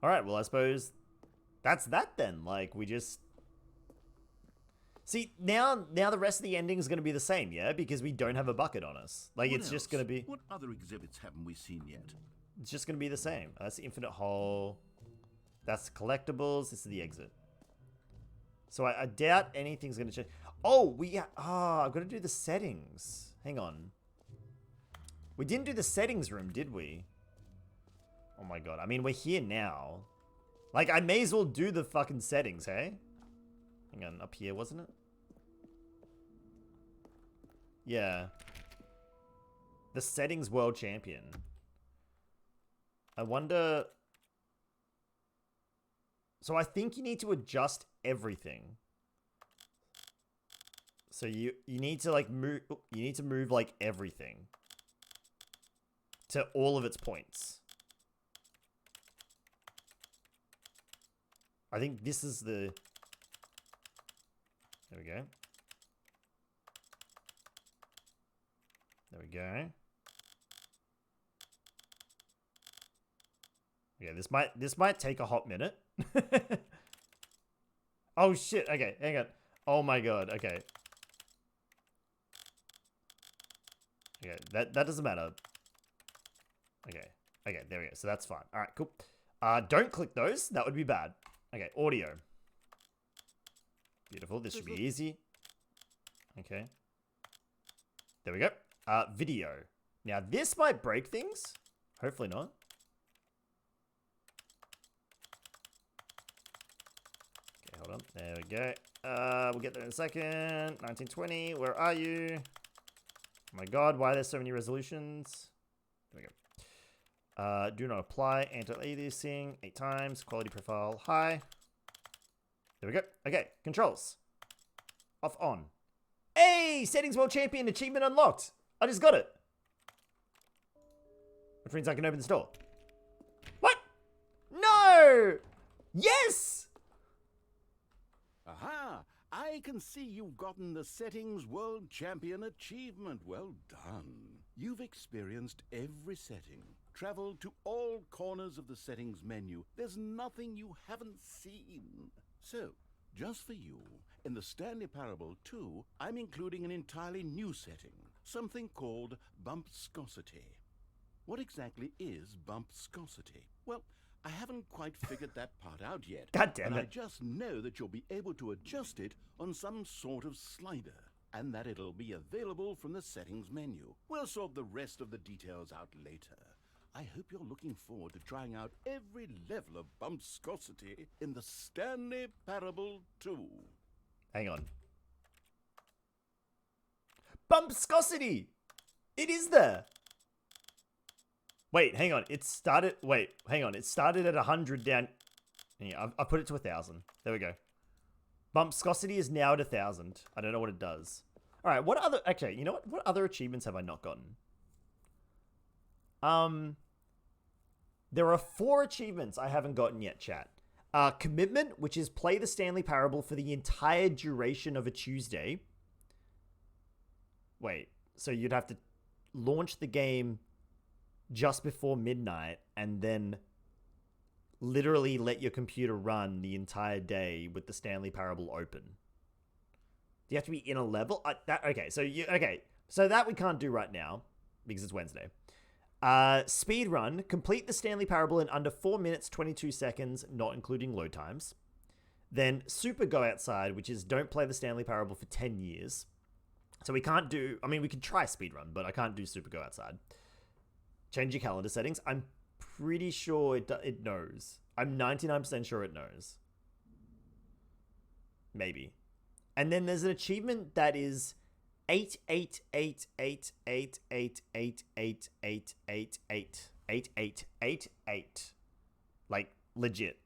All right, well, I suppose that's that then. Like, we just... See, now the rest of the ending is going to be the same, yeah? Because we don't have a bucket on us. Like, it's just going to be... What other exhibits haven't we seen yet? It's just going to be the same. That's the infinite hole. That's the collectibles. This is the exit. So I doubt anything's going to change. Oh, I've got to do the settings. Hang on. We didn't do the settings room, did we? Oh my god. I mean, we're here now. Like, I may as well do the fucking settings, hey? Hang on, up here, wasn't it? Yeah. The settings world champion. I wonder... So I think you need to adjust everything. So you need to like move, you need to move like everything to all of its points. I think this is the... There we go. There we go. Yeah, this might take a hot minute. Oh shit, okay, hang on. Oh my god, okay. Okay, that doesn't matter. Okay, there we go. So that's fine. Alright, cool. Don't click those. That would be bad. Okay, audio. Beautiful. This should be easy. Okay. There we go. Video. Now, this might break things. Hopefully not. Okay, hold on. There we go. We'll get there in a second. 1920. Where are you? Oh my god, why are there so many resolutions? There we go. Do not apply. Anti-aliasing 8 times. Quality profile high. There we go. Okay, controls. Off on. Hey! Settings World Champion achievement unlocked. I just got it. Which means I can open the store. What? No! Yes! Aha! I can see you've gotten the Settings World Champion achievement. Well done. You've experienced every setting, traveled to all corners of the settings menu. There's nothing you haven't seen. So, just for you, in the Stanley Parable 2, I'm including an entirely new setting, something called bumpscosity. What exactly is bumpscosity? Well, I haven't quite figured that part out yet. God damn it. But I just know that you'll be able to adjust it on some sort of slider, and that it'll be available from the settings menu. We'll sort the rest of the details out later. I hope you're looking forward to trying out every level of bumpscosity in the Stanley Parable 2. Hang on. Bumpscosity! It is there! Wait, hang on. It started... Wait, hang on. It started at 100 down... Yeah, I put it to 1,000. There we go. Bumpscosity is now at 1,000. I don't know what it does. Alright, what other... Okay, you know what? What other achievements have I not gotten? There are 4 achievements I haven't gotten yet, chat. Commitment, which is play the Stanley Parable for the entire duration of a Tuesday. Wait, so you'd have to launch the game just before midnight and then literally let your computer run the entire day with the Stanley Parable open. Do you have to be in a level? So that we can't do right now because it's Wednesday. Speed run, complete the Stanley Parable in under 4 minutes, 22 seconds, not including load times. Then super go outside, which is don't play the Stanley Parable for 10 years. So we can't do, I mean, we can try speed run, but I can't do super go outside. Change your calendar settings. I'm pretty sure it knows. I'm 99% sure it knows. Maybe. And then there's an achievement that is 8888888888888. Like, legit.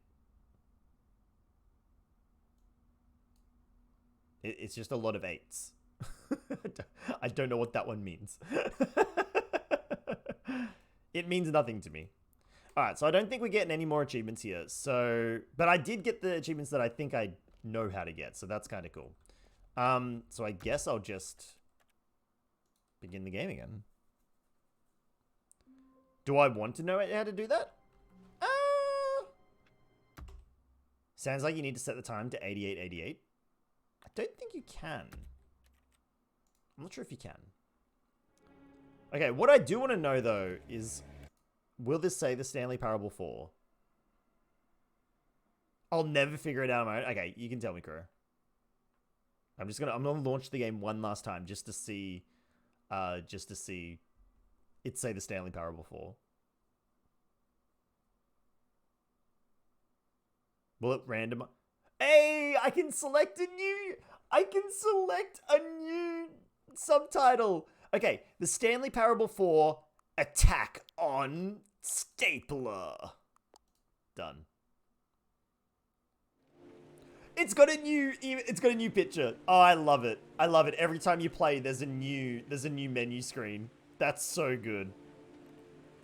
It's just a lot of 8s. I don't know what that one means. It means nothing to me. Alright, so I don't think we're getting any more achievements here. So, but I did get the achievements that I think I know how to get, so that's kind of cool. So I guess I'll just begin the game again. Do I want to know how to do that? Sounds like you need to set the time to 8888. I don't think you can. I'm not sure if you can. Okay, what I do want to know, though, is... Will this say the Stanley Parable 4? I'll never figure it out on my own. Okay, you can tell me, Crow. I'm gonna launch the game one last time just to see it say the Stanley Parable 4. Will it random? Hey, I can select a new subtitle. Okay, the Stanley Parable 4 Attack on Stapler. Done. It's got a new picture. Oh, I love it. I love it. Every time you play, there's a new menu screen. That's so good.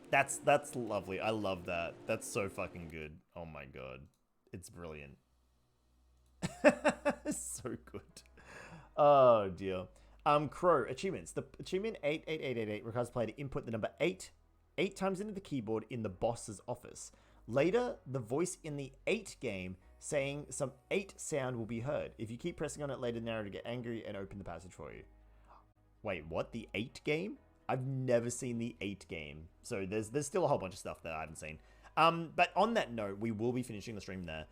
That's lovely. I love that. That's so fucking good. Oh my god. It's brilliant. It's so good. Oh dear. Crow, achievements. The achievement 88888 requires the player to input the number 8 times into the keyboard in the boss's office. Later, the voice in the 8 game saying some 8 sound will be heard. If you keep pressing on it later, the narrator will get angry and open the passage for you. Wait, what? The 8 game? I've never seen the 8 game. So there's still a whole bunch of stuff that I haven't seen. But on that note, we will be finishing the stream there.